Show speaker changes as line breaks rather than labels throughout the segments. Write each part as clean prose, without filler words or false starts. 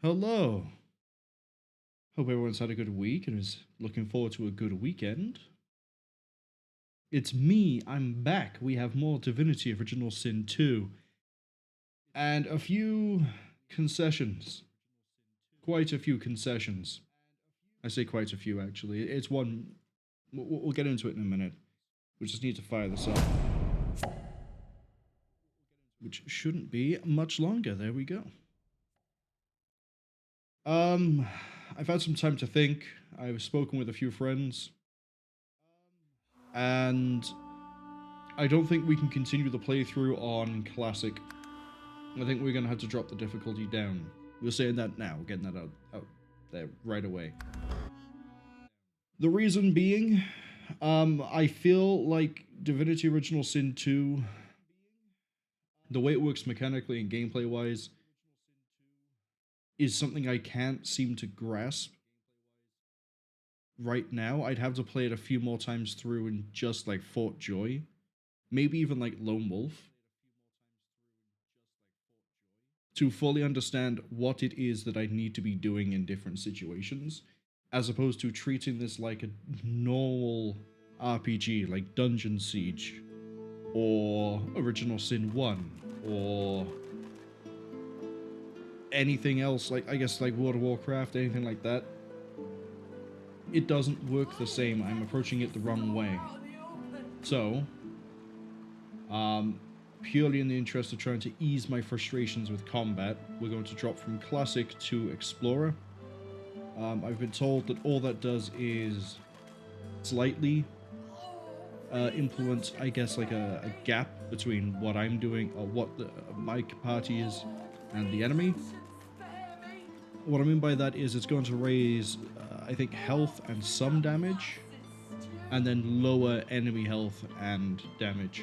Hello. Hope everyone's had a good week and is looking forward to a good weekend. It's me, I'm back. We have more Divinity Original Sin 2. And a few concessions. Quite a few concessions. I say quite a few, actually. It's one... We'll get into it in a minute. We just need to fire this up. Which shouldn't be much longer. There we go. I've had some time to think. I've spoken with a few friends. And I don't think we can continue the playthrough on Classic. I think we're going to have to drop the difficulty down. We're saying that now, getting that out there right away. The reason being, I feel like Divinity Original Sin 2, the way it works mechanically and gameplay-wise, is something I can't seem to grasp right now. I'd have to play it a few more times through in just like Fort Joy, maybe even like Lone Wolf, to fully understand what it is that I need to be doing in different situations, as opposed to treating this like a normal RPG, like Dungeon Siege, or Original Sin 1, or anything else, like I guess like World of Warcraft, anything like that. It doesn't work the same. I'm approaching it the wrong way. So, purely in the interest of trying to ease my frustrations with combat, we're going to drop from Classic to Explorer. I've been told that all that does is slightly implement, I guess, like a gap between what I'm doing, or what my party is, and the enemy. What I mean by that is it's going to raise, I think, health and some damage, and then lower enemy health and damage.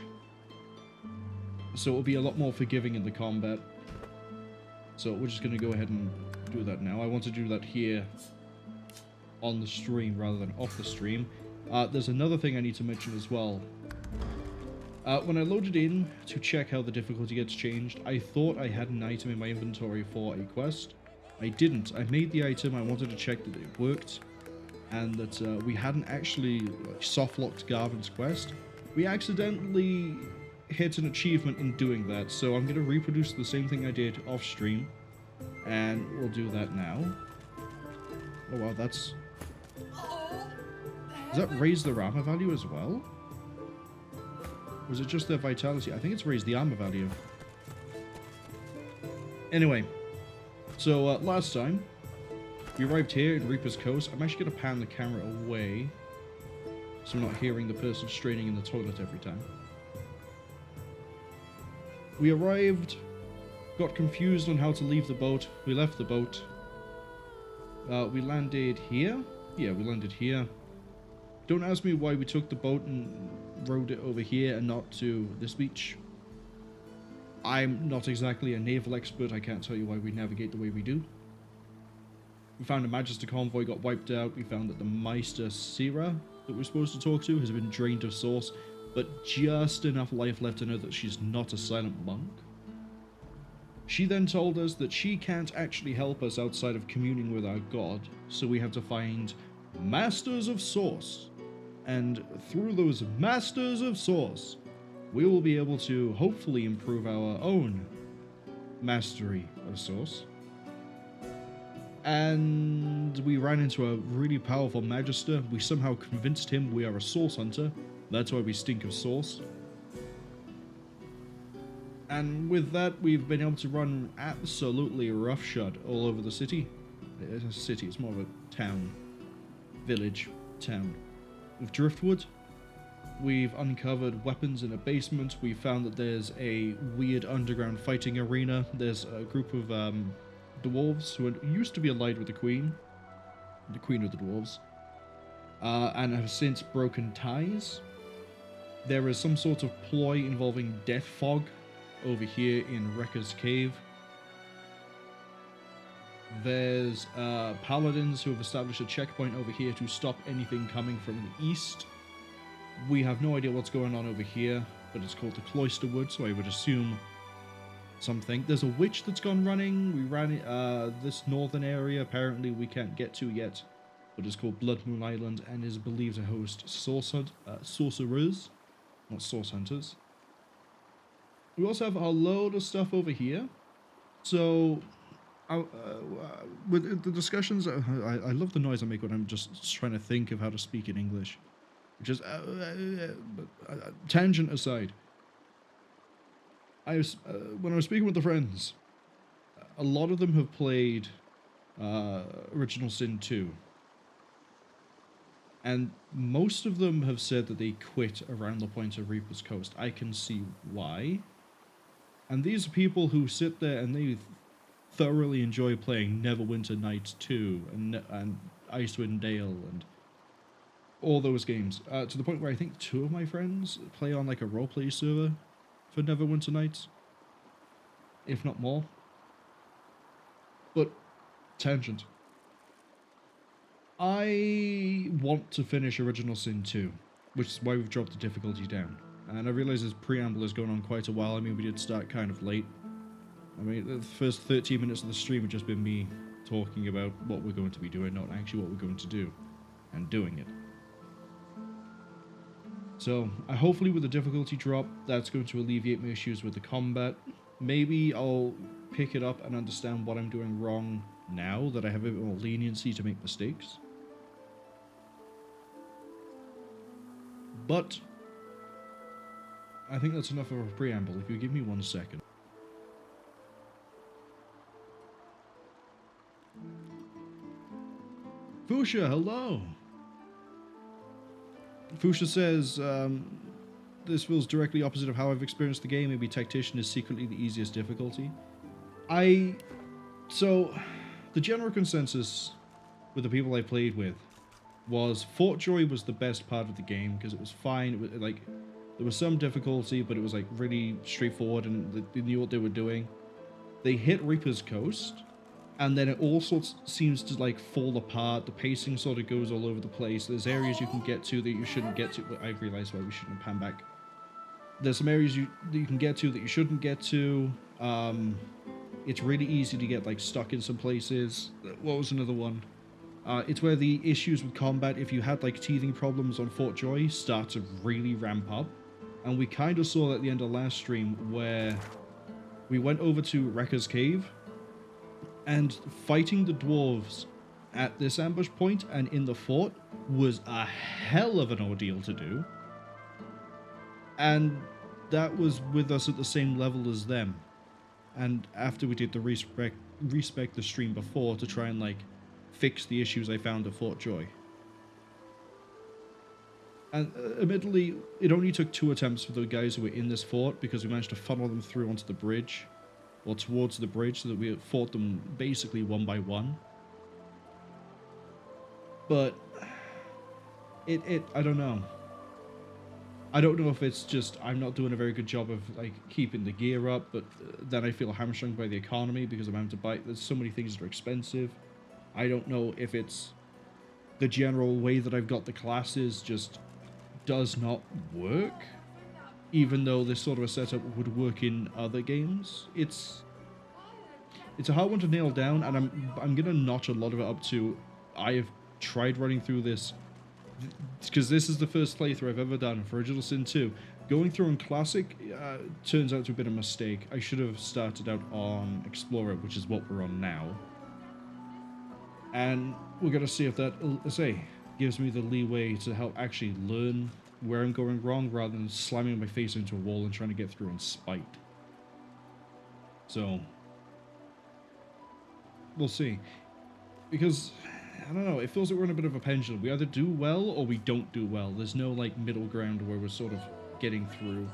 So it'll be a lot more forgiving in the combat. So we're just going to go ahead and do that now. I want to do that here on the stream rather than off the stream. There's another thing I need to mention as well. When I loaded in to check how the difficulty gets changed, I thought I had an item in my inventory for a quest. I didn't. I made the item, I wanted to check that it worked, and that we hadn't actually soft-locked Garvan's quest. We accidentally hit an achievement in doing that, so I'm going to reproduce the same thing I did off-stream, and we'll do that now. Oh wow, that's... Does that raise their armor value as well? Or was it just their vitality? I think it's raised the armor value. Anyway. So, last time, we arrived here in Reaper's Coast. I'm actually going to pan the camera away, so I'm not hearing the person straining in the toilet every time. We arrived, got confused on how to leave the boat. We left the boat. We landed here. Yeah, we landed here. Don't ask me why we took the boat and rowed it over here and not to this beach. I'm not exactly a naval expert, I can't tell you why we navigate the way we do. We found a Magister convoy got wiped out. We found that the Meister Zharah that we're supposed to talk to has been drained of source, but just enough life left to know that she's not a silent monk. She then told us that she can't actually help us outside of communing with our god, so we have to find Masters of Source. And through those Masters of Source, we will be able to hopefully improve our own mastery of Source. And we ran into a really powerful Magister. We somehow convinced him we are a Source Hunter. That's why we stink of Source. And with that, we've been able to run absolutely roughshod all over the city. It's a city, it's more of a town. Village. Town. With Driftwood. We've uncovered weapons in a basement. We found that there's a weird underground fighting arena. There's a group of dwarves who used to be allied with the queen of the dwarves, and have since broken ties. There is some sort of ploy involving death fog over here in Rekka's cave. There's paladins who have established a checkpoint over here to stop anything coming from the east. We have no idea what's going on over here, but it's called the Cloisterwood, so I would assume something. There's a witch that's gone running. We ran this northern area, apparently we can't get to yet, but it's called Blood Moon Island and is believed to host sorcerers, not source hunters. We also have a load of stuff over here. So, with the discussions, I love the noise I make when I'm just trying to think of how to speak in English. Which is, tangent aside, when I was speaking with the friends, a lot of them have played Original Sin 2. And most of them have said that they quit around the point of Reaper's Coast. I can see why. And these are people who sit there and they thoroughly enjoy playing Neverwinter Nights 2 and Icewind Dale and all those games. To the point where I think 2 of my friends play on like a roleplay server for Neverwinter Nights. If not more. But, tangent. I want to finish Original Sin 2, which is why we've dropped the difficulty down. And I realize this preamble has gone on quite a while. I mean, we did start kind of late. I mean, the first 13 minutes of the stream have just been me talking about what we're going to be doing, not actually what we're going to do, and doing it. So, hopefully with the difficulty drop, that's going to alleviate my issues with the combat. Maybe I'll pick it up and understand what I'm doing wrong now that I have a bit more leniency to make mistakes. But I think that's enough of a preamble. If you give me 1 second. Fuchsia, hello! Fuchsia says, this feels directly opposite of how I've experienced the game. Maybe Tactician is secretly the easiest difficulty. So, the general consensus with the people I played with was Fort Joy was the best part of the game because it was fine. It was, like, there was some difficulty, but it was like really straightforward and they knew what they were doing. They hit Reaper's Coast, and then it all sorts seems to like fall apart. The pacing sort of goes all over the place. There's areas you can get to that you shouldn't get to. I realize why we shouldn't pan back. There's some areas that you can get to that you shouldn't get to. It's really easy to get like stuck in some places. What was another one? It's where the issues with combat, if you had like teething problems on Fort Joy, start to really ramp up. And we kind of saw that at the end of last stream where we went over to Wrecker's Cave and fighting the dwarves at this ambush point and in the fort was a hell of an ordeal to do. And that was with us at the same level as them. And after we did the respec the stream before to try and like fix the issues I found at Fort Joy. And admittedly, it only took 2 attempts for the guys who were in this fort because we managed to funnel them through onto the bridge, or towards the bridge, so that we fought them basically 1 by 1. But I don't know. I don't know if it's just I'm not doing a very good job of like keeping the gear up, but then I feel hamstrung by the economy because I'm having to buy. There's so many things that are expensive. I don't know if it's the general way that I've got the classes just does not work, even though this sort of a setup would work in other games. It's a hard one to nail down, and I'm gonna notch a lot of it up to I have tried running through this because this is the first playthrough I've ever done for Original Sin 2. Going through on Classic turns out to have been a mistake. I should have started out on Explorer, which is what we're on now. And we're going to see if that, gives me the leeway to help actually learn where I'm going wrong rather than slamming my face into a wall and trying to get through in spite. So, we'll see. Because, I don't know, it feels like we're in a bit of a pendulum. We either do well or we don't do well. There's no, like, middle ground where we're sort of getting through.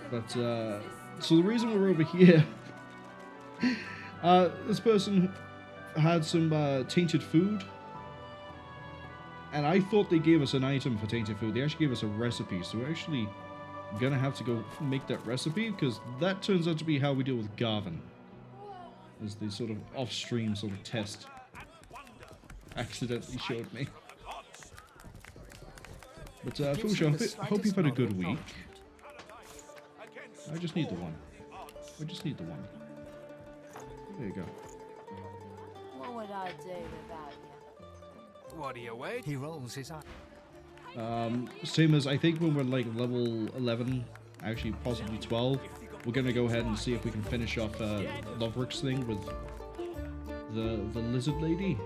But, so the reason we're over here... this person had some tainted food, and I thought they gave us an item for tainted food. They actually gave us a recipe, so we're actually gonna have to go make that recipe, because that turns out to be how we deal with Garvan, as the sort of off-stream sort of test accidentally showed me. But Fuchsia, I hope you've had a good week. I just need the one. I just need the one. There you go.
What would I do without you?
What are you waiting?
He rolls his eye.
Same as I think when we're like level 11, actually possibly 12, we're gonna go ahead and see if we can finish off Lovrik's thing with the lizard lady,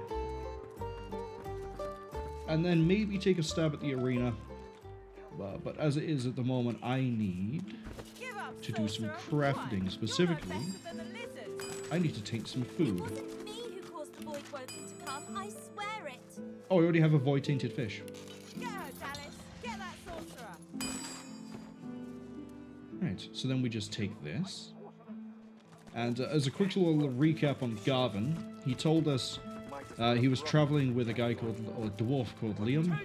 and then maybe take a stab at the arena. But as it is at the moment, I need to do some crafting. Specifically, I need to taint some food. Oh, I already have a void tainted fish. Right, so then we just take this. And as a quick little recap on Garvan, he told us he was traveling with a guy called, or a dwarf called Liam.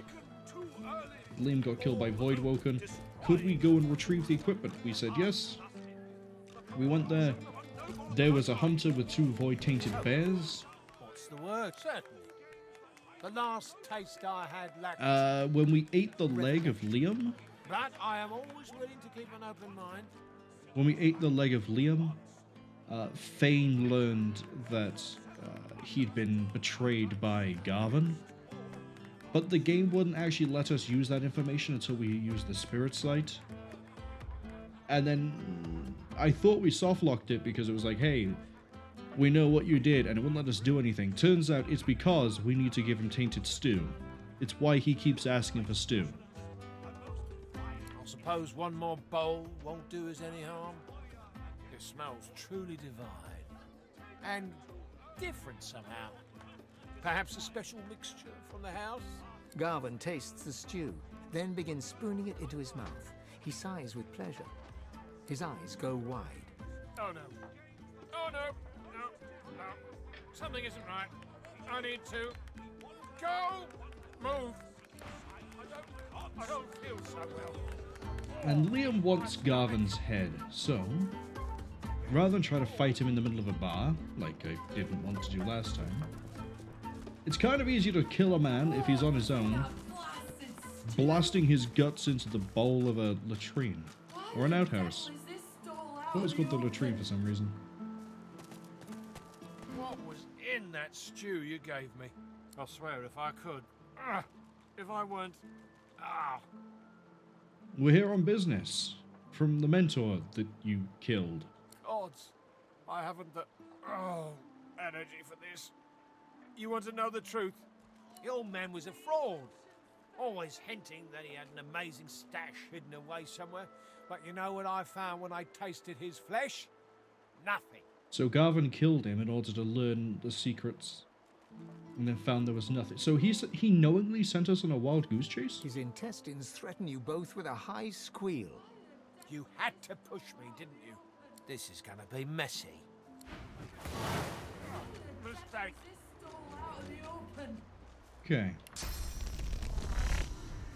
Liam got killed by Voidwoken. Could we go and retrieve the equipment? We said yes. We went there. There was a hunter with 2 void-tainted bears.
What's the word? Certainly. The last taste I had lacked.
When we ate the leg of Liam...
But I am always willing to keep an open mind.
When we ate the leg of Liam, Thane learned that he'd been betrayed by Garvan. But the game wouldn't actually let us use that information until we used the Spirit Sight. And then I thought we softlocked it because it was like, hey, we know what you did, and it wouldn't let us do anything. Turns out it's because we need to give him tainted stew. It's why he keeps asking for stew.
I suppose one more bowl won't do us any harm. It smells truly divine. And different somehow. Perhaps a special mixture from the house?
Garvan tastes the stew, then begins spooning it into his mouth. He sighs with pleasure. His eyes go wide.
Oh no. Oh no. No. No. Something isn't right. I need to go. Move. I don't feel so well.
And Liam wants Garvan's head, so rather than try to fight him in the middle of a bar, like I didn't want to do last time, it's kind of easy to kill a man if he's on his own, blasting his guts into the bowl of a latrine, or an outhouse. I thought it was called the latrine for some reason.
What was in that stew you gave me? I swear if I could. If I weren't...
We're here on business, from the mentor that you killed.
Odds. I haven't the... energy for this. You want to know the truth? The old man was a fraud. Always hinting that he had an amazing stash hidden away somewhere. But you know what I found when I tasted his flesh? Nothing.
So Garvan killed him in order to learn the secrets, and then found there was nothing. So he knowingly sent us on a wild goose chase?
His intestines threaten you both with a high squeal.
You had to push me, didn't you? This is gonna be messy. Mistake.
Okay.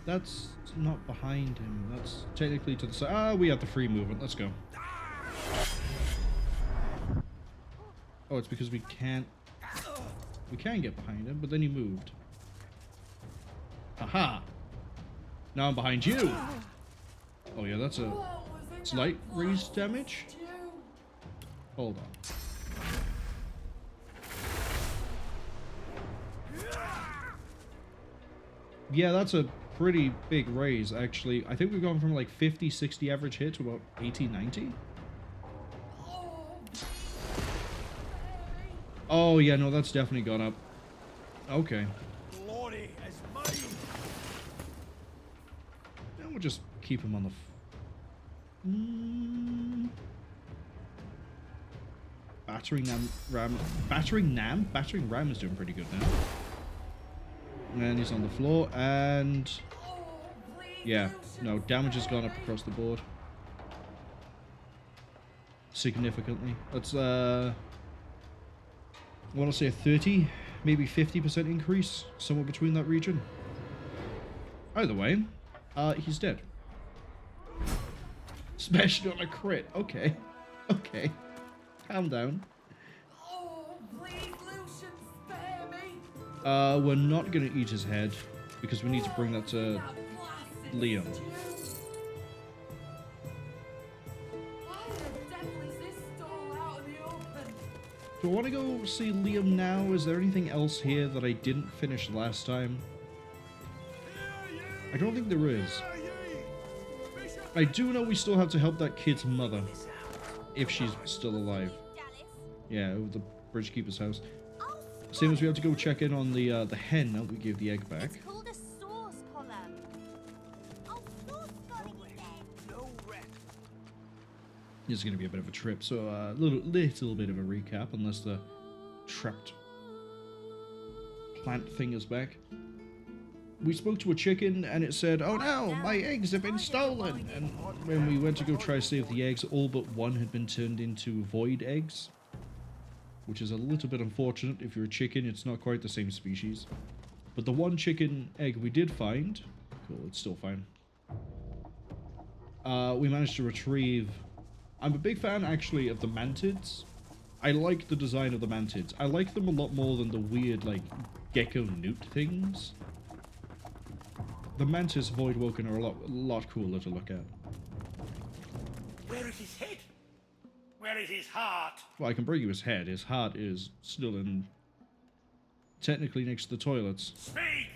That's not behind him. That's technically to the side. Ah, we have the free movement. Let's go. Oh, it's because we can't... We can get behind him, but then he moved. Aha! Now I'm behind you! Oh yeah, that's a slight raised damage? Hold on. Yeah, that's a pretty big raise, actually. I think we've gone from like 50, 60 average hit to about 80, 90. Oh, yeah, no, that's definitely gone up. Okay.
Lordy has made.
Then we'll just keep him on the... Battering Ram is doing pretty good now. And he's on the floor, and... Yeah, no, damage has gone up across the board. Significantly. That's, I want to say a 30, maybe 50% increase, somewhere between that region. Either way, he's dead. Smashed on a crit. Okay. Okay. Calm down. We're not going to eat his head, because we need to bring that to Liam. Do I want to go see Liam now? Is there anything else here that I didn't finish last time? I don't think there is. I do know we still have to help that kid's mother. If she's still alive. Yeah, over the bridgekeeper's house. Same as we have to go check in on the hen that we gave the egg back.
It's called a sauce column. Oh, sauce going again.
This is going to be a bit of a trip, so a little bit of a recap, unless the trapped plant thing is back. We spoke to a chicken, and it said, "Oh no, my eggs have been stolen!" And when we went to go try to save the eggs, all but one had been turned into void eggs. Which is a little bit unfortunate. If you're a chicken, it's not quite the same species. But the one chicken egg we did find... Cool, it's still fine. We managed to retrieve... I'm a big fan, actually, of the mantids. I like the design of the mantids. I like them a lot more than the weird, like, gecko-newt things. The mantis voidwoken are a lot cooler to look at.
Where is his head? Where is his heart?
Well, I can bring you his head. His heart is still in... technically next to the toilets.
Speak!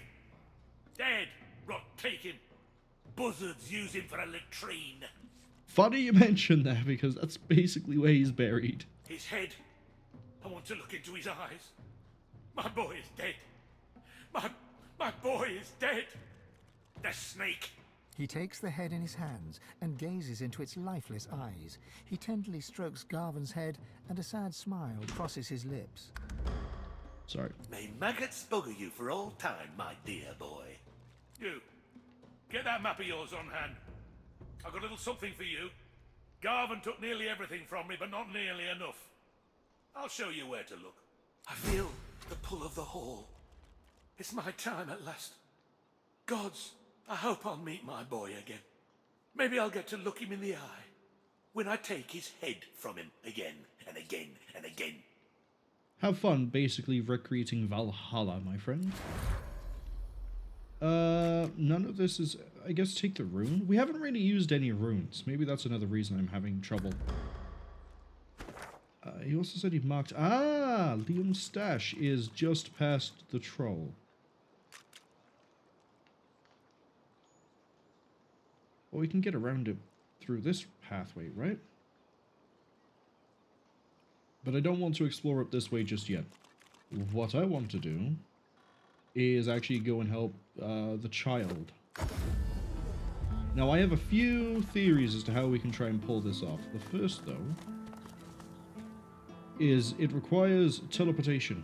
Dead. Rot take him. Buzzards use him for a latrine.
Funny you mentioned that, because that's basically where he's buried.
His head. I want to look into his eyes. My boy is dead. My boy is dead. The snake.
He takes the head in his hands and gazes into its lifeless eyes. He tenderly strokes Garvan's head, and a sad smile crosses his lips.
Sorry.
May maggots bugger you for all time, my dear boy.
You. Get that map of yours on hand. I've got a little something for you. Garvan took nearly everything from me, but not nearly enough. I'll show you where to look.
I feel the pull of the hall. It's my time at last. Gods, I hope I'll meet my boy again. Maybe I'll get to look him in the eye when I take his head from him again and again and again.
Have fun basically recreating Valhalla, my friend. None of this is... I guess take the rune. We haven't really used any runes. Maybe that's another reason I'm having trouble. He also said he marked... Ah! Liam's stash is just past the troll. Well, we can get around it through this pathway, right? But I don't want to explore up this way just yet. What I want to do is actually go and help the child. Now, I have a few theories as to how we can try and pull this off. The first, though, is it requires teleportation.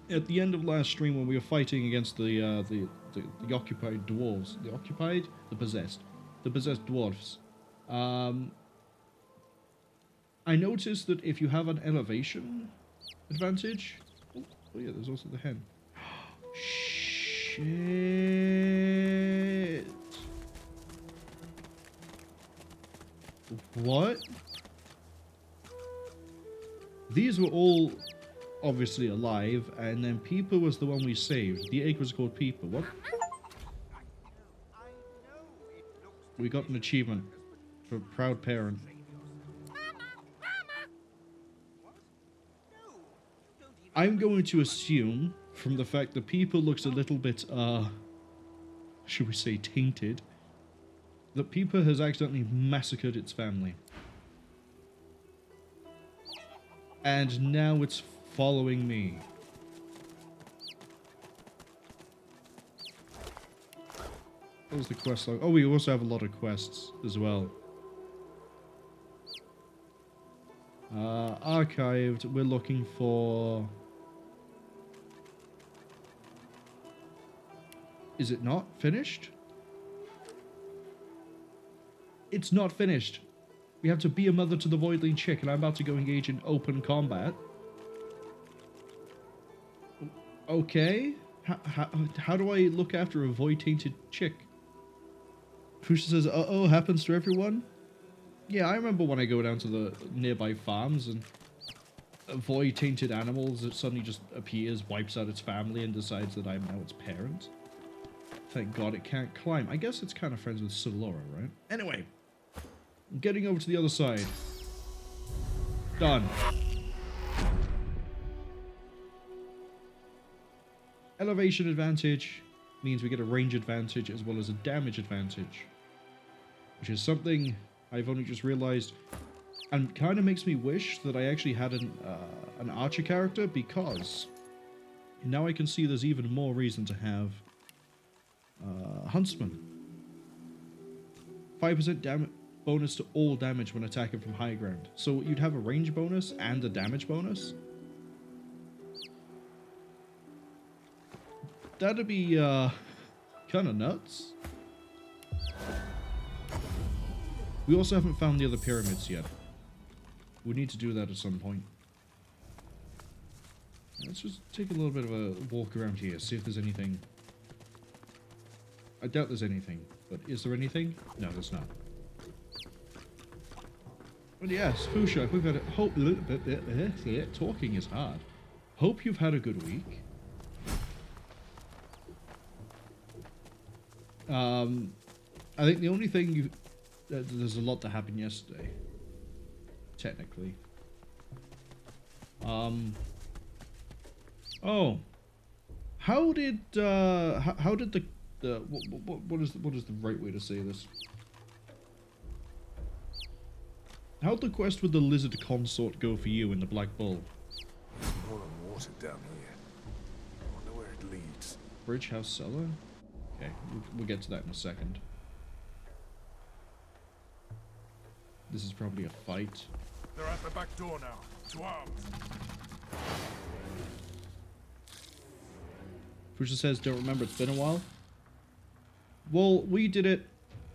At the end of last stream, when we were fighting against the occupied dwarves, the possessed dwarves, I noticed that if you have an elevation advantage, oh yeah, there's also the hen. Shit. What? These were all obviously alive, and then Peeper was the one we saved. The egg was called Peeper. What? We got an achievement for proud parent. I'm going to assume, from the fact that Peeper looks a little bit, should we say tainted, that Peeper has accidentally massacred its family. And now it's following me. What was the quest log? Oh, we also have a lot of quests as well. Archived, we're looking for... Is it not finished? It's not finished. We have to be a mother to the voidling chick, and I'm about to go engage in open combat. Okay. How do I look after a void-tainted chick? Fusha says, uh-oh, happens to everyone? Yeah, I remember when I go down to the nearby farms and a void-tainted animal that suddenly just appears, wipes out its family, and decides that I'm now its parent. Thank God it can't climb. I guess it's kind of friends with Silora, right? Anyway, I'm getting over to the other side. Done. Elevation advantage means we get a range advantage as well as a damage advantage, which is something I've only just realized, and kind of makes me wish that I actually had an archer character, because now I can see there's even more reason to have Huntsman. 5% bonus to all damage when attacking from high ground. So you'd have a range bonus and a damage bonus. That'd be kind of nuts. We also haven't found the other pyramids yet. We need to do that at some point. Let's just take a little bit of a walk around here, see if there's anything. I doubt there's anything, but is there anything? No, there's not. But yes, Fushak, we've had a hope. Talking is hard. Hope you've had a good week. I think the only thing there's a lot that happened yesterday. Technically. Oh. How did the what is the right way to say this? How'd the quest with the lizard consort go for you in the Black Bull?
There's more than water down here. I wonder where it leads.
Bridge House Cellar? Okay, we'll get to that in a second. This is probably a fight.
They're at the back door now. To arms.
Fusha says, don't remember, it's been a while. Well, we did it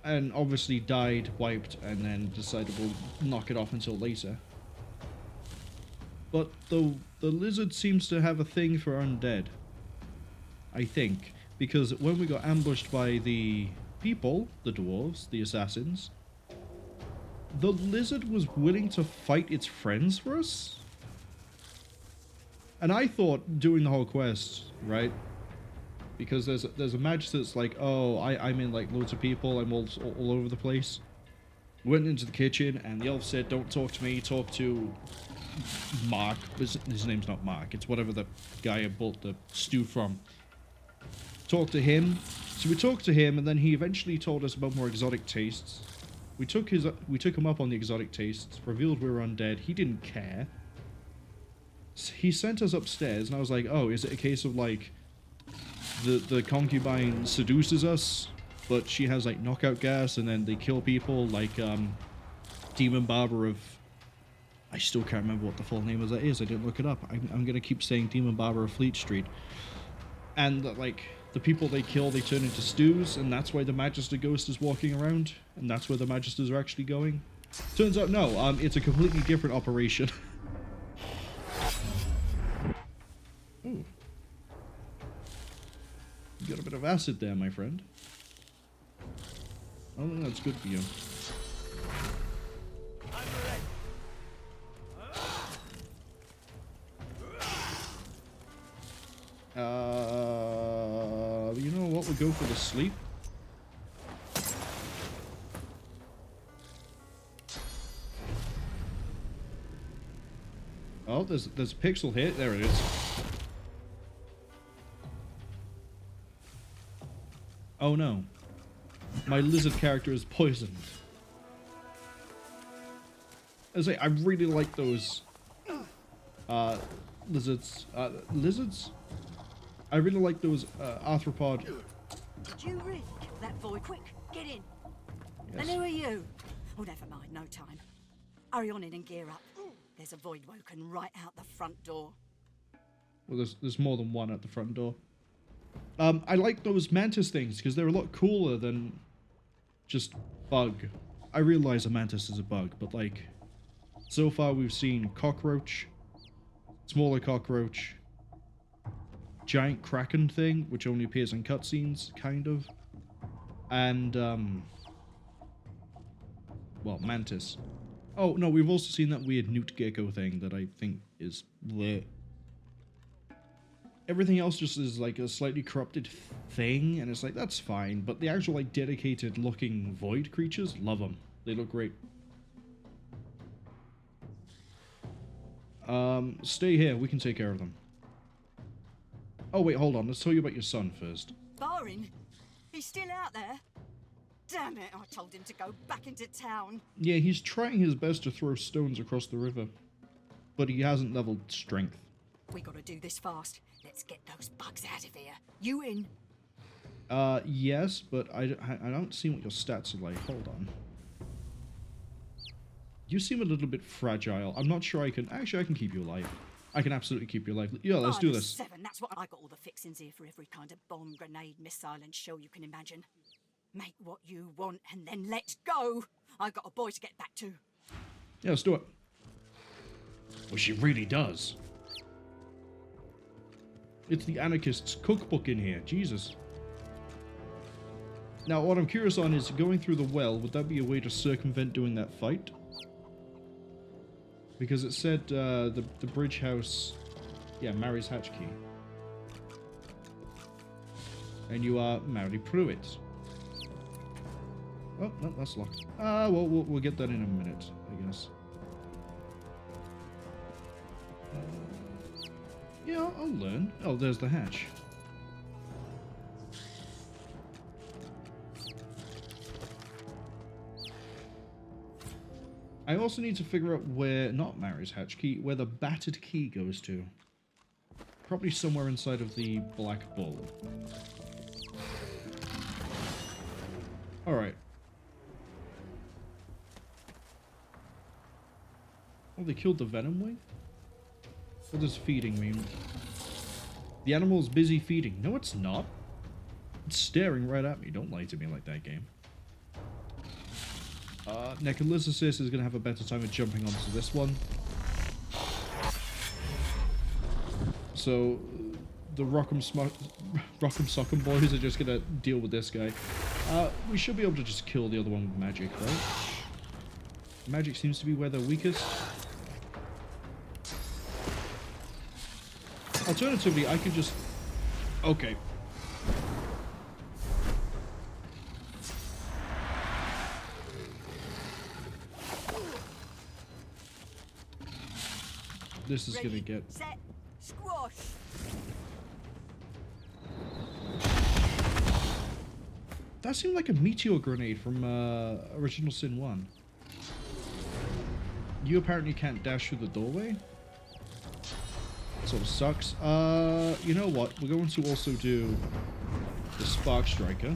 and obviously died, wiped, and then decided we'll knock it off until later. But the lizard seems to have a thing for undead. I think. Because when we got ambushed by the people, the dwarves, the assassins, the lizard was willing to fight its friends for us? And I thought, doing the whole quest, right? Because there's a magister that's like, oh, I'm in like loads of people, I'm all over the place. Went into the kitchen and the elf said, don't talk to me, talk to Mark. His name's not Mark, it's whatever the guy I bought the stew from. Talk to him. So we talked to him, and then he eventually told us about more exotic tastes. We took him up on the exotic tastes, revealed we were undead. He didn't care. He sent us upstairs, and I was like, oh, is it a case of like the concubine seduces us, but she has like knockout gas, and then they kill people like Demon Barber of, I still can't remember what the full name of that is. I didn't look it up. I'm gonna keep saying Demon Barber of Fleet Street, and like the people they kill, they turn into stews, and that's why the Magister ghost is walking around, and that's where the Magisters are actually going. Turns out, no, it's a completely different operation. Ooh. You got a bit of acid there, my friend. I don't think that's good for you. You know what? We'll go for the sleep. Oh, there's a pixel hit. There it is. Oh no. My lizard character is poisoned. I say, I really like those lizards. Lizards? I really like those arthropod.
Did you really kill that boy? Quick, get in.
Yes.
And who are you? Oh, never mind, no time. Hurry on in and gear up. There's a void woken right out the front door.
Well, there's more than one at the front door. I like those mantis things because they're a lot cooler than just bug. I realize a mantis is a bug, but like, so far we've seen cockroach, smaller cockroach, giant kraken thing, which only appears in cutscenes, kind of, and well, mantis. Oh no, we've also seen that weird newt gecko thing that I think is bleh. Everything else just is like a slightly corrupted thing, and it's like, that's fine, but the actual like dedicated looking void creatures, love them. They look great. Stay here, we can take care of them. Oh, wait, hold on. Let's tell you about your son first.
Barin? He's still out there? Damn it, I told him to go back into town.
Yeah, he's trying his best to throw stones across the river, but he hasn't leveled strength.
We gotta do this fast. Let's get those bugs out of here. You in?
Yes, but I don't see what your stats are like. Hold on. You seem a little bit fragile. I'm not sure I can... Actually, I can keep you alive. I can absolutely keep you alive. Yeah, let's do this.
7, that's what I got all the fixings here for every kind of bomb, grenade, missile and shell you can imagine. Make what you want and then let's go. I've got a boy to get back to.
Yeah, let's do it. Well, she really does. It's the anarchist's cookbook in here. Jesus. Now, what I'm curious on is going through the well. Would that be a way to circumvent doing that fight? Because it said the bridge house, yeah, marries Hatchkey. And you are marry Pruitt. Oh, no, that's locked. Well, we'll get that in a minute, I guess. Yeah, I'll learn. Oh, there's the hatch. I also need to figure out where, not Mary's hatch key, where the battered key goes to. Probably somewhere inside of the Black Bull. Alright. Oh, they killed the venom wing? What does feeding mean? The animal's busy feeding. No, it's not. It's staring right at me. Don't lie to me like that, game. Necrolysis is going to have a better time of jumping onto this one. So, the Rock'em Sock'em boys are just going to deal with this guy. We should be able to just kill the other one with magic, right? Magic seems to be where they're weakest. Alternatively, I could just... Okay. This is gonna get...
Set, squash.
That seemed like a meteor grenade from Original Sin 1. You apparently can't dash through the doorway. Sort of sucks. You know what? We're going to also do the Spark Striker.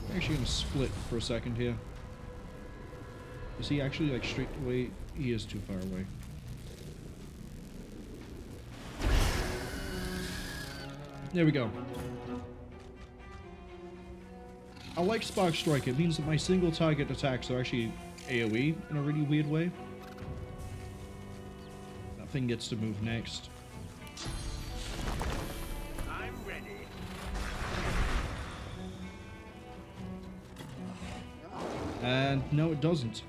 We're actually going to split for a second here. Is he actually like straight away? He is too far away. There we go. I like Spark Strike. It means that my single target attacks are actually AoE in a really weird way. That thing gets to move next.
I'm ready.
And no, it doesn't.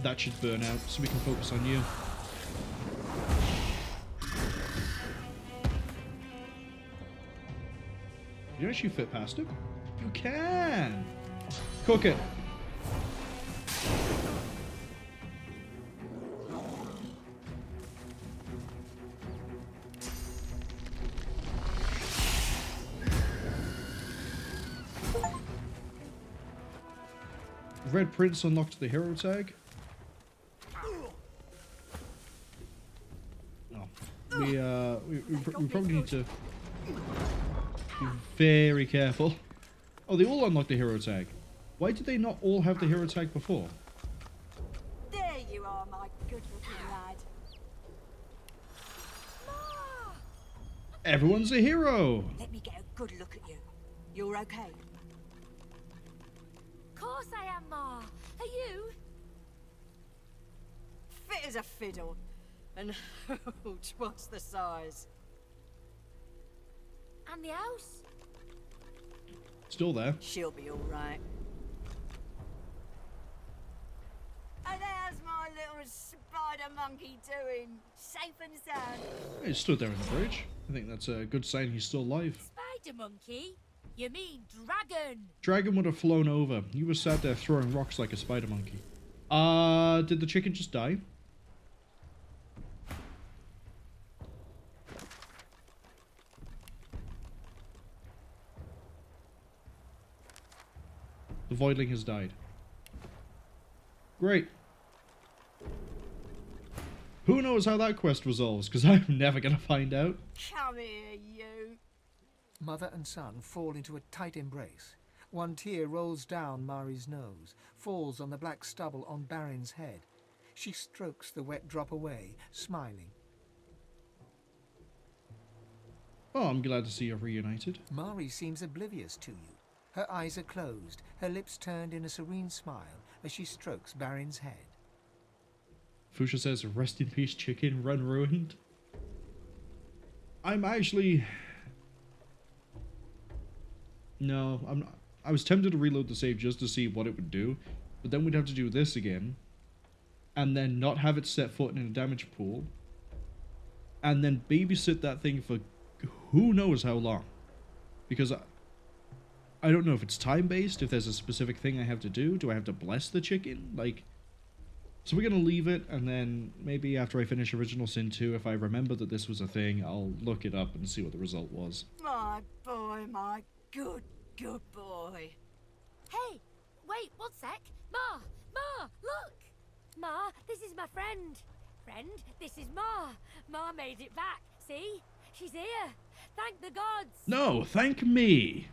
That should burn out so we can focus on you. You actually fit past him? You can! Cook it! Red Prince unlocked the hero tag. Oh. We probably need to be very careful. Oh, they all unlocked the hero tag. Why did they not all have the hero tag before?
There you are, my good-looking lad.
Everyone's a hero!
Let me get a good look at you. You're okay?
Of course I am, Ma. Are you?
Fit as a fiddle. And twice the size.
And the house?
Still there.
She'll be all right. And how's my little spider monkey doing? Safe and sound?
He stood there in the bridge. I think that's a good sign he's still alive.
Spider monkey? You mean dragon?
Dragon would have flown over. He was sat there throwing rocks like a spider monkey. Did the chicken just die? The Voidling has died. Great. Who knows how that quest resolves, because I'm never going to find out.
Come here, you.
Mother and son fall into a tight embrace. One tear rolls down Mari's nose, falls on the black stubble on Barin's head. She strokes the wet drop away, smiling.
Oh, I'm glad to see you're reunited.
Mari seems oblivious to you. Her eyes are closed, her lips turned in a serene smile as she strokes Barin's head.
Fuchsia says, rest in peace, chicken, run ruined. I'm actually... No, I'm not. I was tempted to reload the save just to see what it would do, but then we'd have to do this again, and then not have it set foot in a damage pool, and then babysit that thing for who knows how long. Because I don't know if it's time-based, if there's a specific thing I have to do. Do I have to bless the chicken? Like... So we're going to leave it, and then maybe after I finish Original Sin 2, if I remember that this was a thing, I'll look it up and see what the result was.
My boy, my good boy.
Hey, wait, one sec. Ma, look.
Ma, this is my friend. Friend, this is Ma. Ma made it back. See? She's here. Thank the gods.
No, thank me.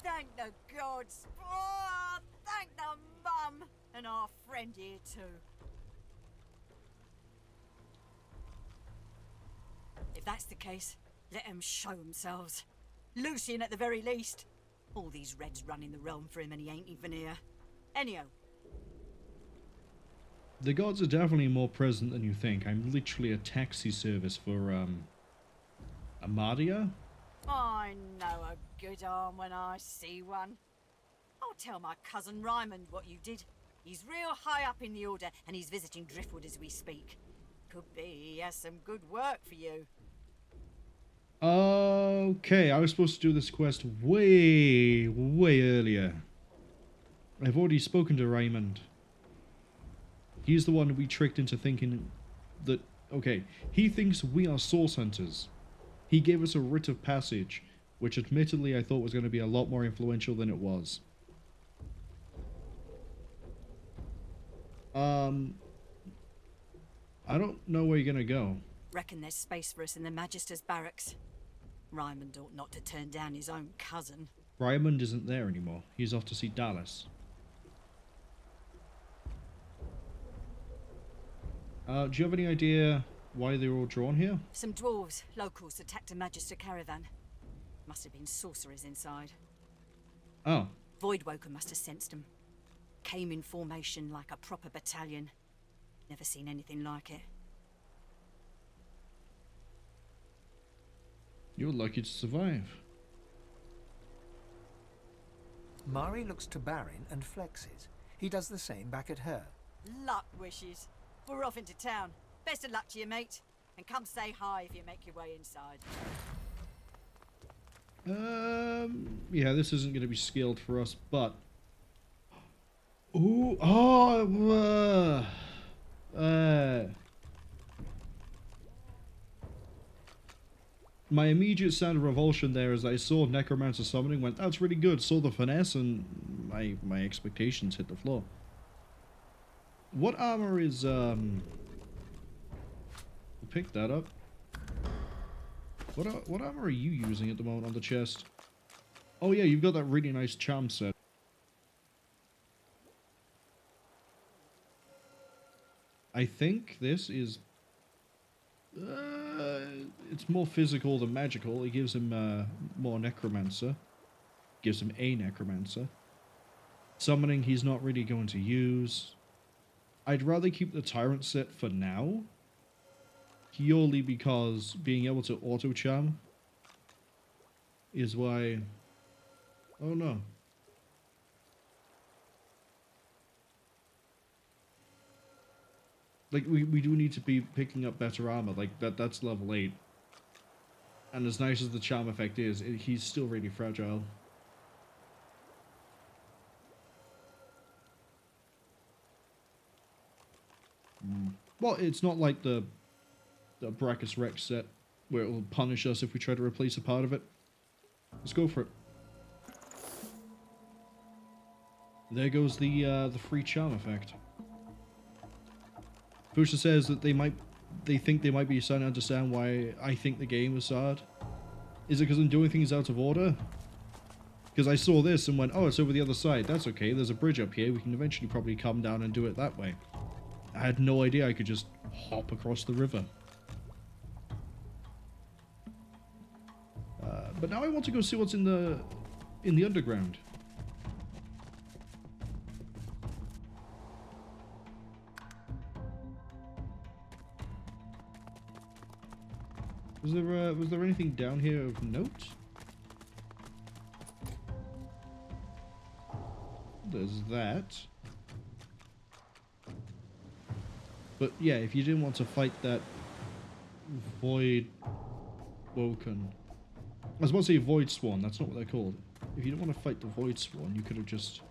Thank the gods. Oh, thank the mum. And our friend here too. If that's the case, let them show themselves. Lucian at the very least. All these Reds running the realm for him and he ain't even here. Anyhow.
The gods are definitely more present than you think. I'm literally a taxi service for, Amadia?
I know a good arm when I see one. I'll tell my cousin Ryman what you did. He's real high up in the order and he's visiting Driftwood as we speak. Could be he has some good work for you.
Okay, I was supposed to do this quest way earlier. I've already spoken to Raymond. He's the one we tricked into thinking that... Okay, he thinks we are source hunters. He gave us a writ of passage, which admittedly I thought was going to be a lot more influential than it was. I don't know where you're going to go.
Reckon there's space for us in the Magister's barracks. Ryman ought not to turn down his own cousin.
Raymond isn't there anymore. He's off to see Dallas. Do you have any idea why they're all drawn here?
Some dwarves, locals, attacked a Magister caravan. Must have been sorcerers inside.
Oh.
Voidwoker must have sensed them. Came in formation like a proper battalion. Never seen anything like it.
You're lucky to survive.
Mari looks to Barin and flexes. He does the same back at her.
Luck wishes. We're off into town. Best of luck to you, mate. And come say hi if you make your way inside.
Yeah, this isn't going to be skilled for us, but... Ooh, oh, my immediate sound of revulsion there as I saw Necromancer summoning went, that's really good, saw the finesse, and my expectations hit the floor. What armor is, pick that up. What armor are you using at the moment on the chest? Oh yeah, you've got that really nice charm set. I think this is... it's more physical than magical. It gives him more Necromancer. Gives him a Necromancer. Summoning he's not really going to use. I'd rather keep the Tyrant set for now. Purely because being able to auto-charm is why... Oh no. Like, we do need to be picking up better armor. Like, that's level 8. And as nice as the charm effect is, he's still really fragile. Well, it's not like the Brachus Reks set, where it will punish us if we try to replace a part of it. Let's go for it. There goes the free charm effect. Pusha says that they think they might be starting to understand why I think the game is hard. Is it because I'm doing things out of order? Because I saw this and went, oh, it's over the other side. That's okay. There's a bridge up here. We can eventually probably come down and do it that way. I had no idea I could just hop across the river. But now I want to go see what's in the underground. Was there anything down here of note? There's that. But yeah, if you didn't want to fight that Void Woken, I was about to say Void Swann, that's not what they're called. If you didn't want to fight the Void Swann, you could have just...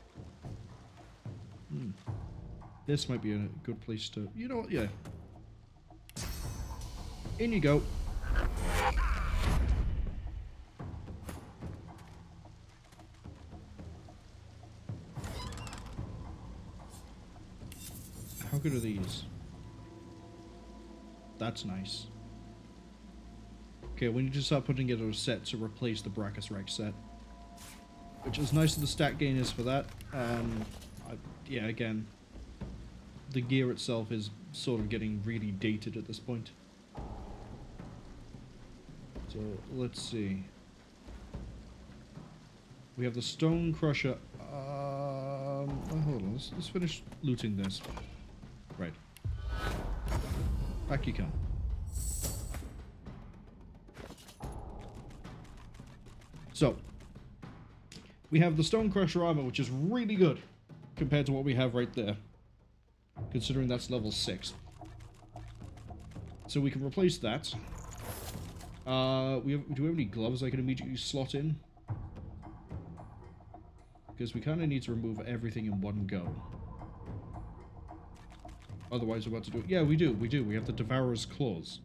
This might be a good place to... You know what, yeah. In you go. How good are these? That's nice. Okay, we need to start putting it on a set to replace the Brachus Rex set. Which, as nice as the stat gain is for that, yeah, again, the gear itself is sort of getting really dated at this point. So, let's see. We have the Stone Crusher. Hold on, let's finish looting this. Right. Back you come. So, we have the Stone Crusher armor, which is really good compared to what we have right there, considering that's level 6. So we can replace that. Do we have any gloves I can immediately slot in? Because we kind of need to remove everything in one go. Otherwise, we're about to do it. Yeah, we do. We have the Devourer's Claws.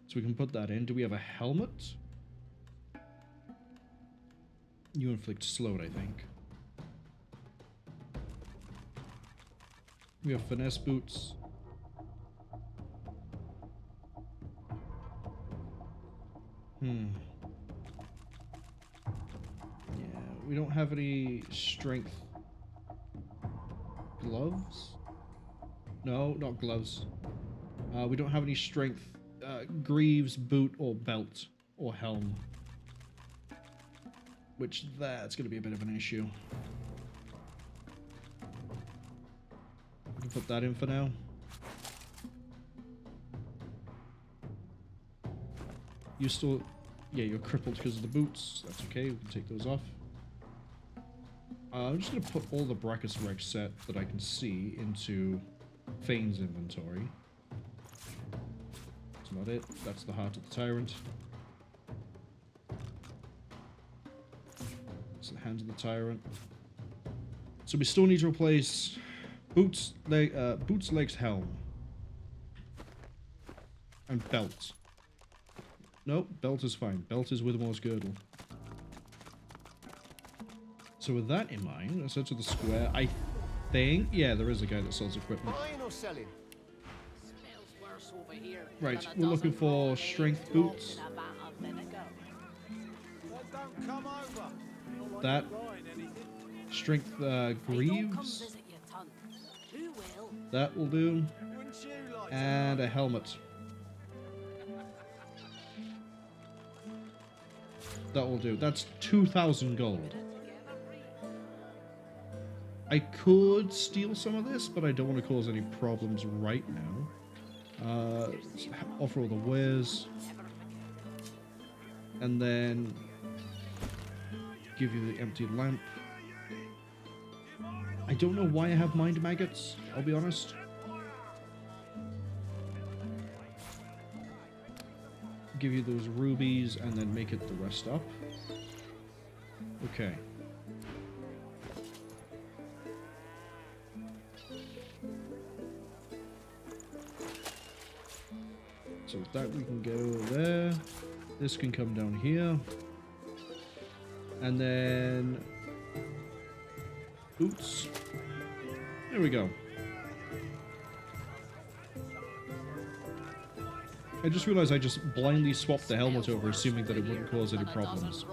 So we can put that in. Do we have a helmet? You inflict slowed, I think. We have finesse boots. Yeah, we don't have any strength gloves? No, not gloves. We don't have any strength greaves, boot, or belt, or helm. Which, that's going to be a bit of an issue. We can put that in for now. You still... Yeah, you're crippled because of the boots. That's okay, we can take those off. I'm just going to put all the Brachus Rex set that I can see into Fane's inventory. That's not it. That's the Heart of the Tyrant. That's the Hand of the Tyrant. So we still need to replace boots, legs, helm. And belt. Nope, belt is fine. Belt is Withermore's girdle. So with that in mind, let's head to the square. I think... Yeah, there is a guy that sells equipment.
Buying or selling?
Right, we're looking for strength boots. That. Strength greaves. That will do. And a helmet. That will do. That's 2,000 gold. I could steal some of this, but I don't want to cause any problems right now. Offer all the wares. And then give you the empty lamp. I don't know why I have mind maggots, I'll be honest. Give you those rubies and then make it the rest up. Okay. So with that we can go there. This can come down here. And then Boots. There we go. I just realized I just blindly swapped the helmet over, assuming that it wouldn't cause any problems.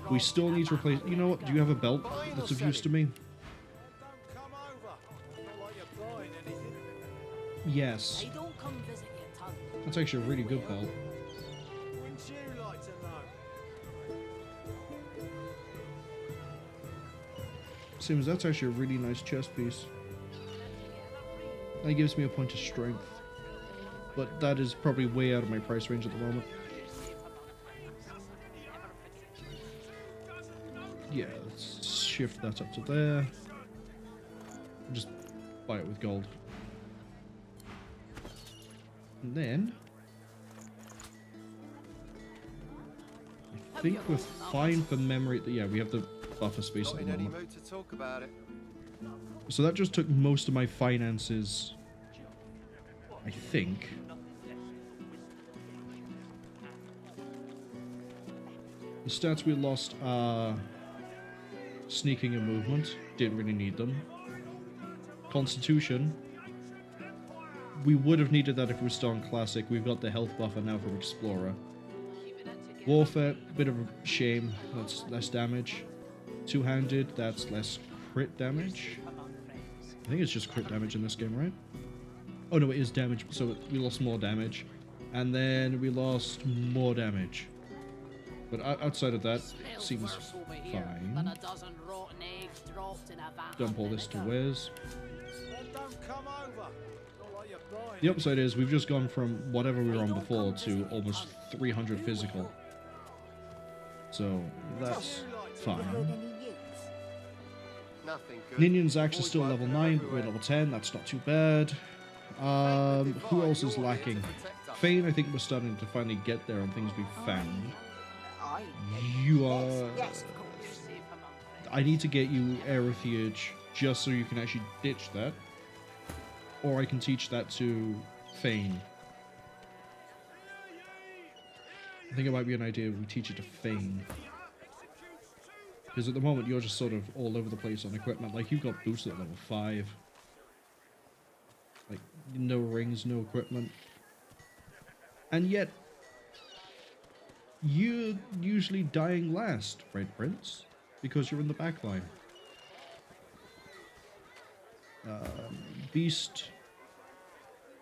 We still need to replace... You know what? Do you have a belt that's of use to me? Yes. That's actually a really good belt. Seems that's actually a really nice chest piece. That gives me a point of strength. But that is probably way out of my price range at the moment. Yeah, let's shift that up to there. Just buy it with gold. And then... I think we're fine for memory. Yeah, we have the buffer space at the moment. So that just took most of my finances, I think. The stats we lost are sneaking and movement. Didn't really need them. Constitution. We would have needed that if we were still on Classic. We've got the health buffer now from Explorer. Warfare, bit of a shame. That's less damage. Two-handed, that's less crit damage. I think it's just crit damage in this game, right? Oh no, it is damage, so we lost more damage. And then we lost more damage. But outside of that, seems fine. Dump all this to Wes. The upside is we've just gone from whatever we were on before to almost 300 physical. So that's fine. Ninian's axe is still level 9, but we're level 10. That's not too bad. Who else is lacking? Fane, I think we're starting to finally get there on things we've found. You are... I need to get you Aerotheage just so you can actually ditch that. Or I can teach that to Fane. I think it might be an idea if we teach it to Fane. Because at the moment you're just sort of all over the place on equipment. Like you've got boots at level 5. Like no rings, no equipment. And yet you're usually dying last, right, Prince? Because you're in the back line. Beast.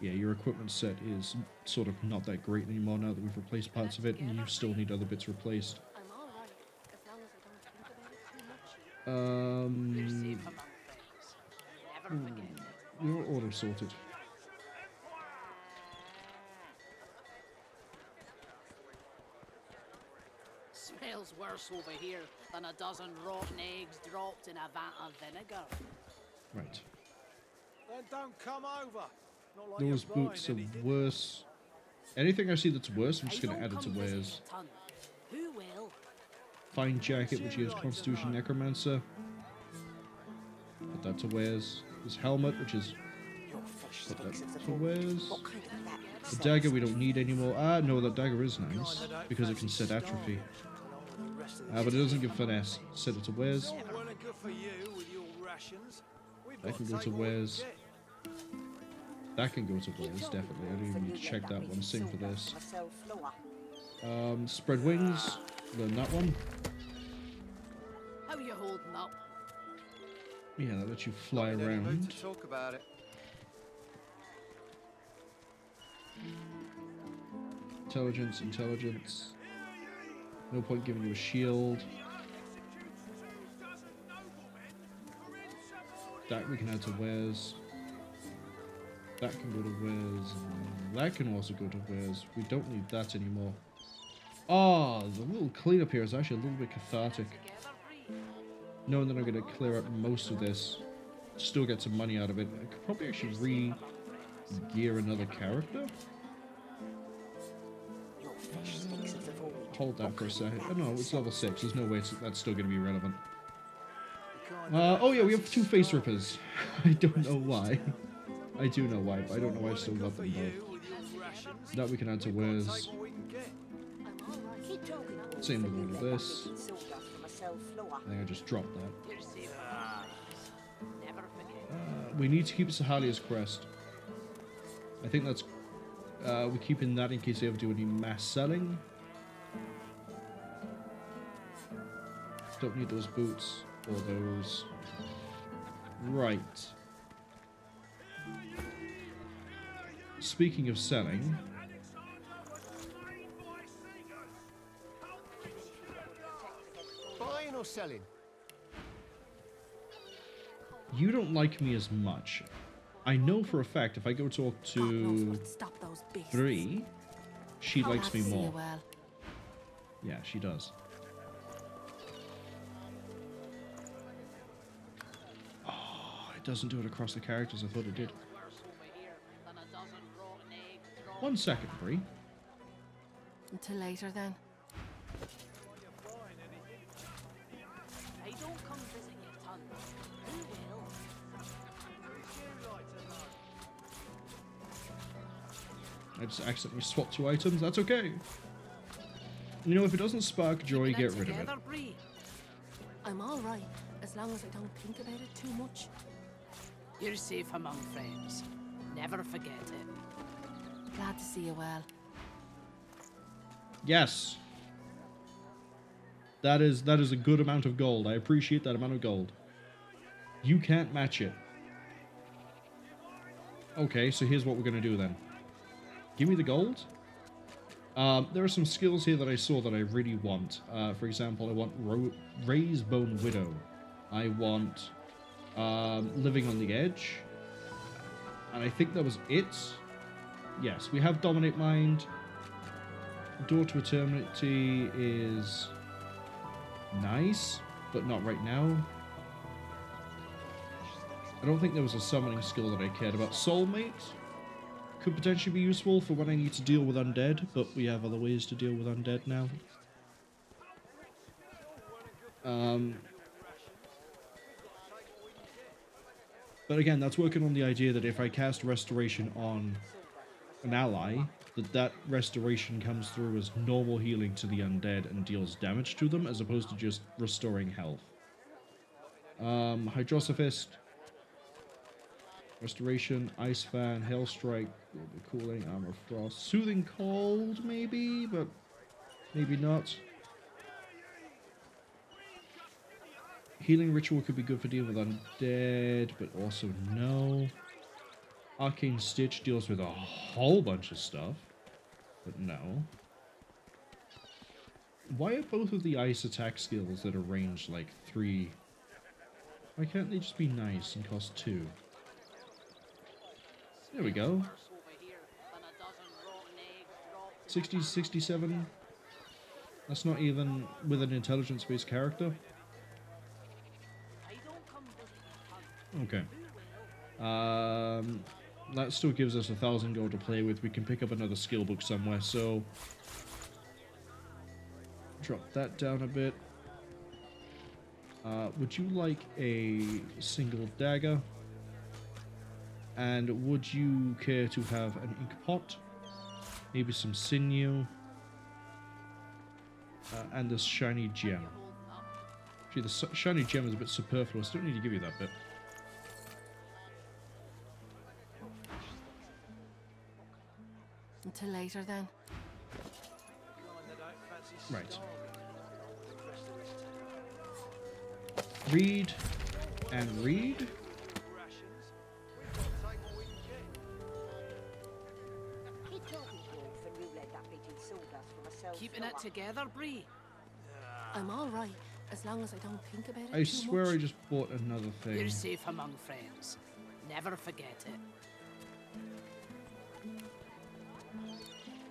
Yeah, your equipment set is sort of not that great anymore now that we've replaced parts of it, and you still need other bits replaced. You're auto sorted.
Smells worse over here than a dozen rotten eggs dropped in a vat of vinegar.
Right.
Then don't come over. Not like
Those boots are worse. Anything I see that's worse, I'm just going to add it to Wares.
Who will?
Fine jacket, which is Constitution Necromancer. Put that to Wares. This helmet, which is... Put that to Wares. The dagger we don't need anymore. Ah, no, that dagger is nice, because it can set atrophy. But it doesn't give finesse. Set it to Wares. That can go to Wares. That can go to Wares, definitely. I don't even need to check that one. Same for this. Spread wings. Learn that one.
How are you holding up?
Yeah, that lets you fly around.
Talk about it.
Intelligence, intelligence. No point giving you a shield. That we can add to Wares. That can go to Wares. That can also go to Wares. We don't need that anymore. Ah, the little cleanup here is actually a little bit cathartic. Knowing that I'm going to clear up most of this, still get some money out of it. I could probably actually re-gear another character. Hold that for a second. Oh no, it's level 6. There's no way that's still going to be relevant. Oh yeah, we have 2 face rippers. I don't know why. I do know why, but I don't know why I still got them both. That we can add to Wares. Same with all of this. I think I just dropped that.
Never forget.
We need to keep Sahalia's crest. I think that's... we're keeping that in case they ever do any mass selling. Don't need those boots or those. Right. Speaking of selling...
Buying or selling?
You don't like me as much. I know for a fact if I go talk to Bree, she likes me more. Yeah, she does. Oh, it doesn't do it across the characters. I thought it did. 1 second, Bree.
Until later, then.
Hey, don't come visit your ton. Who will?
I just accidentally swapped 2 items. That's okay. You know, if it doesn't spark joy, get rid of it.
I'm all right as long as I don't think about it too much.
You're safe among friends. Never forget it.
Glad to see you well.
Yes. That is a good amount of gold. I appreciate that amount of gold. You can't match it. Okay, so here's what we're going to do then. Give me the gold. There are some skills here that I saw that I really want. For example, I want Raise Bone Widow. I want Living on the Edge. And I think that was it. Yes, we have Dominate Mind. Door to Eternity is nice, but not right now. I don't think there was a summoning skill that I cared about. Soulmate could potentially be useful for when I need to deal with undead, but we have other ways to deal with undead now. But again, that's working on the idea that if I cast Restoration on an ally, that restoration comes through as normal healing to the undead and deals damage to them, as opposed to just restoring health. Hydrosophist, Restoration, Ice Fan, Hail Strike, Cooling, Armor Frost, Soothing Cold, maybe, but maybe not. Healing Ritual could be good for dealing with undead, but also no. Arcane Stitch deals with a whole bunch of stuff, but no. Why are both of the ice attack skills that are ranged like 3? Why can't they just be nice and cost 2? There we go. 60 to 67. That's not even with an intelligence-based character. Okay. That still gives us 1,000 gold to play with. We can pick up another skill book somewhere, so drop that down a bit. Would you like a single dagger? And would you care to have an ink pot? Maybe some sinew? And this shiny gem. Actually, the shiny gem is a bit superfluous. Don't need to give you that bit.
Until later, then.
Right. Read and read.
Keeping it together, Bree.
I'm all right as long as I don't think about it
I
too
swear
much.
I just bought another thing.
You're safe among friends. Never forget it.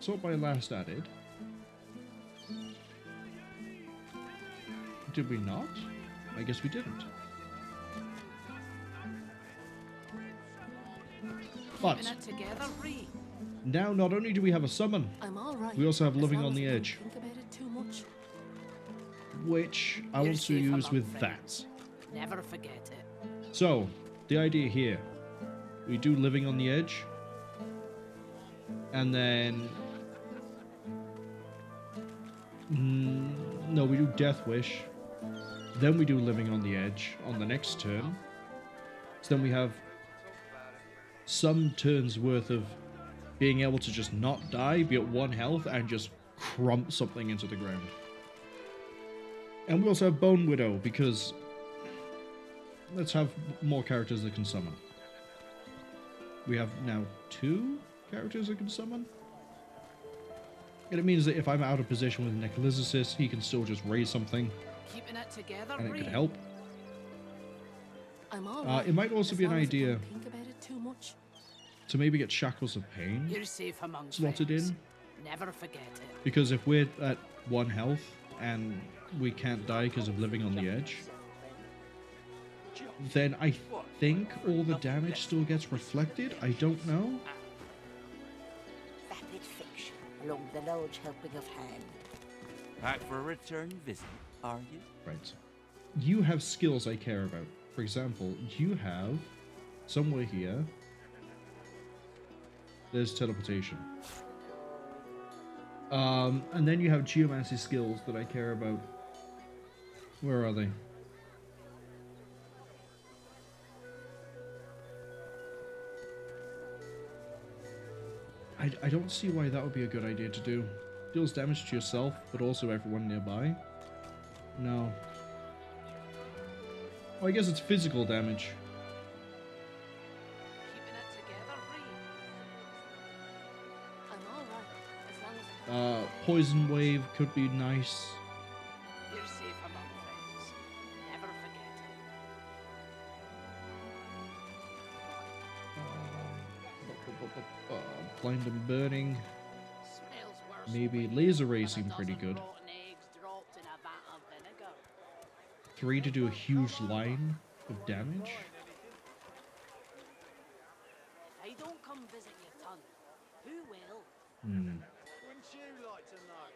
Sort by last added. Did we not? I guess we didn't. But
Keeping it together, Bree.
now not only do we have a summon,
I'm all right.
we also have
as
Living
long
on
as
the
I don't
Edge,
think about it too much.
which I
You're
want to
safe
use
among
with
friends.
that.
Never forget it.
So, the idea here, we do Living on the Edge, and then no, we do Death Wish, then we do Living on the Edge on the next turn, So then we have some turns worth of being able to just not die, be at 1 health, and just crump something into the ground. And we also have Bone Widow, because let's have more characters that can summon. We have now 2 characters that can summon. And it means that if I'm out of position with Necro-Knight, he can still just raise something,
Keeping it together,
and it
Bree.
could help.
I'm all right,
It might also
as
be an
long as I
idea
don't think about it too much.
to maybe get Shackles of Pain
You're safe among
slotted
friends.
in.
Never forget it.
Because if we're at 1 health and we can't die because of living on the edge, then I think all the damage still gets reflected. I don't know.
Vapid fiction along the large helping of hand.
Back for a return visit, are you?
Right. You have skills I care about. For example, you have somewhere here. There's teleportation. And then you have geomancy skills that I care about. Where are they? I don't see why that would be a good idea to do. Deals damage to yourself, but also everyone nearby. No. Oh, I guess it's physical damage.
Keeping it together, Bree.
I'm all right, as long as I don't
Poison wave could be nice.
You're safe among friends. Never forget it.
Blind and burning.
Smells worse
Maybe
over
laser
here
ray
than a
seemed pretty
dozen
good.
rotten eggs dropped in a vat of vinegar.
3 to do a huge line of damage.
If I don't come visit your ton, who will?
Wouldn't you like to know?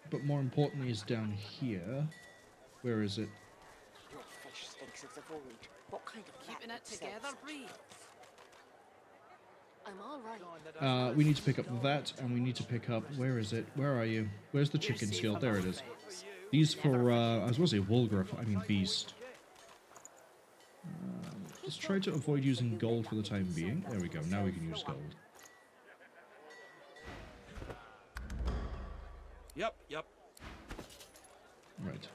But more importantly is down here. Where is it?
Your flesh stinks of the void. What kind of
Keeping
rat
it
would
together,
sense
Bree.
I'm all right.
We need to pick up that, and we need to pick up... Where is it? Where are you? Where's the chicken
safe
skill? There it
among
is.
friends.
These for, I was going to say Wolgraf, I mean Beast. Let's try to avoid using gold for the time being. There we go, now we can use gold.
Yep.
Right.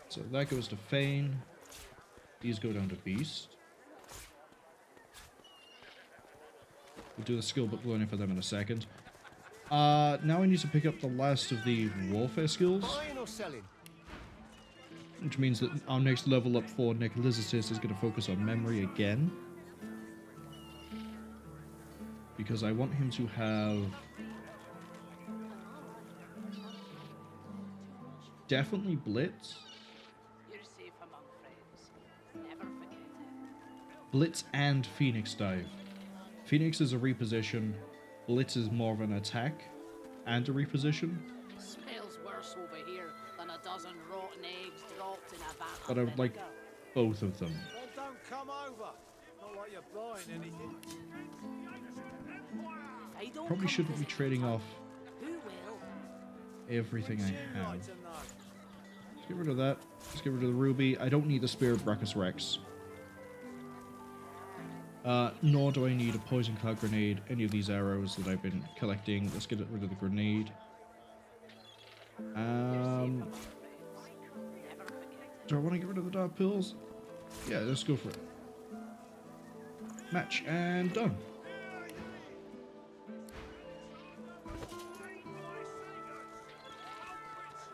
So that goes to Fane. These go down to Beast. We'll do the skill book learning for them in a second. Now I need to pick up the last of the warfare skills.
Buying or selling?
Which means that our next level up for Necro-Knight is going to focus on memory again. Because I want him to have... definitely Blitz.
You're safe among friends. Never forget it.
Blitz and Phoenix Dive. Phoenix is a reposition. Blitz is more of an attack and a reposition.
Smells worse over here than a dozen rotten eggs dropped in a vat of
But I would like
vinegar.
both of them.
Well, don't come over. Not like you're buying anything.
If I don't
Probably
come
shouldn't be
visit
trading
your
off
ton, who will?
everything I
You'd
have.
like to know.
Let's get rid of that. Let's get rid of the ruby. I don't need the Spear of Brachus Rex. Nor do I need a Poison Cloud Grenade, any of these arrows that I've been collecting. Let's get rid of the grenade. Do I want to get rid of the Dark Pills? Yeah, let's go for it. Match and done.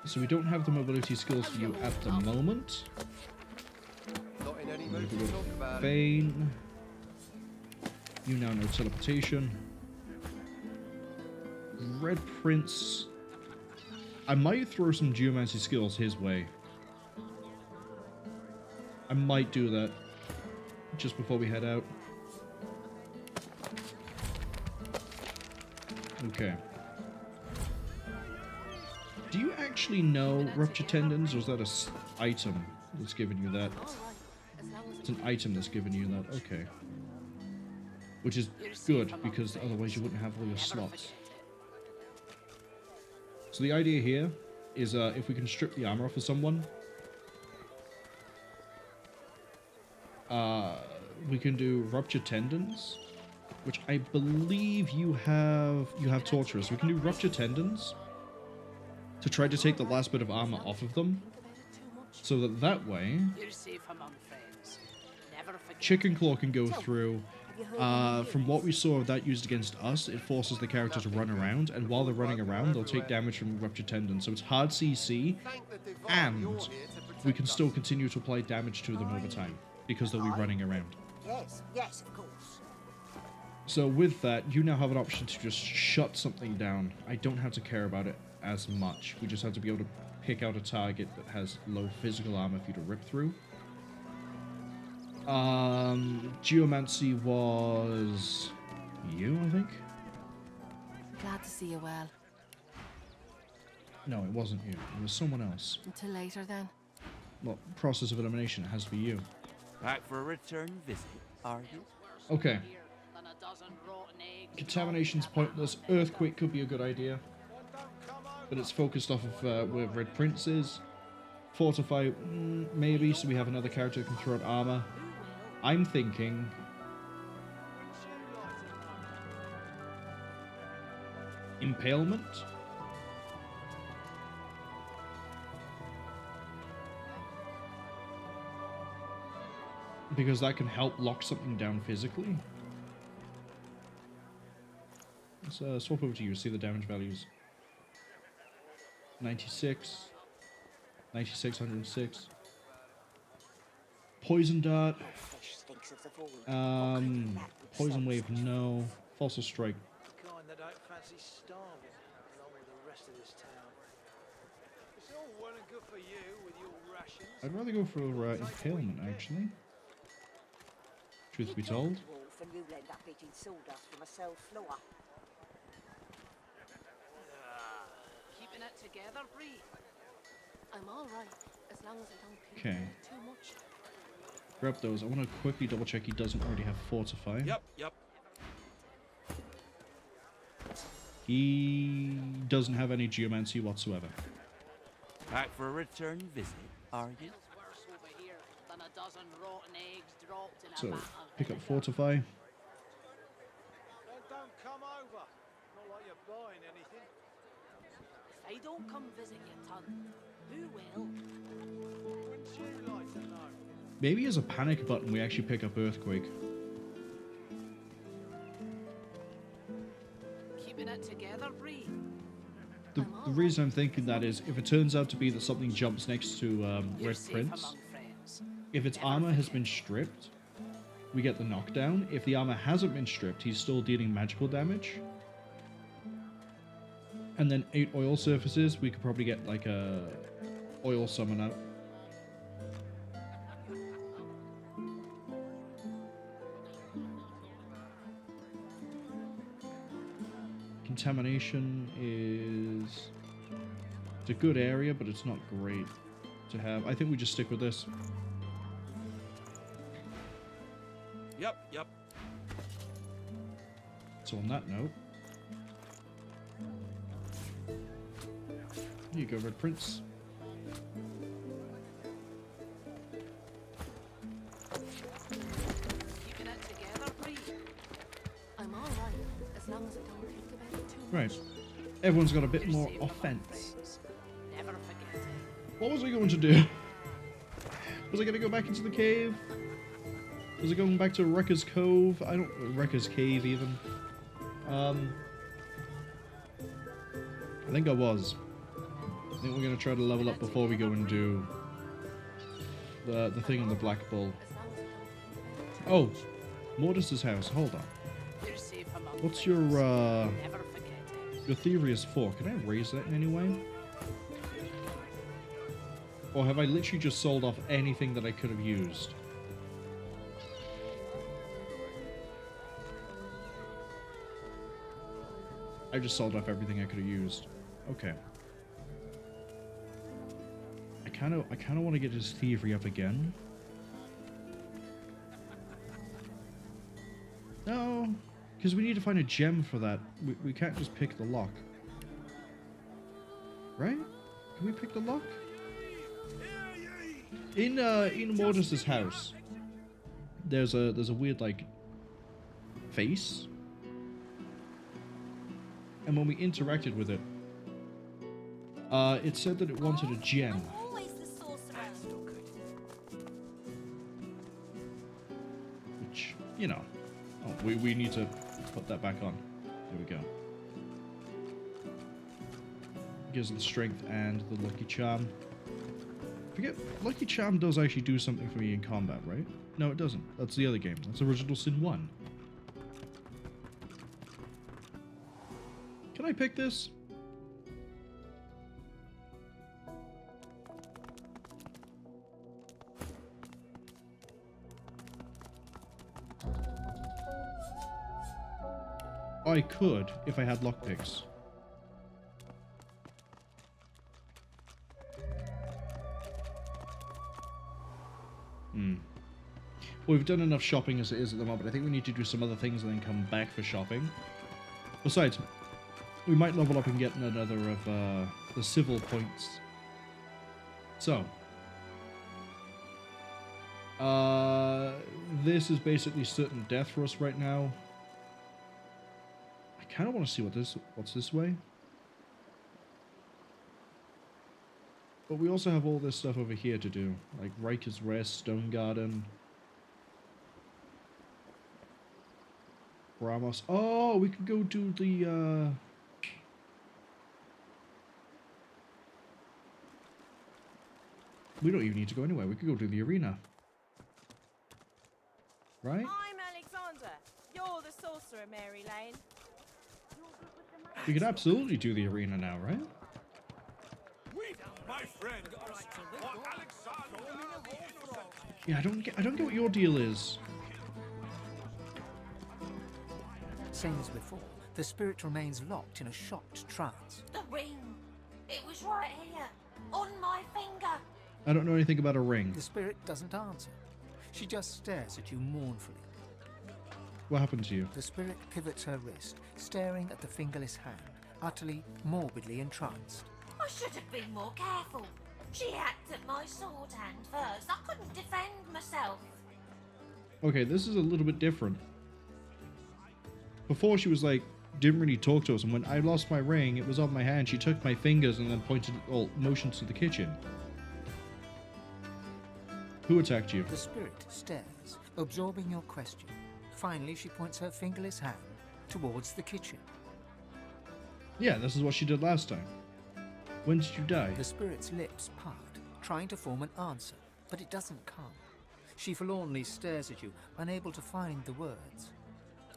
So we don't have the mobility skills for you at the moment.
Not in any
We'll
mood
go
to
with
talk about it.
Fane. You now know teleportation. Red Prince. I might throw some geomancy skills his way. I might do that just before we head out. Okay. Do you actually know Rupture Tendons, or is that a item that's giving you that?
all right, as long as
It's an item that's giving you that. Okay. Which is good, because otherwise you wouldn't have all your slots. So the idea here is if we can strip the armor off of someone, we can do ruptured tendons, which I believe you have torturous. We can do ruptured tendons to try to take the last bit of armor off of them, so that way
You're safe among friends. Never forget.
Chicken Claw can go through. From what we saw of that used against us, it forces the character to run around, and while they're running around, they'll take damage from ruptured tendons. So it's hard CC, and we can still continue to apply damage to them over time, because they'll be running around.
Yes, yes, of course.
So with that, you now have an option to just shut something down. I don't have to care about it as much. We just have to be able to pick out a target that has low physical armor for you to rip through. Geomancy was you, I think?
Glad to see you well.
No, it wasn't you. It was someone else.
Until later, then.
Well, process of elimination, it has to be you.
Back for a return visit, are you?
Okay. Contamination's pointless. Earthquake could be a good idea. But it's focused off of where Red Prince is. Fortify, maybe, so we have another character who can throw out armor. I'm thinking... Impalement? Because that can help lock something down physically. Let's swap over to you, see the damage values. 96. 96, 106. Poison Dart. Poison Wave, no. Fossil Strike.
The kind that don't fancy starving along with the rest of this town. It's all well and good for you with your rations.
I'd rather go for Impalement, actually. Truth be told.
And you'll end up eating sawdust from a cell floor.
Keeping it together, Bree.
I'm all right, as long as I don't think
Okay.
about it too much.
Grab those. I want to quickly double check he doesn't already have Fortify.
Yep.
He doesn't have any Geomancy whatsoever.
Back for a return visit, are you?
Worse over here than a dozen rotten eggs dropped in a
So,
vat of
pick up Fortify.
Then don't come over. Not like you're buying anything.
If I don't come visit you, ton, who will?
Wouldn't you like to know?
Maybe as a panic button we actually pick up Earthquake.
Keeping it together, Bree.
The reason I'm thinking that is, if it turns out to be that something jumps next to
You're
Red
safe
Prince,
among friends.
if its
Never
armor has
forget.
been stripped, we get the knockdown. If the armor hasn't been stripped, he's still dealing magical damage. And then 8 oil surfaces, we could probably get like a oil summon out. Contamination is... It's a good area, but it's not great to have. I think we just stick with this.
Yep.
So on that note... Here you go, Red Prince.
Keeping it together, Bree.
I'm all right, as long as I don't think about it too much.
Right. Everyone's got a bit
You're
more
safe among
offense.
friends. Never forget it.
What was I going to do? Was I going to go back into the cave? Was I going back to Wrecker's Cove? I don't... Wrecker's Cave, even. I think I was. I think we're going to try to level up before we go and do the thing in the Black Bull. Oh, Mordus's house. Hold on.
You're safe among
What's your
Never forget it.
your Theria's 4? Can I raise that in any way? Or have I literally just sold off anything that I could have used? I just sold off everything I could have used. Okay. I kind of want to get his thievery up again. No, because we need to find a gem for that. We can't just pick the lock. Right? Can we pick the lock? In Mordus's house, there's a weird like face, and when we interacted with it, it said that it wanted a gem.
Always the sorcerer.
Which, you know, we need to put that back on. There we go. Gives it the strength and the lucky charm. Forget, lucky charm does actually do something for me in combat, right? No, it doesn't. That's the other game. That's Original Sin 1. Can I pick this? I could if I had lockpicks. Well, we've done enough shopping as it is at the moment. I think we need to do some other things and then come back for shopping. Besides, we might level up and get another of the civil points. So, this is basically certain death for us right now. I kind of want to see what's this way. But we also have all this stuff over here to do, like Ryker's Rest, Stonegarden. Ramos. Oh, we could go do the we don't even need to go anywhere. We could go do the arena. Right?
I'm Alexander. You're the sorcerer, Mary Lane.
We could absolutely do the arena now, right?
My friend,
Yeah, I don't get what your deal is.
Same as before, the spirit remains locked in a shocked trance.
The ring. It was right here, on my finger.
I don't know anything about a ring.
The spirit doesn't answer. She just stares at you mournfully.
What happened to you?
The spirit pivots her wrist, staring at the fingerless hand, utterly, morbidly entranced.
I should have been more careful. She hacked at my sword hand first. I couldn't defend myself.
Okay, this is a little bit different. Before she was like, didn't really talk to us, and when I lost my ring, it was on my hand. She took my fingers and then motioned to the kitchen. Who attacked you?
The spirit stares, absorbing your question. Finally, she points her fingerless hand towards the kitchen.
Yeah, this is what she did last time. When did you die?
The spirit's lips part, trying to form an answer, but it doesn't come. She forlornly stares at you, unable to find the words.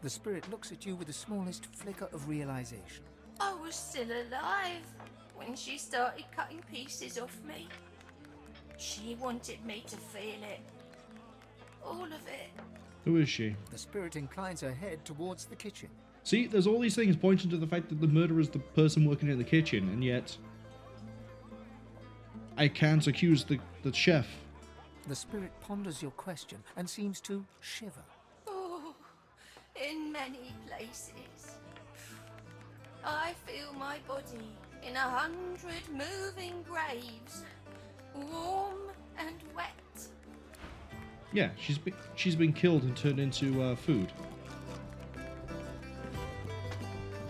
The spirit looks at you with the smallest flicker of realization.
I was still alive when she started cutting pieces off me. She wanted me to feel it. All of it.
Who is she?
The spirit inclines her head towards the kitchen.
See, there's all these things pointing to the fact that the murderer is the person working in the kitchen, and yet I can't accuse the chef.
The spirit ponders your question and seems to shiver.
Oh, in many places. I feel my body in 100 moving graves, warm and wet.
Yeah, she's been killed and turned into food.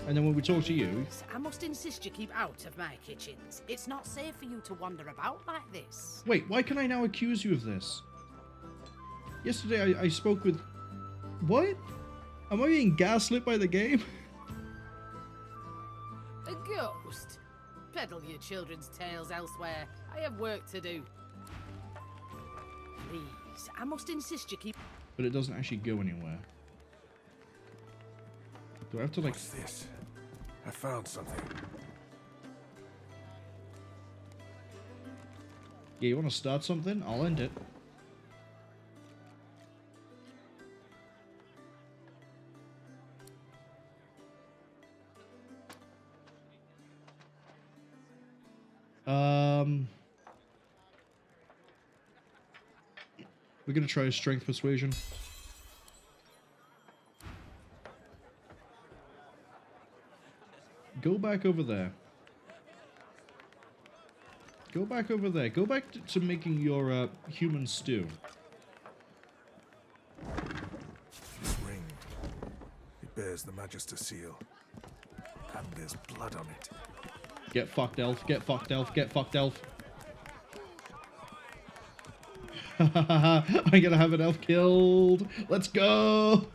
And then when we talk to you...
I must insist you keep out of my kitchens. It's not safe for you to wander about like this.
Wait, why can I now accuse you of this? Yesterday I spoke with... What? Am I being gaslit by the game?
A ghost? Peddle your children's tales elsewhere. I have work to do. Please, I must insist you keep...
But it doesn't actually go anywhere. Do I have to like...
What's this? I found something.
Yeah, you want to start something? I'll end it. We're gonna try a strength persuasion. Go back over there. Go back over there. Go back to making your human stew.
This ring, it bears the Magister seal. And there's blood on it.
Get fucked, elf. Get fucked, elf. Get fucked, elf. I'm gonna have an elf killed. Let's go.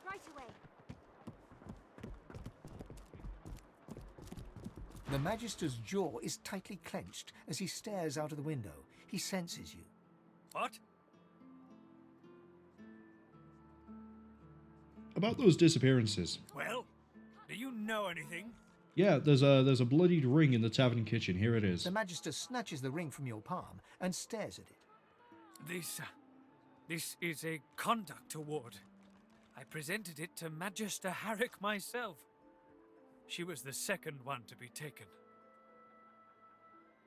Right away.
The Magister's jaw is tightly clenched as he stares out of the window. He senses you.
What?
About those disappearances.
Well, do you know anything?
Yeah, there's a bloodied ring in the tavern kitchen. Here it is.
The Magister snatches the ring from your palm and stares at it.
This is a conduct award. I presented it to Magister Harrick myself. She was the second one to be taken.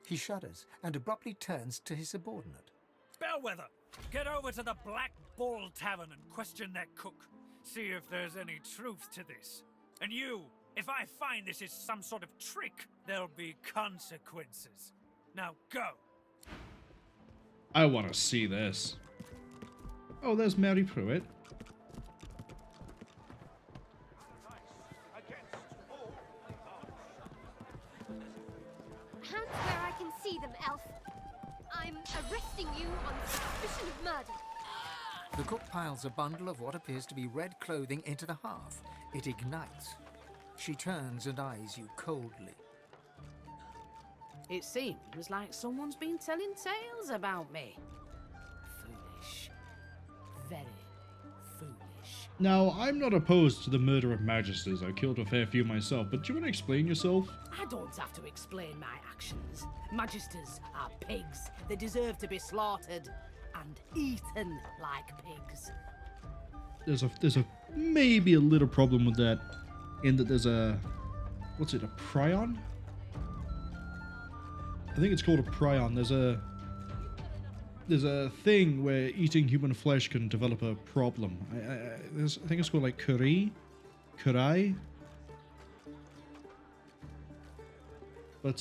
He shudders and abruptly turns to his subordinate.
Bellwether, get over to the Black Bull Tavern and question their cook. See if there's any truth to this. And you, if I find this is some sort of trick, there'll be consequences. Now go.
I want to see this. Oh, there's Mary Pruitt.
Hands where I can see them, elf. I'm arresting you on suspicion of murder.
The cook piles a bundle of what appears to be red clothing into the hearth. It ignites. She turns and eyes you coldly.
It seems like someone's been telling tales about me. Foolish. Very foolish.
Now, I'm not opposed to the murder of Magisters. I killed a fair few myself, but do you want to explain yourself?
I don't have to explain my actions. Magisters are pigs. They deserve to be slaughtered and eaten like pigs.
There's a maybe a little problem with that, in that there's a, what's it, a prion? I think it's called a prion. There's a thing where eating human flesh can develop a problem. I think it's called like kurai. But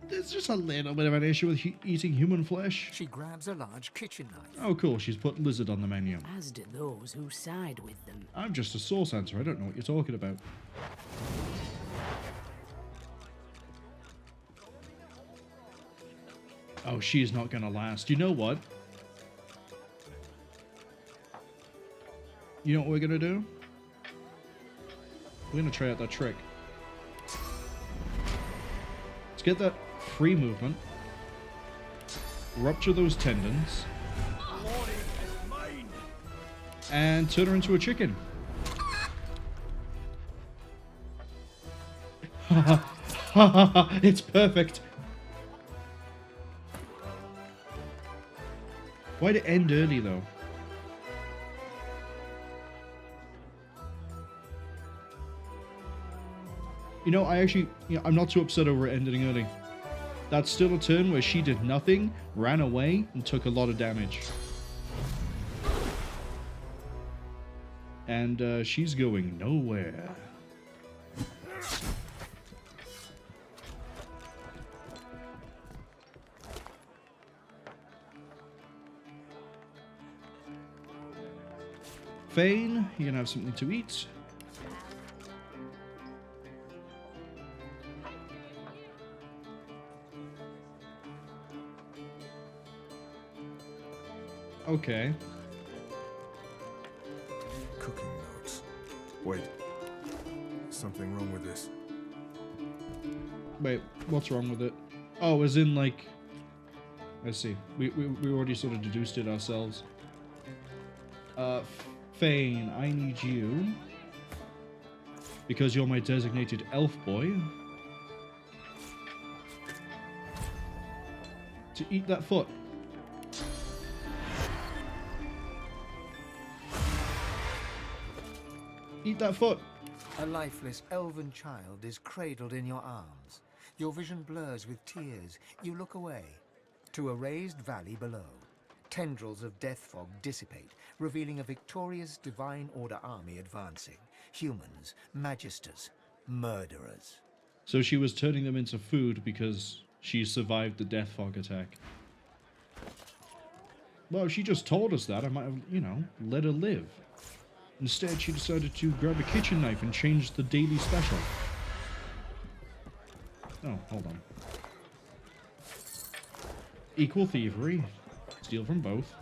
there's just a little bit of an issue with eating human flesh.
She grabs a large kitchen knife.
Oh, cool. She's put lizard on the menu.
As do those who side with them.
I'm just a source answer. I don't know what you're talking about. Oh, she's not gonna last. You know what? You know what we're gonna do? We're gonna try out that trick. Let's get that free movement. Rupture those tendons. And turn her into a chicken. It's perfect. Why'd it end early, though? You know, I'm not too upset over it ending early. That's still a turn where she did nothing, ran away, and took a lot of damage. And she's going nowhere. Fane, you can have something to eat. Okay.
Cooking notes. Wait. Something wrong with this.
Wait, what's wrong with it? Oh, as in like... I see. We already sort of deduced it ourselves. Fane, I need you, because you're my designated elf boy, to eat that foot. Eat that foot.
A lifeless elven child is cradled in your arms. Your vision blurs with tears. You look away to a raised valley below. Tendrils of death fog dissipate, revealing a victorious Divine Order army advancing. Humans, magisters, murderers.
So she was turning them into food because she survived the death fog attack. Well, if she just told us that, I might have, you know, let her live. Instead, she decided to grab a kitchen knife and change the daily special. Oh, hold on. Equal thievery. Steal from both.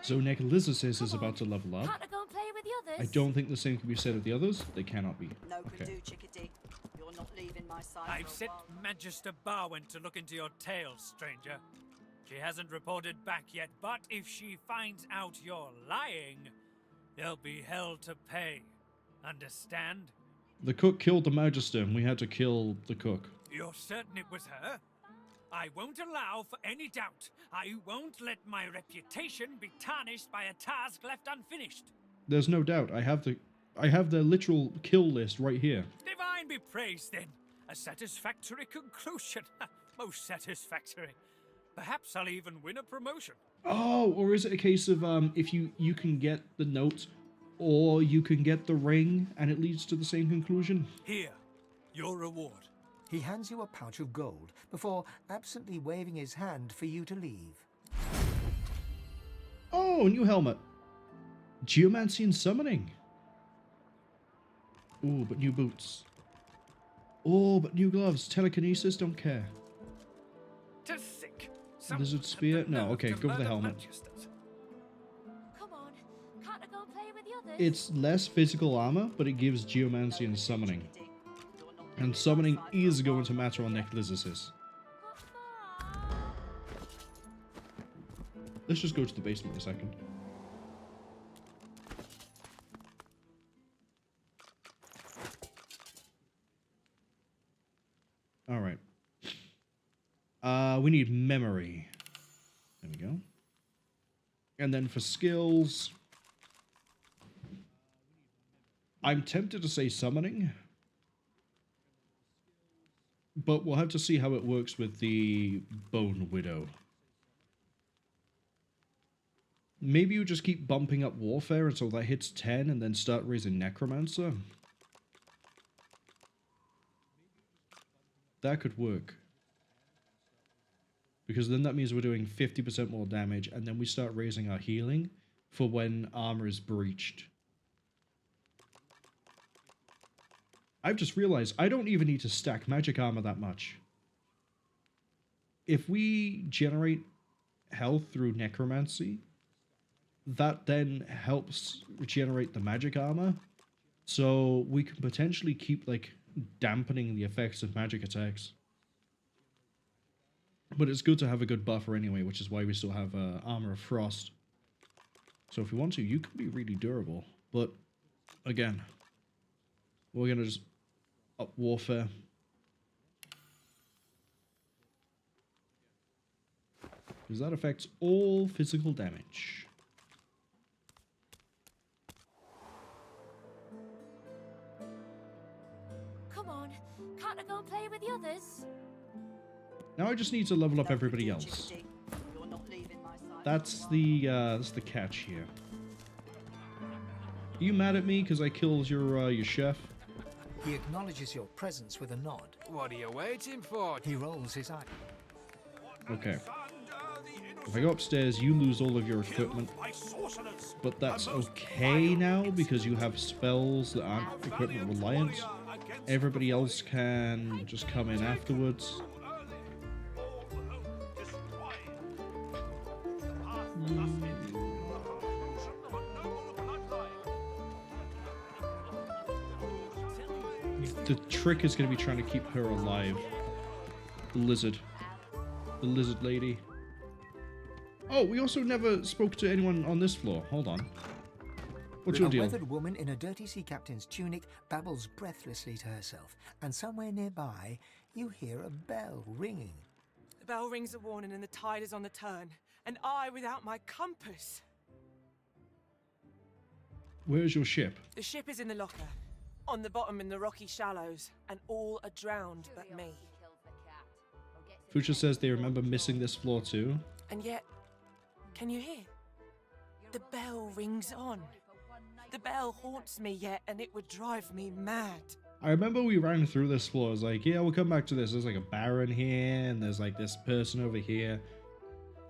So Necro-Knight is about to level up.
Can't I go and play with the others?
I don't think the same can be said of the others. They cannot be.
No can
Okay.
do, chickadee. You're not leaving my side.
I've
for a
sent
while.
Magister Barwin to look into your tales, stranger. She hasn't reported back yet, but if she finds out you're lying, there'll be hell to pay. Understand?
The cook killed the Magister, and we had to kill the cook.
You're certain it was her? I won't allow for any doubt. I won't let my reputation be tarnished by a task left unfinished.
There's no doubt. I have the literal kill list right here.
Divine be praised, then. A satisfactory conclusion. Most satisfactory. Perhaps I'll even win a promotion.
Oh, or is it a case of if you can get the note, or you can get the ring, and it leads to the same conclusion?
Here, your reward.
He hands you a pouch of gold before absently waving his hand for you to leave.
Oh, new helmet. Geomancy and summoning. Ooh, but new boots. Oh, but new gloves. Telekinesis, don't care.
To think.
Lizard spear? No, okay, go for the helmet.
Come on, can't I go and play with the others?
It's less physical armor, but it gives geomancy and summoning. And summoning is going to matter on Necro-Knight. Let's just go to the basement a second. Alright. We need memory. There we go. And then for skills, I'm tempted to say summoning, but we'll have to see how it works with the Bone Widow. Maybe you just keep bumping up Warfare until that hits 10 and then start raising Necromancer. That could work. Because then that means we're doing 50% more damage, and then we start raising our healing for when armor is breached. I've just realized I don't even need to stack magic armor that much. If we generate health through necromancy, that then helps regenerate the magic armor. So we can potentially keep, like, dampening the effects of magic attacks. But it's good to have a good buffer anyway, which is why we still have Armor of Frost. So if you want to, you can be really durable. But, again, we're going to just up Warfare. Because that affects all physical damage.
Come on, can't I go and play with the others?
Now I just need to level up everybody else. That's the catch here. Are you mad at me because I killed your chef?
He acknowledges your presence with a nod.
What are you waiting for?
He rolls his eye.
Okay. If I go upstairs, you lose all of your equipment. But that's okay now because you have spells that aren't equipment reliant. Everybody else can just come in afterwards. The trick is going to be trying to keep her alive. The lizard. The lizard lady. Oh, we also never spoke to anyone on this floor. Hold on. What's your deal?
A weathered woman in a dirty sea captain's tunic babbles breathlessly to herself, and somewhere nearby you hear a bell ringing.
The bell rings a warning and the tide is on the turn, and I without my compass.
Where's your ship?
The ship is in the locker, on the bottom in the rocky shallows, and all are drowned but me.
Fuchsia says they remember missing this floor too.
And yet, can you hear? The bell rings on. The bell haunts me yet, and it would drive me mad.
I remember we ran through this floor. I was like, yeah, we'll come back to this. There's like a baron here, and there's like this person over here.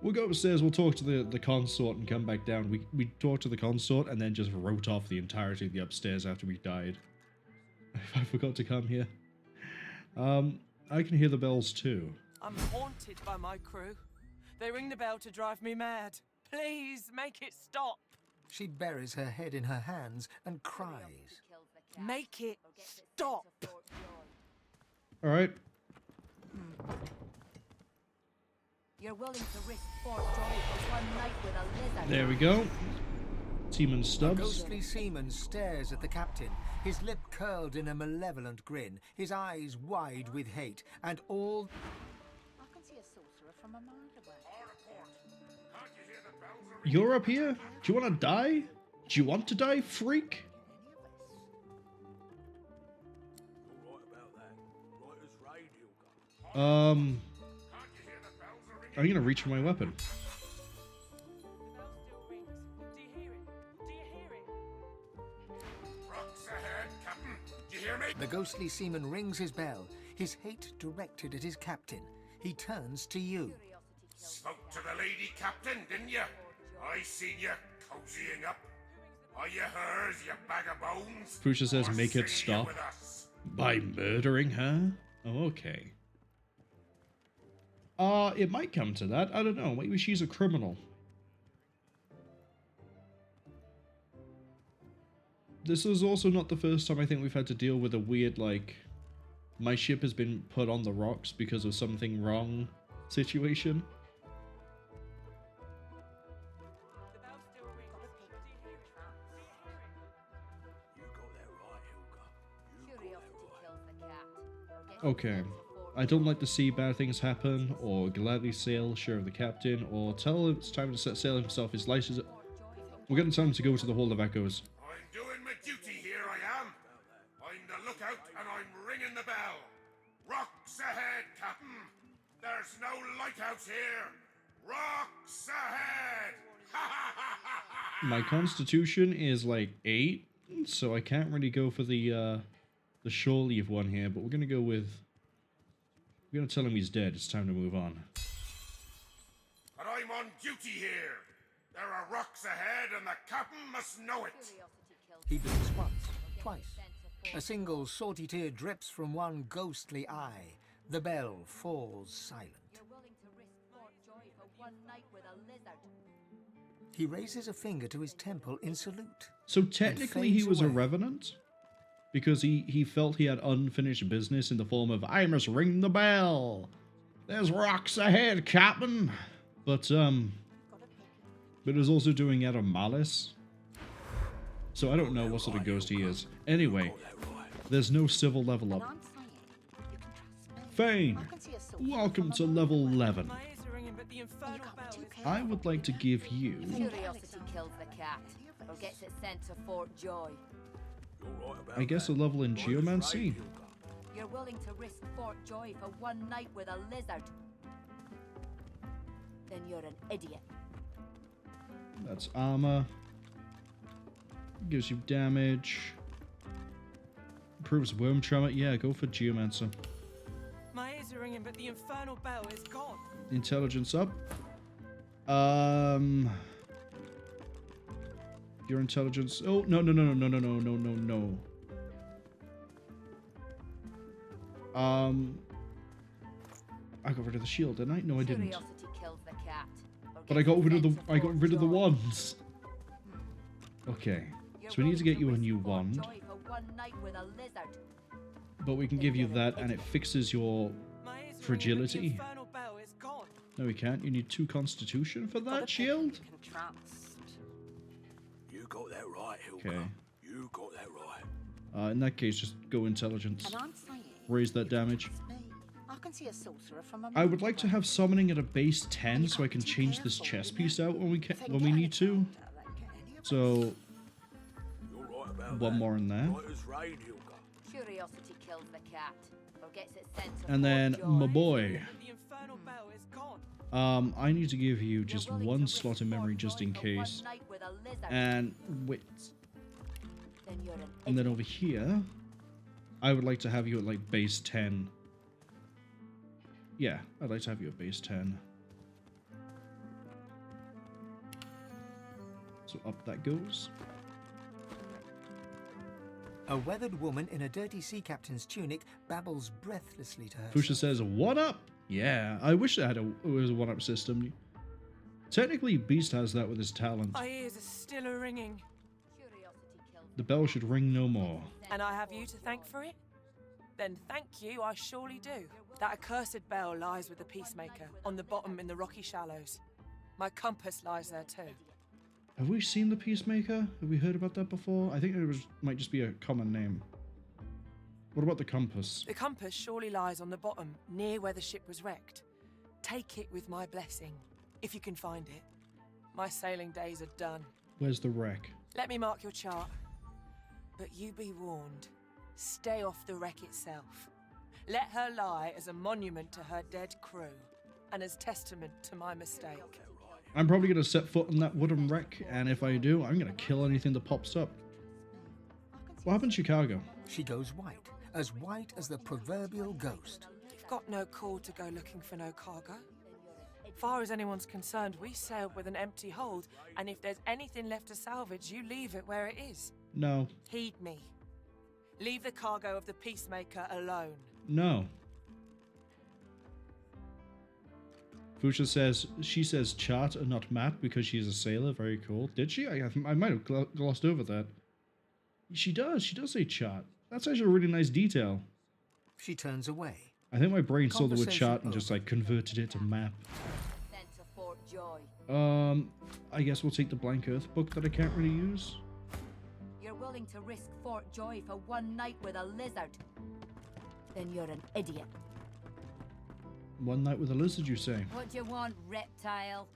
We'll go upstairs, we'll talk to the consort and come back down. We talked to the consort and then just wrote off the entirety of the upstairs after we died. I forgot to come here. I can hear the bells too.
I'm haunted by my crew. They ring the bell to drive me mad. Please, make it stop.
She buries her head in her hands and cries.
Make it stop.
Alright.
You're willing to risk Fort Joy for one night with a lizard.
There we go. Seaman
A
Stubbs.
ghostly seaman stares at the captain, his lip curled in a malevolent grin, his eyes wide with hate, and all...
I can see a sorcerer from a mile away.
You're up here? Do you want to die? Do you want to die, freak? I'm gonna reach for my weapon.
The ghostly seaman rings his bell, his hate directed at his captain. He turns to you.
Spoke to the lady captain, didn't you? I seen you cozying up. Are you hers, you bag of bones?
Fuchsia says,
Or
make it
see
stop.
you with us?
By murdering her? Oh, okay. It might come to that. I don't know. Maybe she's a criminal. This is also not the first time I think we've had to deal with a weird, like, my ship has been put on the rocks because of something wrong situation. Okay. I don't like to see bad things happen, or gladly sail share of the captain, or tell him it's time to set sail himself. His license. We're getting time to go to the Hall of Echoes.
I'm doing my duty here, I am. I'm the lookout and I'm ringing the bell. Rocks ahead, Captain. There's no lighthouse here. Rocks ahead.
My constitution is like 8, so I can't really go for the shore leave one here, but we're gonna go with... We're gonna tell him he's dead. It's time to move on.
But I'm on duty here. There are rocks ahead and the captain must know it.
He blinks once, twice. A single salty tear drips from one ghostly eye. The bell falls silent. He raises a finger to his temple in salute.
So technically he
fades
was a
away.
revenant? Because he felt he had unfinished business in the form of, I must ring the bell. There's rocks ahead, Captain. But it was also doing out of malice. So I don't know what sort of ghost he is. Anyway, there's no civil level up. Fane, welcome to level 11. I would like to give you...
Curiosity kills the cat, or gets it sent to Fort Joy.
I guess a level in Geomancy.
You're willing to risk Fort Joy for one night with a lizard. Then you're an idiot.
That's armor. Gives you damage. Improves worm tremor. Yeah, go for Geomancer.
My ears are ringing, but the infernal bell is gone.
Intelligence up. Your intelligence. Oh, no. I got rid of the shield, didn't I? No, I didn't.
Curiosity kills the cat, or
But I got rid of the
Joy.
wands. Okay. So we need to get you a new wand.
Joy for one night with a lizard.
But we can give you that and it fixes your fragility.
Infernal bell is gone.
No, we can't. You need 2 constitution for that shield?
You got that right, Hilka.
Okay.
You got that right.
In that case, just go intelligence.
And I'm saying,
Raise that damage.
I can see a sorcerer from a
I would like to have summoning at a base 10 so I can change this chess piece out when we need to. So, one more in there.
Curiosity kills the cat, or gets it sent to
And then,
Fort
my
Joy.
boy.
The infernal bell is gone.
I need to give you just 1 slot in memory just in case. And wit. And then over here, I would like to have you at like base 10. Yeah, I'd like to have you at base 10. So up that goes.
A weathered woman in a dirty sea captain's tunic babbles breathlessly to her.
Fuchsia says, "What up?" Yeah, I wish it was a one-up system. Technically, Beast has that with his talent.
My ears are still a-ringing.
The bell should ring no more.
And I have you to thank for it? Then thank you, I surely do. That accursed bell lies with the Peacemaker, on the bottom in the rocky shallows. My compass lies there too.
Have we seen the Peacemaker? Have we heard about that before? I think it might just be a common name. What about the compass?
The compass surely lies on the bottom, near where the ship was wrecked. Take it with my blessing, if you can find it. My sailing days are done.
Where's the wreck?
Let me mark your chart. But you be warned. Stay off the wreck itself. Let her lie as a monument to her dead crew, and as testament to my mistake.
I'm probably going to set foot on that wooden wreck, and if I do, I'm going to kill anything that pops up. What happened to Chicago?
She goes white as the proverbial ghost.
You've got no call to go looking for no cargo. Far as anyone's concerned, we sailed with an empty hold, and if there's anything left to salvage, you leave it where it is.
No.
Heed me. Leave the cargo of the Peacemaker alone.
No. Fuchsia says, she says chart and not map because she's a sailor. Very cool. Did she? I might have glossed over that. She does say chart. That's actually a really nice detail.
She turns away.
I think my brain saw the word chart and just like converted it to map. I guess we'll take the Blank Earth book that I can't really use.
You're willing to risk Fort Joy for one night with a lizard? Then you're an idiot.
One night with a lizard, you say?
What do you want, reptile?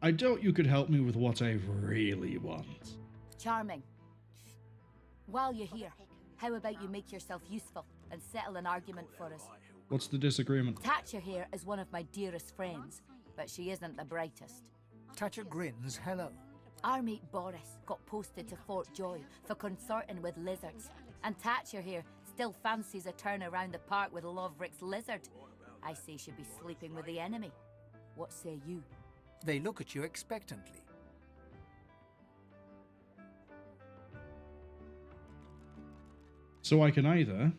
I doubt you could help me with what I really want.
Charming. While you're here, how about you make yourself useful and settle an argument for us?
What's the disagreement?
Thatcher here is one of my dearest friends, but she isn't the brightest.
Thatcher grins hello.
Our mate Boris got posted to Fort Joy for consorting with lizards, and Thatcher here still fancies a turn around the park with Lovrik's lizard. I say she'd be sleeping with the enemy. What say you?
They look at you expectantly.
So I can either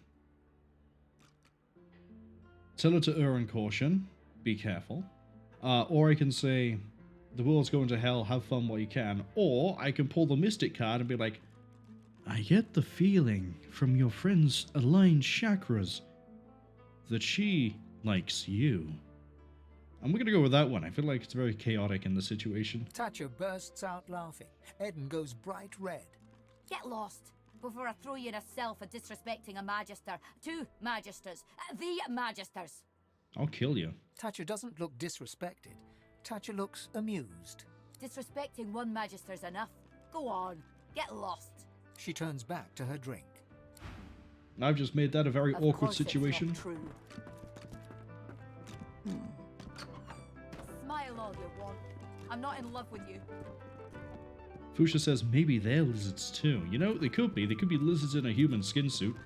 tell her to err on caution, be careful, or I can say, the world's going to hell, have fun while you can, or I can pull the Mystic card and be like, I get the feeling from your friend's aligned chakras that she likes you. I'm going to go with that one. I feel like it's very chaotic in the situation.
Thatcher bursts out laughing. Eden goes bright red.
Get lost before I throw you in a cell for disrespecting a Magister. 2 Magisters. The Magisters.
I'll kill you.
Thatcher doesn't look disrespected. Thatcher looks amused.
Disrespecting one Magister's enough. Go on. Get lost.
She turns back to her drink.
I've just made that a very awkward situation.
It's not true. Smile all you want. I'm not in love with you.
Fuchsia says maybe they're lizards too. You know, they could be. They could be lizards in a human skin suit.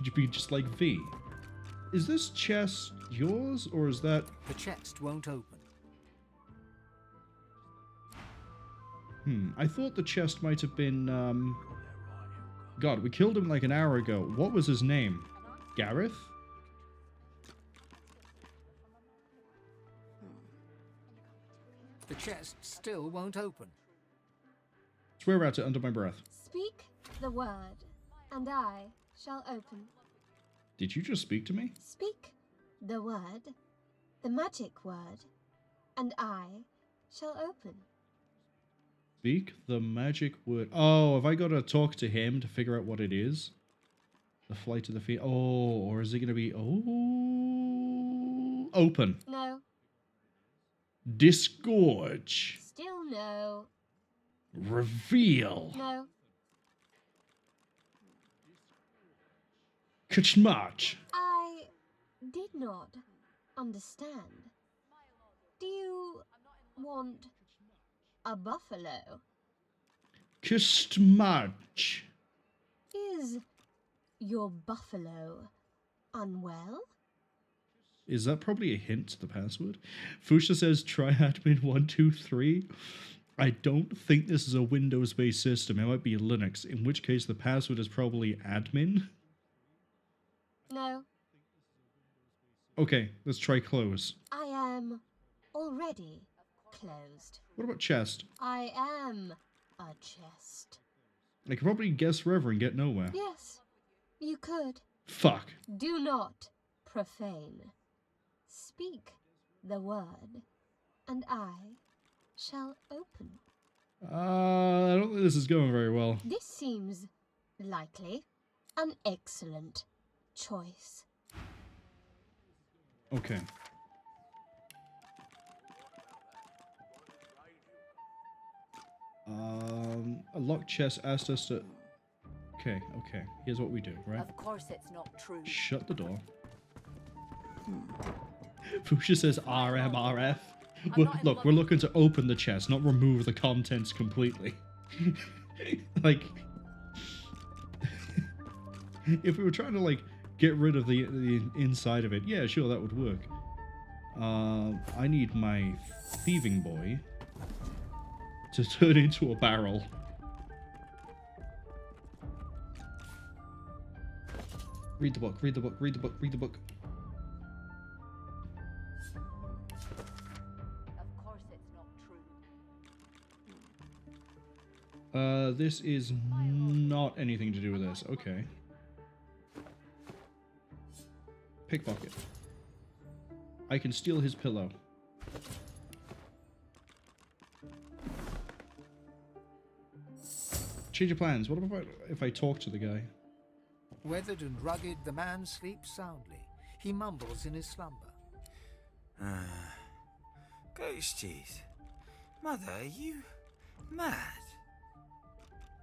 It'd be just like V. Is this chest yours, or is that...
The chest won't open.
I thought the chest might have been, God, we killed him like an hour ago. What was his name? Gareth?
The chest still won't open.
Swear at it under my breath.
Speak the word, and I shall open.
Did you just speak to me?
Speak the word, the magic word, and I shall open.
Speak the magic word. Oh, have I got to talk to him to figure out what it is? The flight of the feet. Oh, or is it going to be... Oh... Open.
No.
Disgorge.
Still no.
Reveal.
No.
Kachmach.
I did not understand. Do you want a buffalo.
Kistmarch.
Is your buffalo unwell?
Is that probably a hint to the password? Fuchsia says try admin 123. I don't think this is a Windows-based system. It might be Linux, in which case the password is probably admin.
No.
Okay, let's try close.
I am already closed.
What about chest?
I am a chest.
I could probably guess forever and get nowhere.
Yes, you could.
Fuck.
Do not profane. Speak the word, and I shall open.
I don't think this is going very well.
This seems likely an excellent choice.
Okay. A locked chest asked us to... Okay. Here's what we do, right?
Of course it's not true.
Shut the door. Fuchsia says RMRF. Look, we're looking to open the chest, not remove the contents completely. Like, if we were trying to, like, get rid of the inside of it, yeah, sure, that would work. I need my thieving boy to turn into a barrel. Read the book, read the book, read the book, read the book.
Of course it's not true.
This is not anything to do with this. Okay. Pickpocket. I can steal his pillow. Change of plans. What about if I talk to the guy?
Weathered and rugged, the man sleeps soundly. He mumbles in his slumber.
Goat's cheese. Mother, are you mad?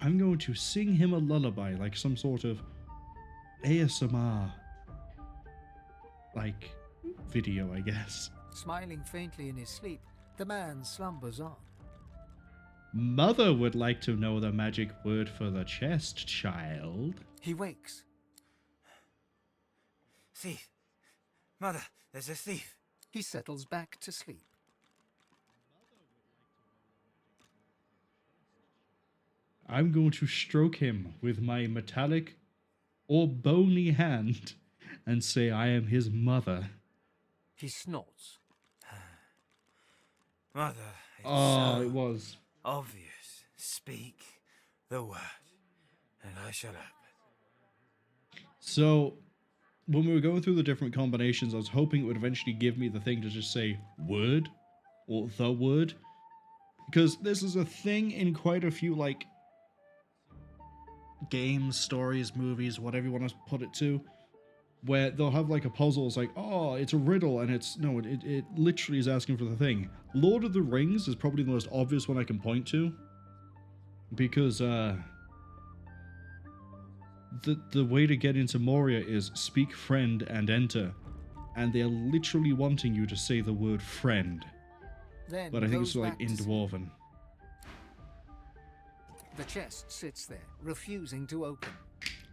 I'm going to sing him a lullaby, like some sort of ASMR, like, video, I guess.
Smiling faintly in his sleep, the man slumbers on.
Mother would like to know the magic word for the chest, child.
He wakes.
Thief. Mother, there's a thief.
He settles back to sleep.
I'm going to stroke him with my metallic or bony hand and say I am his mother.
He snorts.
Mother, it's
it was
obvious. Speak the word, and I shall open.
So, when we were going through the different combinations, I was hoping it would eventually give me the thing to just say word or the word, because this is a thing in quite a few, like, games, stories, movies, whatever you want to put it to, where they'll have like a puzzle. It's like, oh, it's a riddle, and it's no, it literally is asking for the thing. Lord of the Rings is probably the most obvious one I can point to, because the way to get into Moria is speak friend and enter, and they're literally wanting you to say the word friend.
Then
But I think it's
goes
like
back
in
to
Dwarven.
The chest sits there, refusing to open.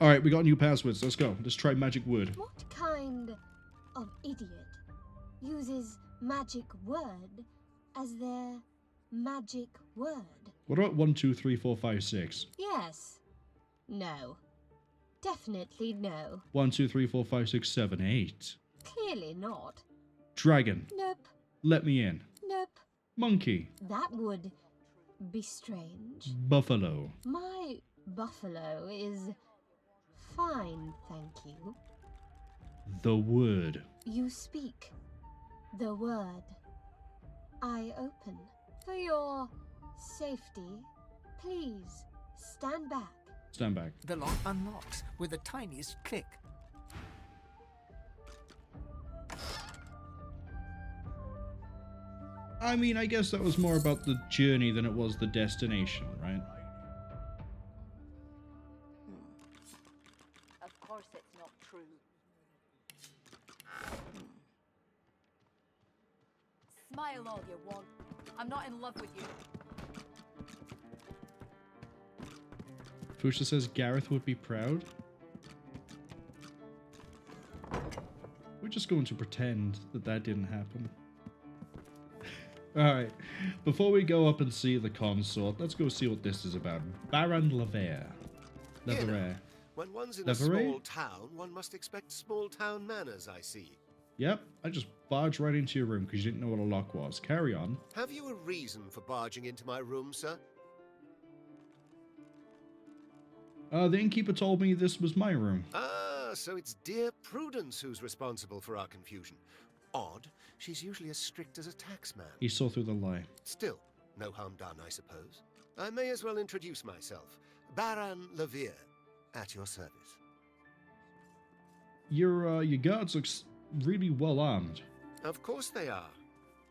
Alright, we got new passwords. Let's go. Let's try magic word.
What kind of idiot uses magic word as their magic word?
What about 1, 2, 3, 4, 5, 6?
Yes. No. Definitely no.
1, 2, 3, 4, 5, 6, 7, 8.
Clearly not.
Dragon.
Nope.
Let me in.
Nope.
Monkey.
That would be strange.
Buffalo.
My buffalo is fine, thank you.
The word.
You speak the word. I open. For your safety, please stand back.
Stand back.
The lock unlocks with the tiniest click.
I mean, I guess that was more about the journey than it was the destination, right?
Of course it's not true. Smile all you want. I'm not in love with you.
Fusha says Gareth would be proud. We're just going to pretend that that didn't happen. Alright, before we go up and see the consort, let's go see what this is about. Baron Lever. Lever.
When one's in a small town, one must expect small town manners, I see.
Yep, I just barged right into your room because you didn't know what a lock was. Carry on.
Have you a reason for barging into my room, sir?
The innkeeper told me this was my room.
Ah, so it's dear Prudence who's responsible for our confusion. Odd, she's usually as strict as a taxman.
He saw through the lie.
Still, no harm done, I suppose. I may as well introduce myself. Baron Lever, at your service.
Your guards look really well armed.
Of course they are,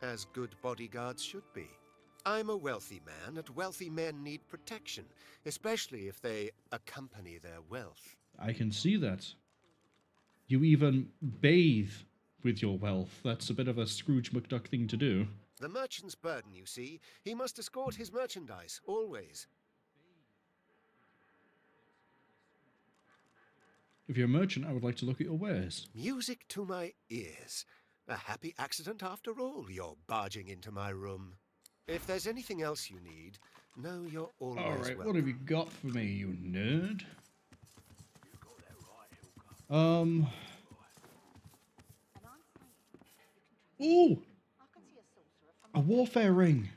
as good bodyguards should be. I'm a wealthy man, and wealthy men need protection, especially if they accompany their wealth.
I can see that. You even bathe with your wealth. That's a bit of a Scrooge McDuck thing to do.
The merchant's burden, you see. He must escort his merchandise, always.
If you're a merchant, I would like to look at your wares.
Music to my ears. A happy accident after all, you're barging into my room. If there's anything else you need, know you're always
Alright,
welcome.
what have you got for me, you nerd? Ooh! A warfare ring!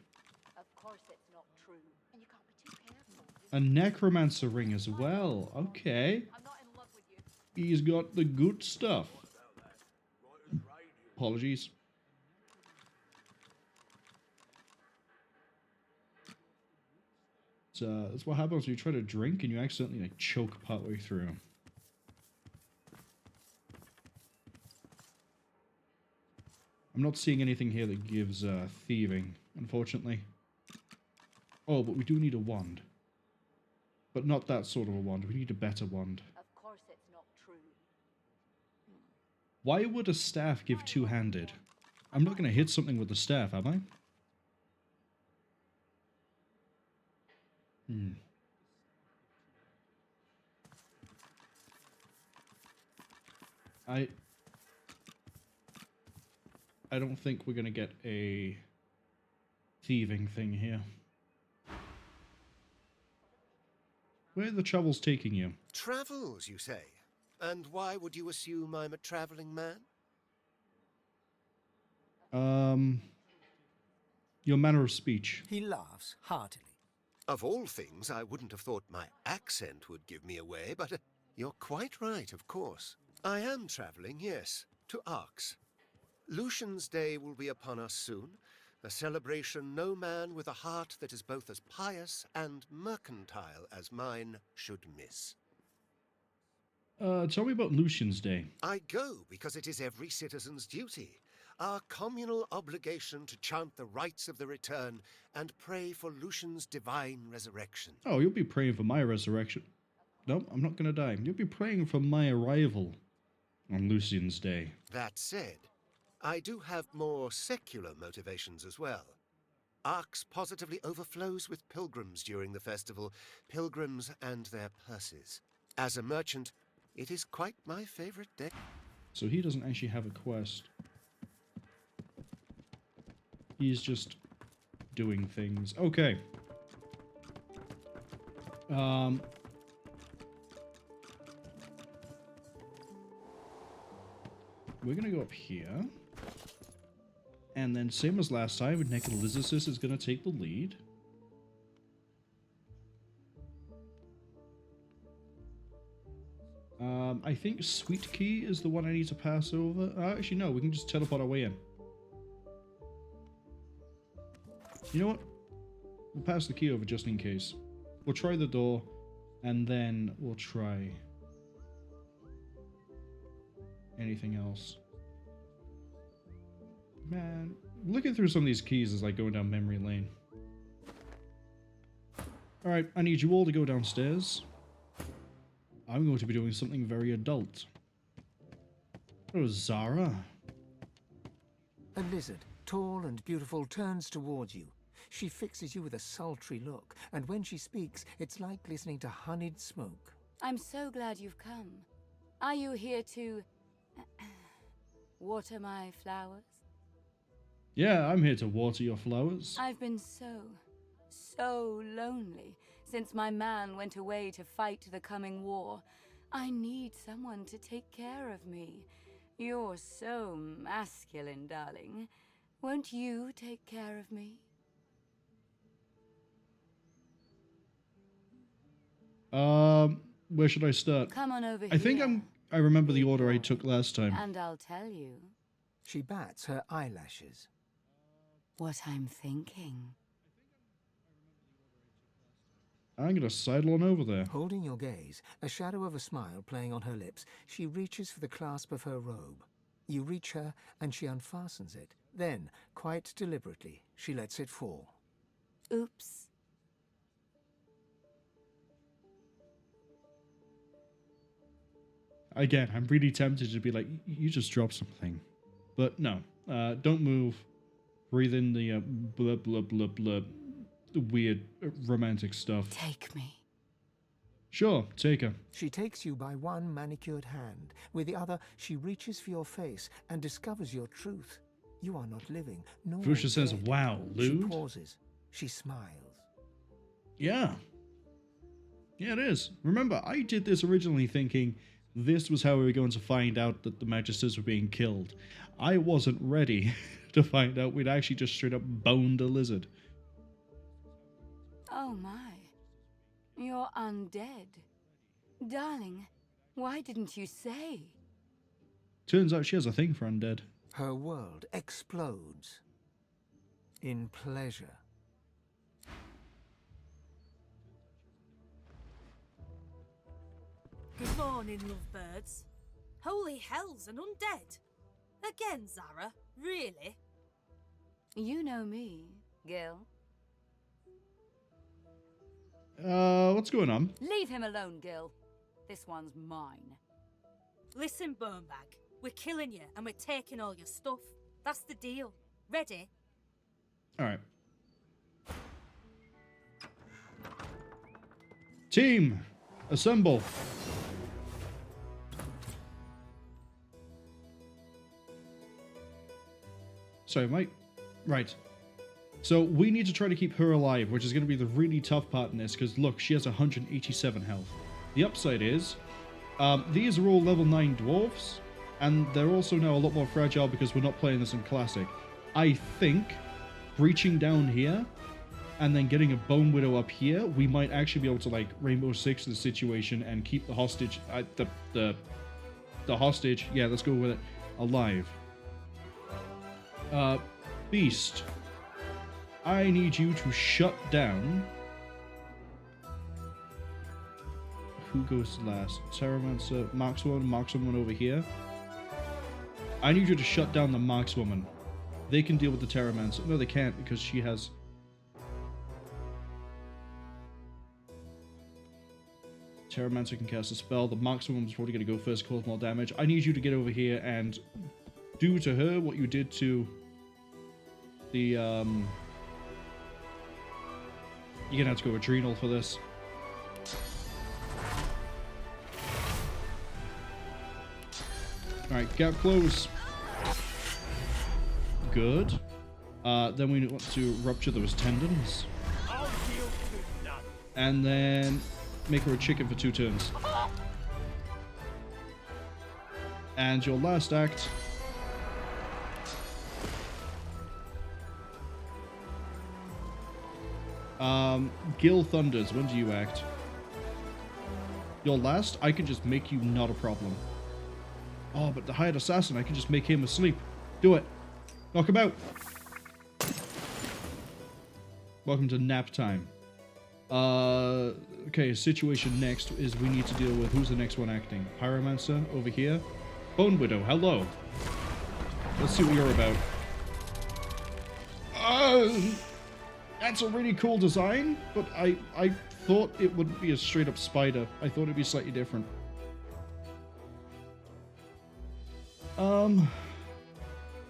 Of course it's not true, and you can't be too careful.
A necromancer ring as well. Okay.
I'm not in love with you.
He's got the good stuff. Apologies. That's what happens when you try to drink and you accidentally like choke partway through. I'm not seeing anything here that gives thieving, unfortunately. Oh, but we do need a wand. But not that sort of a wand. We need a better wand.
Of course it's not true.
Why would a staff give two-handed? I'm not going to hit something with the staff, am I? I don't think we're going to get a thieving thing here. Where are the travels taking you?
Travels, you say? And why would you assume I'm a traveling man?
Your manner of speech.
He laughs heartily.
Of all things, I wouldn't have thought my accent would give me away, but you're quite right, of course. I am traveling, yes, to Arx. Lucian's Day will be upon us soon, a celebration no man with a heart that is both as pious and mercantile as mine should miss.
Tell me about Lucian's Day.
I go because it is every citizen's duty, our communal obligation to chant the rites of the return and pray for Lucian's divine resurrection.
Oh, you'll be praying for my resurrection. No, I'm not going to die. You'll be praying for my arrival on Lucian's Day.
That said, I do have more secular motivations as well. Arx positively overflows with pilgrims during the festival, pilgrims and their purses. As a merchant, it is quite my favorite day.
So he doesn't actually have a quest. He's just doing things. Okay. We're gonna go up here. And then same as last time, Necro-Knight is gonna take the lead. I think Sweet Key is the one I need to pass over. Actually, no, we can just teleport our way in. You know what? We'll pass the key over just in case. We'll try the door, and then we'll try anything else. Man, looking through some of these keys is like going down memory lane. Alright, I need you all to go downstairs. I'm going to be doing something very adult. Oh, Zharah.
A lizard, tall and beautiful, turns towards you. She fixes you with a sultry look, and when she speaks, it's like listening to honeyed smoke.
I'm so glad you've come. Are you here to water my flowers?
Yeah, I'm here to water your flowers.
I've been so lonely since my man went away to fight the coming war. I need someone to take care of me. You're so masculine, darling. Won't you take care of me?
Where should I start?
Come on over
I think
here.
I remember the order I took last time.
And I'll tell you.
She bats her eyelashes.
What I'm thinking.
I'm gonna sidle on over there.
Holding your gaze, a shadow of a smile playing on her lips, she reaches for the clasp of her robe. You reach her, and she unfastens it. Then, quite deliberately, she lets it fall.
Oops.
Again, I'm really tempted to be like, you just dropped something. But no, don't move. Breathe in the blah, blah, blah, blah, weird romantic stuff.
Take me.
Sure, take her.
She takes you by one manicured hand. With the other, she reaches for your face and discovers your truth. You are not living, nor
Fusha says,
dead.
wow,
She
lewd.
pauses. She smiles.
Yeah. Yeah, it is. Remember, I did this originally thinking this was how we were going to find out that the Magisters were being killed. I wasn't ready to find out we'd actually just straight up boned a lizard.
Oh my. You're undead. Darling, why didn't you say?
Turns out she has a thing for undead.
Her world explodes in pleasure.
Good morning, lovebirds. Holy hells, an undead. Again, Zharah? Really?
You know me, Gil.
What's going on?
Leave him alone, Gil. This one's mine.
Listen, Bonebag. We're killing you and we're taking all your stuff. That's the deal. Ready?
Alright. Team, assemble. Sorry, Mike. Right. So we need to try to keep her alive, which is going to be the really tough part in this, because look, she has 187 health. The upside is, these are all level 9 dwarves, and they're also now a lot more fragile because we're not playing this in Classic. I think breaching down here, and then getting a Bone Widow up here, we might actually be able to, like, Rainbow Six the situation and keep the hostage, the hostage, yeah, let's go with it, alive. Beast. I need you to shut down. Who goes last? Terramancer, Markswoman over here. I need you to shut down the Markswoman. They can deal with the Terramancer. No, they can't because she has... Terramancer can cast a spell. The Markswoman's probably going to go first, cause more damage. I need you to get over here and do to her what you did to the, You're gonna have to go Adrenal for this. Alright, gap close. Good. Then we want to rupture those tendons. And then make her a chicken for 2 turns. And your last act... Gil Thunders, when do you act? Your last, I can just make you not a problem. Oh, but the Hired Assassin, I can just make him asleep. Do it. Knock him out. Welcome to nap time. Okay, situation next is we need to deal with who's the next one acting. Pyromancer over here. Bone Widow, hello. Let's see what you're about. That's a really cool design, but I thought it wouldn't be a straight up spider. I thought it'd be slightly different. Yeah,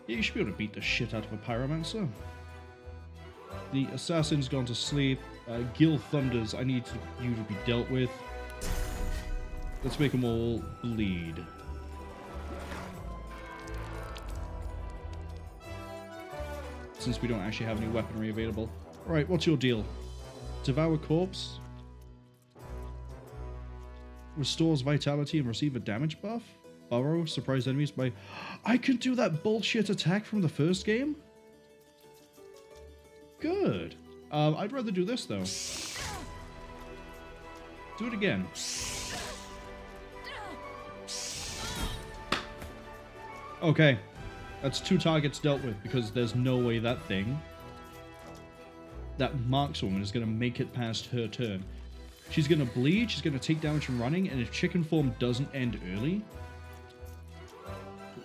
you should be able to beat the shit out of a Pyromancer. The assassin's gone to sleep. Gil Thunders, I need you to be dealt with. Let's make them all bleed. Since we don't actually have any weaponry available. Alright, what's your deal? Devour Corpse. Restores vitality and receive a damage buff. Burrow, surprise enemies by... I can do that bullshit attack from the first game? Good. I'd rather do this, though. Do it again. Okay. That's 2 targets dealt with, because there's no way that thing, that markswoman, is going to make it past her turn. She's going to bleed, she's going to take damage from running, and if chicken form doesn't end early,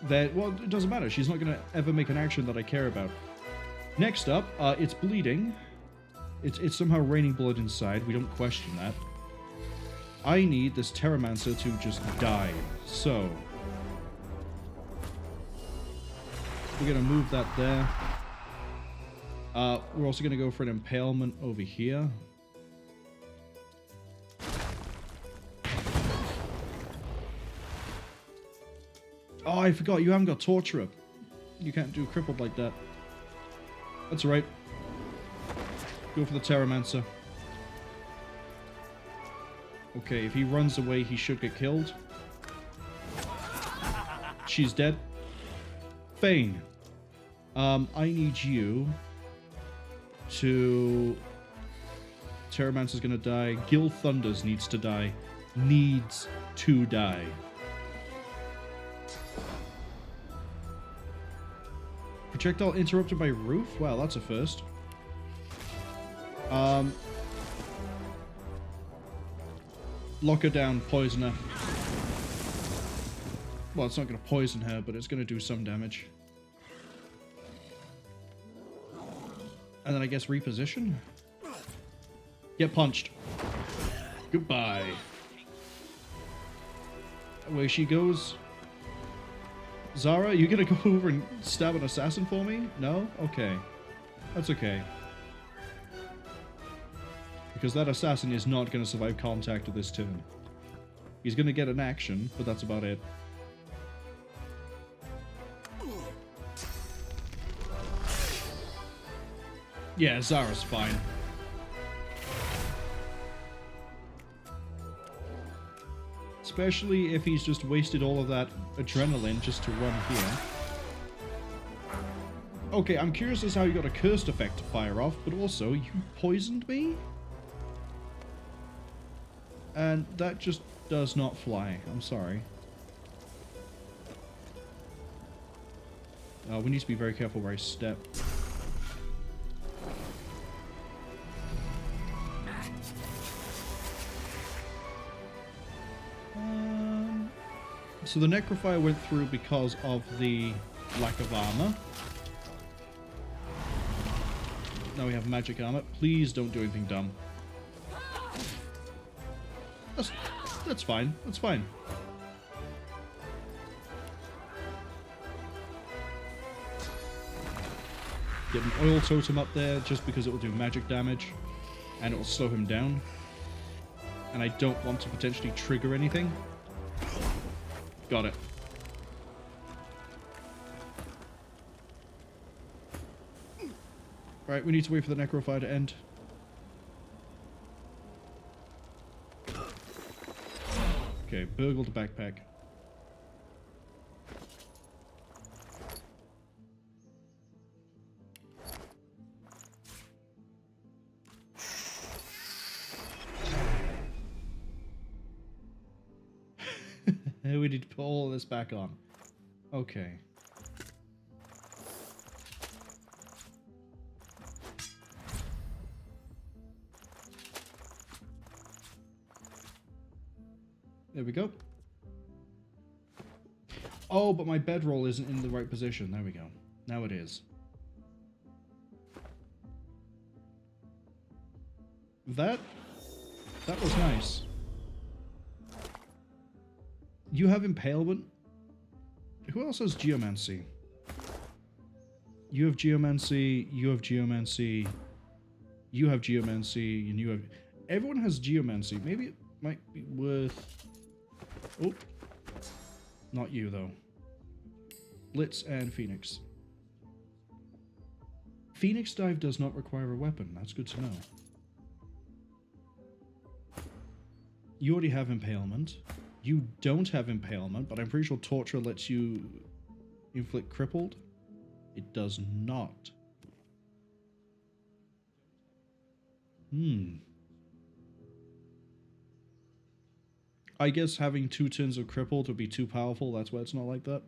then, well, it doesn't matter. She's not going to ever make an action that I care about. Next up, it's bleeding. It's somehow raining blood inside. We don't question that. I need this Terramancer to just die. So... we're going to move that there. We're also going to go for an impalement over here. Oh, I forgot. You haven't got Torturer. You can't do crippled like that. That's alright. Go for the Terramancer. Okay, if he runs away, he should get killed. She's dead. Fane. I need you to... Terramancer's gonna die. Gil Thunders needs to die. Needs to die. Projectile interrupted by roof? Wow, that's a first. Lock her down, poison her. Well, it's not going to poison her, but it's going to do some damage. And then I guess reposition? Get punched. Goodbye. Away she goes. Zharah, you gonna go over and stab an assassin for me? No? Okay. That's okay. Because that assassin is not gonna survive contact with this turn. He's gonna get an action, but that's about it. Yeah, Zharah's fine. Especially if he's just wasted all of that adrenaline just to run here. Okay, I'm curious as how you got a cursed effect to fire off, but also, you poisoned me? And that just does not fly. I'm sorry. We need to be very careful where I step. So the Necrofire went through because of the lack of armor. Now we have magic armor. Please don't do anything dumb. That's fine. That's fine. Get an oil totem up there just because it will do magic damage and it will slow him down. And I don't want to potentially trigger anything. Got it. Right, we need to wait for the Necrofire to end. Okay, burgle the backpack. We need to put all of this back on. Okay. There we go. Oh, but my bedroll isn't in the right position. There we go. Now it is. That was nice. You have Impalement. Who else has Geomancy? You have Geomancy. You have Geomancy. You have geomancy, and you have... Everyone has geomancy. Maybe it might be worth... Oh. Not you, though. Blitz and Phoenix. Phoenix Dive does not require a weapon. That's good to know. You already have Impalement. You don't have Impalement, but I'm pretty sure Torture lets you inflict crippled. It does not. I guess having 2 turns of crippled would be too powerful. That's why it's not like that.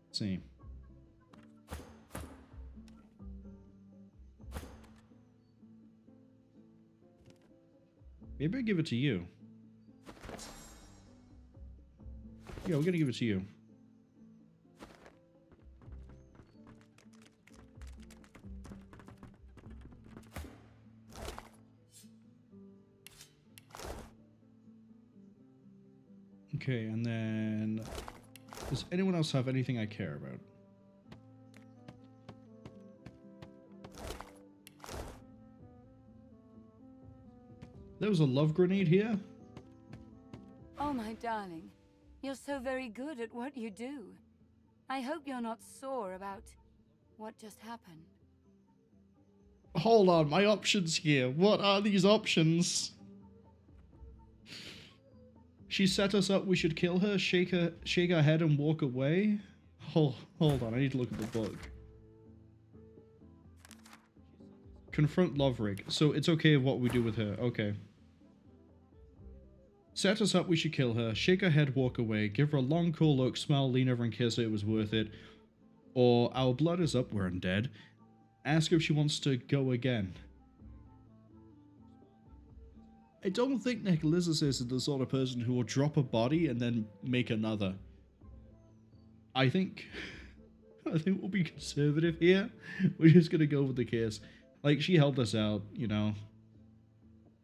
Let's see. Maybe I give it to you. Yeah, we're gonna give it to you. Okay, and then... Does anyone else have anything I care about? There was a love grenade here?
Oh, my darling. You're so very good at what you do. I hope you're not sore about what just happened.
Hold on, my options here. What are these options? She set us up, we should kill her, shake her head and walk away? Hold on, I need to look at the book. Confront Lovrik. So it's okay what we do with her. Okay. Set us up, we should kill her, shake her head, walk away, give her a long cool look, smile, lean over and kiss her, it was worth it. Or our blood is up, we're undead. Ask if she wants to go again. I don't think Necro-Knight is the sort of person who will drop a body and then make another. I think we'll be conservative here. We're just gonna go with the kiss. Like, she helped us out, you know.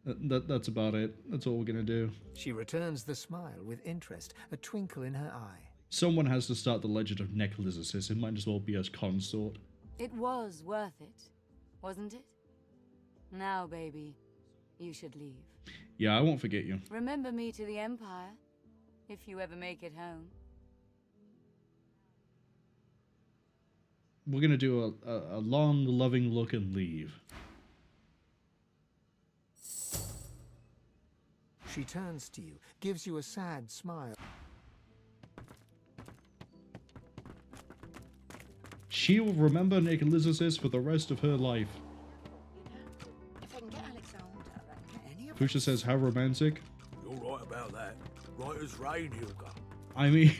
That's about it. That's all we're gonna do.
She returns the smile with interest, a twinkle in her eye.
Someone has to start the legend of Necro-Knight. It might as well be as consort.
It was worth it, wasn't it? Now, baby, you should leave.
Yeah, I won't forget you.
Remember me to the Empire, if you ever make it home.
We're gonna do a long, loving look and leave.
She turns to you, gives you a sad smile.
She will remember Necro-Knight for the rest of her life.
If I can get Alexander, any of
Pusha says, how romantic.
You're right about that. Right as rain, Hilga.
I mean,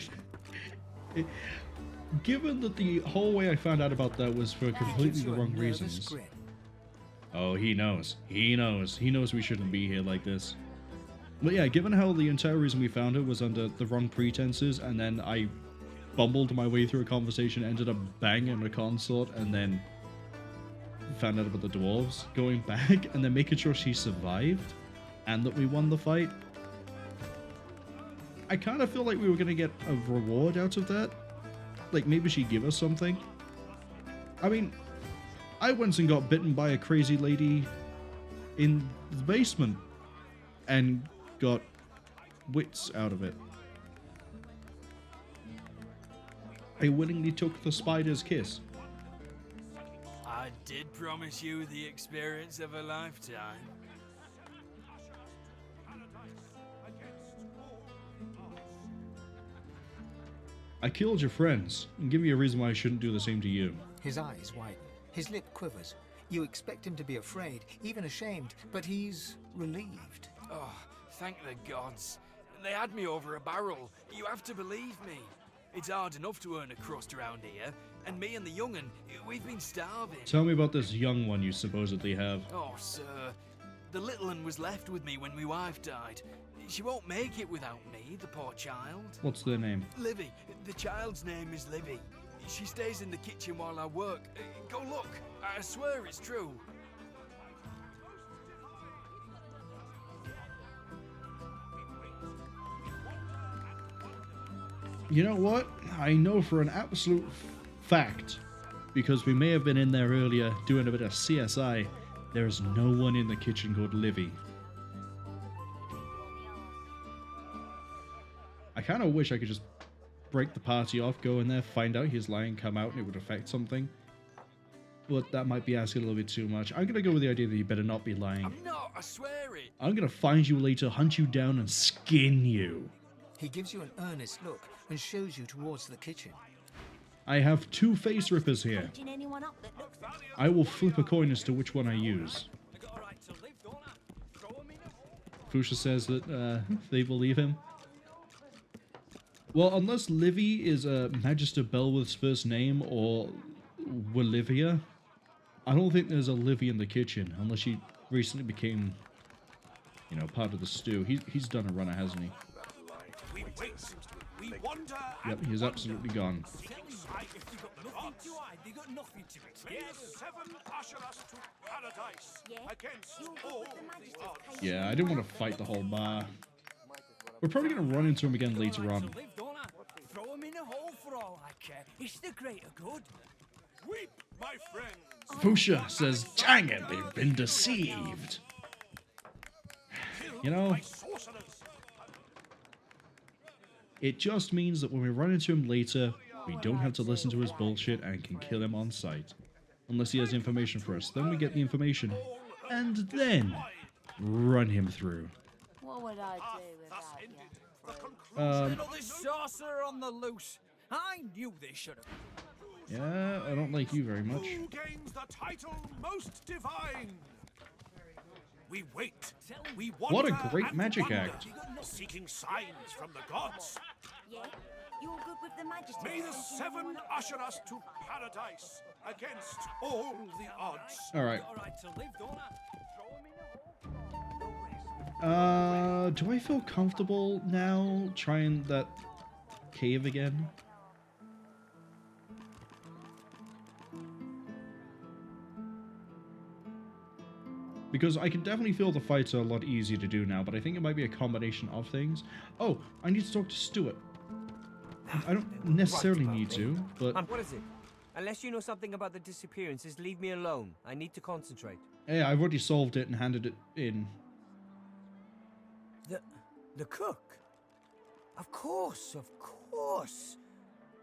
given that the whole way I found out about that was for completely the wrong reasons. Oh, he knows. He knows. He knows we shouldn't be here like this. But yeah, given how the entire reason we found her was under the wrong pretenses, and then I bumbled my way through a conversation, ended up banging a consort, and then found out about the dwarves, going back, and then making sure she survived, and that we won the fight. I kind of feel like we were going to get a reward out of that. Like, maybe she'd give us something. I mean, I went and got bitten by a crazy lady in the basement, and got wits out of it. I willingly took the spider's kiss.
I did promise you the experience of a lifetime.
I killed your friends, and give me a reason why I shouldn't do the same to you.
His eyes widen. His lip quivers. You expect him to be afraid, even ashamed, but he's relieved.
Oh, thank the gods. They had me over a barrel. You have to believe me. It's hard enough to earn a crust around here, and me and the young'un, we've been starving.
Tell me about this young one you supposedly have.
Oh, sir. The little un was left with me when my wife died. She won't make it without me, the poor child.
What's their name?
Livy. The child's name is Livy. She stays in the kitchen while I work. Go look. I swear it's true.
You know what? I know for an absolute fact, because we may have been in there earlier doing a bit of CSI, there is no one in the kitchen called Livy. I kind of wish I could just break the party off, go in there, find out he's lying, come out, and it would affect something. But that might be asking a little bit too much. I'm going to go with the idea that you better not be lying.
I'm not, I swear it.
I'm going to find you later, hunt you down, and skin you.
He gives you an earnest look and shows you towards the kitchen.
I have 2 face rippers here. I will flip a coin as to which one I use. Fuchsia says that they believe him. Well, unless Livy is Magister Belworth's first name or Olivia, I don't think there's a Livy in the kitchen, unless she recently became, you know, part of the stew. He's done a runner, hasn't he?
We wait, we wander.
Yep, he's absolutely gone.
Yes, 7 usher us to paradise against all the odds.
Yeah, I didn't want to fight the whole bar. We're probably going to run into him again later on.
Throw him in a hole for all I care. It's the greater good.
Weep, my friends.
Fuchsia says, dang it, they've been deceived. You know, it just means that when we run into him later, we don't have to listen to his bullshit and can kill him on sight. Unless he has information for us. Then we get the information. And then run him through.
What would I do without you?
Little this sorcerer on the loose. I knew they should have.
Yeah, I don't like you very much.
Who gains the title most divine? We wait. We wander.
What a great
and
magic
wander,
act.
seeking signs from the gods.
Yeah, you're good with the Magister.
May the 7 usher us to paradise against all the odds.
All right. Do I feel comfortable now trying that cave again? Because I can definitely feel the fights are a lot easier to do now, but I think it might be a combination of things. Oh, I need to talk to Stewart. I don't necessarily need to, but...
What is it? Unless you know something about the disappearances, leave me alone. I need to concentrate.
Hey, I've already solved it and handed it in.
The cook? Of course.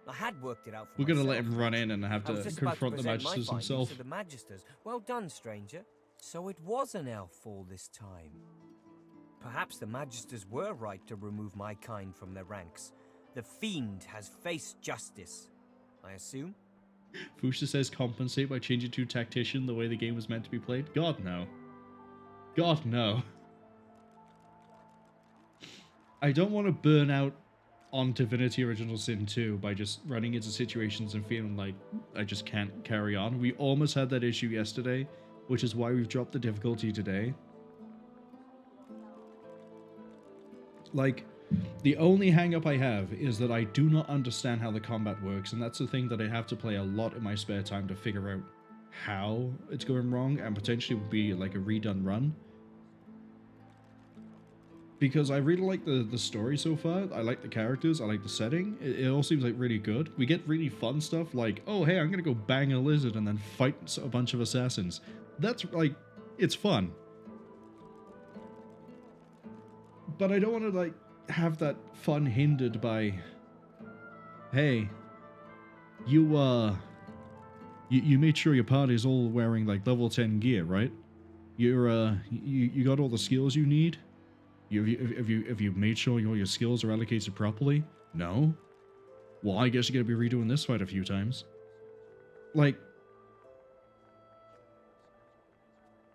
I had worked it out for
We're going to
myself.
let him run in and have
I was
to
just about
confront the
present my
Magisters
findings
himself.
to the Magisters. Well done, stranger. So it was an elf all this time. Perhaps the Magisters were right to remove my kind from their ranks. The fiend has faced justice, I assume?
Fuchsia says compensate by changing to tactician the way the game was meant to be played. God, no. God, no. I don't want to burn out on Divinity Original Sin 2 by just running into situations and feeling like I just can't carry on. We almost had that issue yesterday, which is why we've dropped the difficulty today. Like, the only hang-up I have is that I do not understand how the combat works, and that's the thing that I have to play a lot in my spare time to figure out how it's going wrong, and potentially would be like a redone run. Because I really like the story so far. I like the characters. I like the setting. It all seems like really good. We get really fun stuff like, oh, hey, I'm going to go bang a lizard and then fight a bunch of assassins. That's like, it's fun. But I don't want to like have that fun hindered by, hey, you made sure your party's all wearing like level 10 gear, right? You got all the skills you need? Have you made sure all your skills are allocated properly? No? Well, I guess you're gonna be redoing this fight a few times. Like,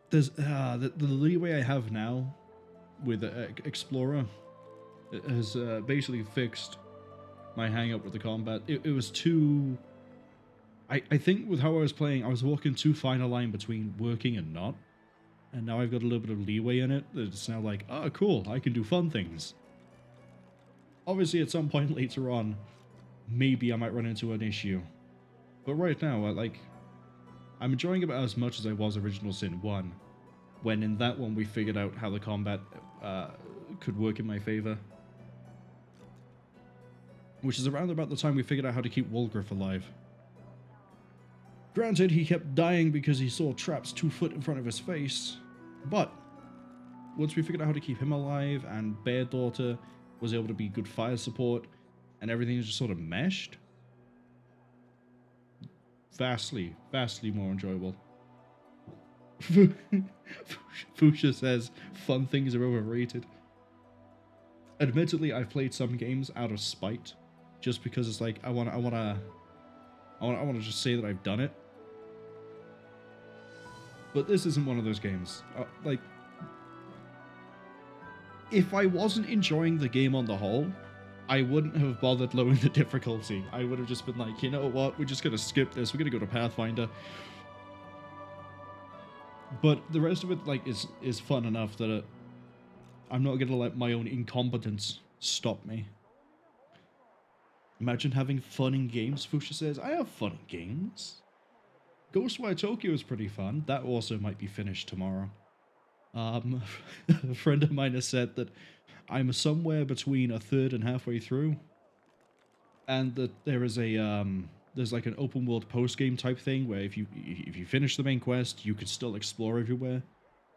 there's the leeway I have now with Explorer has basically fixed my hang-up with the combat. It was too... I think with how I was playing, I was walking too fine a line between working and not. And now I've got a little bit of leeway in it. It's now like, oh, cool, I can do fun things. Obviously, at some point later on, maybe I might run into an issue. But right now, I'm enjoying it as much as I was Original Sin 1. When in that one, we figured out how the combat could work in my favor. which is around about the time we figured out how to keep Wulgrif alive. Granted, he kept dying because he saw traps 2 foot in front of his face, but once we figured out how to keep him alive, and Bear Daughter was able to be good fire support, and everything just sort of meshed, vastly more enjoyable. Fuchsia says, fun things are overrated. Admittedly, I've played some games out of spite, just because it's like, I want to just say that I've done it. But this isn't one of those games. Like, if I wasn't enjoying the game on the whole, I wouldn't have bothered lowering the difficulty. I would have just been like, you know what, we're just going to skip this, we're going to go to Pathfinder. But the rest of it, like, is fun enough that I'm not going to let my own incompetence stop me. Imagine having fun in games, Fuchsia says. I have fun in games. Ghostwire Tokyo is pretty fun. That also might be finished tomorrow. A friend of mine has said that I'm somewhere between a third and halfway through, and that there is a there's like an open world post game type thing where if you finish the main quest, you can still explore everywhere.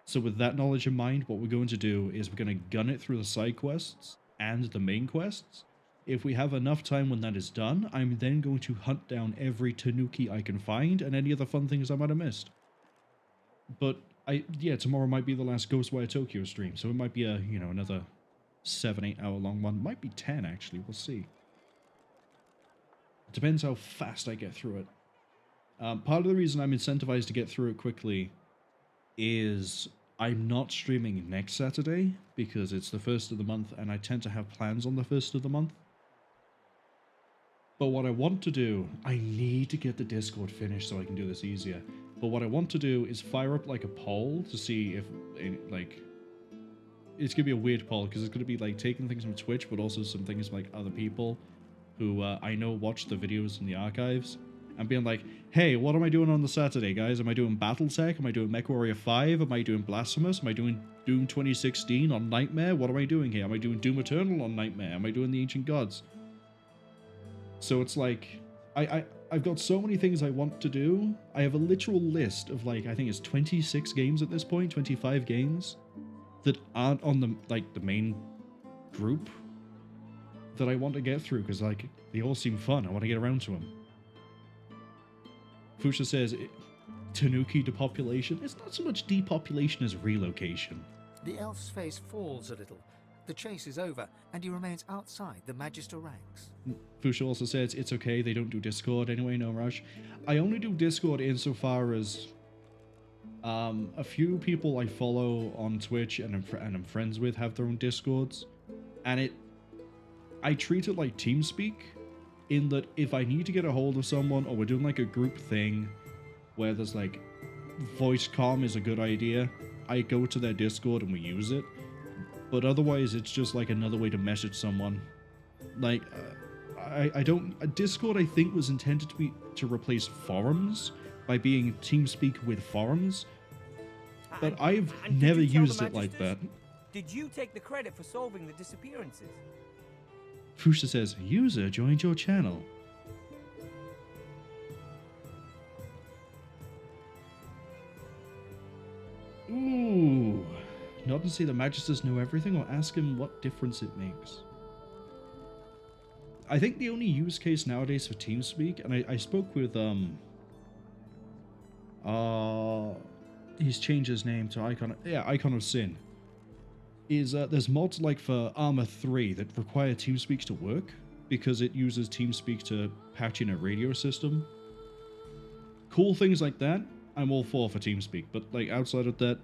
So with that knowledge in mind, what we're going to do is we're going to gun it through the side quests and the main quests. If we have enough time when that is done, I'm then going to hunt down every Tanuki I can find and any other fun things I might have missed. But yeah, tomorrow might be the last Ghostwire Tokyo stream, so it might be another 7-8 hour long one. Might be 10 actually, we'll see. It depends how fast I get through it. Part of the reason I'm incentivized to get through it quickly is I'm not streaming next Saturday because it's the 1st of the month and I tend to have plans on the 1st of the month. But what I want to do, I need to get the Discord finished so I can do this easier. But what I want to do is fire up like a poll to see if, like, it's going to be a weird poll because it's going to be like taking things from Twitch, but also some things from like other people who I know watch the videos in the archives and being like, hey, what am I doing on the Saturday, guys? Am I doing Battletech? Am I doing MechWarrior 5? Am I doing Blasphemous? Am I doing Doom 2016 on Nightmare? What am I doing here? Am I doing Doom Eternal on Nightmare? Am I doing the Ancient Gods? So it's like, I've got so many things I want to do. I have a literal list of like, I think it's 26 games at this point, 25 games that aren't on the main group that I want to get through because like they all seem fun. I want to get around to them. Fuchsia says, Tanuki depopulation? It's not so much depopulation as relocation.
The elf's face falls a little. The chase is over, and he remains outside the Magister ranks.
Fuchsia also says, it's okay, they don't do Discord anyway, no rush. I only do Discord insofar as a few people I follow on Twitch and I'm friends with have their own Discords. And I treat it like TeamSpeak, in that if I need to get a hold of someone or we're doing like a group thing where there's like voice comm is a good idea, I go to their Discord and we use it. But otherwise, it's just like another way to message someone. Like, Discord, I think, was intended to replace forums by being TeamSpeak with forums. But I've never used it like that.
Did you take the credit for solving the disappearances?
Fuchsia says, user joined your channel. Ooh. Not to say the Magisters know everything or ask him what difference it makes. I think the only use case nowadays for TeamSpeak, and I spoke with, he's changed his name to Icon of Sin, is there's mods like for Armor 3 that require TeamSpeak to work because it uses TeamSpeak to patch in a radio system. Cool things like that, I'm all for TeamSpeak, but like outside of that,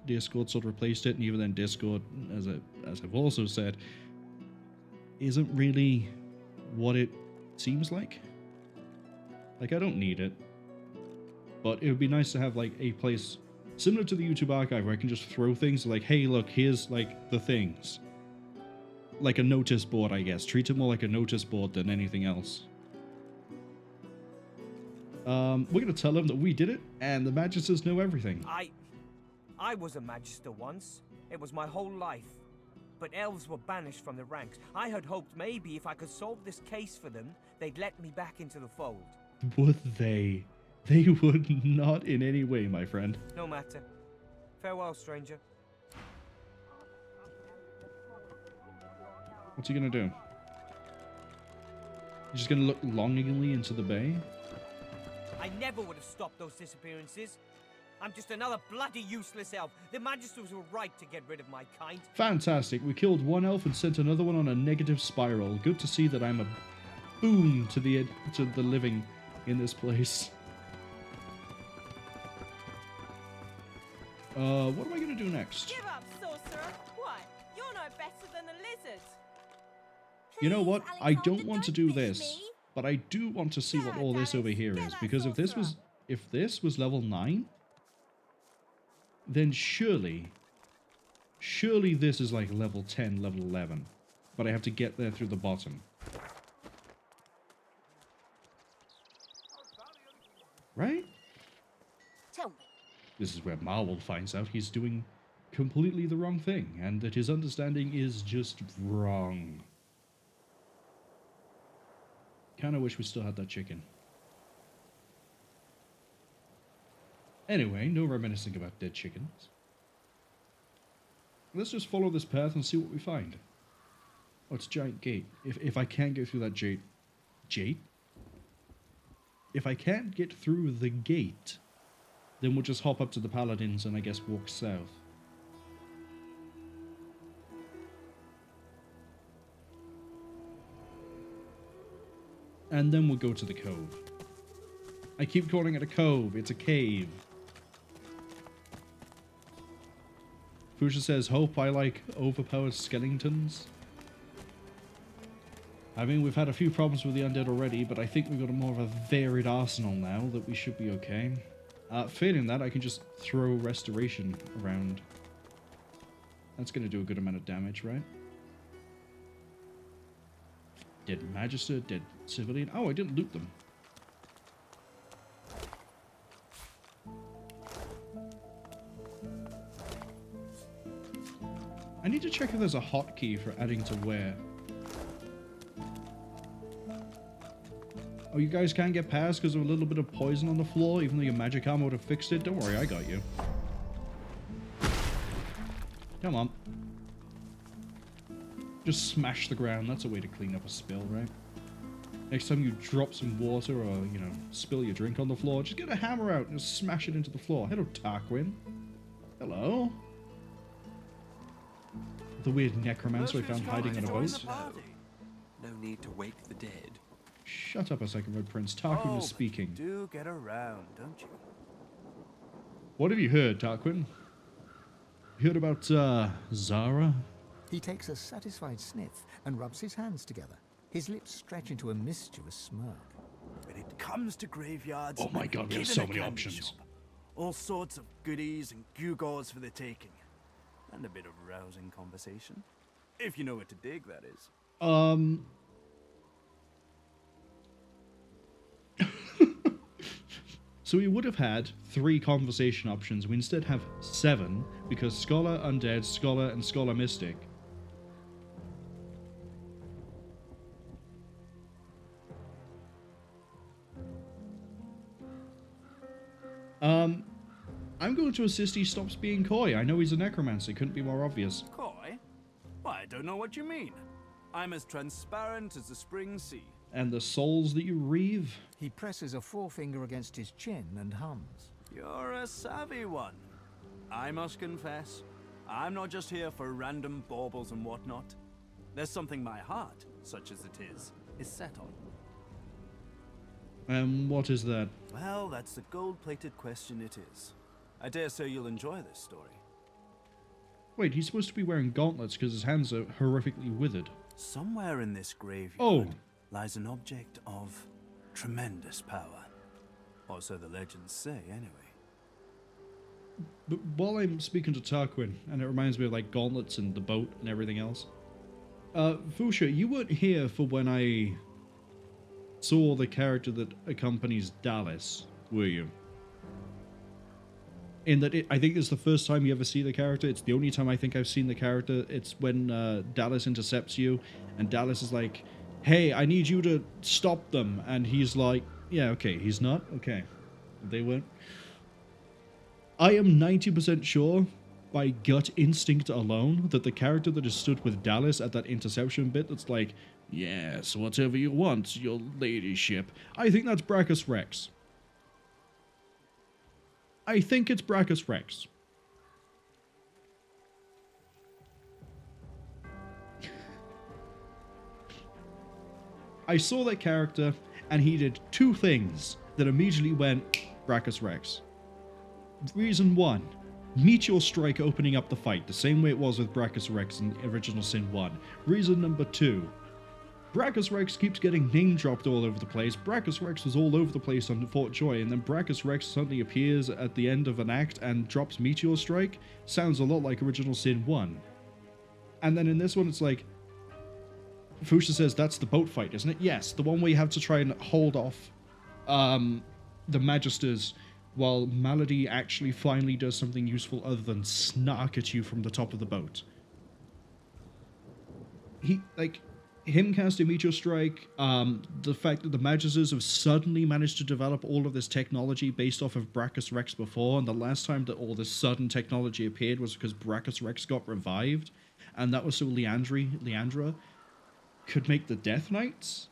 Discord sort of replaced it, and even then Discord, as I've also said, isn't really what it seems like. Like, I don't need it. But it would be nice to have like a place similar to the YouTube archive where I can just throw things like, hey look, here's like the things. Like a notice board, I guess. Treat it more like a notice board than anything else. We're gonna tell them that we did it, and the Magisters know everything.
I was a Magister once. It was my whole life. but elves were banished from the ranks. I had hoped maybe if I could solve this case for them, they'd let me back into the fold.
Would they? They would not in any way, my friend.
No matter. Farewell, stranger.
What's he gonna do? He's just gonna look longingly into the bay?
I never would have stopped those disappearances. I'm just another bloody useless elf. The Magisters were right to get rid of my kind.
Fantastic. We killed one elf and sent another one on a negative spiral. Good to see that I'm a boon to the living in this place. What am I gonna do next?
Give up, sorcerer. Why? You're no better than a lizard.
You know what? I don't want to do this, but I do want to see what all this over here is, because if this was level 9, then surely this is like level 10, level 11, but I have to get there through the bottom. Right?
Tell me.
This is where Marwol finds out he's doing completely the wrong thing, and that his understanding is just wrong. Kinda wish we still had that chicken. Anyway, no reminiscing about dead chickens. Let's just follow this path and see what we find. Oh, it's a giant gate. If I can't get through that Jade? If I can't get through the gate, then we'll just hop up to the paladins and I guess walk south. And then we'll go to the cove. I keep calling it a cove. It's a cave. Fusha says, hope I like overpowered skeletons. I mean, we've had a few problems with the undead already, but I think we've got a more of a varied arsenal now that we should be okay. Failing that, I can just throw restoration around. That's going to do a good amount of damage, right? Dead Magister, dead Civilian. Oh, I didn't loot them. I need to check if there's a hotkey for adding to where. Oh, you guys can't get past because of a little bit of poison on the floor, even though your magic armor would have fixed it? Don't worry, I got you. Come on. Just smash the ground. That's a way to clean up a spill, right? Next time you drop some water or, you know, spill your drink on the floor, just get a hammer out and just smash it into the floor. Hello, Tarquin. Hello. The weird necromancer I found hiding on a boat.
No need to wake the dead.
Shut up a second, Red Prince. Tarquin was speaking.
Do get around, don't you?
What have you heard, Tarquin? You heard about, Zharah?
He takes a satisfied sniff and rubs his hands together. His lips stretch into a mischievous smirk.
When it comes to graveyards...
Oh my god, we have so many options.
Shop. All sorts of goodies and gewgaws for the taking. And a bit of rousing conversation. If you know where to dig, that is.
So we would have had 3 conversation options. We instead have 7, because Scholar Undead, Scholar, and Scholar Mystic. I'm going to assist he stops being coy. I know he's a necromancer. Couldn't be more obvious.
Coy? Why, I don't know what you mean. I'm as transparent as the spring sea.
And the souls that you reave?
He presses a forefinger against his chin and hums.
You're a savvy one. I must confess, I'm not just here for random baubles and whatnot. There's something my heart, such as it is set on.
What is that?
Well, that's the gold-plated question it is. I dare say you'll enjoy this story.
Wait, he's supposed to be wearing gauntlets because his hands are horrifically withered.
Somewhere in this graveyard lies an object of tremendous power. Or so the legends say, anyway.
But while I'm speaking to Tarquin, and it reminds me of like gauntlets and the boat and everything else, Fusha, you weren't here for when I saw the character that accompanies Dallas, were you? in that I think it's the first time you ever see the character. It's the only time I think I've seen the character. It's when Dallas intercepts you, and Dallas is like, hey, I need you to stop them. And he's like, yeah, okay, he's not? Okay. They weren't. I am 90% sure, by gut instinct alone, that the character that has stood with Dallas at that interception bit that's like, yes, whatever you want, your ladyship. I think that's Brachus Rex. I think it's Brachus Rex. I saw that character, and he did two things that immediately went Brachus Rex. Reason 1, Meteor Strike opening up the fight, the same way it was with Brachus Rex in Original Sin 1. Reason number 2, Brachus Rex keeps getting name dropped all over the place. Brachus Rex was all over the place on Fort Joy, and then Brachus Rex suddenly appears at the end of an act and drops Meteor Strike. Sounds a lot like Original Sin 1. And then in this one, it's like, Fuchsia says that's the boat fight, isn't it? Yes, the one where you have to try and hold off the Magisters while Malady actually finally does something useful other than snark at you from the top of the boat. Him casting Meteor Strike, the fact that the Magisters have suddenly managed to develop all of this technology based off of Brachus Rex before, and the last time that all this sudden technology appeared was because Brachus Rex got revived, and that was so Leandra could make the Death Knights.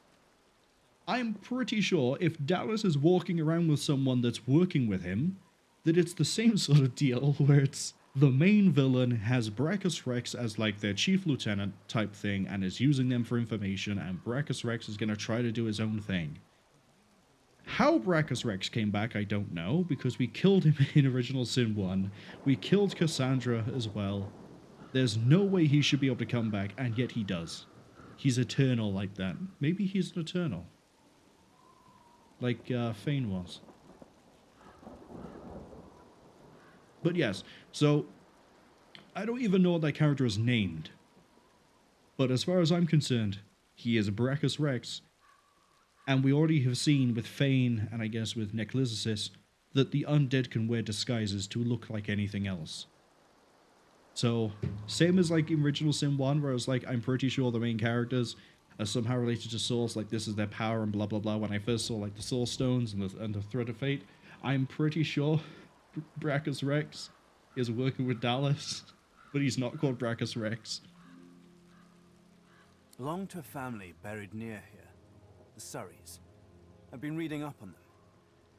I'm pretty sure if Dallas is walking around with someone that's working with him, that it's the same sort of deal where it's the main villain has Brachus Rex as like their chief lieutenant type thing and is using them for information, and Brachus Rex is going to try to do his own thing. How Brachus Rex came back, I don't know, because we killed him in Original Sin 1. We killed Cassandra as well. There's no way he should be able to come back, and yet he does. He's eternal like that. Maybe he's an eternal. Like Fane was. But yes, so I don't even know what that character is named. But as far as I'm concerned, he is Brachus Rex. And we already have seen with Fane, and I guess with Neclysis, that the undead can wear disguises to look like anything else. So, same as like in Original Sin 1, where I was like, I'm pretty sure the main characters are somehow related to souls, like this is their power and blah blah blah. When I first saw like the Soul Stones and the Thread of Fate, I'm pretty sure Brachus Rex is working with Dallas, but he's not called Brachus Rex.
Belonged to a family buried near here, the Surreys. I've been reading up on them.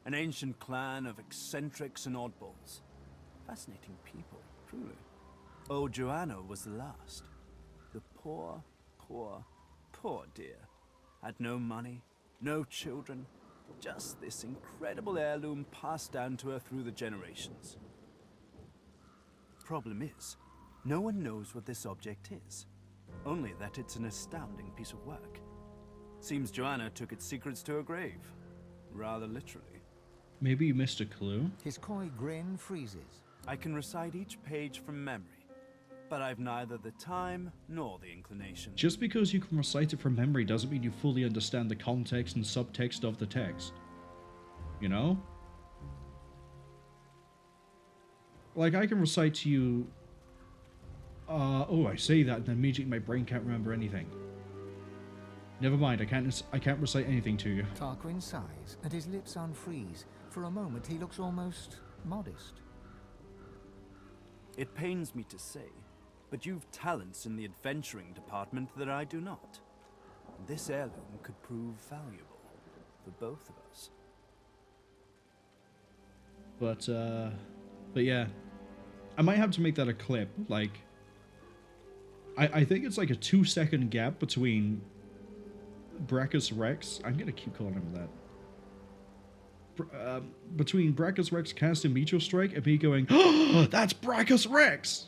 An ancient clan of eccentrics and oddballs. Fascinating people, truly. Old Joanna was the last. The poor, poor, poor dear. Had no money, no children, just this incredible heirloom passed down to her through the generations. Problem is, no one knows what this object is. Only that it's an astounding piece of work. Seems Joanna took its secrets to her grave. Rather literally.
Maybe you missed a clue?
His coy grin freezes.
I can recite each page from memory, but I've neither the time nor the inclination.
Just because you can recite it from memory doesn't mean you fully understand the context and subtext of the text. You know? Like, I can recite to you... I say that, and then immediately my brain can't remember anything. Never mind, I can't recite anything to you.
Tarquin sighs, and his lips unfreeze. For a moment, he looks almost modest.
It pains me to say, but you've talents in the adventuring department that I do not. This heirloom could prove valuable for both of us.
But yeah. I might have to make that a clip, like... I think it's like a 2-second gap between Brachus Rex... I'm gonna keep calling him that. Between Brachus Rex casting Meteor Strike and me going, oh, that's Brachus Rex!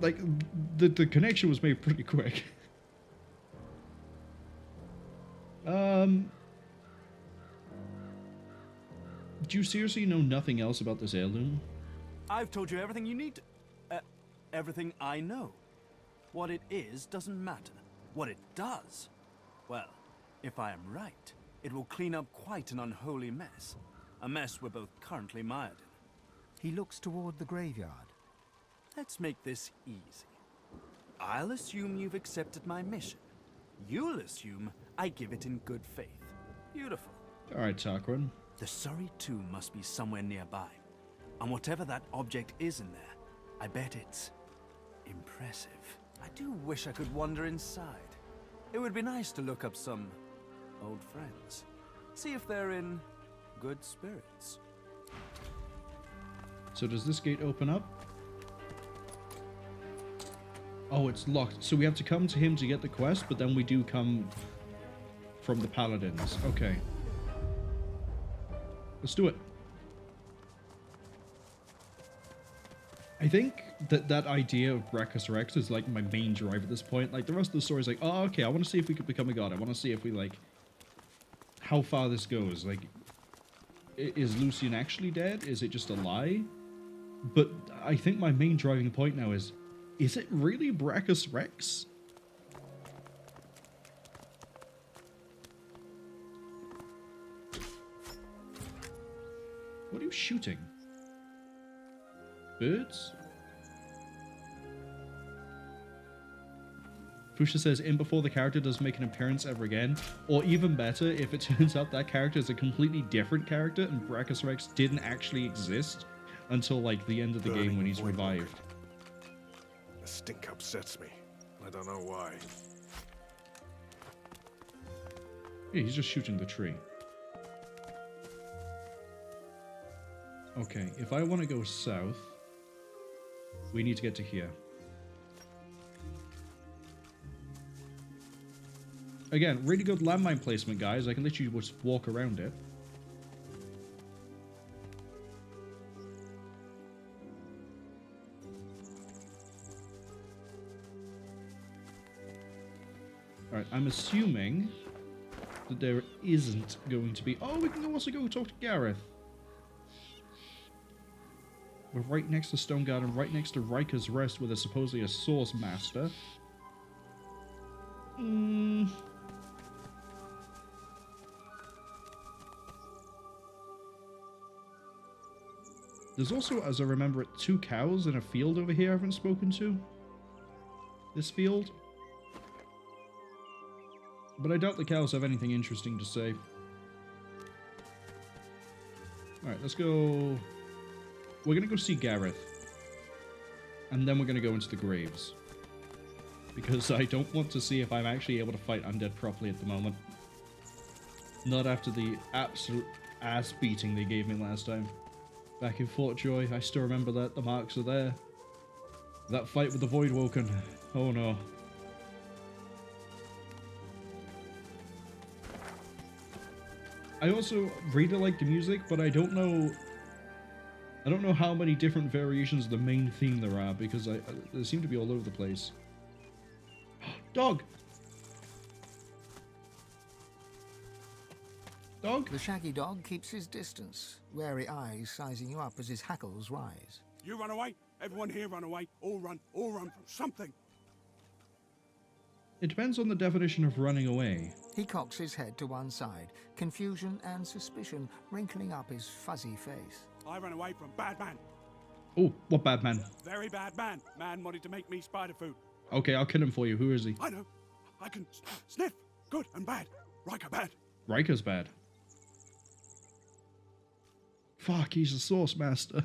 Like, the connection was made pretty quick. Do you seriously know nothing else about this heirloom?
I've told you everything you need to... everything I know. What it is doesn't matter. What it does... well, if I am right, it will clean up quite an unholy mess. A mess we're both currently mired in.
He looks toward the graveyard.
Let's make this easy. I'll assume you've accepted my mission. You'll assume I give it in good faith. Beautiful.
All right, Tarquin.
The Surrey tomb must be somewhere nearby. And whatever that object is in there, I bet it's impressive. I do wish I could wander inside. It would be nice to look up some old friends. See if they're in good spirits.
So does this gate open up? Oh, it's locked. So we have to come to him to get the quest, but then we do come from the paladins. Okay. Let's do it. I think that idea of Gregorious Rex is like my main drive at this point. Like the rest of the story is like, oh, okay, I want to see if we could become a god. I want to see if we like how far this goes. Like, is Lucian actually dead? Is it just a lie? But I think my main driving point now is it really Gregorious Rex? What are you shooting? Birds? Fusha says, in before the character does make an appearance ever again. Or even better, if it turns out that character is a completely different character and Gregorious Rex didn't actually exist until like the end of the game when he's revived.
The stink upsets me. I don't know why.
Yeah, he's just shooting the tree. Okay, if I want to go south, we need to get to here. Again, really good landmine placement, guys. I can literally just walk around it. Alright, I'm assuming that there isn't going to be... Oh, we can also go talk to Gareth. We're right next to Stonegarden, right next to Ryker's Rest, where there's supposedly a Source Master. There's also, as I remember it, 2 cows in a field over here I haven't spoken to. This field. But I doubt the cows have anything interesting to say. Alright, let's go... We're going to go see Gareth. And then we're going to go into the graves. Because I don't want to see if I'm actually able to fight undead properly at the moment. Not after the absolute ass beating they gave me last time. Back in Fort Joy, I still remember that. The marks are there. That fight with the Voidwoken. Oh no. I also really like the music, but I don't know how many different variations of the main theme there are, because they seem to be all over the place. Dog! Dog?
The shaggy dog keeps his distance, wary eyes sizing you up as his hackles rise.
You run away, everyone here run away, all run from something.
It depends on the definition of running away.
He cocks his head to one side, confusion and suspicion wrinkling up his fuzzy face.
I ran away from bad man.
Oh, what bad man?
Very bad man. Man wanted to make me spider food.
Okay, I'll kill him for you. Who is he?
I know. I can sniff. Good and bad. Ryker bad.
Ryker's bad. Fuck, he's a Source Master.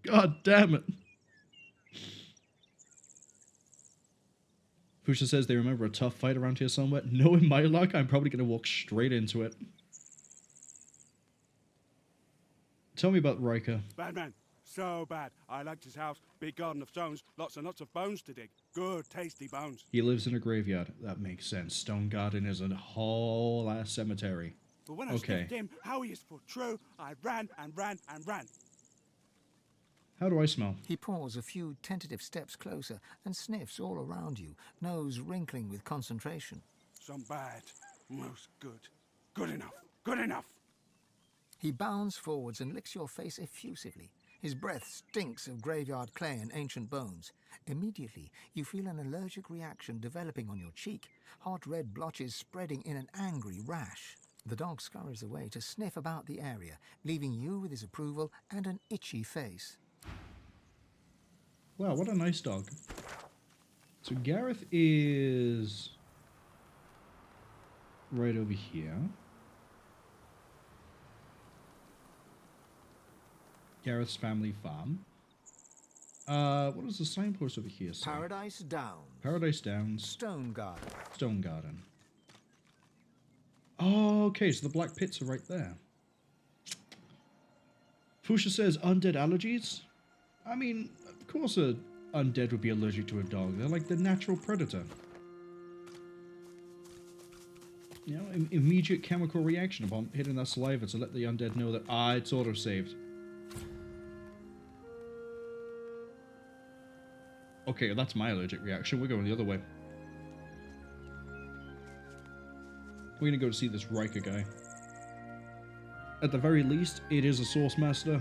God damn it. Fusha says they remember a tough fight around here somewhere. Knowing my luck, I'm probably going to walk straight into it. Tell me about Ryker.
Bad man. So bad. I liked his house. Big garden of stones. Lots and lots of bones to dig. Good, tasty bones.
He lives in a graveyard. That makes sense. Stonegarden is a whole ass cemetery.
But when I sniffed him, how he is for true, I ran and ran and ran.
How do I smell?
He paws a few tentative steps closer and sniffs all around you, nose wrinkling with concentration.
Some bad. Most good. Good enough. Good enough.
He bounds forwards and licks your face effusively. His breath stinks of graveyard clay and ancient bones. Immediately, you feel an allergic reaction developing on your cheek, hot red blotches spreading in an angry rash. The dog scurries away to sniff about the area, leaving you with his approval and an itchy face.
Wow, what a nice dog. So Gareth is right over here. Gareth's family farm. What is the signpost over here say?
Paradise Downs.
Paradise Downs.
Stonegarden.
Stonegarden. Oh, okay, so the black pits are right there. Fusha says undead allergies. I mean, of course a undead would be allergic to a dog. They're like the natural predator. You know, immediate chemical reaction upon hitting that saliva to let the undead know that, it's auto-saved. Okay, that's my allergic reaction. We're going the other way. We're gonna go to see this Ryker guy. At the very least, it is a source master.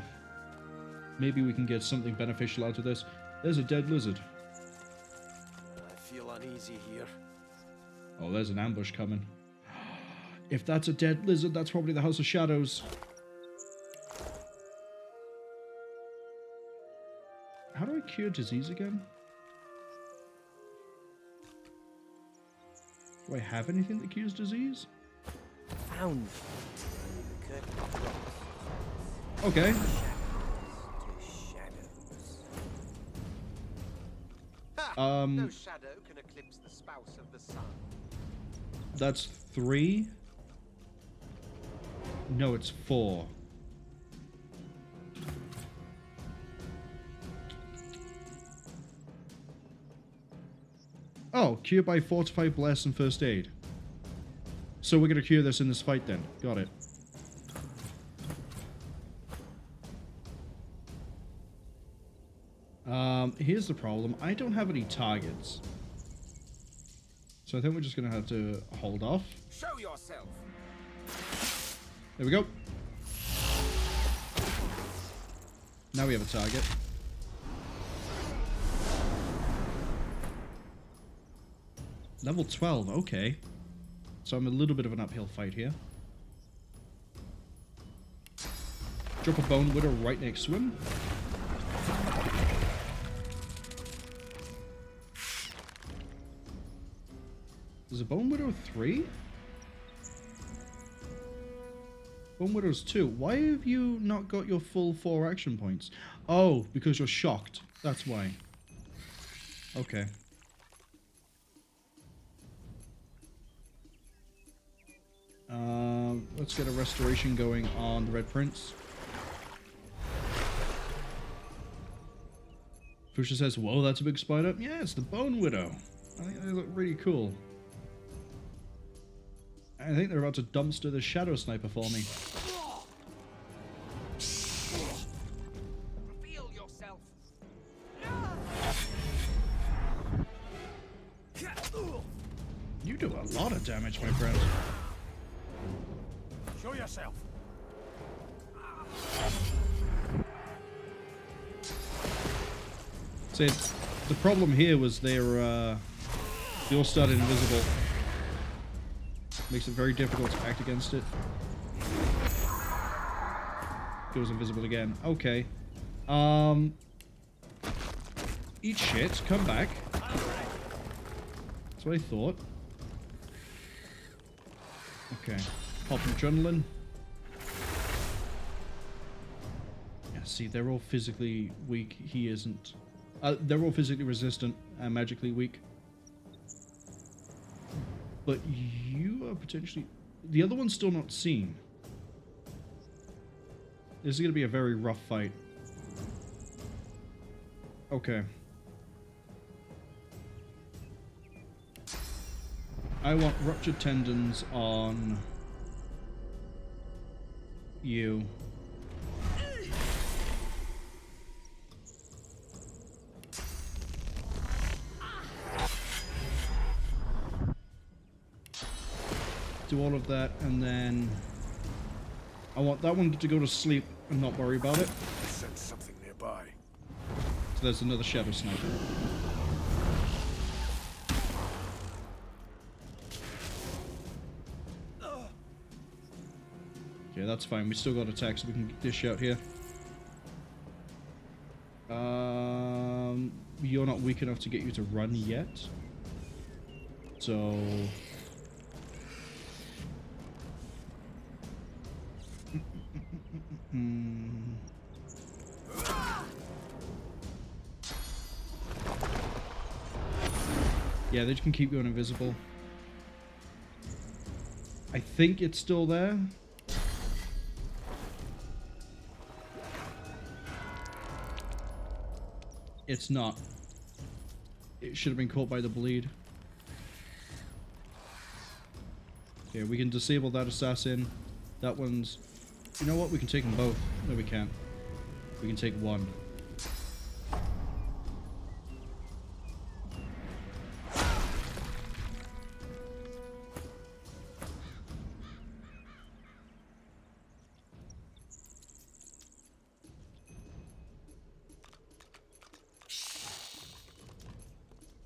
Maybe we can get something beneficial out of this. There's a dead lizard.
I feel uneasy here.
Oh, there's an ambush coming. If that's a dead lizard, that's probably the House of Shadows. How do I cure disease again? Do I have anything that cures disease?
Found.
Okay.
No shadow can eclipse the spouse of the sun.
That's 3. No, it's 4. Oh, cure by Fortify, Bless, and First Aid. So we're gonna cure this in this fight then. Got it. Here's the problem. I don't have any targets. So I think we're just gonna have to hold off.
Show yourself.
There we go. Now we have a target. Level 12, okay. So I'm a little bit of an uphill fight here. Drop a Bone Widow right next to him. There's a Bone Widow 3? Bone Widow's 2. Why have you not got your full 4 action points? Oh, because you're shocked. That's why. Okay. Let's get a restoration going on the Red Prince. Fusha says, whoa, that's a big spider. Yeah, it's the Bone Widow. I think they look really cool. I think they're about to dumpster the Shadow Sniper for me.
Reveal yourself.
You do a lot of damage, my friend.
Show yourself.
See, the problem here was they all started invisible. Makes it very difficult to act against it. Goes invisible again. Okay. Eat shit. Come back. That's what I thought. Okay. Pop adrenaline. Yeah, see, they're all physically weak. He isn't. They're all physically resistant and magically weak. But you are potentially... The other one's still not seen. This is going to be a very rough fight. Okay. I want ruptured tendons on... you. Do all of that, and then I want that one to go to sleep and not worry about it.
I sense something nearby.
So there's another Shadow Sniper. Okay, that's fine. We still got attack, so we can dish out here. You're not weak enough to get you to run yet. So... yeah, they can keep going invisible. I think it's still there. It's not. It should have been caught by the bleed. Okay, we can disable that assassin. That one's... You know what? We can take them both. No, we can't. We can take one.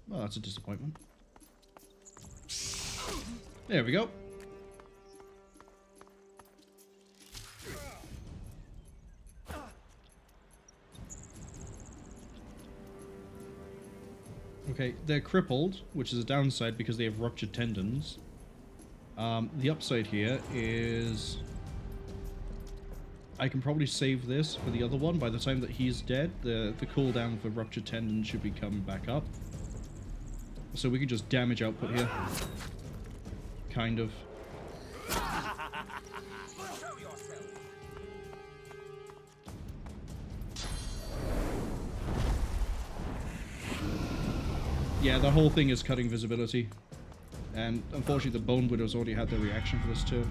Well, that's a disappointment. There we go. Okay, they're crippled, which is a downside because they have ruptured tendons. The upside here is... I can probably save this for the other one. By the time that he's dead, the cooldown for ruptured tendons should be coming back up. So we can just damage output here. Kind of. Yeah, the whole thing is cutting visibility. And unfortunately the Bone Widow's already had their reaction for this too.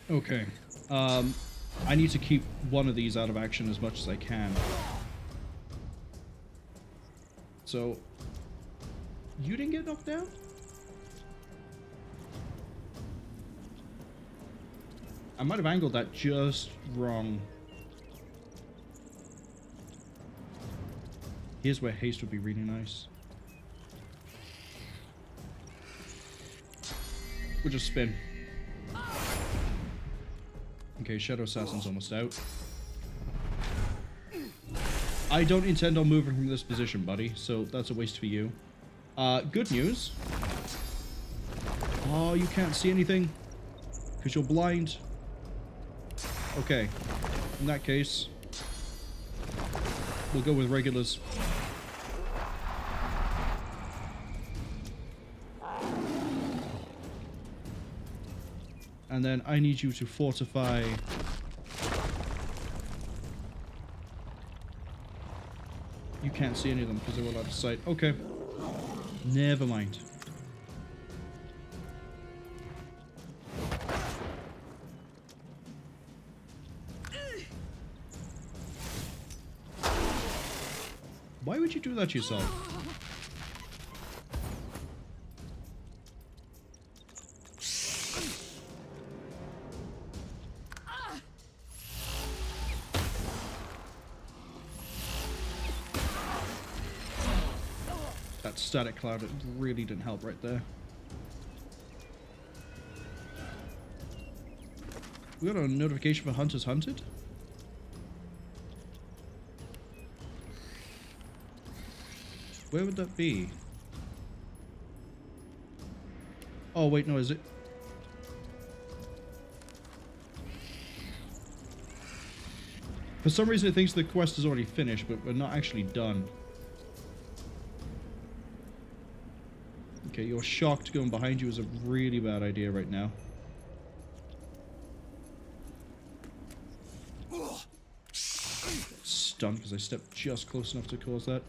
Okay. I need to keep one of these out of action as much as I can. So, you didn't get knocked down? I might have angled that just wrong. Here's where haste would be really nice. We'll just spin. Okay, Shadow Assassin's almost out. I don't intend on moving from this position, buddy, so that's a waste for you. Good news. Oh, you can't see anything? Because you're blind? Okay. In that case, we'll go with regulars. And then I need you to fortify... You can't see any of them because they're all out of sight. Okay. Never mind. Why would you do that yourself? That static cloud, it really didn't help right there. We got a notification for Hunters Hunted? Where would that be? Oh, wait, no, is it? For some reason it thinks the quest is already finished, but we're not actually done. Okay, your shocked going behind you is a really bad idea right now. Stunned because I stepped just close enough to cause that.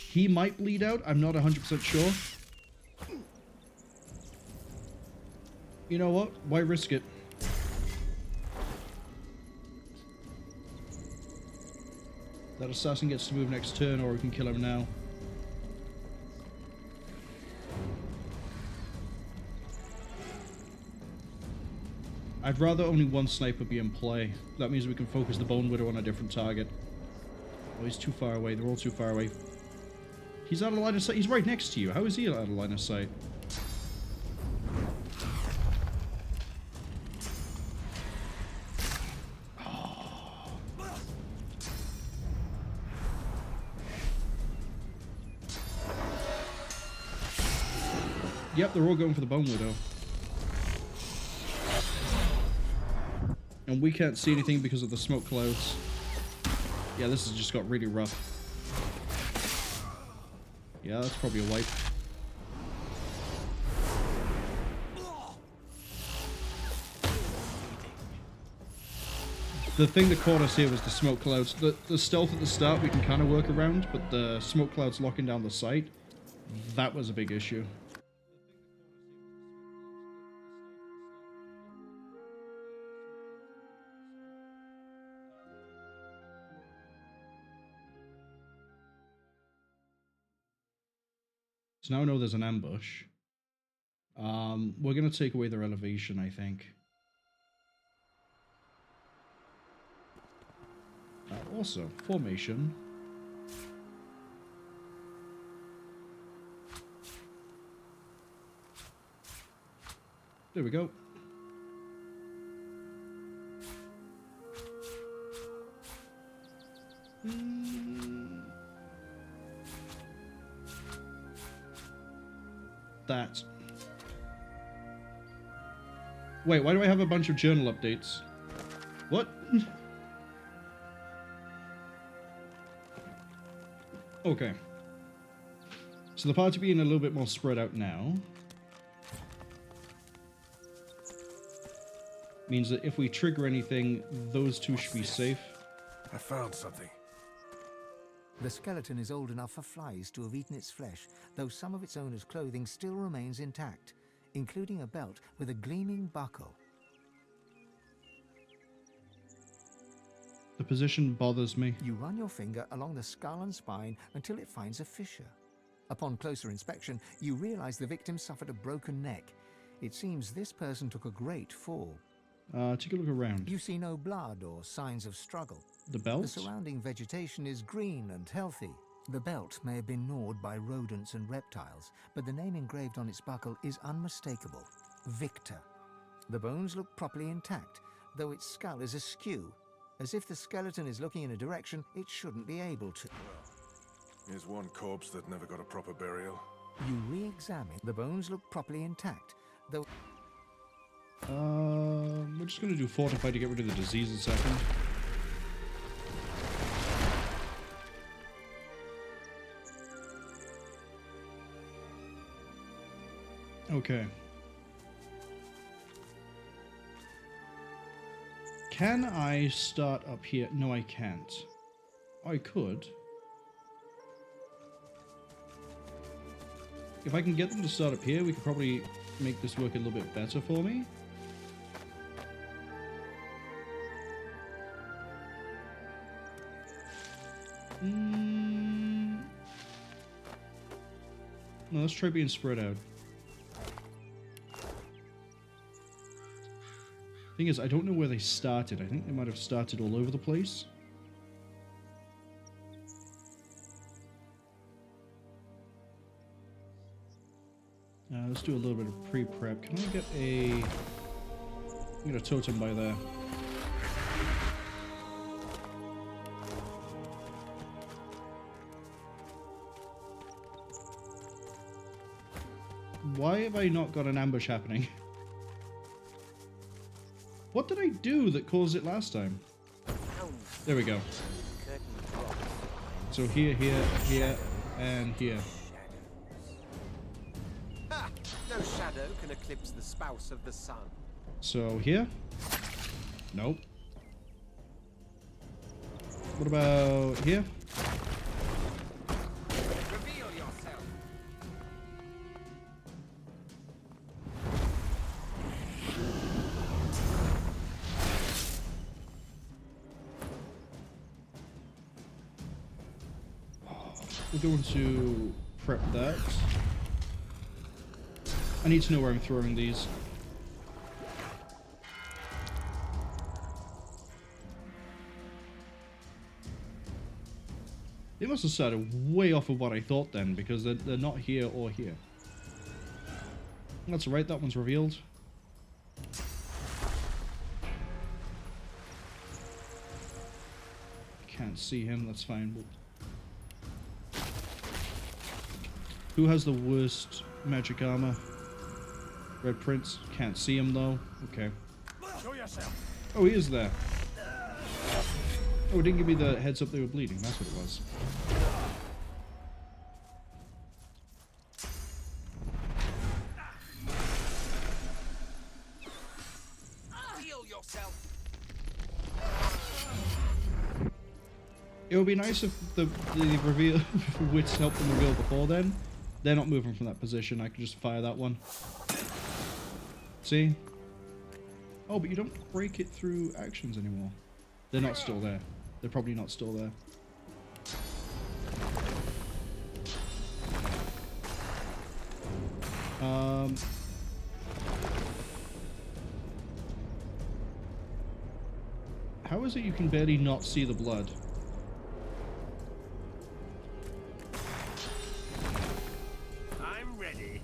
He might bleed out, I'm not 100% sure. You know what? Why risk it? That assassin gets to move next turn, or we can kill him now. I'd rather only one sniper be in play. That means we can focus the Bone Widow on a different target. Oh, he's too far away. They're all too far away. He's out of line of sight. He's right next to you. How is he out of line of sight? Yep, they're all going for the Bone Widow. And we can't see anything because of the smoke clouds. Yeah, this has just got really rough. Yeah, that's probably a wipe. The thing that caught us here was the smoke clouds. The stealth at the start we can kind of work around, but the smoke clouds locking down the site, that was a big issue. So now I know there's an ambush. We're going to take away their elevation, I think. Also, formation. There we go. That. Wait, why do I have a bunch of journal updates? What? Okay. So the party being a little bit more spread out now means that if we trigger anything, those two should be safe.
I found something.
The skeleton is old enough for flies to have eaten its flesh, though some of its owner's clothing still remains intact, including a belt with a gleaming buckle.
The position bothers me.
You run your finger along the skull and spine until it finds a fissure. Upon closer inspection, you realize the victim suffered a broken neck. It seems this person took a great fall.
Take a look around.
You see no blood or signs of struggle.
The belt?
The surrounding vegetation is green and healthy. The belt may have been gnawed by rodents and reptiles, but the name engraved on its buckle is unmistakable. Victor. The bones look properly intact, though its skull is askew, as if the skeleton is looking in a direction it shouldn't be able to.
Here's one corpse that never got a proper burial.
You re-examine. The bones look properly intact, though...
We're just going to do Fortify to get rid of the disease in a second. Okay. Can I start up here? No, I can't. I could. If I can get them to start up here, we could probably make this work a little bit better for me. No, let's try being spread out. Thing is, I don't know where they started. I think they might have started all over the place. Let's do a little bit of pre-prep. Can I get a... get a totem by there? Why have I not got an ambush happening? What did I do that caused it last time? There we go. So here, here, here, and here.
Ha! No shadow can eclipse the spouse of the sun.
So here? Nope. What about here?
Reveal yourself.
We're going to prep that. I need to know where I'm throwing these. They must have started way off of what I thought then, because they're not here or here. That's right, that one's revealed. Can't see him, that's fine. Who has the worst magic armor? Red Prince. Can't see him though. Okay.
Show yourself.
Oh, he is there. Oh, it didn't give me the heads up they were bleeding. That's what it was.
Heal yourself.
It would be nice if the reveal, if wits helped them reveal before then. They're not moving from that position. I can just fire that one. See? Oh, but you don't break it through actions anymore. They're not still there. They're probably not still there. How is it you can barely not see the blood?
I'm ready.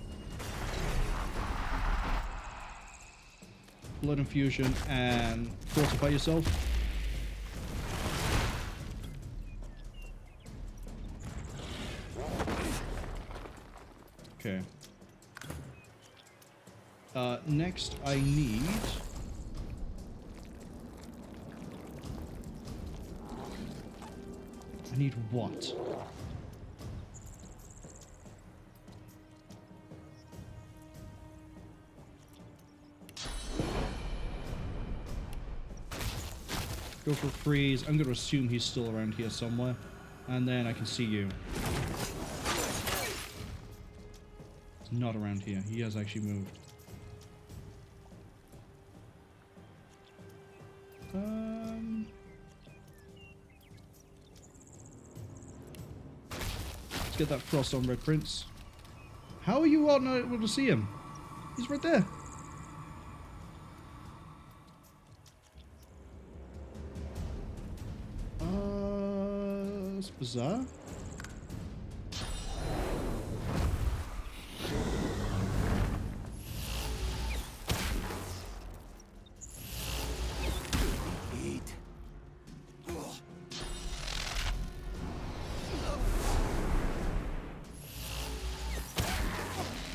Blood infusion and fortify yourself. Okay. Next I need... I need what? Go for freeze. I'm going to assume he's still around here somewhere. And then I can see you. He's not around here. He has actually moved. Let's get that frost on Red Prince. How are you all not able to see him? He's right there. That's bizarre.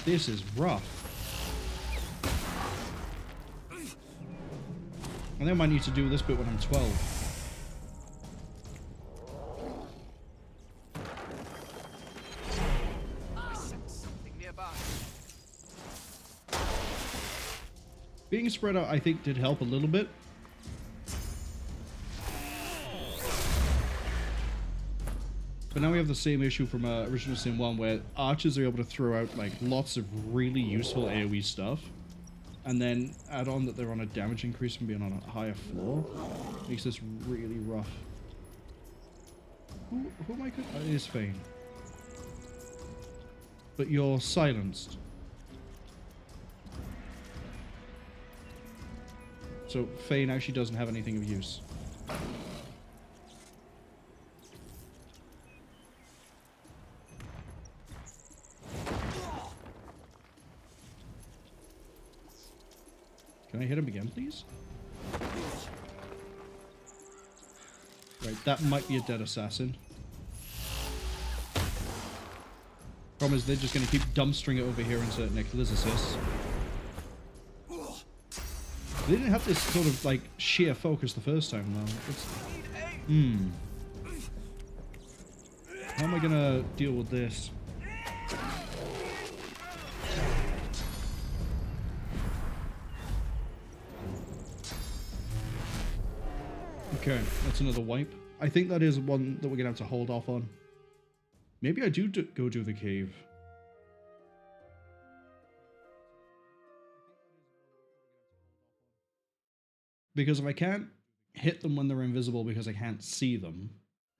This is rough. I think I might need to do this bit when I'm 12.
I sense something nearby.
Being spread out, I think, did help a little bit. But now we have the same issue from Original Sin 1 where archers are able to throw out like lots of really useful AoE stuff and then add on that they're on a damage increase from being on a higher floor. Makes this really rough. Who am I good? It is Fane. But you're silenced. So Fane actually doesn't have anything of use. Can I hit him again, please? Right, that might be a dead assassin. Problem is they're just going to keep dumpstering it over here into Necro-Knight. They didn't have this sort of, like, sheer focus the first time, though. How am I going to deal with this? Okay, that's another wipe. I think that is one that we're going to have to hold off on. Maybe I do go do the cave. Because if I can't hit them when they're invisible because I can't see them,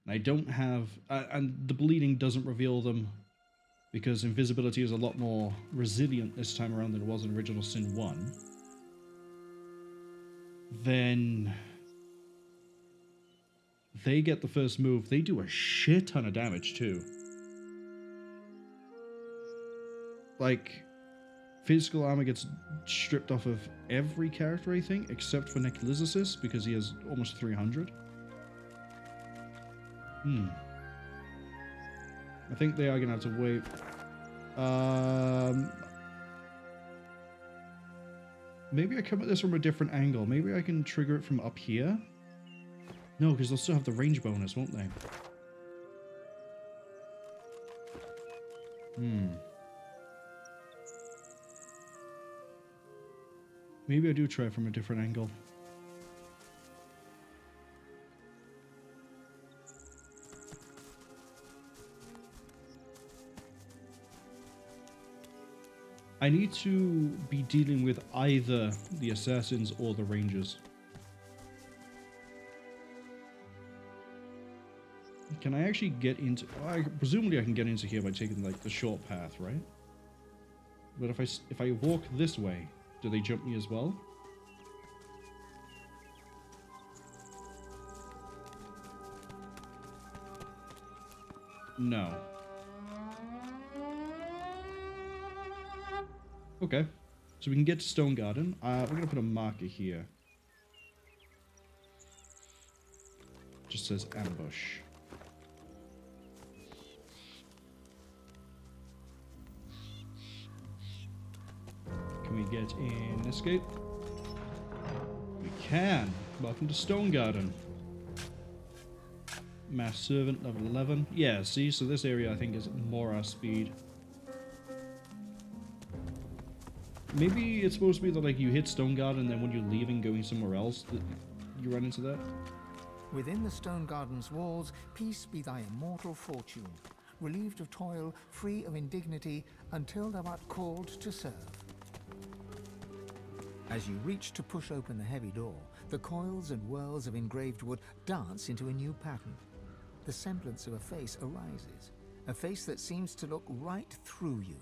and I don't have... and the bleeding doesn't reveal them because invisibility is a lot more resilient this time around than it was in Original Sin 1, then... they get the first move. They do a shit ton of damage, too. Like, physical armor gets stripped off of every character, I think, except for Necro-Knight, because he has almost 300. I think they are going to have to wait. Maybe I come at this from a different angle. Maybe I can trigger it from up here? No, because they'll still have the range bonus, won't they? Maybe I do try it from a different angle. I need to be dealing with either the assassins or the rangers. Can I actually get into... presumably I can get into here by taking like the short path, right? But if I walk this way, do they jump me as well? No. Okay, so we can get to Stonegarden. We're going to put a marker here. Just says ambush. Can we get in escape? We can. Welcome to Stonegarden. Mass Servant, level 11. Yeah, see, so this area I think is more our speed. Maybe it's supposed to be that like you hit Stonegarden and then when you're leaving going somewhere else, that you run into that?
Within the Stonegarden's walls, peace be thy immortal fortune, relieved of toil, free of indignity, until thou art called to serve. As you reach to push open the heavy door, the coils and whirls of engraved wood dance into a new pattern. The semblance of a face arises, a face that seems to look right through you.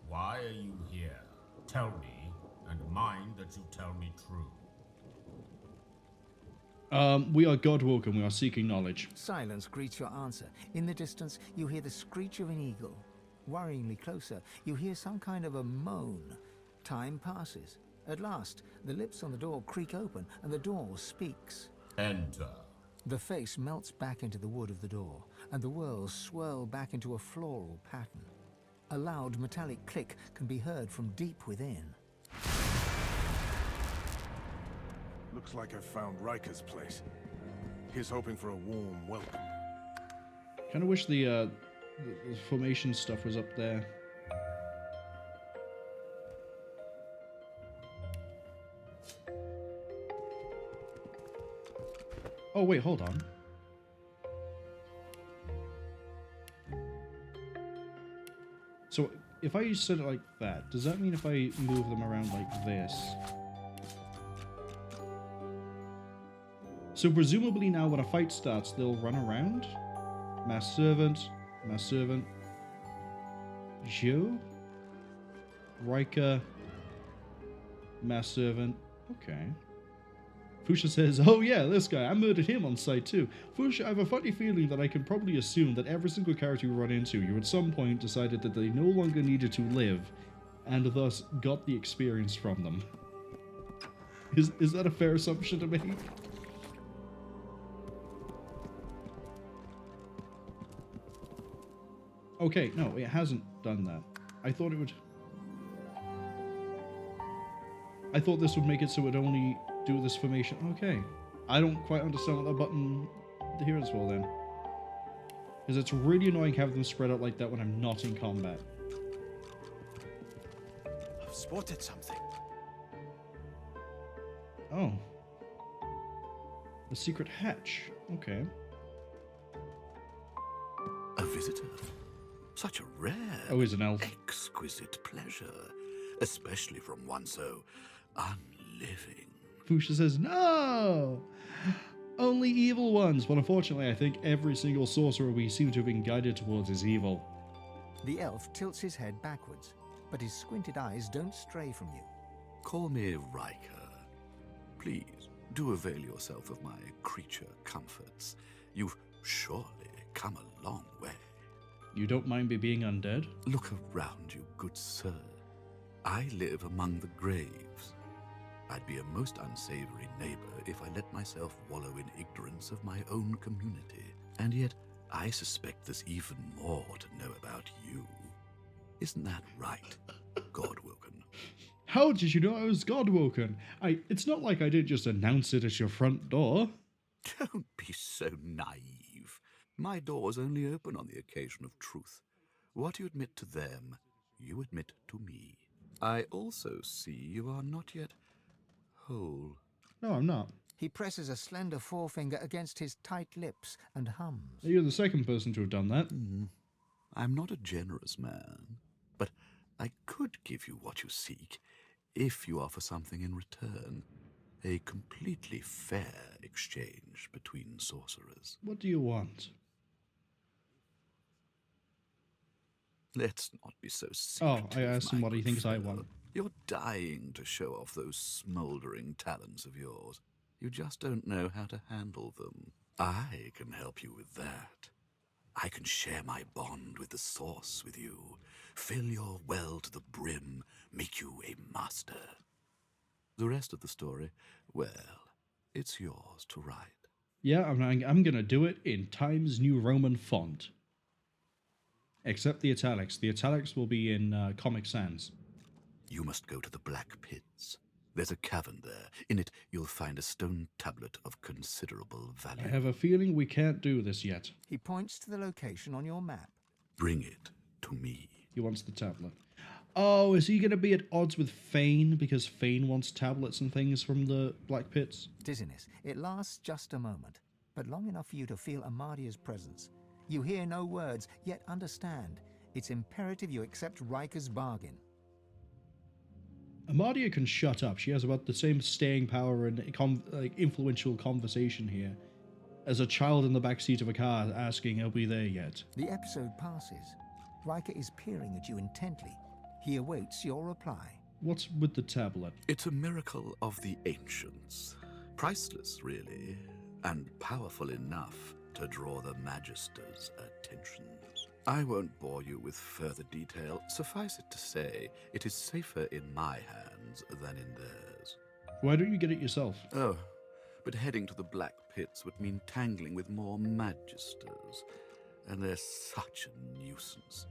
Why are you here? Tell me, and mind that you tell me true.
We are God-woke and we are seeking knowledge.
Silence greets your answer. In the distance, you hear the screech of an eagle. Worryingly closer, you hear some kind of a moan. Time passes. At last, the lips on the door creak open and the door speaks.
Enter.
The face melts back into the wood of the door, and the whirls swirl back into a floral pattern. A loud metallic click can be heard from deep within.
Looks like I found Ryker's place. He's hoping for a warm welcome.
Kind of wish the formation stuff was up there. Oh wait, hold on. So if I set it like that, does that mean if I move them around like this? So presumably now when a fight starts, they'll run around? Mass Servant, Joe, Ryker, Mass Servant, okay. Fuchsia says, oh yeah, this guy, I murdered him on sight too. Fuchsia, I have a funny feeling that I can probably assume that every single character you run into, you at some point decided that they no longer needed to live, and thus got the experience from them. Is that a fair assumption to make? Okay, no, it hasn't done that. I thought it would... I thought this would make it so it only do this formation. Okay. I don't quite understand what that button here is for then. Because it's really annoying having them spread out like that when I'm not in combat.
I've spotted something.
Oh. A secret hatch. Okay.
A visitor. Such a rare,
he's an elf.
Exquisite pleasure, especially from one so unliving.
Fuchsia says, no! Only evil ones. Well, unfortunately, I think every single sorcerer we seem to have been guided towards is evil.
The elf tilts his head backwards, but his squinted eyes don't stray from you.
Call me Ryker. Please, do avail yourself of my creature comforts. You've surely come a long way.
You don't mind me being undead?
Look around you, good sir. I live among the graves. I'd be a most unsavory neighbor if I let myself wallow in ignorance of my own community. And yet, I suspect there's even more to know about you. Isn't that right, Godwoken?
How did you know I was Godwoken? It's not like I didn't just announce it at your front door.
Don't be so naive. My doors only open on the occasion of truth. What you admit to them, you admit to me. I also see you are not yet whole.
No, I'm not.
He presses a slender forefinger against his tight lips and hums.
You're the second person to have done that.
I'm not a generous man, but I could give you what you seek if you offer something in return. A completely fair exchange between sorcerers.
What do you want?
Let's not be so
Oh,
secretive.
I asked him what he thinks I want.
You're dying to show off those smouldering talents of yours. You just don't know how to handle them. I can help you with that. I can share my bond with the source with you, fill your well to the brim, make you a master. The rest of the story, well, it's yours to write.
Yeah, I'm gonna do it in Times New Roman font. Except the italics. The italics will be in Comic Sans.
You must go to the Black Pits. There's a cavern there. In it, you'll find a stone tablet of considerable value.
I have a feeling we can't do this yet.
He points to the location on your map.
Bring it to me.
He wants the tablet. Oh, is he going to be at odds with Fane because Fane wants tablets and things from the Black Pits?
Dizziness. It lasts just a moment, but long enough for you to feel Amadia's presence. You hear no words, yet understand. It's imperative you accept Ryker's bargain.
Amadia can shut up. She has about the same staying power and influential conversation here as a child in the backseat of a car asking, "Are we there yet?"
The episode passes. Ryker is peering at you intently. He awaits your reply.
What's with the tablet?
It's a miracle of the ancients. Priceless, really, and powerful enough to draw the Magister's attention. I won't bore you with further detail. Suffice it to say, it is safer in my hands than in theirs.
Why don't you get it yourself?
Oh, but heading to the Black Pits would mean tangling with more Magisters, and they're such a nuisance.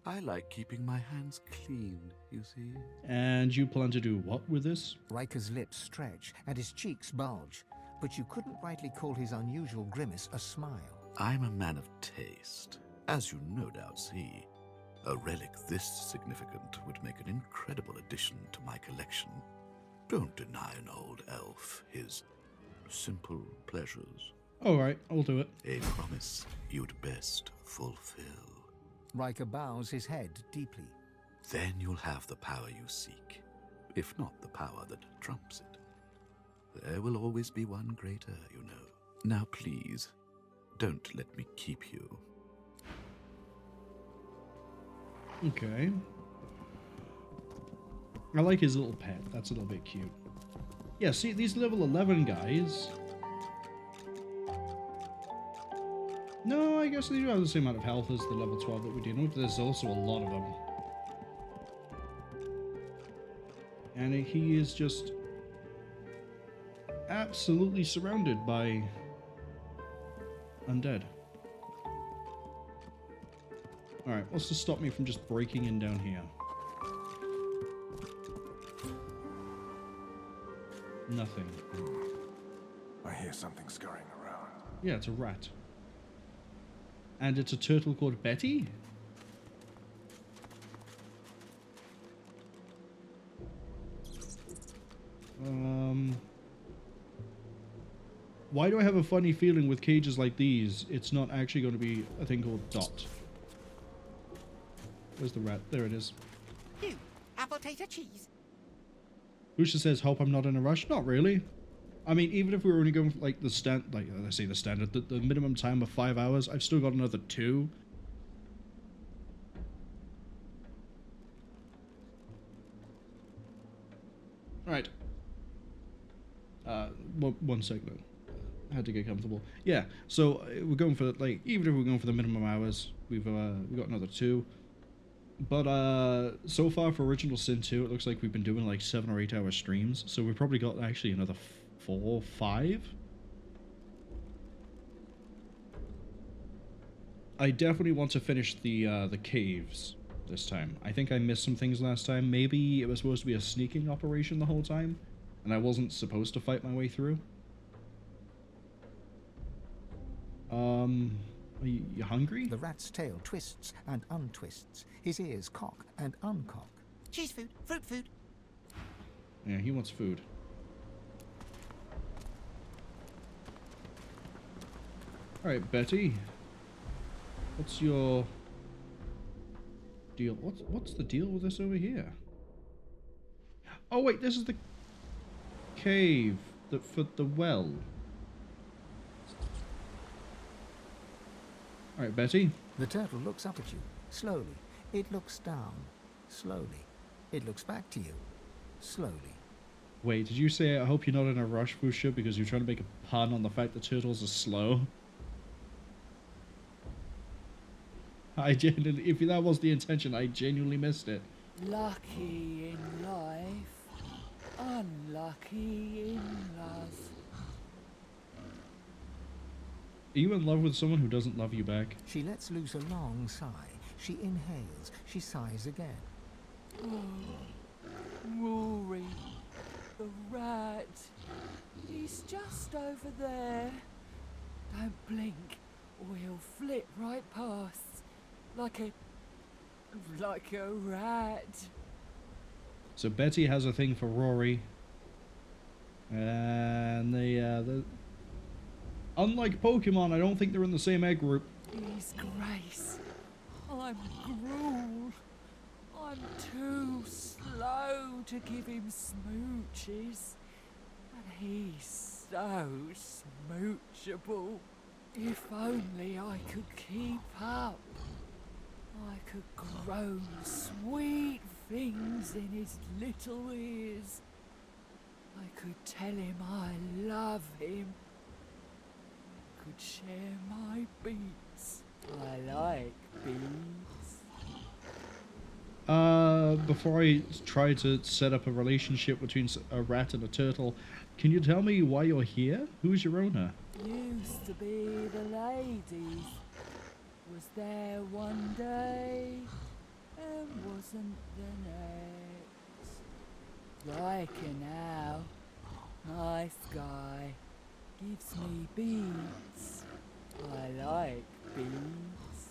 I like keeping my hands clean, you see.
And you plan to do what with this?
Ryker's lips stretch and his cheeks bulge, but you couldn't rightly call his unusual grimace a smile.
I'm a man of taste. As you no doubt see, a relic this significant would make an incredible addition to my collection. Don't deny an old elf his simple pleasures.
Alright, I'll do it.
A promise you'd best fulfill.
Ryker bows his head deeply.
Then you'll have the power you seek, if not the power that trumps it. There will always be one greater, you know. Now please, don't let me keep you.
Okay. I like his little pet. That's a little bit cute. Yeah, see, these level 11 guys... No, I guess they do have the same amount of health as the level 12 that we're dealing with. There's also a lot of them. And he is just absolutely surrounded by undead. Alright, what's to stop me from just breaking in down here? Nothing.
I hear something scurrying around.
Yeah, it's a rat. And it's a turtle called Betty? Why do I have a funny feeling with cages like these, it's not actually going to be a thing called Dot? Where's the rat? There it is.
You, apple tater cheese.
Lucia says, hope I'm not in a rush. Not really. I mean, even if we were only going for, like, the standard, the minimum time of 5 hours, I've still got another 2. Right. One second. I had to get comfortable. Yeah, so we're going for, like, even if we're going for the minimum hours, we've got another 2. But so far for Original Sin 2, it looks like we've been doing like 7 or 8 hour streams, so we've probably got actually another 4 or 5. I definitely want to finish the caves this time. I think I missed some things last time. Maybe it was supposed to be a sneaking operation the whole time, and I wasn't supposed to fight my way through. Are you hungry?
The rat's tail twists and untwists. His ears cock and uncock.
Cheese food, fruit food.
Yeah, he wants food. Alright, Betty. What's your deal? What's the deal with this over here? Oh wait, this is the cave for the well. Alright, Betty.
The turtle looks up at you, slowly. It looks down, slowly. It looks back to you, slowly.
Wait, did you say I hope you're not in a rush, Fusha, because you're trying to make a pun on the fact that turtles are slow? I genuinely, if that was the intention, I genuinely missed it.
Lucky in life, unlucky in love.
Are you in love with someone who doesn't love you back?
She lets loose a long sigh. She inhales. She sighs again.
Oh, Rory, the rat. He's just over there. Don't blink, or he'll flit right past. Like a rat.
So Betty has a thing for Rory. And they unlike Pokemon, I don't think they're in the same egg group.
He's Grace. I'm Gruel. I'm too slow to give him smooches. And he's so smoochable. If only I could keep up. I could groan sweet things in his little ears. I could tell him I love him. I could share my beats. I like beats.
Before I try to set up a relationship between a rat and a turtle, can you tell me why you're here? Who's your owner?
Used to be the ladies. Was there one day and wasn't the next. Ryker now, nice guy, gives me beats. I like beats.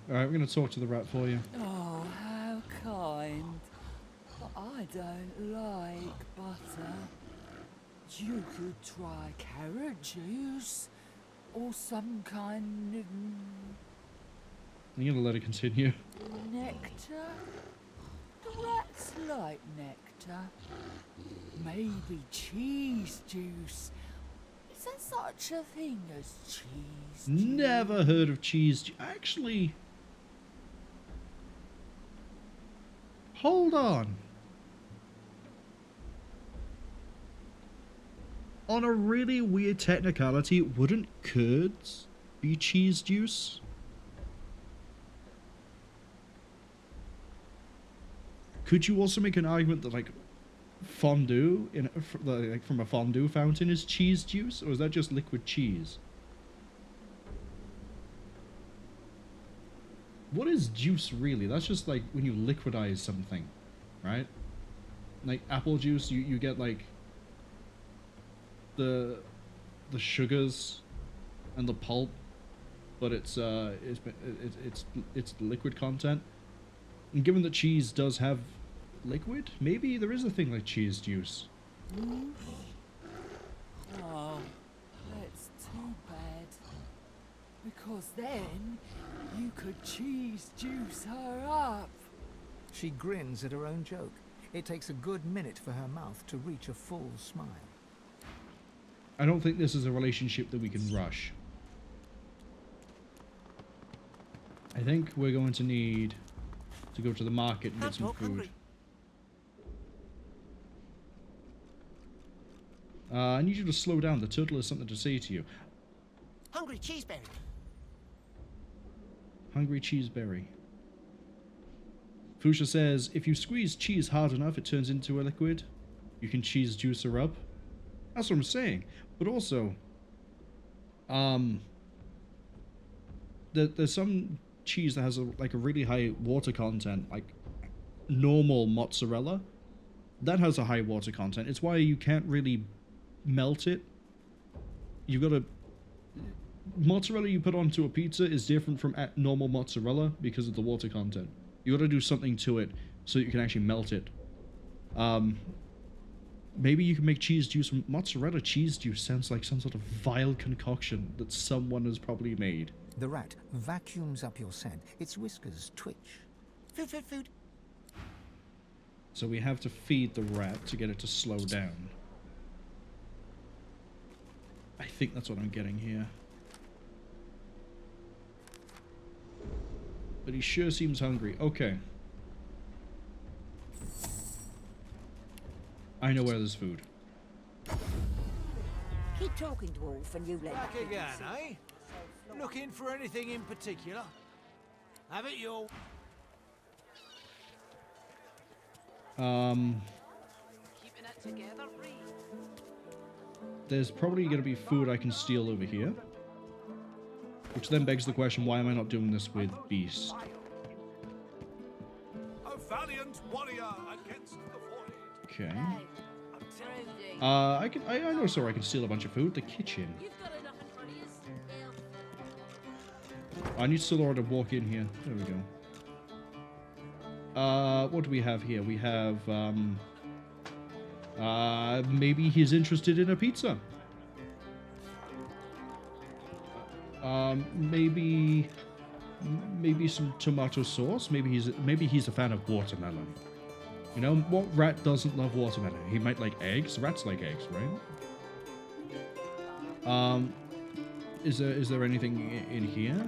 Alright, we're going to talk to the rat for you.
Oh, how kind. But I don't like butter. You could try carrot juice. Or some kind of...
I'm going to let it continue.
nectar? The rats like nectar. Maybe cheese juice. Is there such a thing as cheese juice?
Never heard of cheese. Actually... Hold on. On a really weird technicality, wouldn't curds be cheese juice? Could you also make an argument that, like, fondue from a fondue fountain is cheese juice, or is that just liquid cheese? What is juice really? That's just like when you liquidize something, right? Like apple juice, you get like the sugars and the pulp, but it's liquid content. And given that cheese does have liquid, maybe there is a thing like cheese juice.
Oh, that's too bad. Because then you could cheese juice her up.
She grins at her own joke. It takes a good minute for her mouth to reach a full smile.
I don't think this is a relationship that we can rush. I think we're going to need to go to the market and get some food. I need you to slow down. The turtle has something to say to you.
Hungry cheeseberry.
Hungry cheeseberry. Fusha says, if you squeeze cheese hard enough, it turns into a liquid. You can cheese juice her up. That's what I'm saying. But also, there's some cheese that has like a really high water content, like normal mozzarella, that has a high water content. It's why you can't really melt it. You've got to... Mozzarella you put onto a pizza is different from normal mozzarella because of the water content. You got to do something to it so that you can actually melt it. Maybe you can make cheese juice from... Mozzarella cheese juice sounds like some sort of vile concoction that someone has probably made.
The rat vacuums up your scent. Its whiskers twitch.
Food, food, food.
So we have to feed the rat to get it to slow down. I think that's what I'm getting here. But he sure seems hungry. Okay. I know where there's food.
Keep talking, dwarf, and you let
Back again, eh? Looking for anything in particular? Have it your...
Keeping it together,
There's probably going to be food I can steal over here. Which then begs the question, why am I not doing this with Beast?
A valiant warrior against the void.
Okay. I know, sir, I can steal a bunch of food. The kitchen. I need Solora to walk in here. There we go. What do we have here? We have, maybe he's interested in a pizza. Maybe some tomato sauce. Maybe he's a fan of watermelon. You know, what rat doesn't love watermelon? He might like eggs. Rats like eggs, right? Is there anything in here?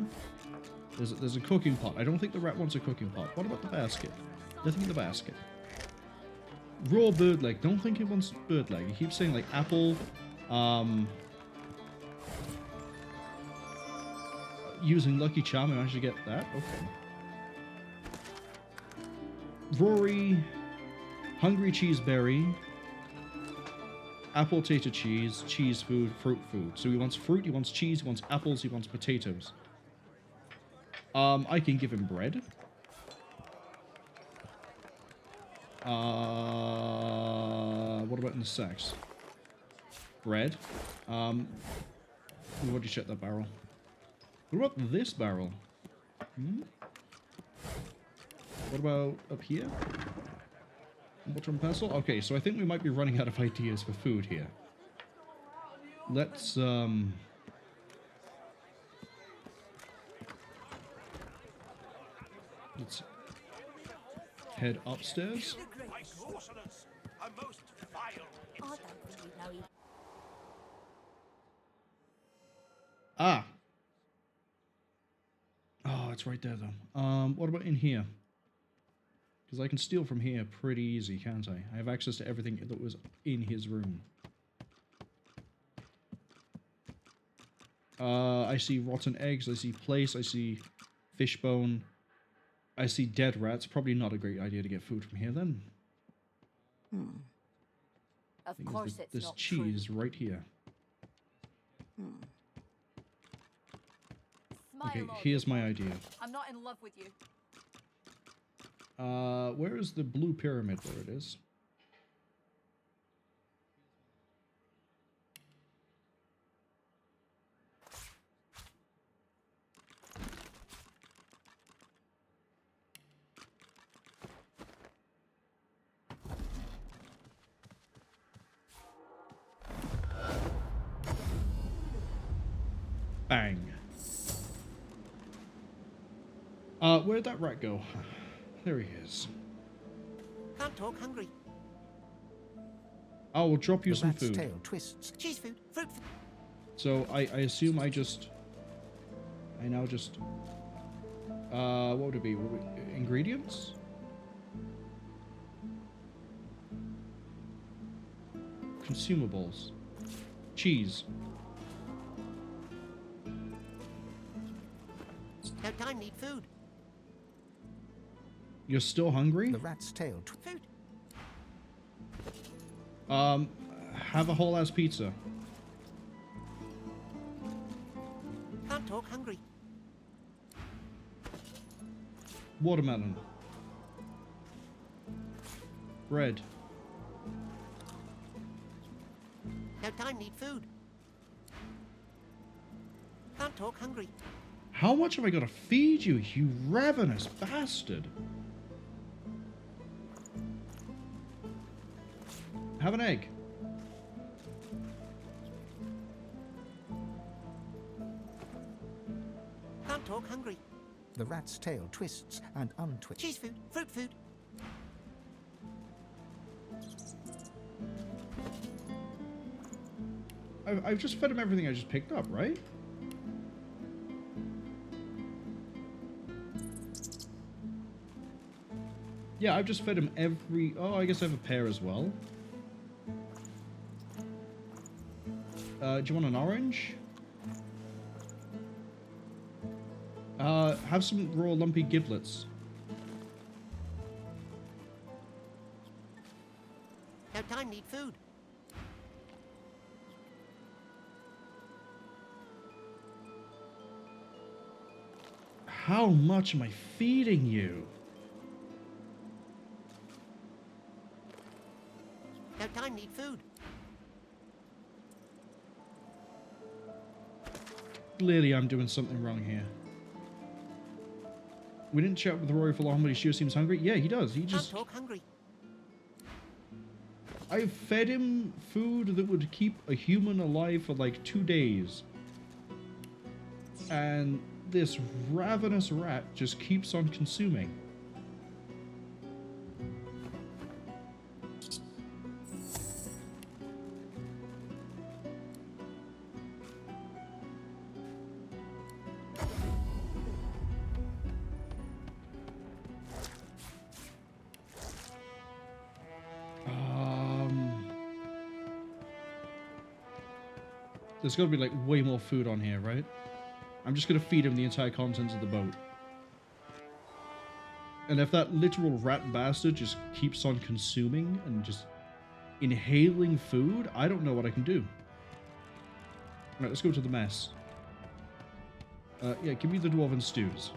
There's a cooking pot. I don't think the rat wants a cooking pot. What about the basket? Nothing in the basket. Raw bird leg. Don't think he wants bird leg. He keeps saying like apple. Using Lucky Charm, I managed to get that. Okay. Rory, hungry cheeseberry, apple tater cheese, cheese food, fruit food. So he wants fruit, he wants cheese, he wants apples, he wants potatoes. I can give him bread. What about in the sacks? Bread. We've already checked that barrel. What about this barrel? What about up here? Water and pestle? Okay, so I think we might be running out of ideas for food here. Let's head upstairs. Ah! Oh, it's right there, though. What about in here? Because I can steal from here pretty easy, can't I? I have access to everything that was in his room. I see rotten eggs, I see plaice, I see fishbone, I see dead rats. Probably not a great idea to get food from here, then.
Of course it's
there's
not
cheese
true.
right here. Okay, here's my idea.
I'm not in love with you.
Where is the blue pyramid? There it is. Bang. Where'd that rat go? There he is.
Can't talk, hungry.
I will drop you
The
some
rat's
food.
tail twists.
Cheese food, fruit food.
So I assume I now just what would it be? Ingredients? Consumables. Cheese.
No time, need food.
You're still hungry?
The rat's tail
food.
Have a whole ass pizza.
Can't talk, hungry.
Watermelon. Bread.
No time, need food. Can't talk, hungry.
How much have I got to feed you, you ravenous bastard? Have an egg.
Can't talk, hungry.
The rat's tail twists and untwists.
Cheese food, fruit food.
I've just fed him everything I just picked up, right? Yeah, I've just fed him every... Oh, I guess I have a pear as well. Do you want an orange? Have some raw lumpy giblets.
No time, need food.
How much am I feeding you?
No time, need food.
Clearly I'm doing something wrong here. We didn't chat with Rory for long, but he sure seems hungry. Yeah, he does. He just...
Can't talk, hungry.
I fed him food that would keep a human alive for like 2 days. And this ravenous rat just keeps on consuming. There's got to be like way more food on here, right? I'm just going to feed him the entire contents of the boat. And if that literal rat bastard just keeps on consuming and just inhaling food, I don't know what I can do. Right, let's go to the mess. Yeah, give me the dwarven stews.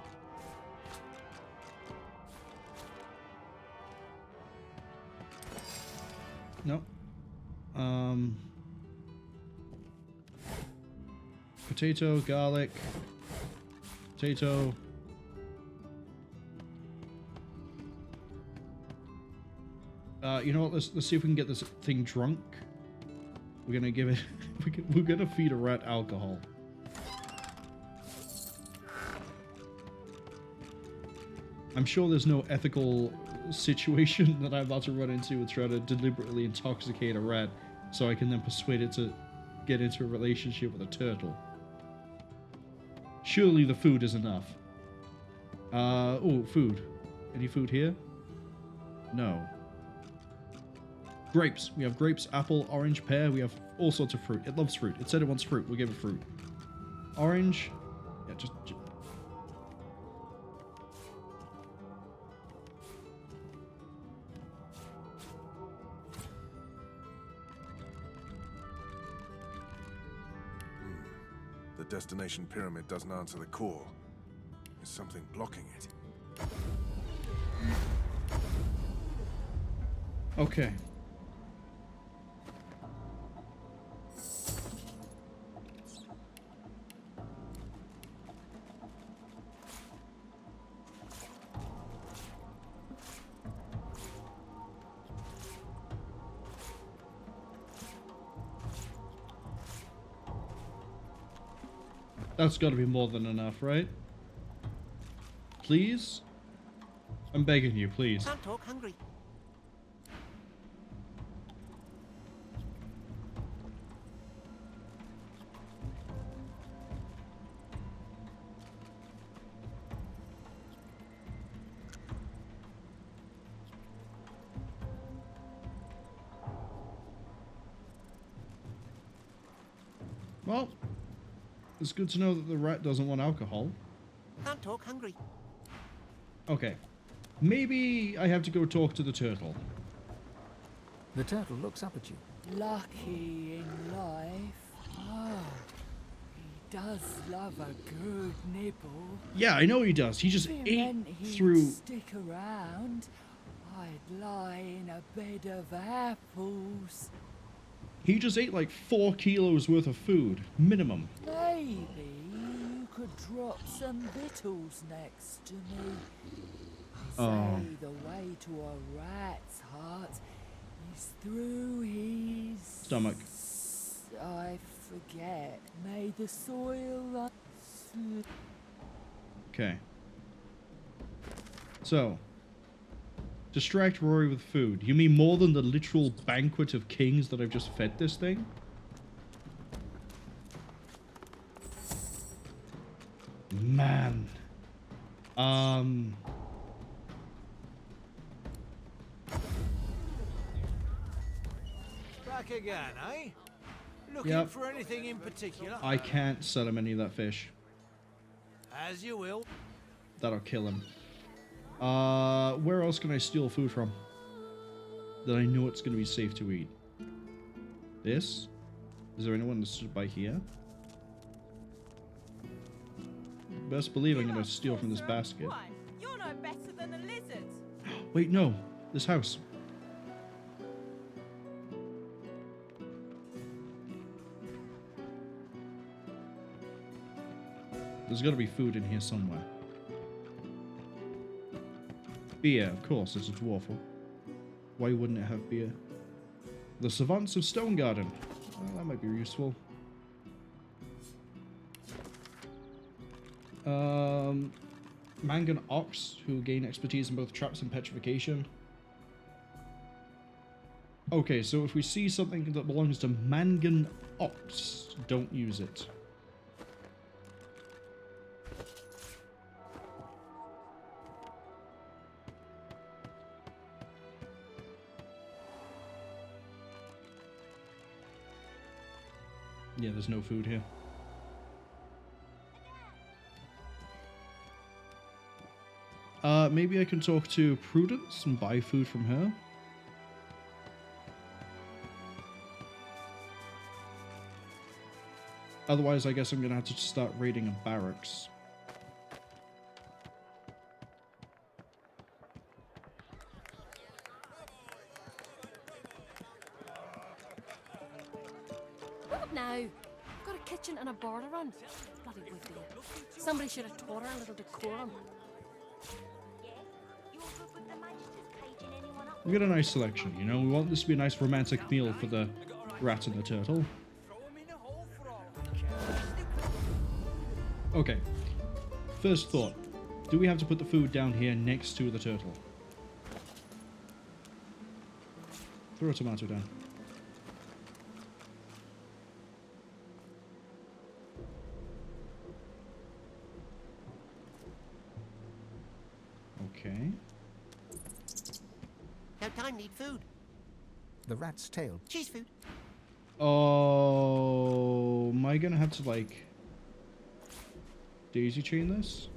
No. Potato, garlic, potato. You know what? Let's see if we can get this thing drunk. We're gonna give it. We're gonna feed a rat alcohol. I'm sure there's no ethical situation that I'm about to run into with trying to deliberately intoxicate a rat, so I can then persuade it to get into a relationship with a turtle. Surely the food is enough. Oh, food. Any food here? No. Grapes. We have grapes, apple, orange, pear. We have all sorts of fruit. It loves fruit. It said it wants fruit. We'll give it fruit. Orange. Yeah, just...
The destination pyramid doesn't answer the call. There's something blocking it.
Okay. That's got to be more than enough, right? Please? I'm begging you, please.
Can't talk, hungry.
Well, it's good to know that the rat doesn't want alcohol.
Can't talk, hungry.
Okay. Maybe I have to go talk to the turtle.
The turtle looks up at you.
Lucky in life. Ah, he does love a good nibble.
Yeah, I know he does. He just
If
ate
meant he'd
through...
stick around, I'd lie in a bed of apples.
He just ate like 4 kilos worth of food, minimum.
Maybe you could drop some victuals next to me. They
Oh.
say the way to a rat's heart is through his...
Stomach.
I forget. May the soil...
Okay. So, distract Rory with food. You mean more than the literal banquet of kings that I've just fed this thing? Man.
Back again, eh? Looking
Yep.
for anything in particular?
I can't sell him any of that fish.
As you will.
That'll kill him. Where else can I steal food from? That I know it's going to be safe to eat. This? Is there anyone that's by here? Best believe I'm going to steal from this basket.
You're no better than a lizard.
Wait, no. This house. There's got to be food in here somewhere. Beer, of course, it's a dwarf. Why wouldn't it have beer? The Savants of Stonegarden. Well, that might be useful. Mangan Ox, who gain expertise in both traps and petrification. Okay, so if we see something that belongs to Mangan Ox, don't use it. Yeah, there's no food here. Maybe I can talk to Prudence and buy food from her. Otherwise, I guess I'm gonna have to start raiding a barracks.
What now? I've got a kitchen and a bar to run. Bloody would be. Somebody should have taught her a little decorum.
We got a nice selection, you know? We want this to be a nice romantic meal for the rat and the turtle. Okay. First thought. Do we have to put the food down here next to the turtle? Throw a tomato down. Okay.
No time, need food.
The rat's tail.
Cheese food.
Oh, am I gonna have to, like, daisy chain this?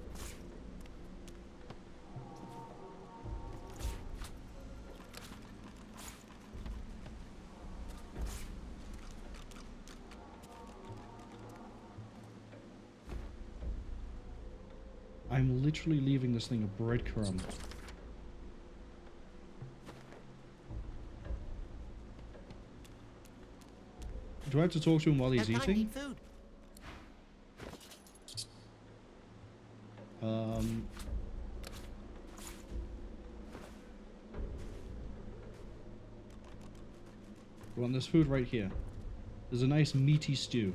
I'm literally leaving this thing a breadcrumb. Do I have to talk to him while he's eating?
Food.
We want this food right here. There's a nice meaty stew.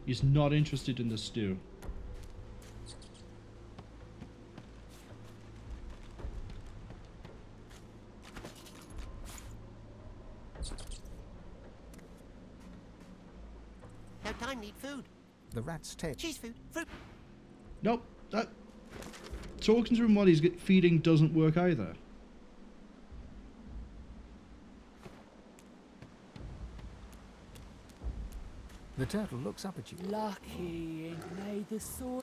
He's not interested in the stew.
No time, need food.
The rat's tail.
Cheese food. Fruit.
Nope. That talking to him while he's feeding doesn't work either.
The turtle looks up at you.
Lucky it made the soil.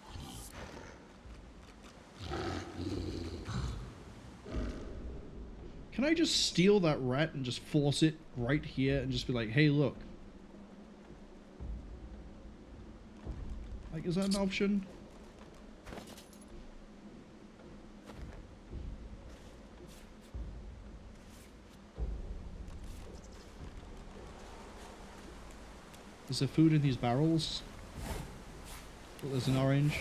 Can I just steal that rat and just force it right here and just be like, hey, look. Like, is that an option? Is there food in these barrels? Well, there's an orange.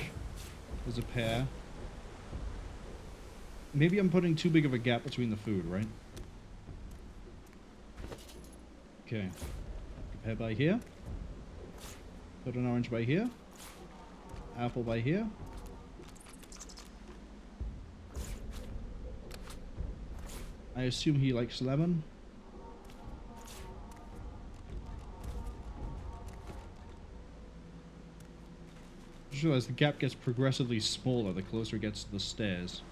There's a pear. Maybe I'm putting too big of a gap between the food, right? Okay. Pear by here. Put an orange by here. Apple by here. I assume he likes lemon. Just realize the gap gets progressively smaller the closer it gets to the stairs.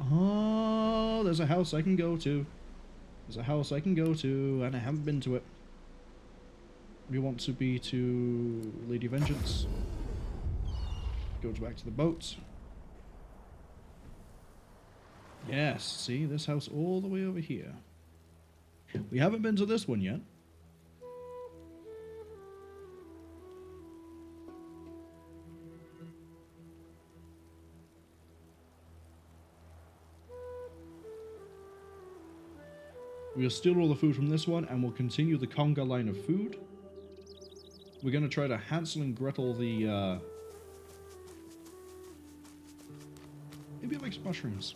Oh, there's a house I can go to. There's a house I can go to, and I haven't been to it. We want to be to Lady Vengeance. Go back to the boat. Yes, see, this house all the way over here. We haven't been to this one yet. We'll steal all the food from this one, and we'll continue the conga line of food. We're going to try to Hansel and Gretel the, maybe it likes mushrooms.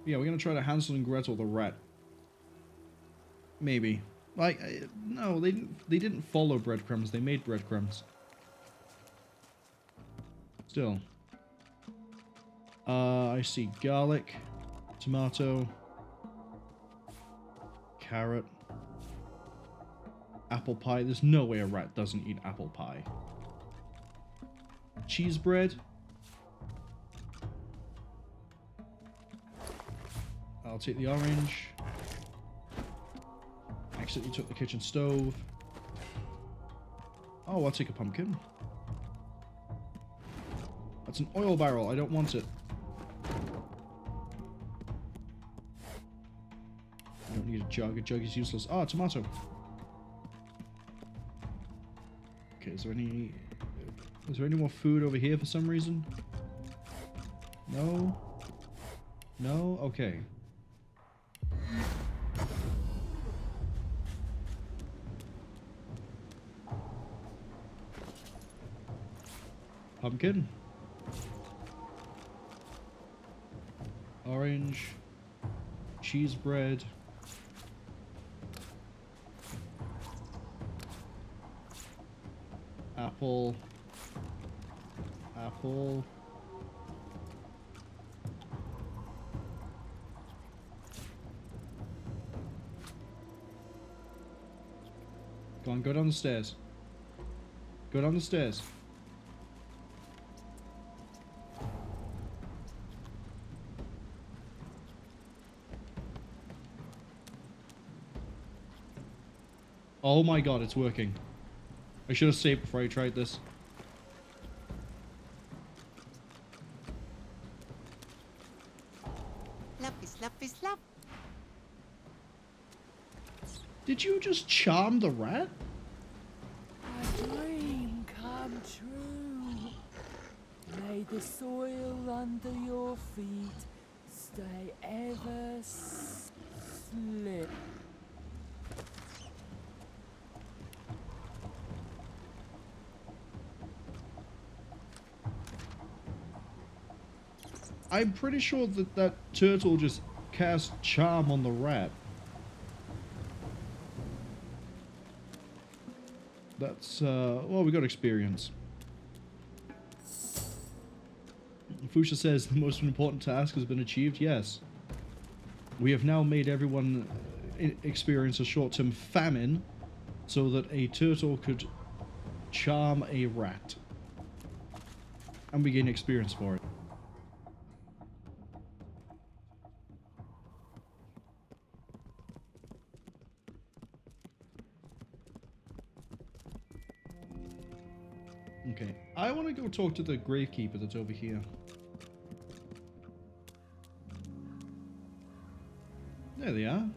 Yeah, we're going to try to Hansel and Gretel the rat. Maybe. Like, no, they didn't follow breadcrumbs, they made breadcrumbs. Still. I see garlic, tomato, carrot, apple pie. There's no way a rat doesn't eat apple pie. Cheese bread. I'll take the orange. Accidentally took the kitchen stove. Oh, I'll take a pumpkin. That's an oil barrel. I don't want it. I don't need a jug. A jug is useless. Ah, tomato. Okay, is there any more food over here for some reason? No? No? Okay. Pumpkin. Orange. Cheese bread. Apple. Apple. Go on, go down the stairs. Go down the stairs. Oh my god, it's working. I should have saved before I tried this.
Slap.
Did you just charm the rat?
A dream come true. May the soil under your feet stay ever slip.
I'm pretty sure that that turtle just cast charm on the rat. That's, well, we got experience. Fuchsia says the most important task has been achieved. Yes. We have now made everyone experience a short-term famine so that a turtle could charm a rat. And we gain experience for it. Okay, I want to go talk to the Gravekeeper that's over here. There they are.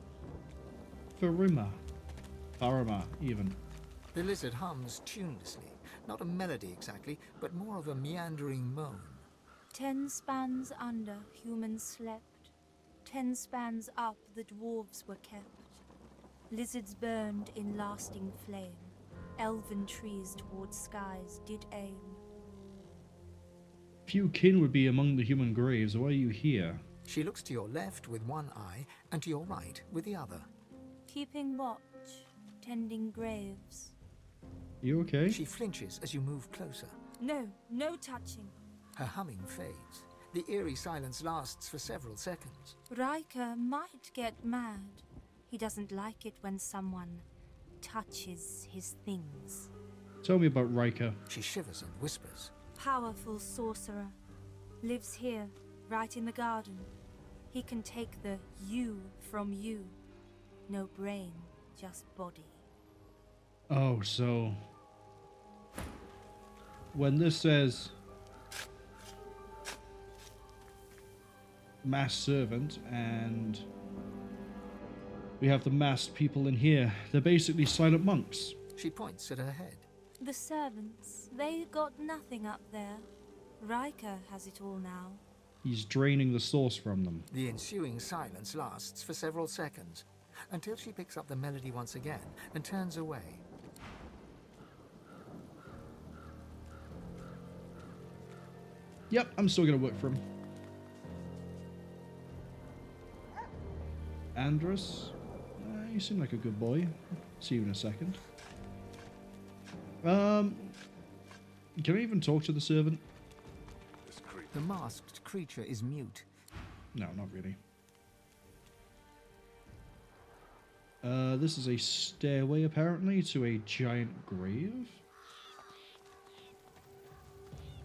Farimah. Farimah, even.
The lizard hums tunelessly. Not a melody exactly, but more of a meandering moan.
10 spans under, humans slept. 10 spans up, the dwarves were kept. Lizards burned in lasting flame. Elven trees towards skies did aim.
Few kin would be among the human graves. Why are you here?
She looks to your left with one eye, and to your right with the other.
Keeping watch, tending graves.
You okay?
She flinches as you move closer.
No, no touching.
Her humming fades. The eerie silence lasts for several seconds.
Ryker might get mad. He doesn't like it when someone touches his things.
Tell me about Ryker.
She shivers and whispers.
Powerful sorcerer. Lives here, right in the garden. He can take the you from you. No brain, just body.
Oh, so... when this says... mass servant, and... we have the masked people in here. They're basically silent monks.
She points at her head.
The servants, they got nothing up there. Ryker has it all now.
He's draining the source from them.
The ensuing silence lasts for several seconds, until she picks up the melody once again and turns away.
Yep, I'm still gonna work for him. Andras, you seem like a good boy. See you in a second. Can I even talk to the servant?
The masked creature is mute.
No, not really. This is a stairway, apparently, to a giant grave.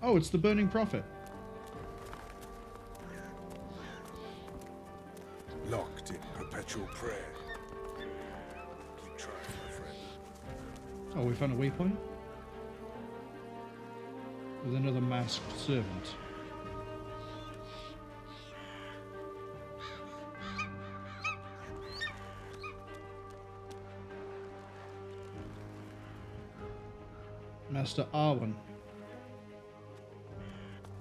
Oh, it's the Burning Prophet.
Locked in perpetual prayer. Keep trying, my friend.
Oh, we found a waypoint? With another masked servant. Master Arwen.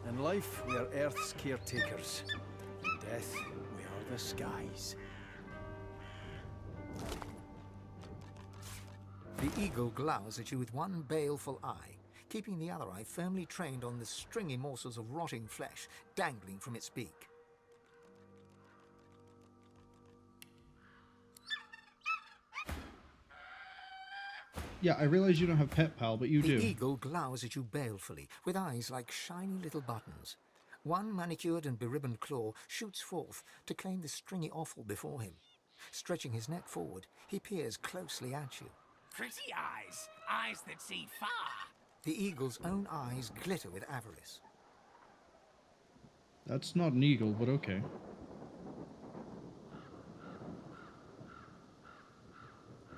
In life, we are Earth's caretakers. In death, we are the skies.
The eagle glowers at you with one baleful eye, keeping the other eye firmly trained on the stringy morsels of rotting flesh dangling from its beak.
Yeah, I realize you don't have Pet Pal, but you do.
The eagle glowers at you balefully, with eyes like shiny little buttons. One manicured and beribboned claw shoots forth to claim the stringy offal before him. Stretching his neck forward, he peers closely at you.
Pretty eyes, eyes that see far.
The eagle's own eyes glitter with avarice.
That's not an eagle, but okay.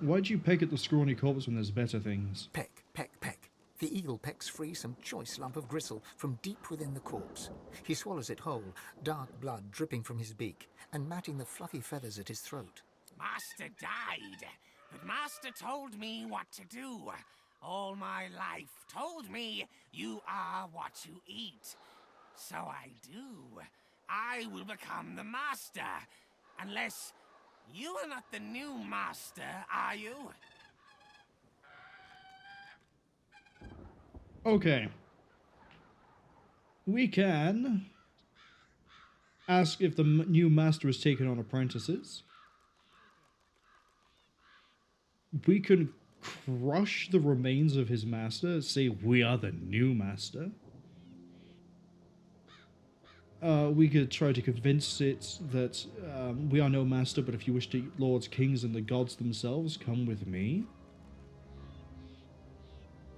Why'd you peck at the scrawny corpse when there's better things?
Peck, peck, peck. The eagle pecks free some choice lump of gristle from deep within the corpse. He swallows it whole, dark blood dripping from his beak, and matting the fluffy feathers at his throat.
Master died, but Master told me what to do. All my life told me you are what you eat. So I do. I will become the Master, unless you are not the new Master, are you?
Okay. We can ask if the new Master has taken on apprentices. We can crush the remains of his master, say we are the new Master. We could try to convince it that we are no master, but if you wish to eat lords, kings, and the gods themselves, come with me.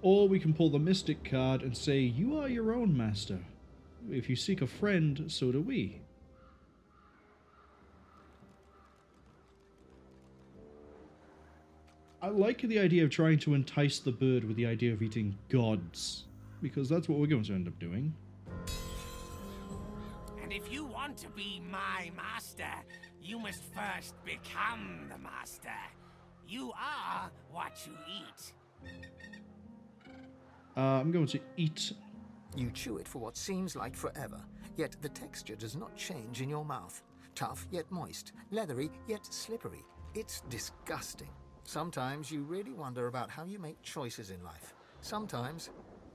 Or we can pull the mystic card and say, you are your own master. If you seek a friend, so do we. I like the idea of trying to entice the bird with the idea of eating gods. because that's what we're going to end up doing.
And if you want to be my master, you must first become the master. You are what you eat.
I'm going to eat.
You chew it for what seems like forever, yet the texture does not change in your mouth. Tough yet moist, leathery yet slippery. It's disgusting. Sometimes you really wonder about how you make choices in life. Sometimes,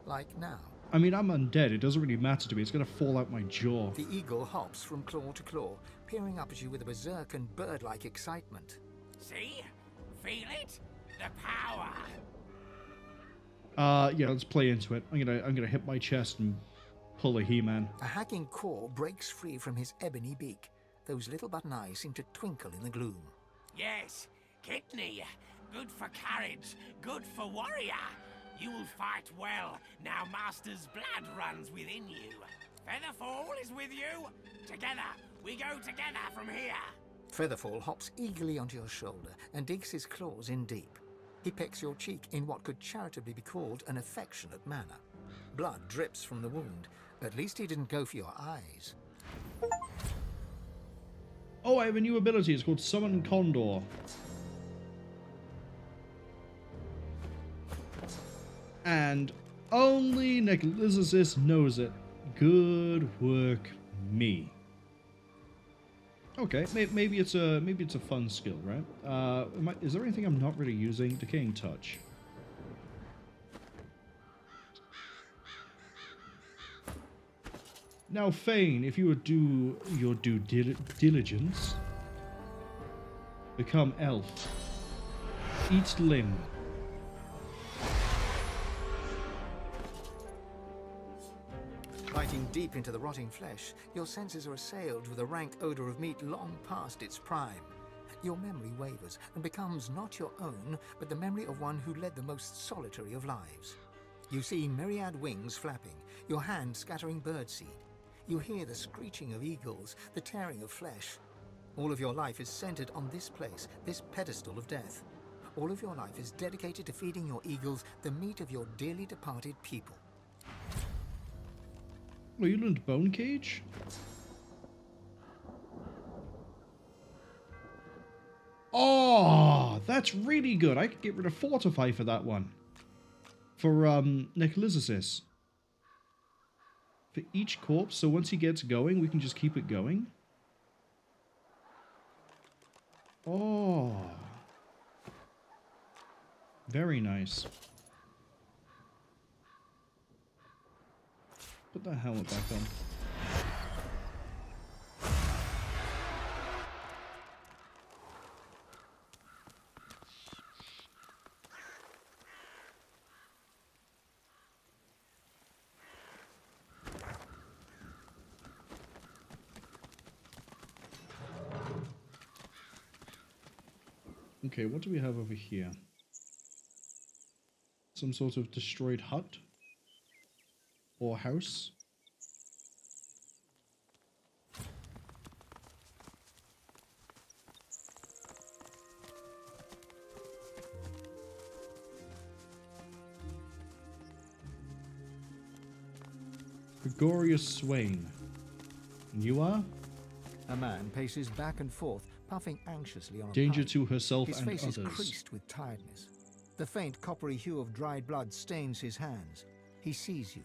like now.
I mean, I'm undead. It doesn't really matter to me. It's going to fall out my jaw.
The eagle hops from claw to claw, peering up at you with a berserk and bird-like excitement.
See? Feel it? The power.
Yeah, let's play into it. I'm gonna hit my chest and pull a He-Man.
A hacking claw breaks free from his ebony beak. Those little button eyes seem to twinkle in the gloom.
Yes, kidney. Good for courage. Good for warrior. You'll fight well. Now Master's blood runs within you. Featherfall is with you. Together. We go together from here.
Featherfall hops eagerly onto your shoulder and digs his claws in deep. He pecks your cheek in what could charitably be called an affectionate manner. Blood drips from the wound. At least he didn't go for your eyes.
Oh, I have a new ability. It's called Summon Condor. And only Necro-Knight knows it. Good work, me. Okay, maybe it's a fun skill, right? Is there anything I'm not really using? Decaying Touch. Now, Fane, if you would do your due diligence, become elf. Eat limb.
Biting deep into the rotting flesh, your senses are assailed with a rank odor of meat long past its prime. Your memory wavers and becomes not your own, but the memory of one who led the most solitary of lives. You see myriad wings flapping, your hand scattering birdseed. You hear the screeching of eagles, the tearing of flesh. All of your life is centered on this place, this pedestal of death. All of your life is dedicated to feeding your eagles the meat of your dearly departed people.
Oh, you learned Bone Cage? Oh, that's really good. I could get rid of Fortify for that one. For, Necro-Knight. For each corpse, so once he gets going, we can just keep it going. Oh. Very nice. Put that helmet back on. Okay, what do we have over here? Some sort of destroyed hut? Or house? Gregorious Swann. And you are?
A man paces back and forth, puffing anxiously on a
Danger
pipe.
to herself
his
and
face
others.
is creased with tiredness. The faint coppery hue of dried blood stains his hands. He sees you.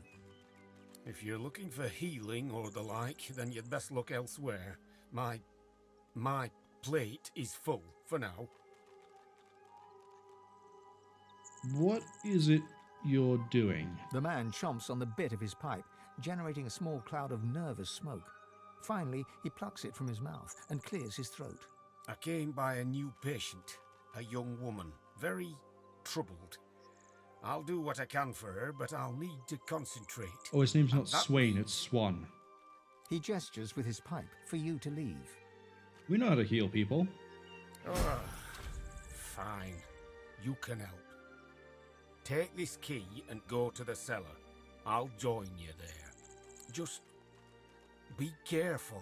If you're looking for healing or the like, then you'd best look elsewhere. My plate is full for now.
What is it you're doing?
The man chomps on the bit of his pipe, generating a small cloud of nervous smoke. Finally, he plucks it from his mouth and clears his throat.
I came by a new patient, a young woman, very troubled. I'll do what I can for her, but I'll need to concentrate.
Oh, his name's not Swain, it's Swan.
He gestures with his pipe for you to leave.
We know how to heal people.
Oh, fine. You can help. Take this key and go to the cellar. I'll join you there. Just be careful.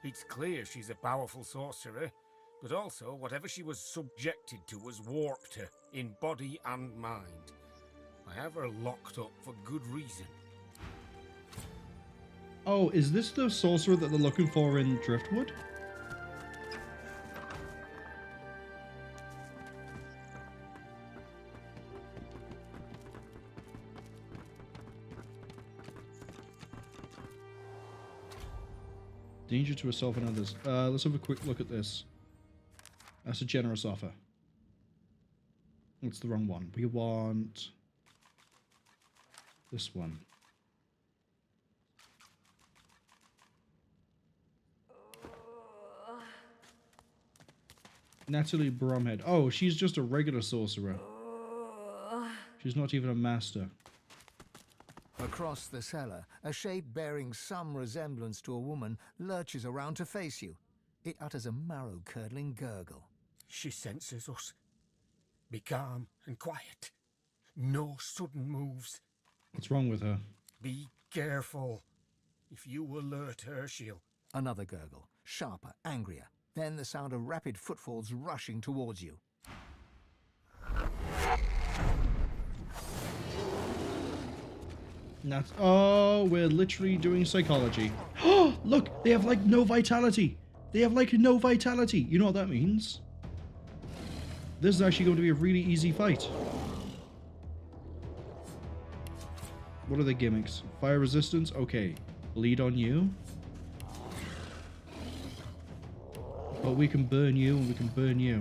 It's clear she's a powerful sorcerer, but also whatever she was subjected to has warped her in body and mind. I have her locked up for good reason.
Oh, is this the sorcerer that they're looking for in Driftwood? Danger to herself and others. Let's have a quick look at this. That's a generous offer. That's the wrong one. We want this one. Natalie Bromhead. Oh, she's just a regular sorcerer. She's not even a master.
Across the cellar, a shape bearing some resemblance to a woman lurches around to face you. It utters a marrow-curdling gurgle.
She senses us. Be calm and quiet. No sudden moves.
What's wrong with her?
Be careful. If you alert her, she'll...
Another gurgle, sharper, angrier. Then the sound of rapid footfalls rushing towards you.
That's, oh, we're literally doing psychology. Oh, look, they have like no vitality. They have like no vitality. You know what that means? This is actually going to be a really easy fight. What are the gimmicks? Fire resistance? Okay. Bleed on you. But we can burn you and we can burn you.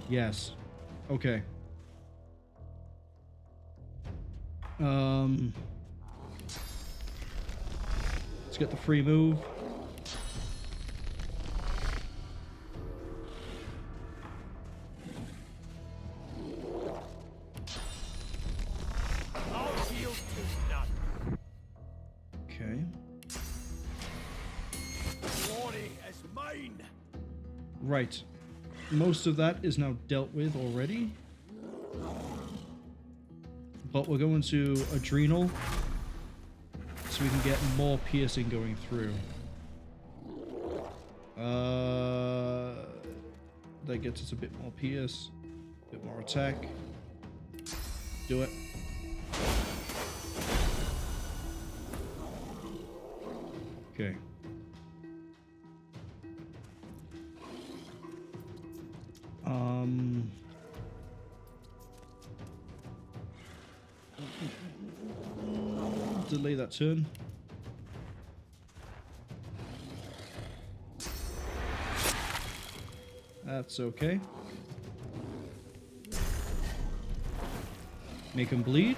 Yes. Okay. Let's get the free move. Okay. Right. Most of that is now dealt with already. But we're going to Adrenal so we can get more piercing going through. That gets us a bit more pierce, a bit more attack. Do it. Okay. Delay that turn. That's okay. Make him bleed.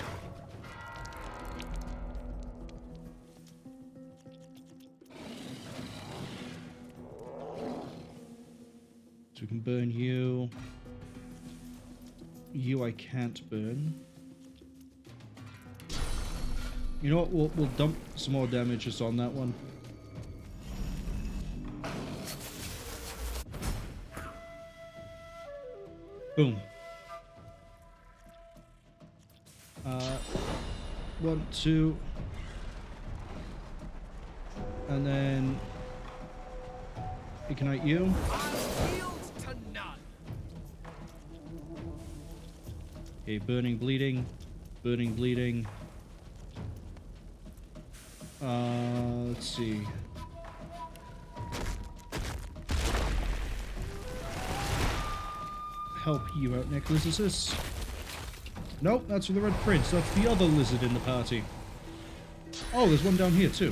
So we can burn you. You I can't burn. You know what? We'll dump some more damage just on that one. Boom. 1, 2. And then ignite you. Okay, burning, bleeding. Burning, bleeding. Let's see. Help you out, Necrosis. Nope, that's for the Red Prince. That's the other lizard in the party. Oh, there's one down here too.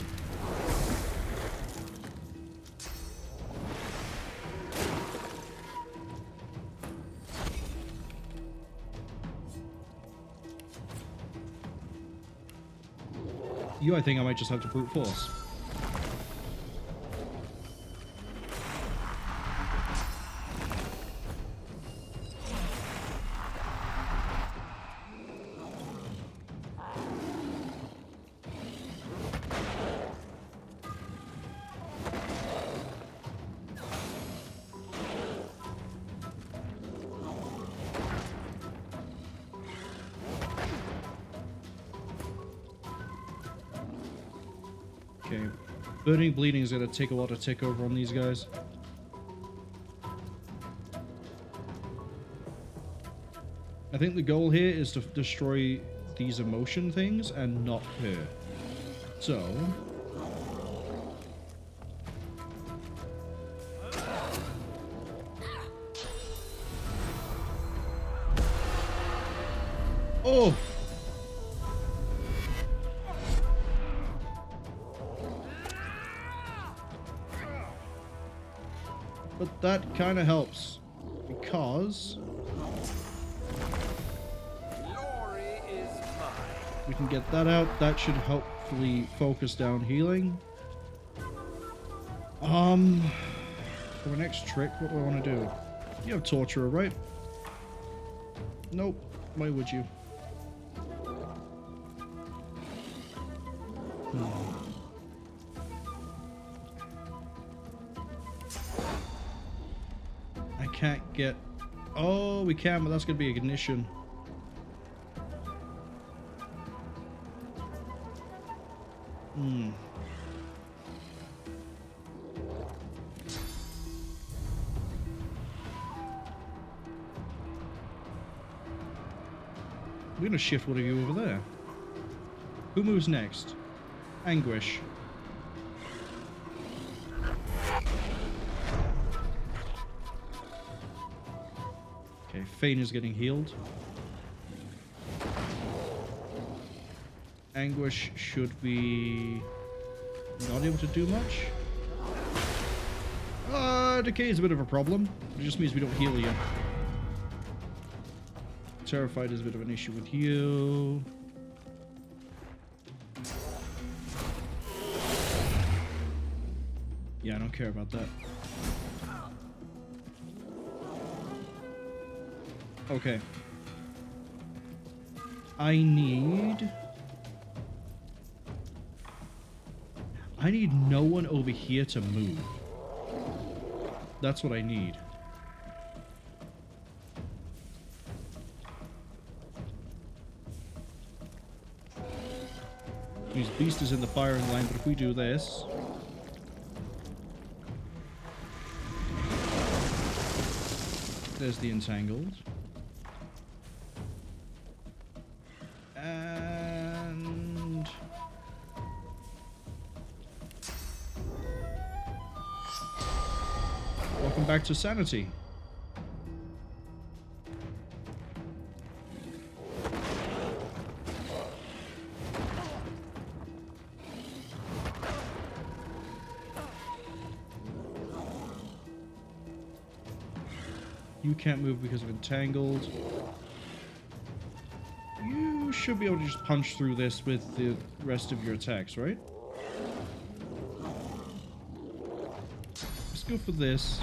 You, I think I might just have to brute force. Okay, burning bleeding is going to take a while to take over on these guys. I think the goal here is to destroy these emotion things and not her. So... Oh! But that kind of helps, because we can get that out. That should hopefully focus down healing. For my next trick, what do I want to do? You have Torturer, right? Nope. Why would you? I can't get... Oh, we can, but that's going to be ignition. We're going to shift one of you over there. Who moves next? Anguish. Okay, Fane is getting healed. Anguish should be not able to do much. Decay is a bit of a problem. It just means we don't heal you. Terrified is a bit of an issue with you. Yeah, I don't care about that. Okay. I need no one over here to move. That's what I need. These beast is in the firing line, but if we do this... There's the entangled. And... Welcome back to sanity. You can't move because of entangled. You should be able to just punch through this with the rest of your attacks, right? Let's go for this.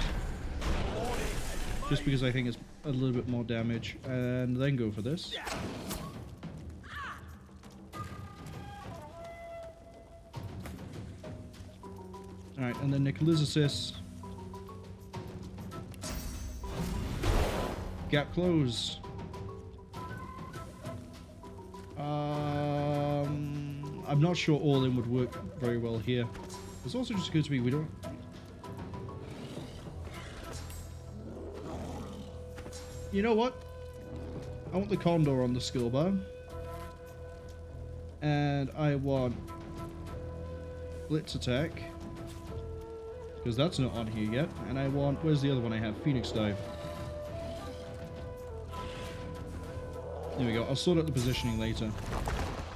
Just because I think it's a little bit more damage. And then go for this. Alright, and then Necrolysis. Gap close. I'm not sure all in would work very well here. It's also just good to be we don't. You know what? I want the Condor on the skill bar. And I want Blitz attack. Because that's not on here yet. And I want, where's the other one I have? Phoenix Dive. There we go. I'll sort out the positioning later.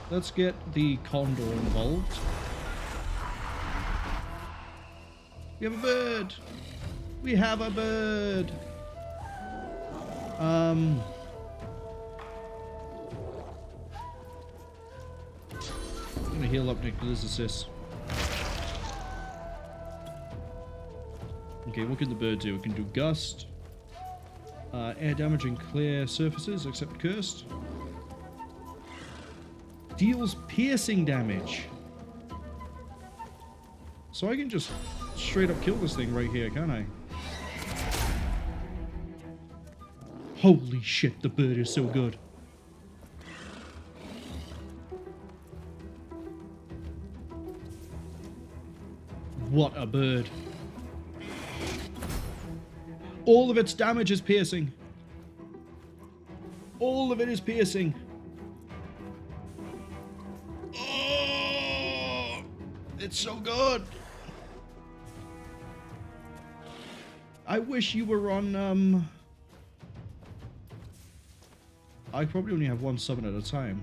Let's get the Condor involved. We have a bird! We have a bird! I'm gonna heal up Necrolysis. Okay, what can the bird do? It can do Gust. Air damage and clear surfaces, except cursed. Deals piercing damage. So I can just straight up kill this thing right here, can't I? Holy shit, the bird is so good. What a bird. All of its damage is piercing. All of it is piercing. Oh, it's so good. I wish you were on, I probably only have one summon at a time.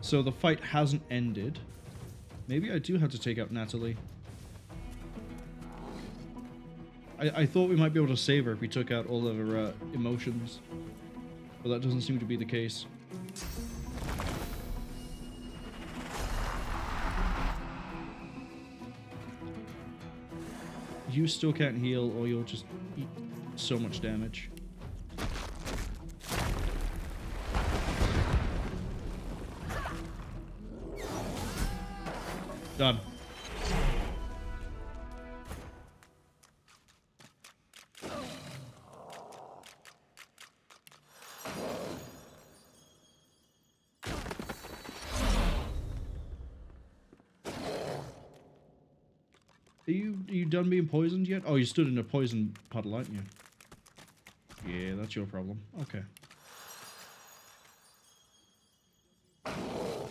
So the fight hasn't ended. Maybe I do have to take out Natalie. I thought we might be able to save her if we took out all of her emotions. But that doesn't seem to be the case. You still can't heal, or you'll just eat so much damage. Done. Are you done being poisoned yet? Oh, you stood in a poison puddle, aren't you? Yeah, that's your problem. Okay.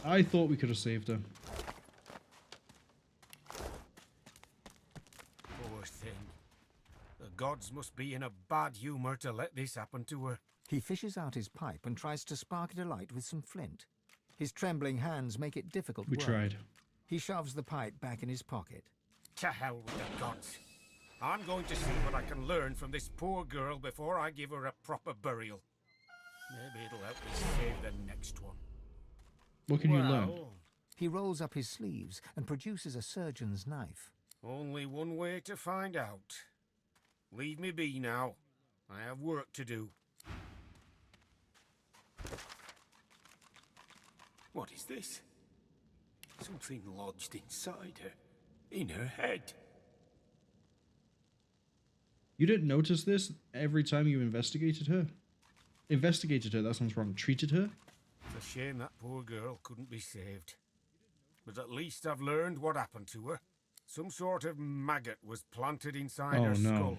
I thought we could have saved her.
Poor thing. The gods must be in a bad humor to let this happen to her.
He fishes out his pipe and tries to spark it alight with some flint. His trembling hands make it difficult work.
We tried.
He shoves the pipe back in his pocket.
To hell with the gods. I'm going to see what I can learn from this poor girl before I give her a proper burial. Maybe it'll help me save the next one.
What can you learn?
He rolls up his sleeves and produces a surgeon's knife.
Only one way to find out. Leave me be now. I have work to do. What is this? Something lodged inside her. In her head.
You didn't notice this every time you investigated her? Investigated her, that sounds wrong. Treated her?
It's a shame that poor girl couldn't be saved. But at least I've learned what happened to her. Some sort of maggot was planted inside her skull.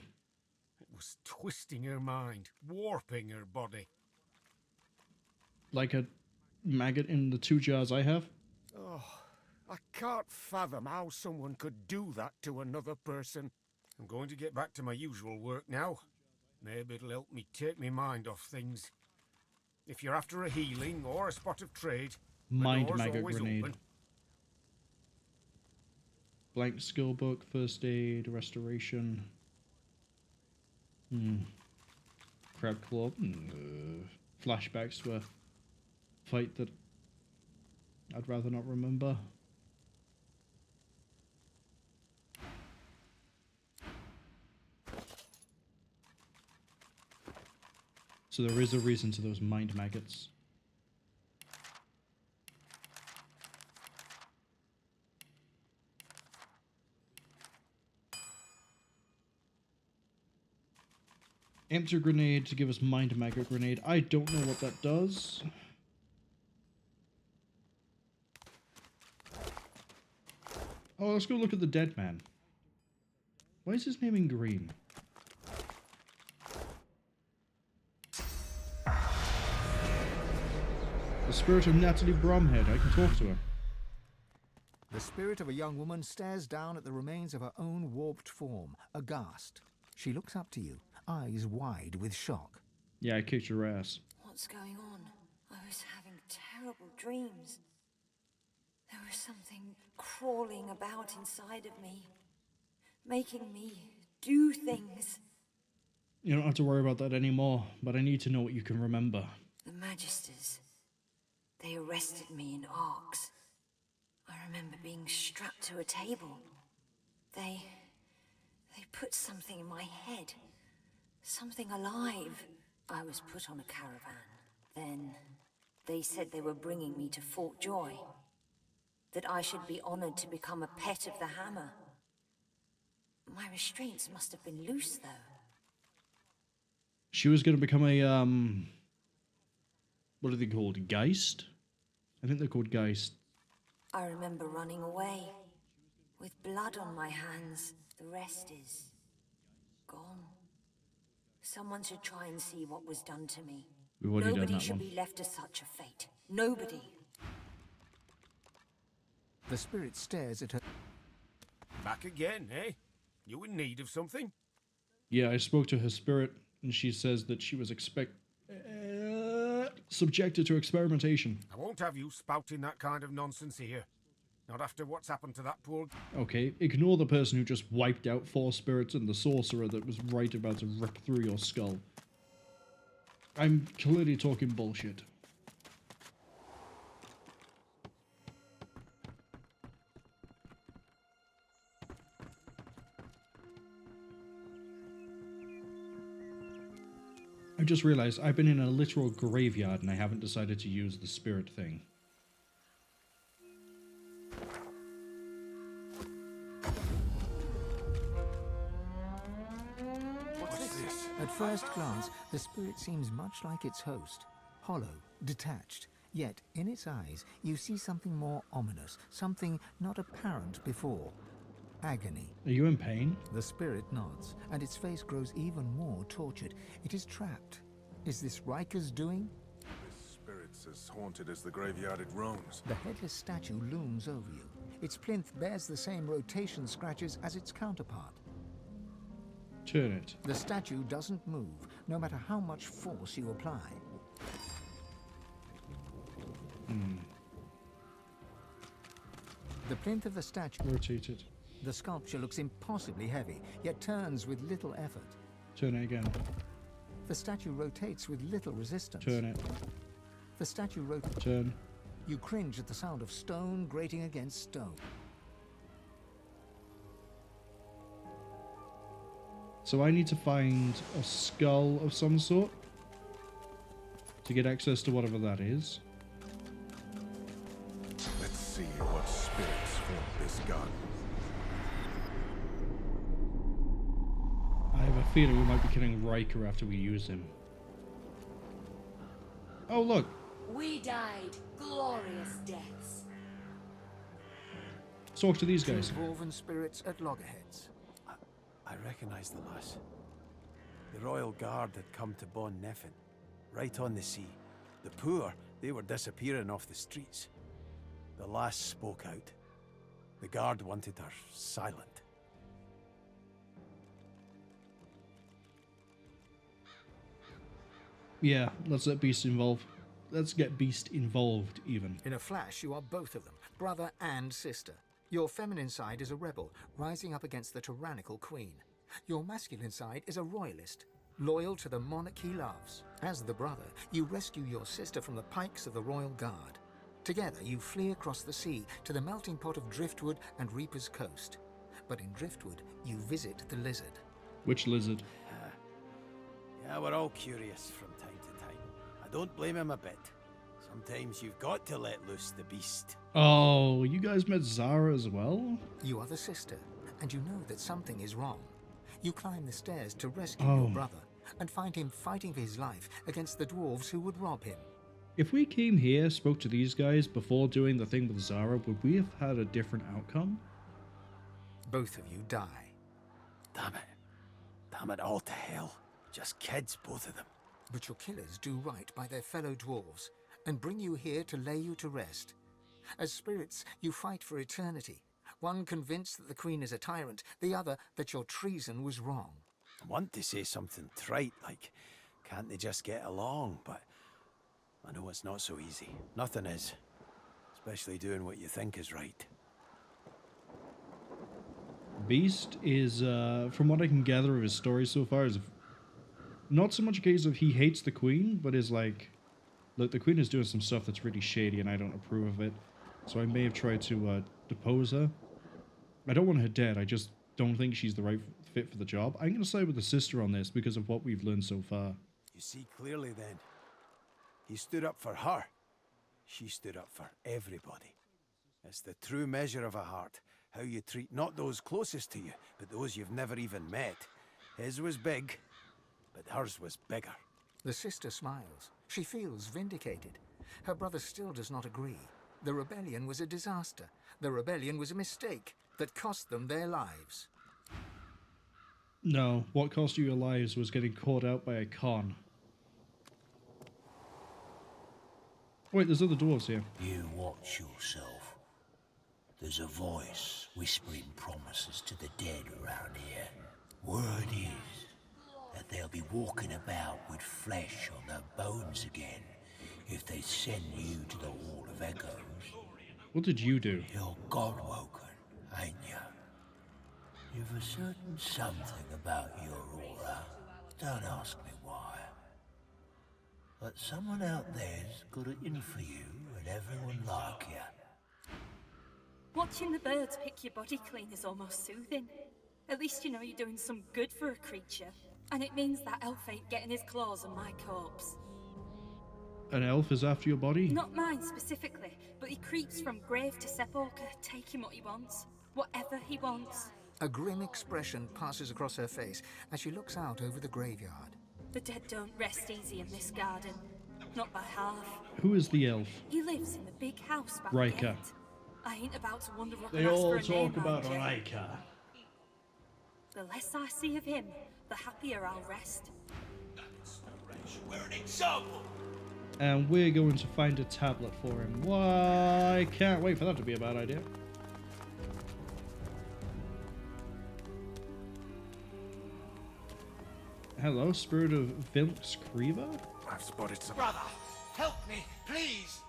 It was twisting her mind, warping her body.
Like a maggot in the 2 jars I have?
Oh, I can't fathom how someone could do that to another person. I'm going to get back to my usual work now. Maybe it'll help me take my mind off things. If you're after a healing or a spot of trade,
Mind maggot grenade.
Open.
Blank skill book, first aid, restoration. Crab claw. Flashbacks to a fight that I'd rather not remember. So there is a reason to those mind maggots. Empty grenade to give us mind maggot grenade. I don't know what that does. Oh, let's go look at the dead man. Why is his name in green? The spirit of Natalie Bromhead. I can talk to her.
The spirit of a young woman stares down at the remains of her own warped form, aghast. She looks up to you, eyes wide with shock.
Yeah, I kicked your ass.
What's going on? I was having terrible dreams. There was something crawling about inside of me, making me do things.
You don't have to worry about that anymore, but I need to know what you can remember.
The Magisters. They arrested me in Arks. I remember being strapped to a table. They put something in my head. Something alive. I was put on a caravan. Then they said they were bringing me to Fort Joy. That I should be honored to become a pet of the Hammer. My restraints must have been loose, though.
She was going to become a, what are they called? Geist? I think they're called Geist.
I remember running away, with blood on my hands. The rest is gone. Someone should try and see what was done to me.
We've already done
Nobody
that
should
one.
be left to such a fate. Nobody.
The spirit stares at her.
Back again, eh? You in need of something?
Yeah, I spoke to her spirit, and she says that she was subjected to experimentation.
I won't have you spouting that kind of nonsense here. Not after what's happened to that poor...
Okay, ignore the person who just wiped out 4 spirits and the sorcerer that was right about to rip through your skull. I'm clearly talking bullshit. I just realized I've been in a literal graveyard and I haven't decided to use the spirit thing.
At first glance, the spirit seems much like its host, hollow, detached. Yet, in its eyes, you see something more ominous, something not apparent before. Agony.
Are you in pain?
The spirit nods, and its face grows even more tortured. It is trapped. Is this Ryker's doing?
This spirit's as haunted as the graveyard it roams.
The headless statue looms over you. Its plinth bears the same rotation scratches as its counterpart.
Turn it.
The statue doesn't move, no matter how much force you apply. The plinth of the statue...
Rotate it.
The sculpture looks impossibly heavy, yet turns with little effort.
Turn it again.
The statue rotates with little resistance.
Turn it.
The statue rotates.
Turn.
You cringe at the sound of stone grating against stone.
So I need to find a skull of some sort to get access to whatever that is.
Let's see what spirits haunt this garden.
I have a feeling we might be killing Ryker after we use him. Oh, look.
We died glorious deaths.
Let's talk to these guys.
Two dwarven spirits at loggerheads.
I recognize the lass. The royal guard had come to Bon Neffen, right on the sea. The poor, they were disappearing off the streets. The lass spoke out. The guard wanted her silent.
Yeah, let's let Beast involved. Let's get Beast involved, even.
In a flash, you are both of them, brother and sister. Your feminine side is a rebel, rising up against the tyrannical queen. Your masculine side is a royalist, loyal to the monarch he loves. As the brother, you rescue your sister from the pikes of the royal guard. Together, you flee across the sea to the melting pot of Driftwood and Reaper's Coast. But in Driftwood, you visit the lizard.
Which lizard?
Yeah, we're all curious from time to time. I don't blame him a bit. Sometimes you've got to let loose the beast.
Oh, you guys met Zharah as well?
You are the sister, and you know that something is wrong. You climb the stairs to rescue your brother, and find him fighting for his life against the dwarves who would rob him.
If we came here, spoke to these guys before doing the thing with Zharah, would we have had a different outcome?
Both of you die.
Damn it. Damn it all to hell. Just kids, both of them.
But your killers do right by their fellow dwarves, and bring you here to lay you to rest. As spirits, you fight for eternity. One convinced that the Queen is a tyrant, the other that your treason was wrong.
I want to say something trite, like, can't they just get along? But I know it's not so easy. Nothing is. Especially doing what you think is right.
Beast is, from what I can gather of his story so far, is not so much a case of he hates the Queen, but is like, look, the Queen is doing some stuff that's really shady and I don't approve of it. So I may have tried to depose her. I don't want her dead, I just don't think she's the right fit for the job. I'm going to side with the sister on this because of what we've learned so far.
You see clearly then. He stood up for her. She stood up for everybody. It's the true measure of a heart. How you treat not those closest to you, but those you've never even met. His was big, but hers was bigger.
The sister smiles. She feels vindicated. Her brother still does not agree. The rebellion was a disaster. The rebellion was a mistake that cost them their lives.
No, what cost you your lives was getting caught out by a con. Wait, there's other dwarves here.
You watch yourself. There's a voice whispering promises to the dead around here. Word is that they'll be walking about with flesh on their bones again if they send you to the Hall of Echoes.
What did you do?
You're God-woken, ain't you? You've a certain something about your aura. Don't ask me why. But someone out there's got it in for you and everyone like you.
Watching the birds pick your body clean is almost soothing. At least you know you're doing some good for a creature. And it means that elf ain't getting his claws on my corpse.
An elf is after your body?
Not mine specifically, but he creeps from grave to sepulchre, taking what he wants. Whatever he wants.
A grim expression passes across her face as she looks out over the graveyard.
The dead don't rest easy in this garden. Not by half.
Who is the elf?
He lives in the big house back
Ryker.
gate. I ain't about to wander up
They
and ask
all
for a name,
talk about
mind you.
Ryker.
The less I see of him, the happier I'll rest.
We're an example.
And we're going to find a tablet for him. Why? Can't wait for that to be a bad idea. Hello, spirit of Vilks Kriva?
I've spotted some.
Brother, help me, please.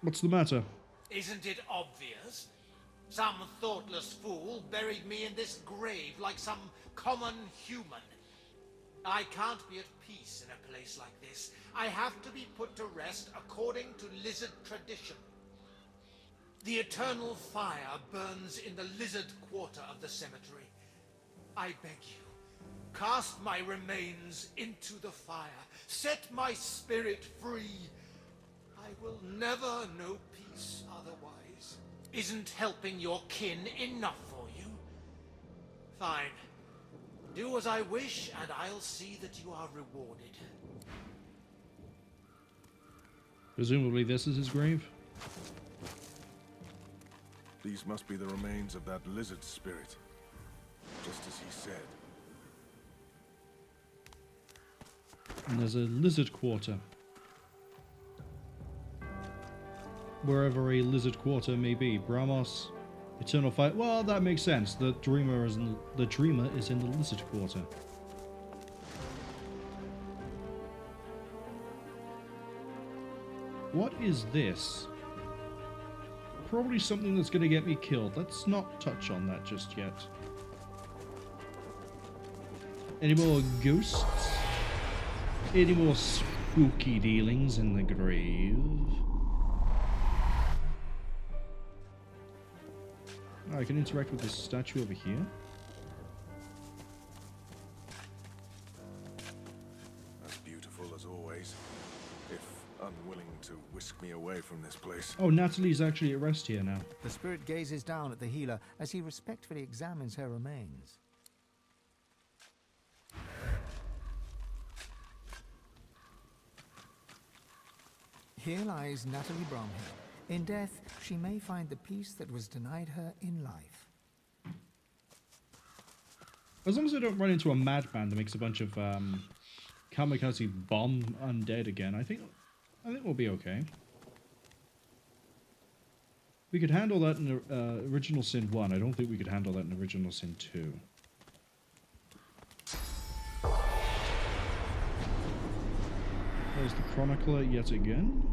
What's the matter?
Isn't it obvious? Some thoughtless fool buried me in this grave like some common human. I can't be at peace in a place like this. I have to be put to rest according to lizard tradition. The eternal fire burns in the lizard quarter of the cemetery. I beg you, cast my remains into the fire. Set my spirit free. I will never know peace otherwise. Isn't helping your kin enough for you? Fine. Do as I wish, and I'll see that you are rewarded.
Presumably this is his grave?
These must be the remains of that lizard spirit. Just as he said.
And there's a lizard quarter. Wherever a lizard quarter may be. Bramos, Eternal Fire. Well, that makes sense. The dreamer is in the lizard quarter. What is this? Probably something that's going to get me killed. Let's not touch on that just yet. Any more ghosts? Any more spooky dealings in the grave? Oh, I can interact with this statue over here.
As beautiful as always, if unwilling to whisk me away from this place.
Oh, Natalie's actually at rest here now.
The spirit gazes down at the healer as he respectfully examines her remains. Here lies Natalie Bromhill. In death, she may find the peace that was denied her in life.
As long as I don't run into a madman that makes a bunch of kamikaze bomb undead again, I think we'll be okay. We could handle that in Original Sin 1. I don't think we could handle that in Original Sin 2. There's the Chronicler yet again.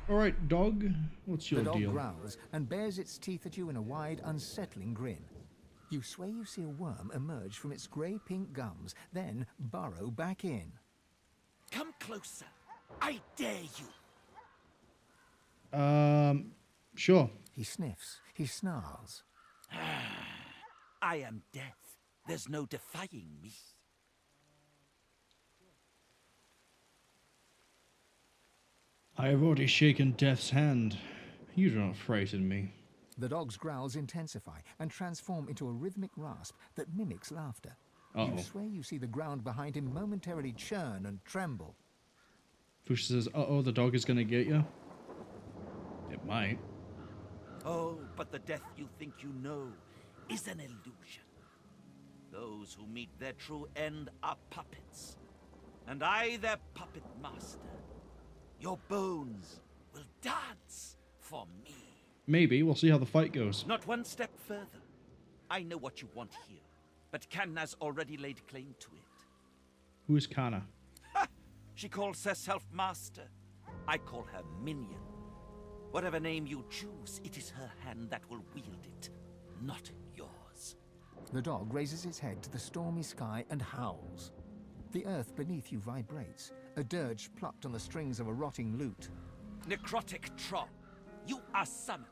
Alright, dog, what's your
deal? The
deal?
dog growls and bares its teeth at you in a wide, unsettling grin. You swear you see a worm emerge from its grey-pink gums, then burrow back in.
Come closer. I dare you.
Sure.
He sniffs. He snarls.
I am death. There's no defying me.
I have already shaken death's hand. You do not frighten me.
The dog's growls intensify and transform into a rhythmic rasp that mimics laughter.
Uh-oh.
You swear you see the ground behind him momentarily churn and tremble.
Fuchsia says, uh-oh, the dog is gonna get you. It might.
Oh, but the death you think you know
is an illusion. Those who meet their true end are puppets, and I their puppet master. Your bones will dance for me.
Maybe. We'll see how the fight goes.
Not one step further. I know what you want here, but Kanna's already laid claim to it.
Who is Kanna?
Ha! She calls herself master. I call her minion. Whatever name you choose, it is her hand that will wield it, not yours.
The dog raises its head to the stormy sky and howls. The earth beneath you vibrates, a dirge plucked on the strings of a rotting lute.
Necrotic troll, you are summoned.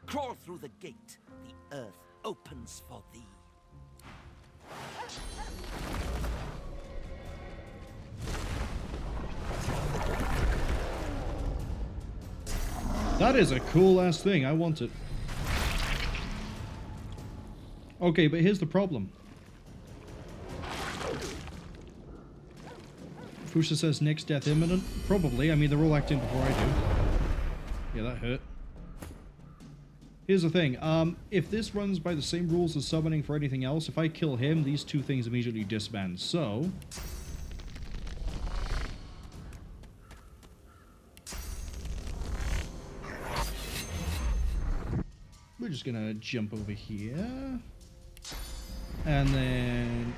Crawl through the gate. The earth opens for thee.
That is a cool ass thing. I want it. Okay, but here's the problem. Fusha says next death imminent. Probably. I mean, they're all acting before I do. Yeah, that hurt. Here's the thing. If this runs by the same rules as summoning for anything else, if I kill him, these two things immediately disband. So... we're just gonna jump over here. And then...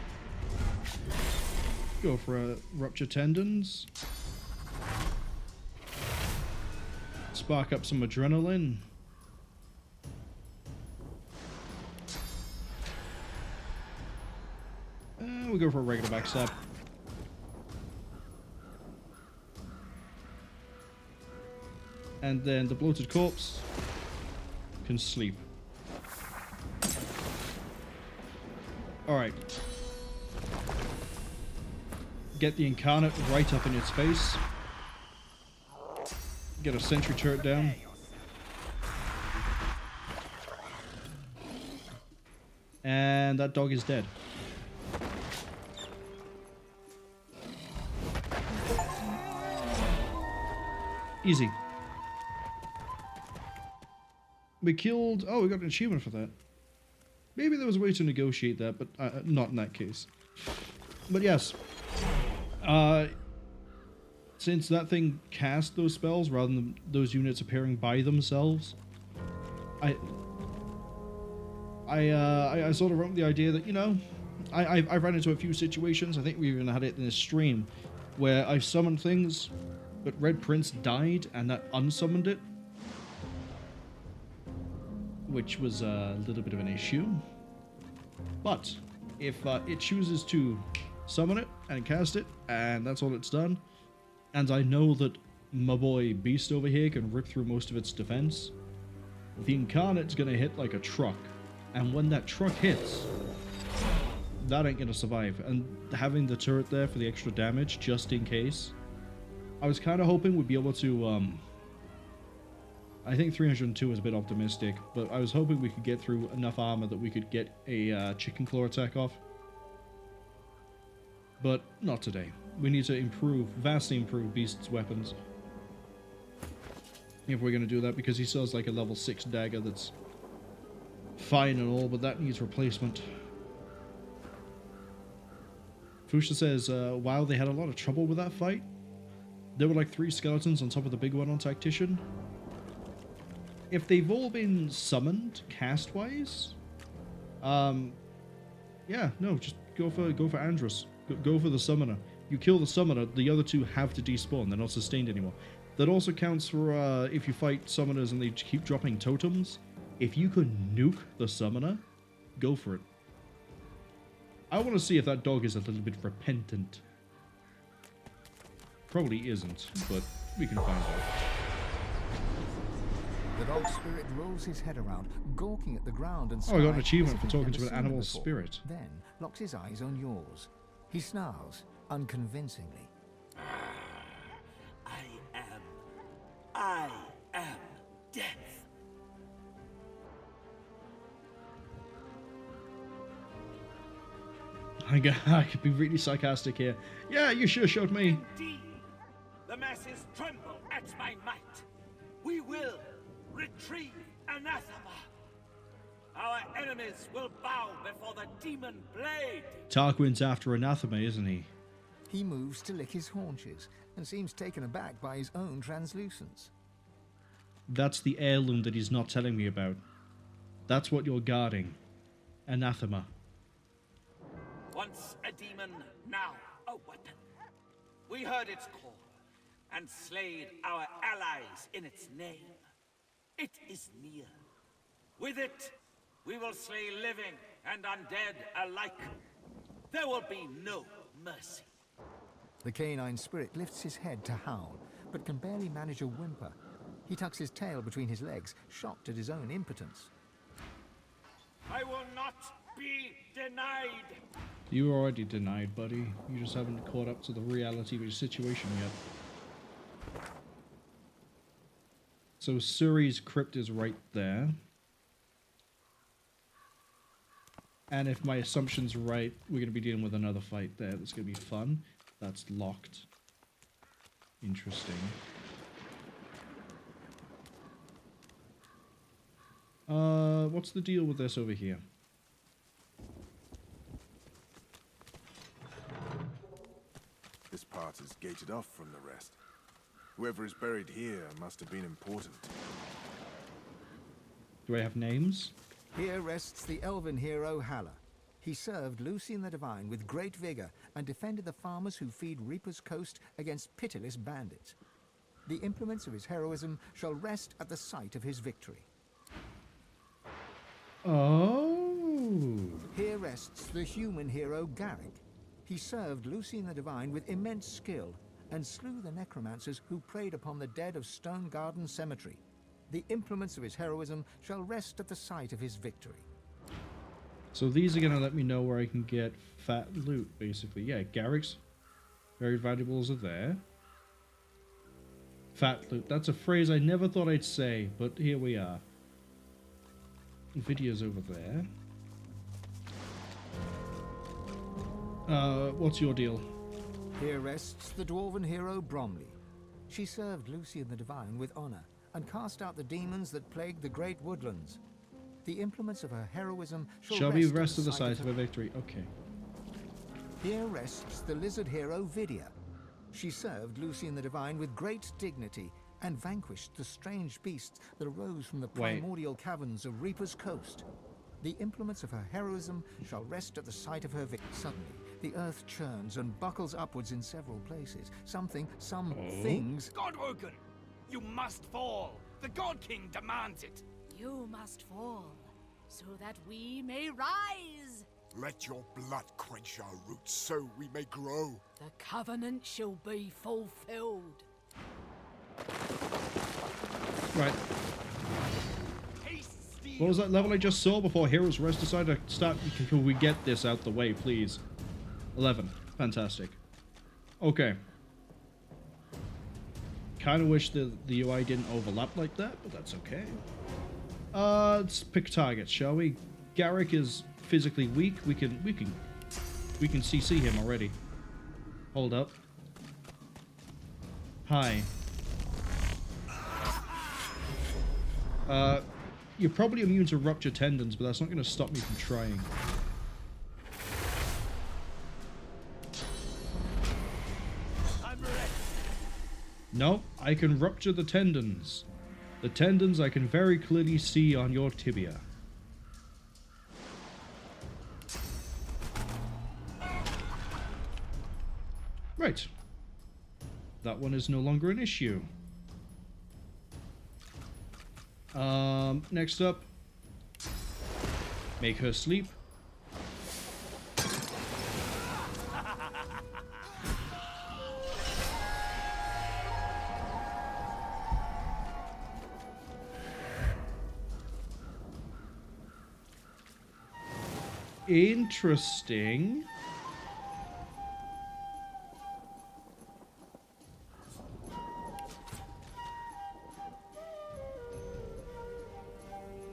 go for a rupture tendons. Spark up some adrenaline. We'll go for a regular backstab. And then the bloated corpse can sleep. Alright. Get the incarnate right up in its face. Get a sentry turret down. And that dog is dead. Easy. We killed... oh, we got an achievement for that. Maybe there was a way to negotiate that, but not in that case. But yes. Since that thing cast those spells rather than those units appearing by themselves, I sort of wrote the idea that, you know, I've run into a few situations, I think we even had it in this stream, where I've summoned things, but Red Prince died and that unsummoned it, which was a little bit of an issue. But if it chooses to summon it and cast it, and that's all it's done, and I know that my boy Beast over here can rip through most of its defense, the Incarnate's gonna hit like a truck, and when that truck hits, that ain't gonna survive. And having the turret there for the extra damage, just in case, I was kind of hoping we'd be able to, I think 302 is a bit optimistic, but I was hoping we could get through enough armor that we could get a chicken claw attack off. But not today. We need to improve, vastly improve Beast's weapons. If we're going to do that, because he sells like a level 6 dagger that's fine and all, but that needs replacement. Fusha says, wow, they had a lot of trouble with that fight. There were like 3 skeletons on top of the big one on Tactician. If they've all been summoned cast-wise, yeah, no, just go for Andras. Go for the summoner. You kill the summoner, the other 2 have to despawn. They're not sustained anymore. That also counts for if you fight summoners and they keep dropping totems. If you could nuke the summoner, go for it. I want to see if that dog is a little bit repentant. Probably isn't, but we can find out.
The dog spirit rolls his head around, gawking at the ground and
oh, I got an achievement for talking to an animal spirit.
Then locks his eyes on yours. He snarls, unconvincingly.
I am death.
I could be really sarcastic here. Yeah, you sure showed me.
Indeed, the masses tremble at my might. We will retrieve anathema. Our enemies will bow before the demon blade.
Tarquin's after anathema, isn't he?
He moves to lick his haunches and seems taken aback by his own translucence.
That's the heirloom that he's not telling me about. That's what you're guarding. Anathema.
Once a demon, now a weapon. We heard its call and slayed our allies in its name. It is near. With it, we will slay living and undead alike. There will be no mercy.
The canine spirit lifts his head to howl, but can barely manage a whimper. He tucks his tail between his legs, shocked at his own impotence.
I will not be denied.
You were already denied, buddy. You just haven't caught up to the reality of your situation yet. So Suri's crypt is right there. And if my assumption's right, we're going to be dealing with another fight there. That's going to be fun. That's locked. Interesting. What's the deal with this over here?
This part is gated off from the rest. Whoever is buried here must have been important.
Do I have names?
Here rests the elven hero Halla. He served Lucian the Divine with great vigor and defended the farmers who feed Reaper's Coast against pitiless bandits. The implements of his heroism shall rest at the site of his victory.
Oh.
Here rests the human hero Garrick. He served Lucian the Divine with immense skill and slew the necromancers who preyed upon the dead of Stonegarden Cemetery. The implements of his heroism shall rest at the site of his victory.
So these are going to let me know where I can get fat loot, basically. Yeah, Garrick's very valuables are there. Fat loot. That's a phrase I never thought I'd say, but here we are. Video's over there. What's your deal?
Here rests the dwarven hero Bromley. She served Lucian the Divine with honor and cast out the demons that plagued the great woodlands. The implements of her heroism shall
be
rest
rest
at
of the site of her victory. Okay.
Here rests the lizard hero Vidya. She served Lucian the Divine with great dignity and vanquished the strange beasts that arose from the primordial caverns of Reaper's Coast. The implements of her heroism shall rest at the site of her victory. Suddenly, the earth churns and buckles upwards in several places. Some things...
Godwoken! You must fall! The God King demands it!
You must fall, so that we may rise!
Let your blood quench our roots, so we may grow.
The covenant shall be fulfilled.
Right. What was that level I just saw before Heroes Rest decided to start? Can we get this out the way, please? 11. Fantastic. Okay. Kind of wish the UI didn't overlap like that, but that's okay. Let's pick targets, shall we? Garrick is physically weak. We can CC him already. Hold up. Hi. You're probably immune to rupture tendons, but that's not going to stop me from trying. No, I can rupture the tendons. The tendons I can very clearly see on your tibia. Right. That one is no longer an issue. Next up, make her sleep. Interesting.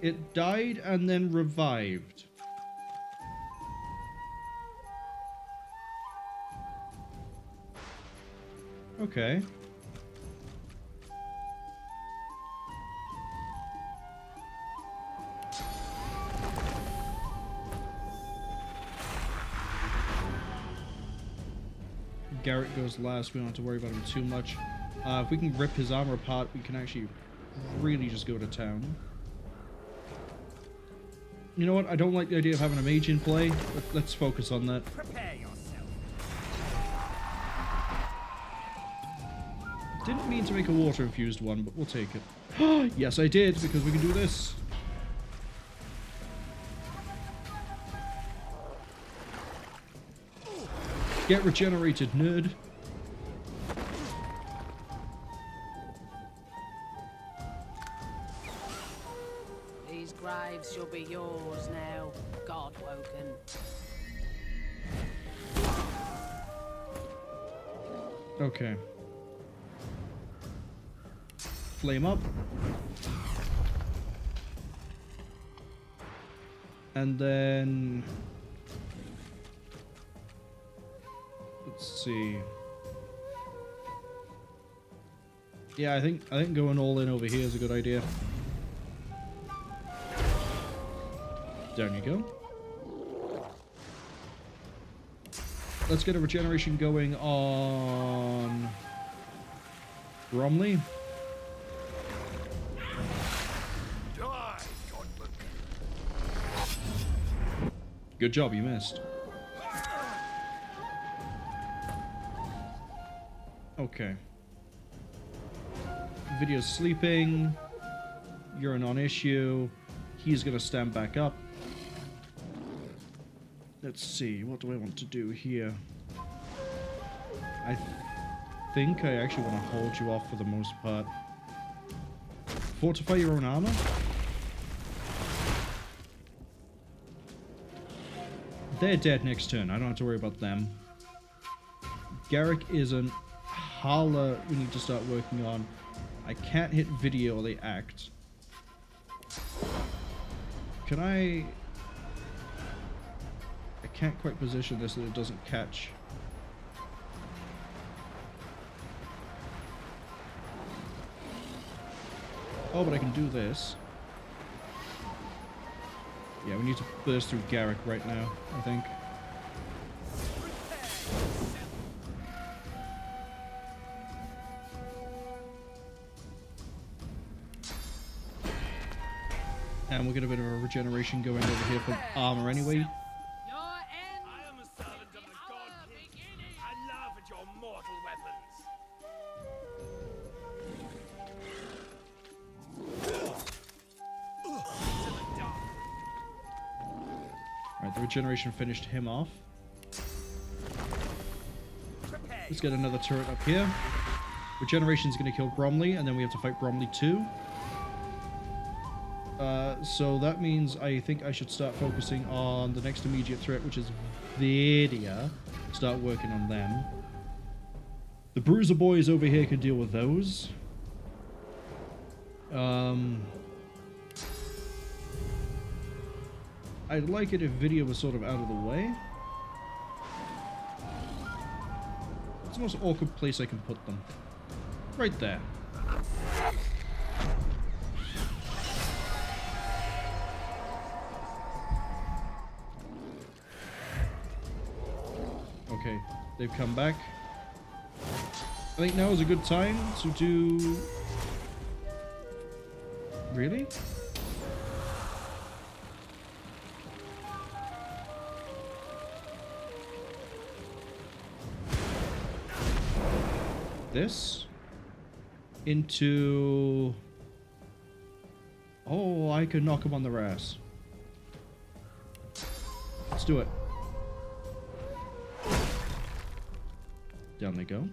It died and then revived. Okay. Garrett goes last. We don't have to worry about him too much. If we can rip his armor apart, we can actually really just go to town. You know what? I don't like the idea of having a mage in play, but let's focus on that.
Prepare yourself.
Didn't mean to make a water-infused one, but we'll take it. Yes, I did, because we can do this. Get regenerated, nerd.
These graves shall be yours now, God-woken.
Okay. Flame up. And then... let's see. Yeah, I think going all in over here is a good idea. Down you go. Let's get a regeneration going on Bromley. Good job, you missed. Okay. Video's sleeping. You're a non-issue. He's gonna stand back up. Let's see, what do I want to do here? I think I actually want to hold you off for the most part. Fortify your own armor? They're dead next turn. I don't have to worry about them. Garrick isn't. Hala we need to start working on. I can't hit video or they act. Can I can't quite position this so that it doesn't catch. Oh, but I can do this. Yeah, we need to burst through Garrick right now, I think. And we'll get a bit of a regeneration going over here for armor anyway. Regeneration finished him off. Let's get another turret up here. Regeneration's going to kill Bromley, and then we have to fight Bromley too. So that means I think I should start focusing on the next immediate threat, which is Vidia. Start working on them. The Bruiser boys over here can deal with those. I'd like it if Vidia was sort of out of the way. It's the most awkward place I can put them. Right there. Okay, they've come back. I think now is a good time to do... Really? This into... Oh, I could knock him on the ass. Let's do it. Down they go.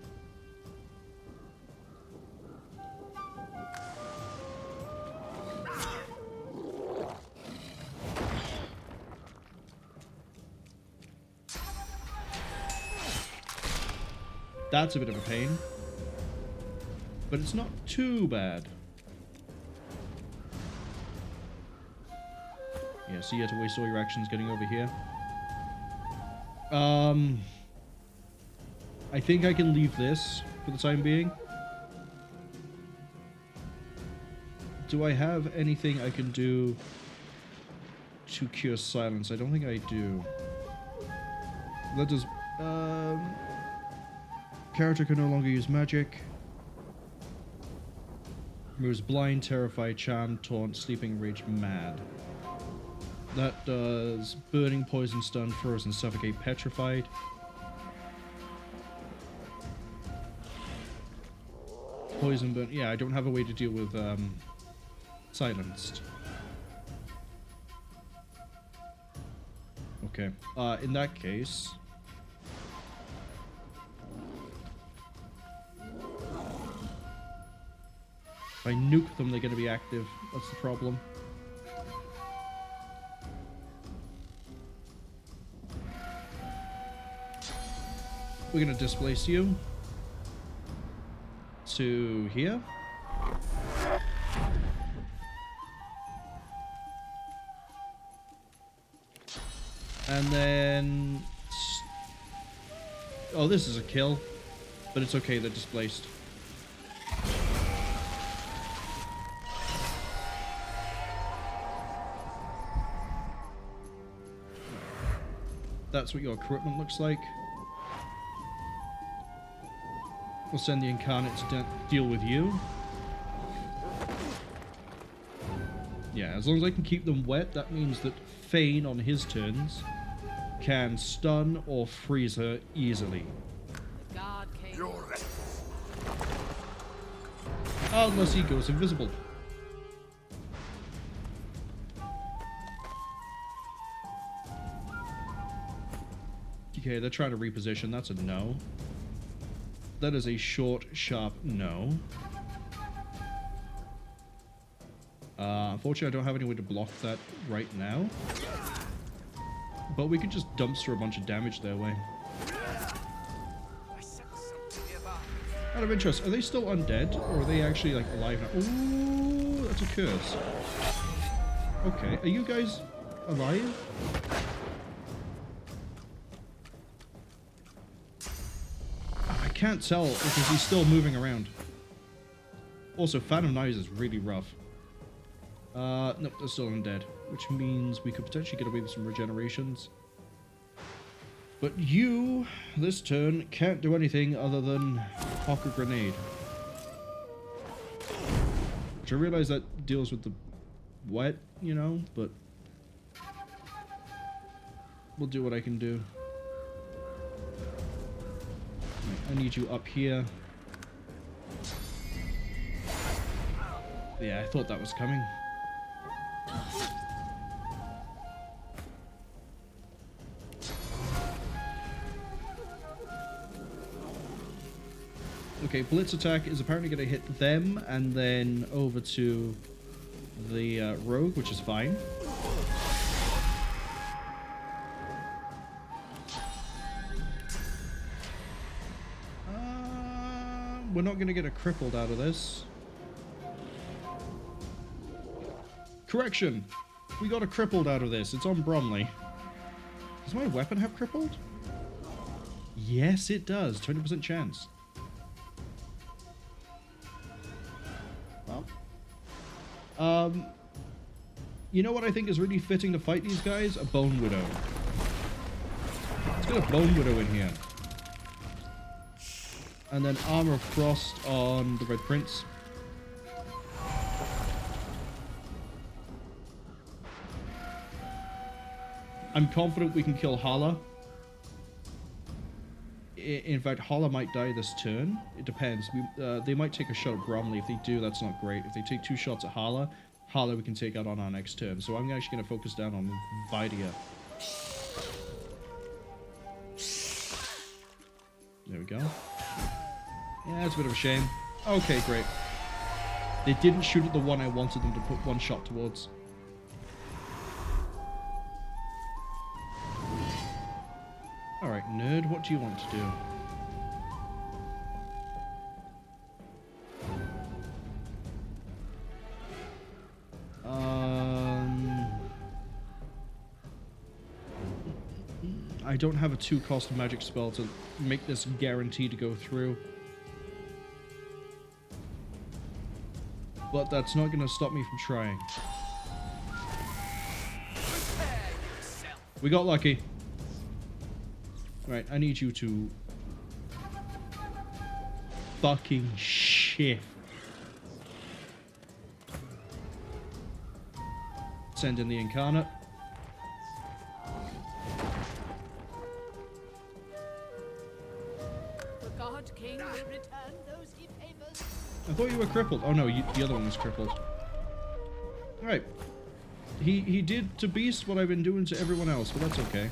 That's a bit of a pain. But it's not too bad. Yeah, so you have to waste all your actions getting over here. I think I can leave this for the time being. Do I have anything I can do to cure silence? I don't think I do. That does... Character can no longer use magic. Removes blind, terrified, charm, taunt, sleeping, rage, mad. That does burning, poison, stun, frozen, suffocate, petrified. Poison, burn. Yeah, I don't have a way to deal with silenced. Okay. In that case, if I nuke them, they're going to be active. That's the problem. We're going to displace you to here. And then... Oh, this is a kill. But it's okay, they're displaced. That's what your equipment looks like. We'll send the Incarnate to deal with you. Yeah, as long as I can keep them wet, that means that Fane on his turns can stun or freeze her easily. Unless he goes invisible. Okay, they're trying to reposition. That's a no. That is a short, sharp no. Unfortunately, I don't have any way to block that right now. But we could just dumpster a bunch of damage their way. Out of interest, are they still undead? Or are they actually, like, alive now? Ooh, that's a curse. Okay, are you guys alive? I can't tell because he's still moving around. Also, Phantom Knives is really rough. Nope, they're still undead, which means we could potentially get away with some regenerations. But you, this turn, can't do anything other than hawk a grenade. Which I realize that deals with the wet, you know, but we'll do what I can do. Right, I need you up here. Yeah, I thought that was coming. Okay, Blitz attack is apparently going to hit them and then over to the rogue, which is fine. We're not going to get a crippled out of this. Correction! We got a crippled out of this. It's on Bromley. Does my weapon have crippled? Yes, it does. 20% chance. Well. You know what I think is really fitting to fight these guys? A Bone Widow. Let's get a Bone Widow in here. And then Armor of Frost on the Red Prince. I'm confident we can kill Hala. In fact, Hala might die this turn. It depends. They might take a shot at Bromley. If they do, that's not great. If they take 2 shots at Hala we can take out on our next turn. So I'm actually going to focus down on Vidia. There we go. Yeah, it's a bit of a shame. Okay, great. They didn't shoot at the one I wanted them to put 1 shot towards. Alright, nerd, what do you want to do? I don't have a 2-cost magic spell to make this guaranteed to go through. But that's not going to stop me from trying. We got lucky. Right, I need you to fucking shit. Send in the Incarnate.
The God King will return those he favors.
I thought you were crippled. Oh no, the other one was crippled. Alright. He did to Beast what I've been doing to everyone else, but that's okay.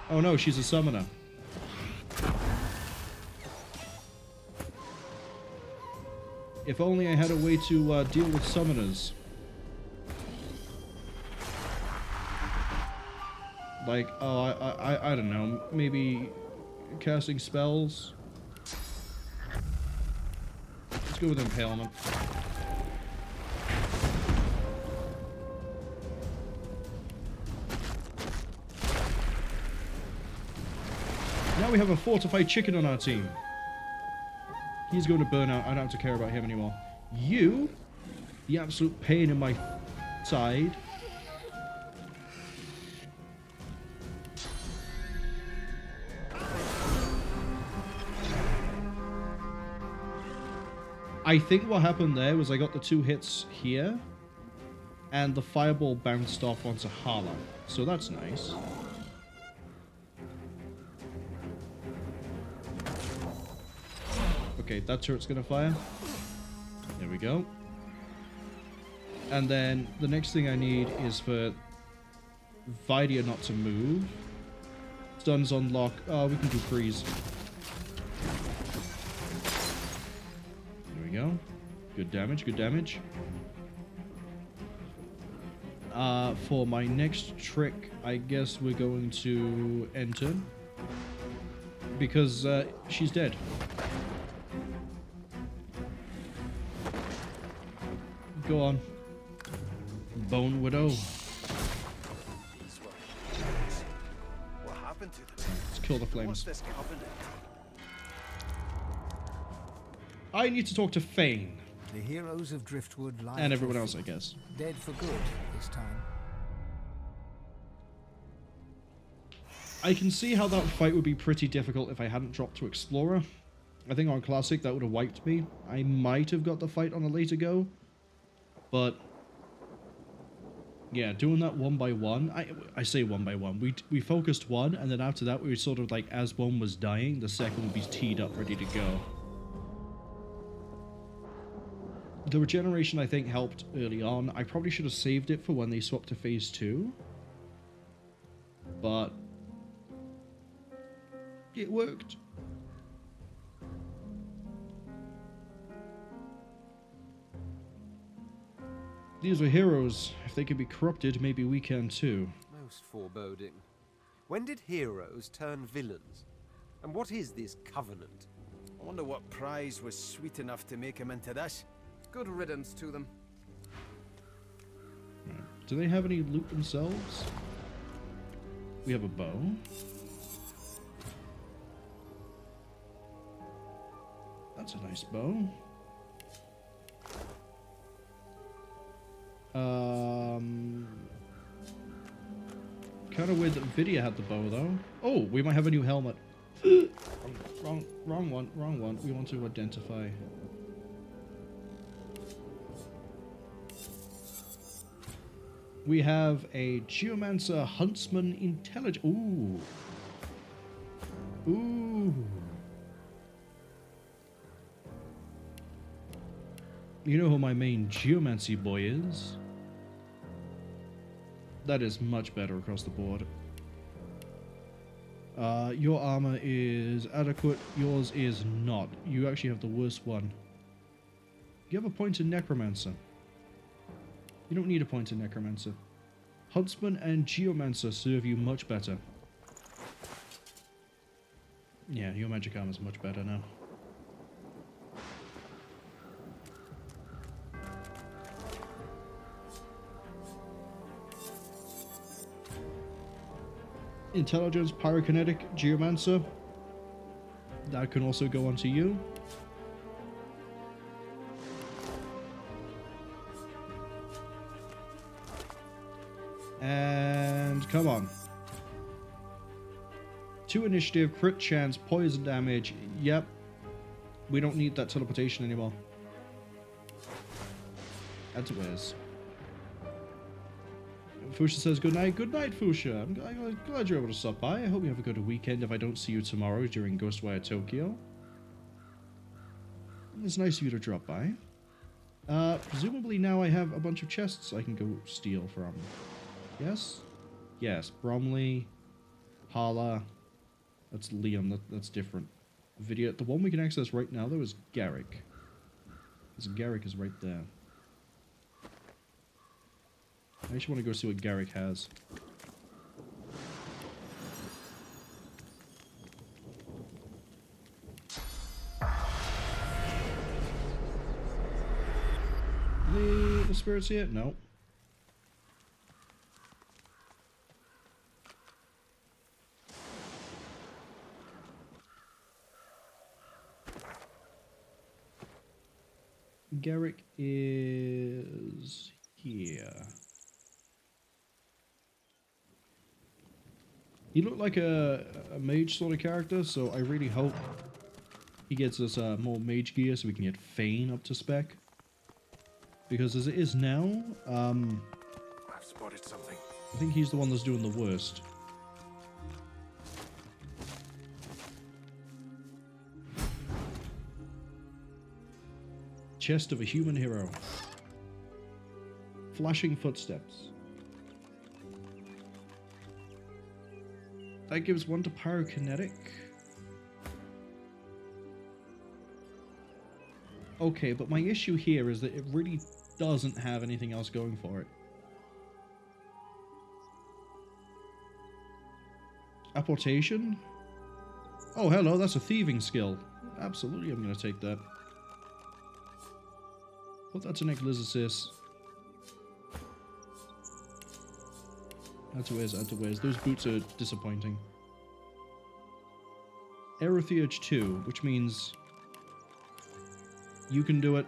Oh no, she's a summoner. If only I had a way to deal with summoners. Like, oh, I don't know, maybe casting spells. Let's go with Impalement. Now we have a fortified chicken on our team. He's going to burn out. I don't have to care about him anymore. You, the absolute pain in my side. I think what happened there was I got the 2 hits here, and the fireball bounced off onto Zharah. So that's nice. Okay, that turret's gonna fire. There we go. And then the next thing I need is for Vidia not to move. Stuns on lock. Oh, we can do freeze. There we go. Good damage, good damage. For my next trick, I guess we're going to enter. Because she's dead. Go on. Bone Widow.
What happened to them?
Let's kill the flames.
What's this covenant?
I need to talk to Fane.
The heroes of Driftwood lie
And everyone else, I guess.
Dead for good this time.
I can see how that fight would be pretty difficult if I hadn't dropped to Explorer. I think on Classic that would have wiped me. I might have got the fight on a later go. But yeah, doing that one by one. I say one by one. We focused one, and then after that we were sort of like, as one was dying, the second would be teed up, ready to go. The regeneration, I think, helped early on. I probably should have saved it for when they swapped to phase 2. But it worked. These are heroes. If they can be corrupted, maybe we can too.
Most foreboding. When did heroes turn villains? And what is this covenant?
I wonder what prize was sweet enough to make him into this.
Good riddance to them.
Do they have any loot themselves? We have a bow. That's a nice bow. Kind of weird that Vidia had the bow though. Oh, we might have a new helmet. wrong one. We want to identify. We have a Geomancer Huntsman Intelligence. Ooh. Ooh. You know who my main Geomancy boy is? That is much better across the board. Your armor is adequate. Yours is not. You actually have the worst one. You have a point in Necromancer. You don't need a point in Necromancer. Huntsman and Geomancer serve you much better. Yeah, your magic armor is much better now. Intelligence, Pyrokinetic, Geomancer. That can also go onto you. And come on. 2 initiative, crit chance, poison damage. Yep. We don't need that teleportation anymore. Add to Wes. Fuchsia says good night. Good night, Fuchsia. I'm glad you're able to stop by. I hope you have a good weekend if I don't see you tomorrow during Ghostwire Tokyo. It's nice of you to drop by. Presumably now I have a bunch of chests I can go steal from. Yes? Yes. Bromley. Hala. That's Liam. That's different. Video. The one we can access right now, though, is Garrick. Because Garrick is right there. I actually want to go see what Garrick has. The spirits here? No. Garrick is here. He looked like a mage sort of character, so I really hope he gets us more mage gear so we can get Fane up to spec. Because as it is now,
I've spotted something.
I think he's the one that's doing the worst. Chest of a human hero. Flashing footsteps. That gives 1 to pyrokinetic. Okay, but my issue here is that it really doesn't have anything else going for it. Apportation? Oh, hello, that's a thieving skill. Absolutely, I'm going to take that. Put that to Necrolysis. Add to Wes, add to Wes. Those boots are disappointing. Aerotheurge 2, which means you can do it.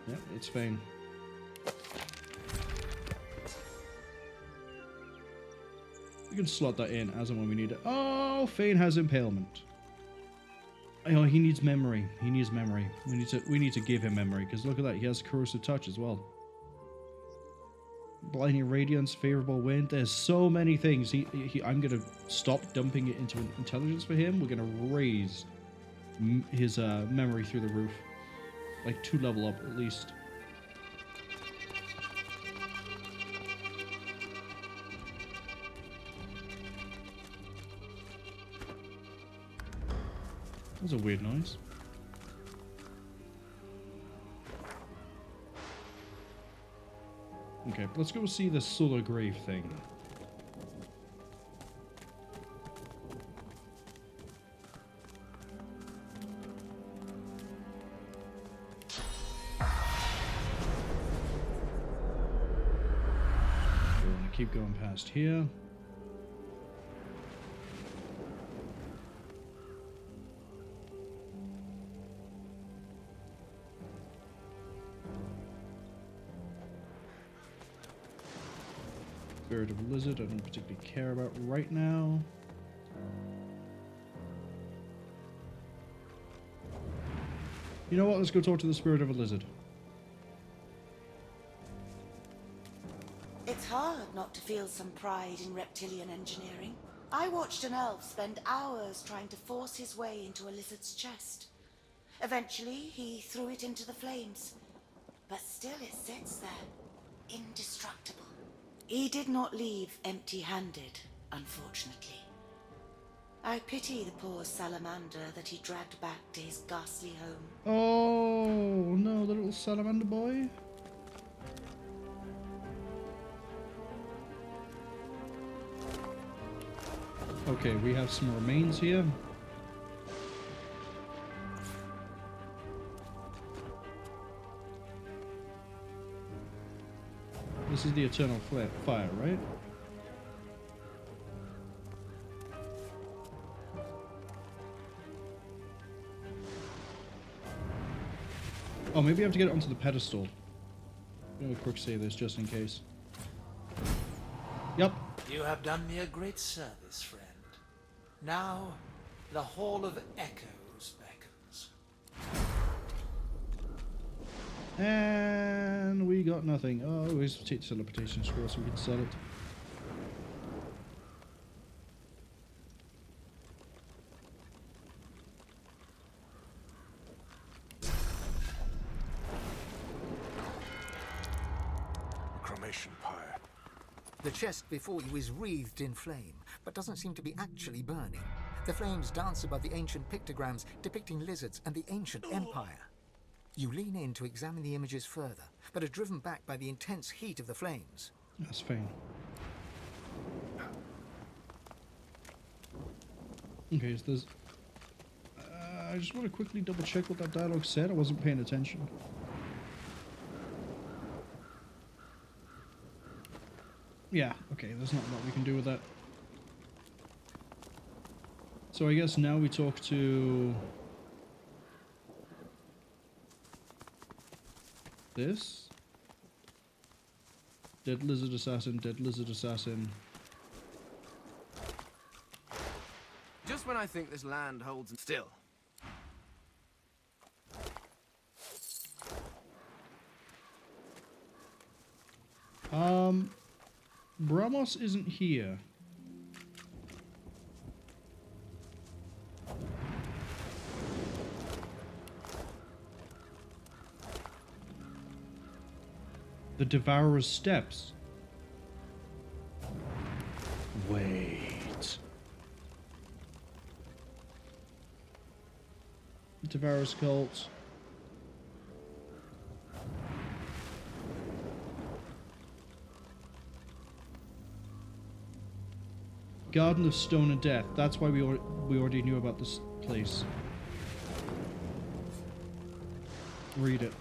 Yeah, it's Fane. We can slot that in as and when we need it. Oh, Fane has Impalement. Oh, he needs memory. He needs memory. We need to give him memory, because look at that. He has Corrosive Touch as well. Blinding Radiance, Favorable Wind. There's so many things. I'm going to stop dumping it into an intelligence for him. We're going to raise his memory through the roof. Like 2 level up at least. That was a weird noise. Okay, let's go see the Solar Grave thing. We're gonna keep going past here. Spirit of a Lizard, I don't particularly care about right now. You know what? Let's go talk to the Spirit of a Lizard.
It's hard not to feel some pride in reptilian engineering. I watched an elf spend hours trying to force his way into a lizard's chest. Eventually, he threw it into the flames. But still it sits there, indestructible. He did not leave empty-handed, unfortunately. I pity the poor salamander that he dragged back to his ghastly home.
Oh, no, the little salamander boy. Okay, we have some remains here. This is the Eternal Fire, right? Oh, maybe I have to get it onto the pedestal. I'm gonna quick save this just in case. Yep.
You have done me a great service, friend. Now, the Hall of Echoes beckons.
And we got nothing. Oh, let's take the teleportation scroll so we can sell it.
Cremation pyre.
The chest before you is wreathed in flame, but doesn't seem to be actually burning. The flames dance above the ancient pictograms depicting lizards and the ancient empire. You lean in to examine the images further, but are driven back by the intense heat of the flames.
That's fine. Okay, so there's... I just want to quickly double check what that dialogue said. I wasn't paying attention. Yeah, okay, there's not a lot we can do with that. So I guess now we talk to... this? Dead lizard assassin, dead lizard assassin.
Just when I think this land holds still.
Bramos isn't here. The Devourer's steps. Wait. Devourer's cult. Garden of Stone and Death. That's why we already knew about this place. Read it.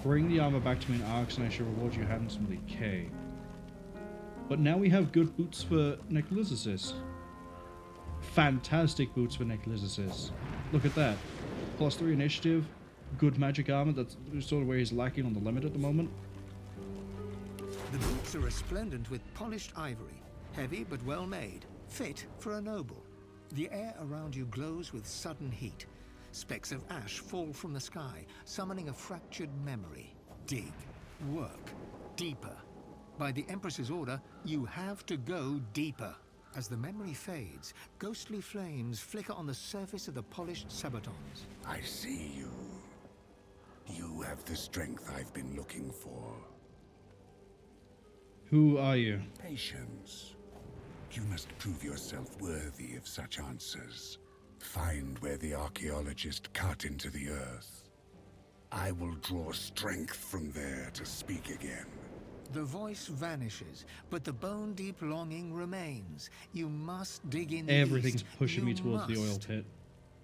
Bring the armor back to me in Arx and I shall reward you handsomely. K. But now we have good boots for Necrolysis. Fantastic boots for Necrolysis. Look at that. +3 initiative. Good magic armor. That's sort of where he's lacking on the limit at the moment.
The boots are resplendent with polished ivory, heavy but well made, fit for a noble. The air around you glows with sudden heat. Specks of ash fall from the sky, summoning a fractured memory. Dig, work, deeper. By the Empress's order, you have to go deeper. As the memory fades, ghostly flames flicker on the surface of the polished sabatons.
I see you. You have the strength I've been looking for.
Who are you?
Patience. You must prove yourself worthy of such answers. Find where the archaeologist cut into the earth. I will draw strength from there to speak again.
The voice vanishes, but the bone-deep longing remains. You must dig in.
Everything's pushing me towards the oil pit.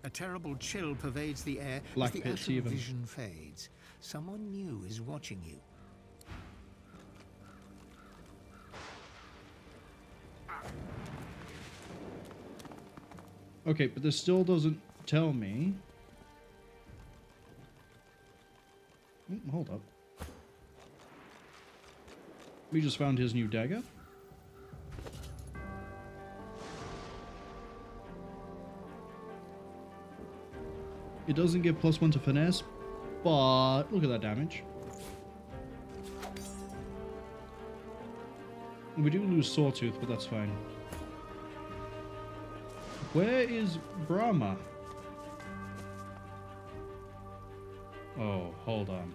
A terrible chill pervades the air
Black
as the
pits
astral
even.
vision fades. Someone new is watching you.
Okay, but this still doesn't tell me. Hold up. We just found his new dagger. It doesn't give +1 to finesse, but look at that damage. We do lose Sawtooth, but that's fine. Where is Brahma? Oh, hold on.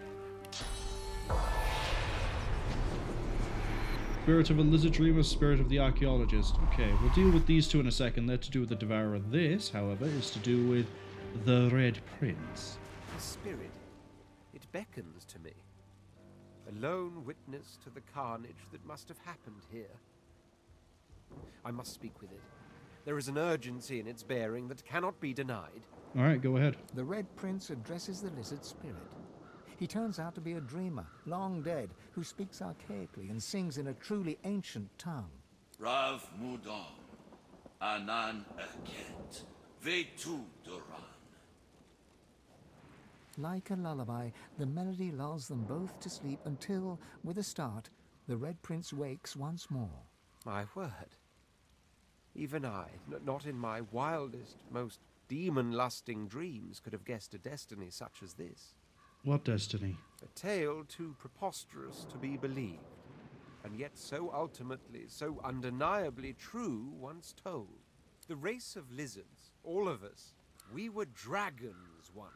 Spirit of a lizard dreamer, spirit of the archaeologist. Okay, we'll deal with these two in a second. They're to do with the Devourer. This, however, is to do with the Red Prince.
The spirit. It beckons to me. A lone witness to the carnage that must have happened here. I must speak with it. There is an urgency in its bearing that cannot be denied.
Alright, go ahead.
The Red Prince addresses the lizard spirit. He turns out to be a dreamer, long dead, who speaks archaically and sings in a truly ancient tongue.
Rav Mudon, Anan Eket, Vetu Duran.
Like a lullaby, the melody lulls them both to sleep until, with a start, The Red Prince wakes once more.
My word. Even I, not in my wildest, most demon-lusting dreams, could have guessed a destiny such as this.
What destiny?
A tale too preposterous to be believed, and yet so ultimately, so undeniably true once told. The race of lizards, all of us, we were dragons once.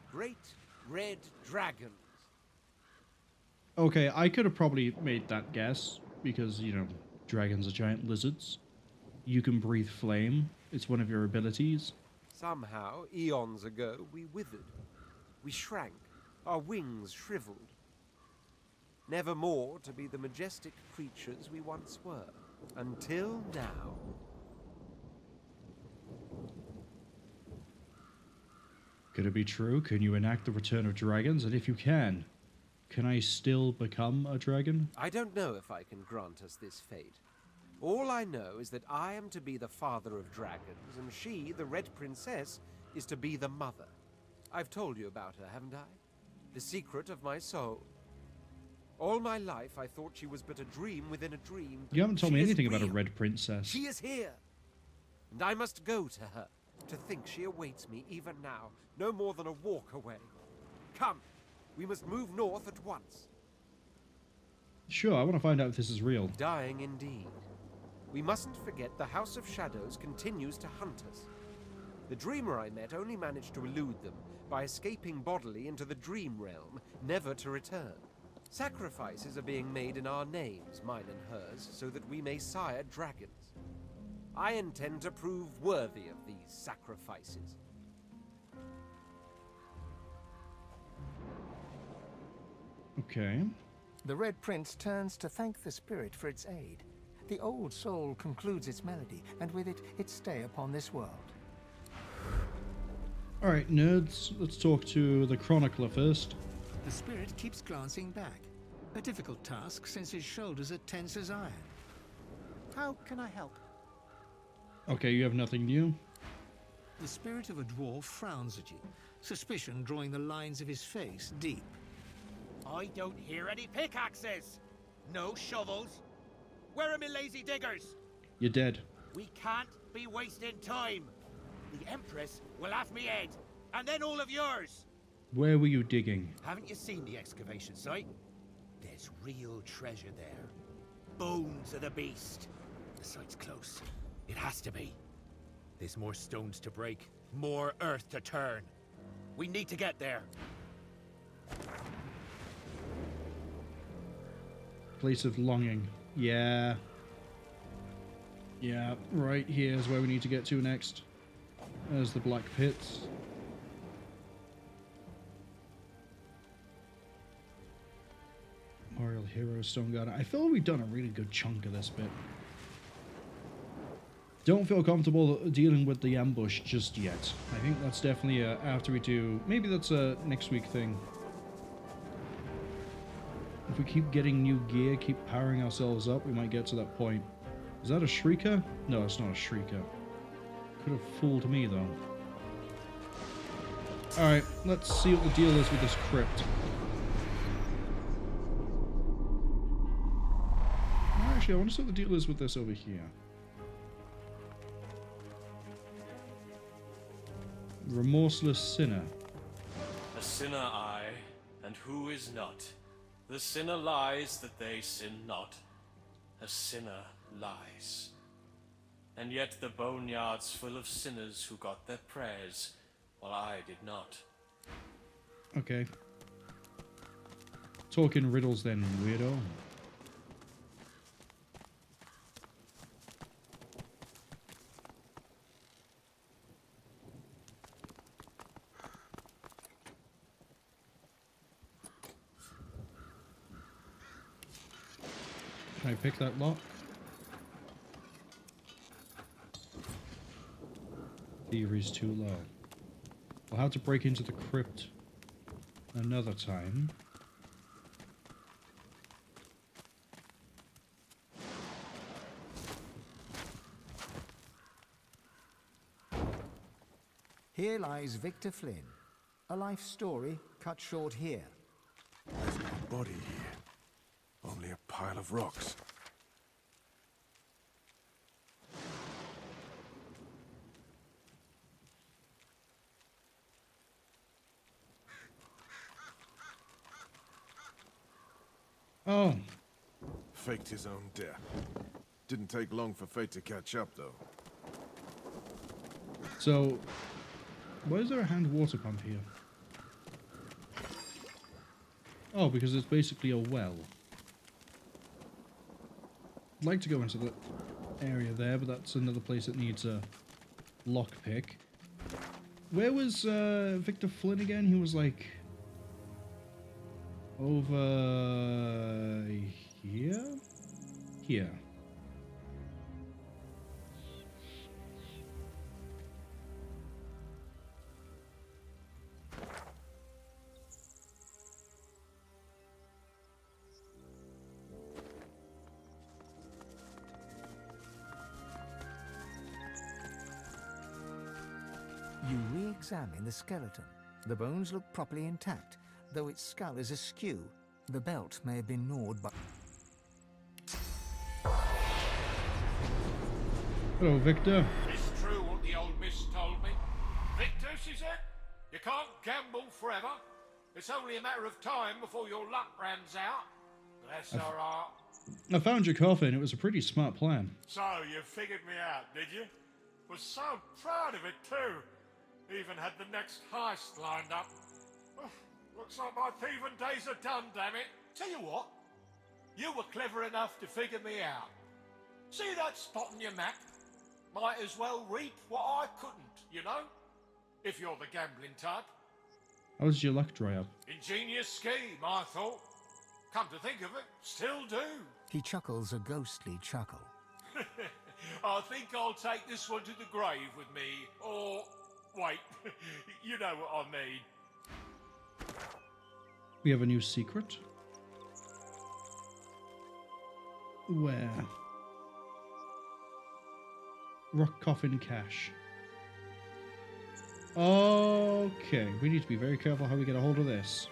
Great red dragons.
Okay, I could have probably made that guess, because, you know, dragons are giant lizards. You can breathe flame. It's one of your abilities.
Somehow, eons ago, we withered. We shrank, our wings shriveled. Never more to be the majestic creatures we once were. Until now.
Could it be true? Can you enact the return of dragons? And if you can I still become a dragon?
I don't know if I can grant us this fate. All I know is that I am to be the father of dragons, and she, the Red Princess, is to be the mother. I've told you about her, haven't I? The secret of my soul. All my life I thought she was but a dream within a dream.
You haven't told me anything about a Red Princess.
She is here! And I must go to her. To think she awaits me even now, no more than a walk away. Come, we must move north at once.
Sure, I want to find out if this is real.
Dying indeed. We mustn't forget the House of Shadows continues to hunt us. The dreamer I met only managed to elude them by escaping bodily into the dream realm, never to return. Sacrifices are being made in our names, mine and hers, so that we may sire dragons. I intend to prove worthy of these sacrifices.
Okay.
The Red Prince turns to thank the spirit for its aid. The old soul concludes its melody, and with it, its stay upon this world.
Alright, nerds, let's talk to the Chronicler first.
The spirit keeps glancing back. A difficult task since his shoulders are tense as iron. How can I help?
Okay, you have nothing new.
The spirit of a dwarf frowns at you, suspicion drawing the lines of his face deep.
I don't hear any pickaxes. No shovels. Where are my lazy diggers?
You're dead.
We can't be wasting time. The Empress will have me head, and then all of yours.
Where were you digging?
Haven't you seen the excavation site? There's real treasure there. Bones of the beast. The site's close. It has to be. There's more stones to break, more earth to turn. We need to get there.
Place of longing. Yeah. Yeah, right here is where we need to get to next. There's the Black Pits. Memorial Hero, Stonegarden. I feel we've done a really good chunk of this bit. Don't feel comfortable dealing with the ambush just yet. I think that's definitely after we do... Maybe that's a next week thing. If we keep getting new gear, keep powering ourselves up, we might get to that point. Is that a Shrieker? No, it's not a Shrieker. Could have fooled me, though. Alright, let's see what the deal is with this crypt. Actually, I want to see what the deal is with this over here. Remorseless sinner.
A sinner I, and who is not? The sinner lies that they sin not. A sinner lies. And yet the boneyard's full of sinners who got their prayers, while I did not.
Okay. Talking riddles then, weirdo. Can I pick that lock? Thievery's too low. We'll have to break into the crypt another time.
Here lies Victor Flynn. A life story cut short here.
There's my body here. Only a pile of rocks.
Oh.
Faked his own death. Didn't take long for fate to catch up, though.
So, why is there a hand water pump here? Oh, because it's basically a well. I'd like to go into the area there, but that's another place that needs a lockpick. Where was Victor Flynn again? He was like over here? Here.
You re-examine the skeleton. The bones look properly intact, though its skull is askew. The belt may have been gnawed by...
Hello, Victor.
It's true what the old miss told me. Victor, she said, you can't gamble forever. It's only a matter of time before your luck runs out. Bless her heart.
I found your coffin. It was a pretty smart plan.
So, you figured me out, did you? Was so proud of it, too. Even had the next heist lined up. Looks like my thieving days are done, damn it. Tell you what, you were clever enough to figure me out. See that spot on your map? Might as well reap what I couldn't, you know? If you're the gambling type.
How does your luck dry up?
Ingenious scheme, I thought. Come to think of it, still do.
He chuckles a ghostly chuckle.
I think I'll take this one to the grave with me, or... wait, you know what I mean.
We have a new secret. Where? Rock coffin cache. Okay, we need to be very careful how we get a hold of this.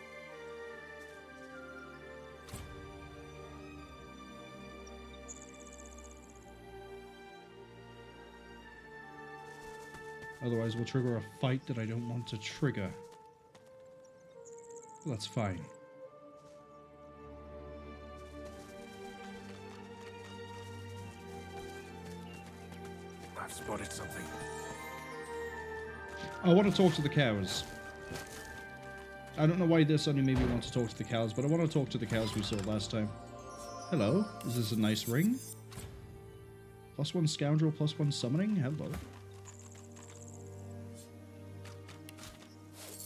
Otherwise, we'll trigger a fight that I don't want to trigger. That's fine.
I've spotted something.
I want to talk to the cows. I don't know why this only made me want to talk to the cows, but I want to talk to the cows we saw last time. Hello, is this a nice ring? +1 scoundrel, +1 summoning? Hello.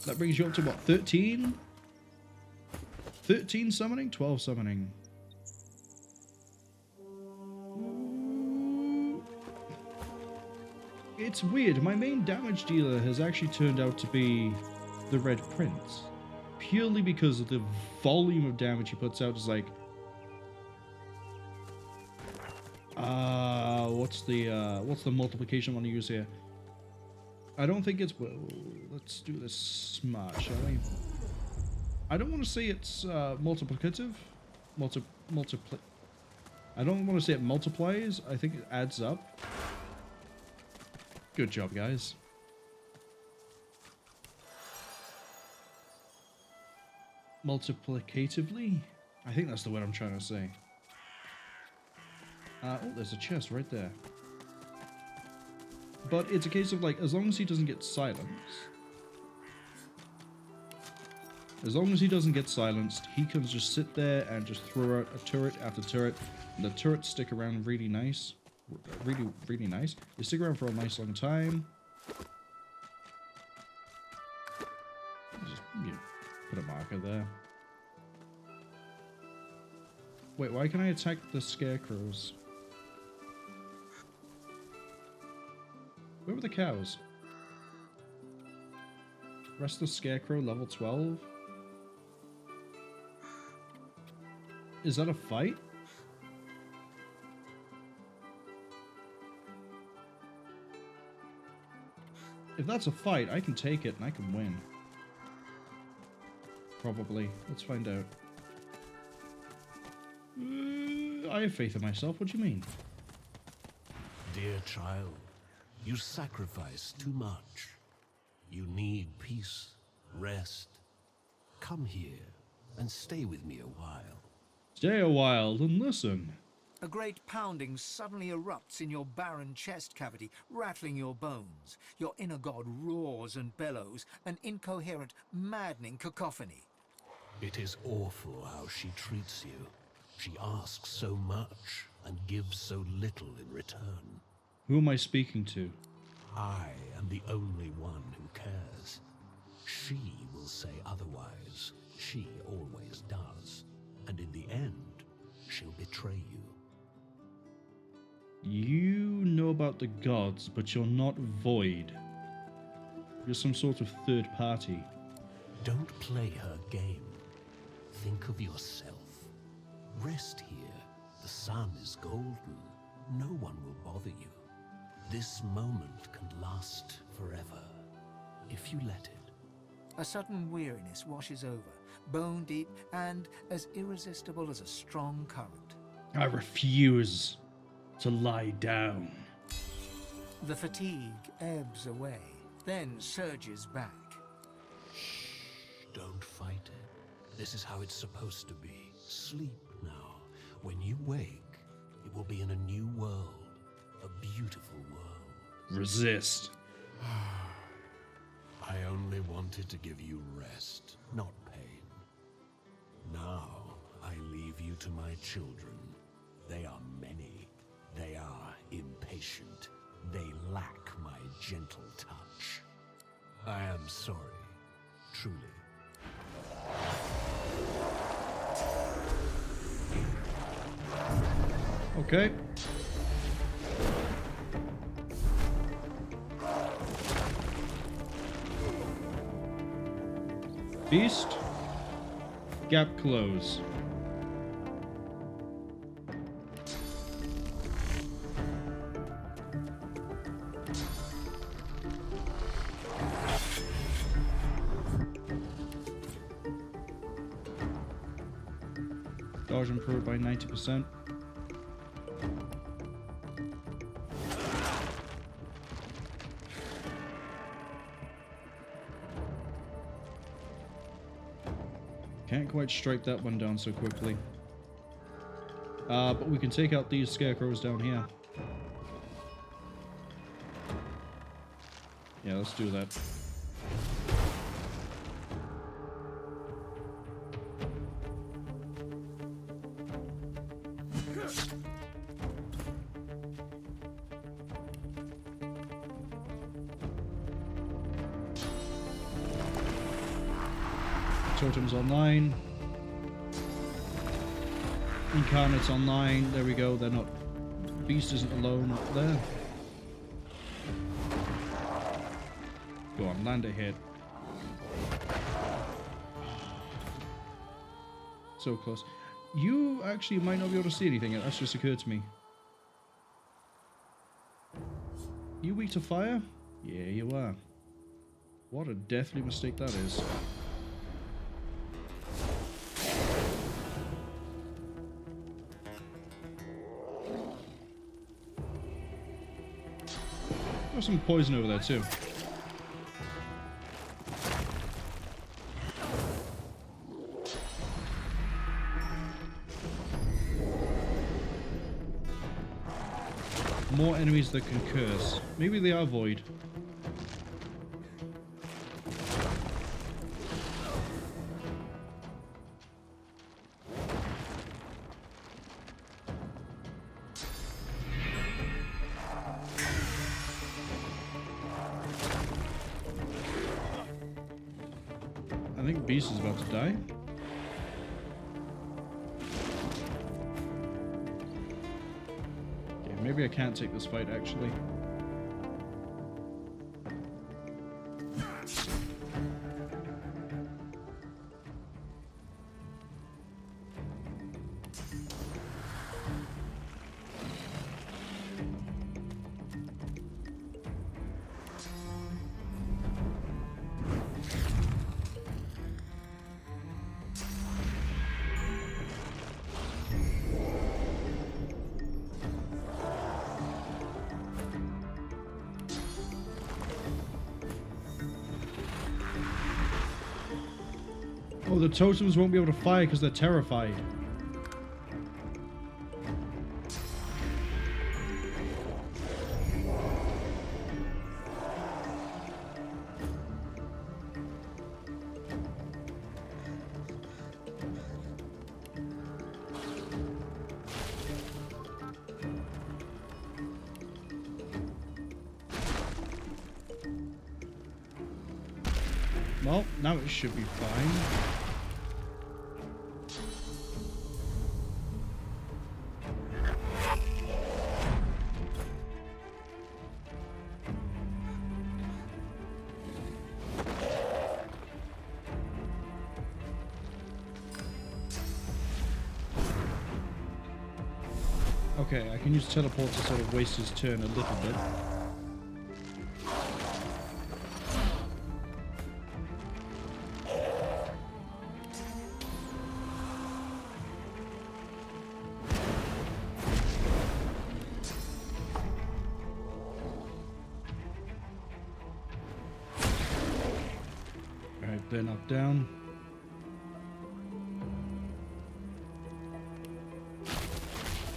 That brings you up to what, 13? 13 summoning? 12 summoning. It's weird, my main damage dealer has actually turned out to be the Red Prince. Purely because of the volume of damage he puts out is like... what's the multiplication I want to use here? I don't think it's... Well, let's do this smart, shall we? I don't want to say it's multiplicative. I don't want to say it multiplies. I think it adds up. Good job, guys. Multiplicatively? I think that's the word I'm trying to say. Oh, there's a chest right there. But it's a case of, like, as long as he doesn't get silenced. As long as he doesn't get silenced, he can just sit there and just throw out a turret after turret. And the turrets stick around really nice. Really, really nice. They stick around for a nice long time. Just, you know, put a marker there. Wait, why can I attack the scarecrows? Where were the cows? Restless Scarecrow, level 12? Is that a fight? If that's a fight, I can take it and I can win. Probably. Let's find out. I have faith in myself. What do you mean?
Dear child, you sacrifice too much. You need peace, rest. Come here and stay with me a while.
Stay a while and listen.
A great pounding suddenly erupts in your barren chest cavity, rattling your bones. Your inner god roars and bellows, an incoherent, maddening cacophony.
It is awful how she treats you. She asks so much and gives so little in return.
Who am I speaking to?
I am the only one who cares. She will say otherwise. She always does. And in the end, she'll betray you.
You know about the gods, but you're not Void. You're some sort of third party.
Don't play her game. Think of yourself. Rest here. The sun is golden. No one will bother you. This moment can last forever, if you let it.
A sudden weariness washes over, bone deep and as irresistible as a strong current.
I refuse to lie down.
The fatigue ebbs away, then surges back.
Shh, don't fight it. This is how it's supposed to be. Sleep now. When you wake, it will be in a new world. A beautiful world.
Resist.
I only wanted to give you rest, not pain. Now, I leave you to my children. They are many. They are impatient. They lack my gentle touch. I am sorry, truly.
Okay. Beast. Gap close. Dodge improved by 90%. Can't quite strike that one down so quickly. But we can take out these scarecrows down here. Yeah, let's do that. Totems online. Incarnate's online. There we go. They're not. Beast isn't alone up there. Go on, land a hit. So close. You actually might not be able to see anything. That's just occurred to me. You weak to fire? Yeah, you are. What a deathly mistake that is. There's some poison over there too. More enemies that can curse. Maybe they are void. I think Beast is about to die. Okay, maybe I can't take this fight actually. Oh, the totems won't be able to fire because they're terrified. Well, now it should be fine. Okay, I can use teleport to sort of waste his turn a little bit. Alright, they're knocked down.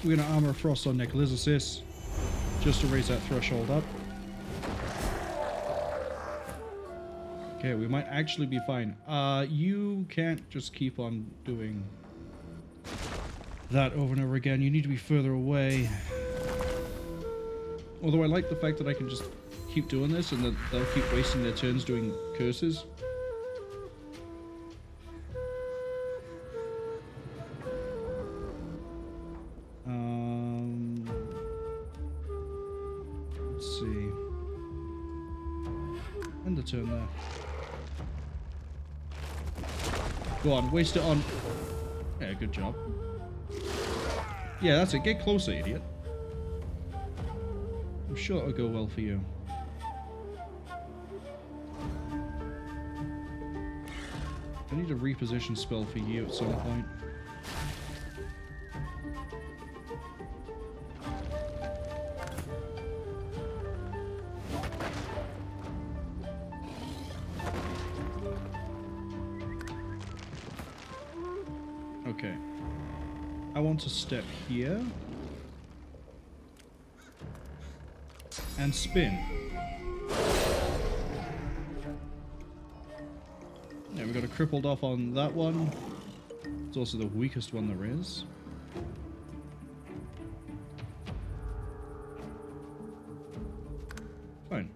We're going to Armor of Frost on Necrolysis, just to raise that threshold up. Okay, we might actually be fine. You can't just keep on doing that over and over again. You need to be further away. Although I like the fact that I can just keep doing this and that they'll keep wasting their turns doing curses. Let's see. End the turn there. Go on, waste it on... Yeah, good job. Yeah, that's it. Get closer, idiot. I'm sure it'll go well for you. I need a reposition spell for you at some point. Okay. I want to step here. And spin. Yeah, we got a crippled off on that one. It's also the weakest one there is. Fine.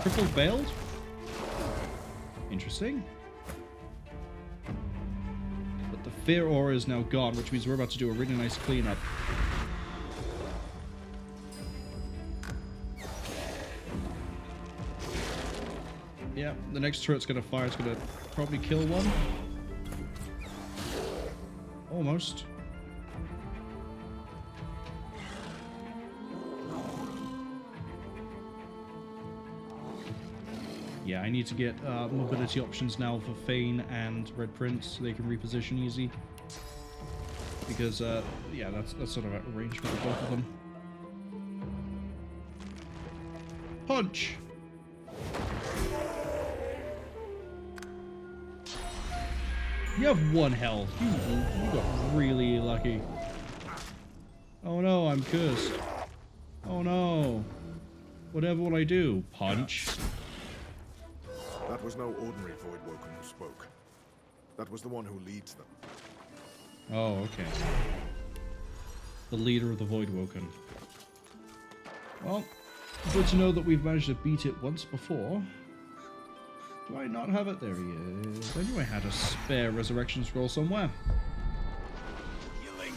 Crippled bailed? Interesting. But the fear aura is now gone, which means we're about to do a really nice cleanup. Yeah, the next turret's gonna fire. It's gonna probably kill one. Almost. Yeah, I need to get mobility options now for Fane and Red Prince so they can reposition easy. Because, yeah, that's sort of out of range for both of them. Punch! You have 1 health. You got really lucky. Oh no, I'm cursed. Oh no. Whatever will I do? Punch.
That was no ordinary Voidwoken who spoke. That was the one who leads them.
Oh, okay. The leader of the Voidwoken. Well, good to know that we've managed to beat it once before. Do I not have it? There he is. I knew I had a spare resurrection scroll somewhere.
Healing.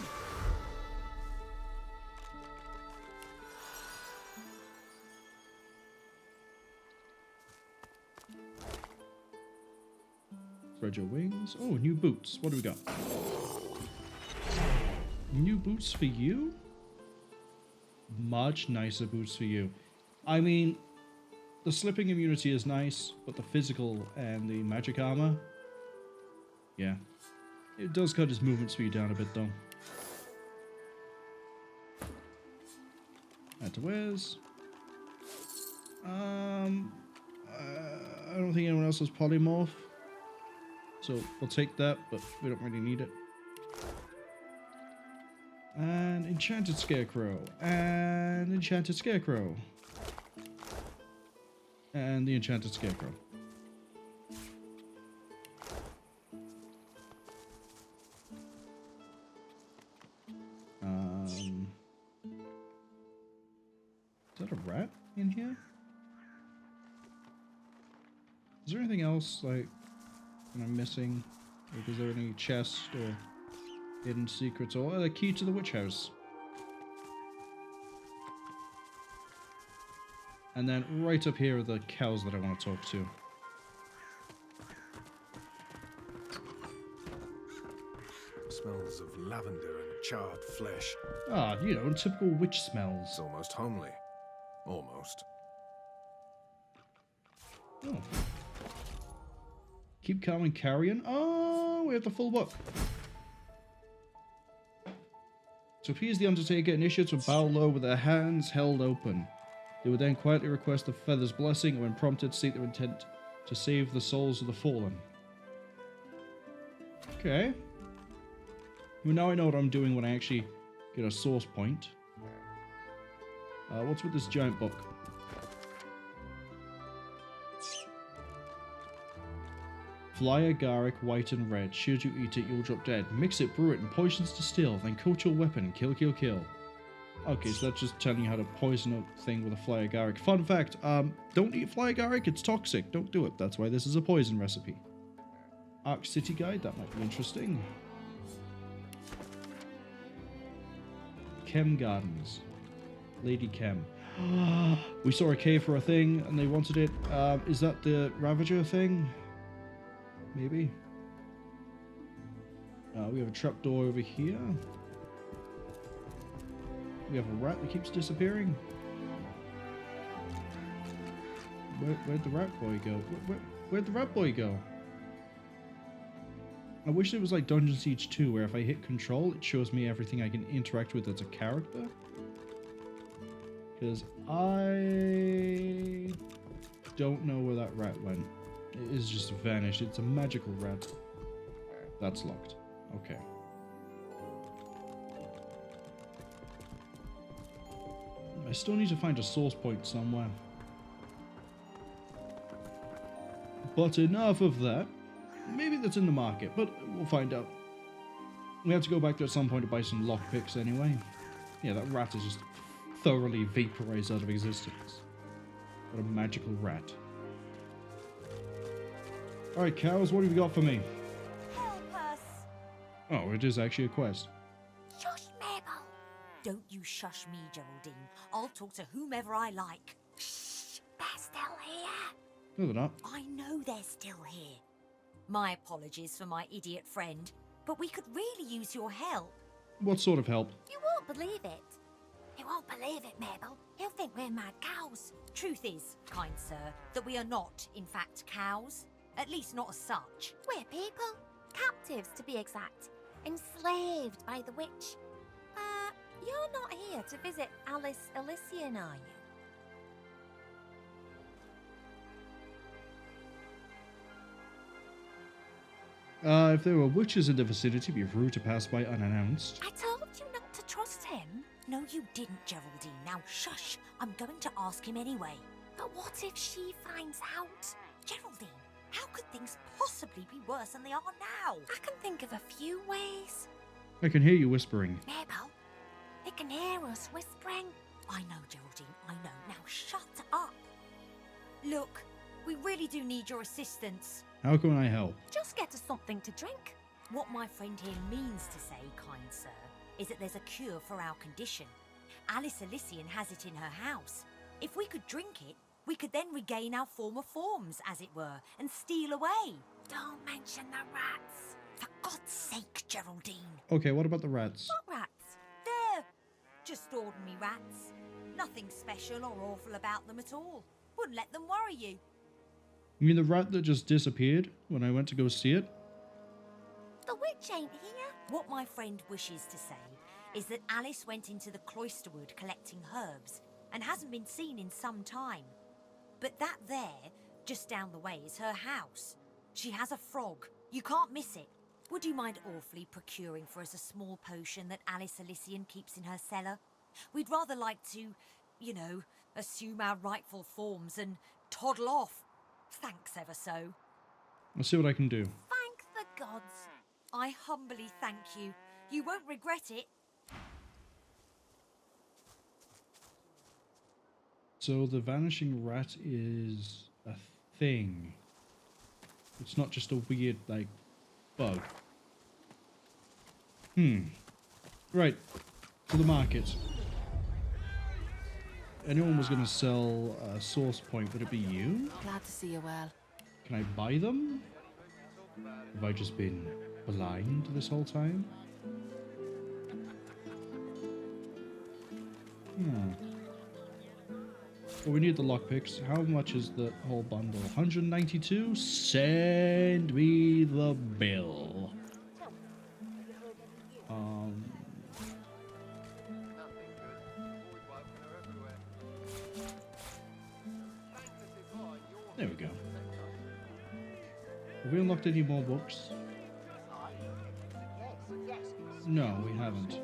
Spread your wings. Oh, new boots. What do we got? New boots for you? Much nicer boots for you. I mean... The slipping immunity is nice, but the physical and the magic armor, yeah. It does cut his movement speed down a bit, though. Add to wares. I don't think anyone else has polymorph. So we'll take that, but we don't really need it. And Enchanted Scarecrow. And Enchanted Scarecrow. And the Enchanted Scarecrow. Is that a rat in here? Is there anything else, like, that I'm missing? Like, is there any chest or hidden secrets or the key to the witch house? And then right up here are the cows that I want to talk to.
Smells of lavender and charred flesh.
Ah, you know, typical witch smells.
It's almost homely. Almost.
Oh. Keep calm and carrion. Oh, we have the full book. To appease the Undertaker, initiates would bow low with their hands held open. They would then quietly request the Feather's blessing, and when prompted, state their intent to save the souls of the fallen. Okay. Well, now I know what I'm doing when I actually get a source point. What's with this giant book? Fly agaric, white and red. Should you eat it, you'll drop dead. Mix it, brew it, and poisons distill. Then coat your weapon. Kill, kill, kill. Okay, so that's just telling you how to poison a thing with a fly agaric. Fun fact, don't eat fly agaric. It's toxic. Don't do it. That's why this is a poison recipe. Ark City Guide. That might be interesting. Chem Gardens. Lady Chem. We saw a cave for a thing, and they wanted it. Is that the Ravager thing? Maybe. We have a trapdoor over here. We have a rat that keeps disappearing. Where'd the rat boy go? Where'd the rat boy go? I wish it was like Dungeon Siege 2, where if I hit control, it shows me everything I can interact with as a character. Because I don't know where that rat went. It is just vanished. It's a magical rat. That's locked. Okay. I still need to find a source point somewhere. But enough of that. Maybe that's in the market, but we'll find out. We have to go back there at some point to buy some lockpicks anyway. Yeah, that rat is just thoroughly vaporized out of existence. What a magical rat. Alright, cows, what have you got for me?
Help us!
Oh, it is actually a quest.
Shush, Mabel!
Don't you shush me, Geraldine. I'll talk to whomever I like.
Shh! They're still here!
No, they're not.
I know they're still here. My apologies for my idiot friend, but we could really use your help.
What sort of help?
You won't believe it. You won't believe it, Mabel. He'll think we're mad cows.
Truth is, kind sir, that we are not, in fact, cows. At least not as such.
We're people. Captives, to be exact. Enslaved by the witch. You're not here to visit Alice Elysian, are you?
If there were witches in the vicinity, it'd be rude to pass by unannounced.
I told you not to trust him.
No, you didn't, Geraldine. Now, shush. I'm going to ask him anyway.
But what if she finds out?
Geraldine, how could things possibly be worse than they are now?
I can think of a few ways.
I can hear you whispering.
Mabel, they can hear us whispering.
I know, Geraldine, I know. Now, shut up. Look, we really do need your assistance.
How can I help?
Just get us something to drink.
What my friend here means to say, kind sir, is that there's a cure for our condition. Alice Elysian has it in her house. If we could drink it, we could then regain our former forms, as it were, and steal away.
Don't mention the rats.
For God's sake, Geraldine.
Okay, what about the rats?
What rats? They're just ordinary rats. Nothing special or awful about them at all. Wouldn't let them worry you.
You mean the rat that just disappeared when I went to go see it?
The witch ain't here.
What my friend wishes to say is that Alice went into the cloisterwood collecting herbs and hasn't been seen in some time. But that there, just down the way, is her house. She has a frog, You can't miss it. Would you mind awfully procuring for us a small potion that Alice Elysian keeps in her cellar? We'd rather like to, you know, assume our rightful forms and toddle off. Thanks ever so.
I'll see what I can do.
Thank the gods. I humbly thank you. You won't regret it.
So the vanishing rat is a thing. It's not just a weird, like, bug. Right. To the market. Anyone was going to sell a source point, would it be you?
Glad to see you well.
Can I buy them? Have I just been blind this whole time? Well, we need the lockpicks. How much is the whole bundle? 192? Send me the bill. There we go. Have we unlocked any more books? No, we haven't.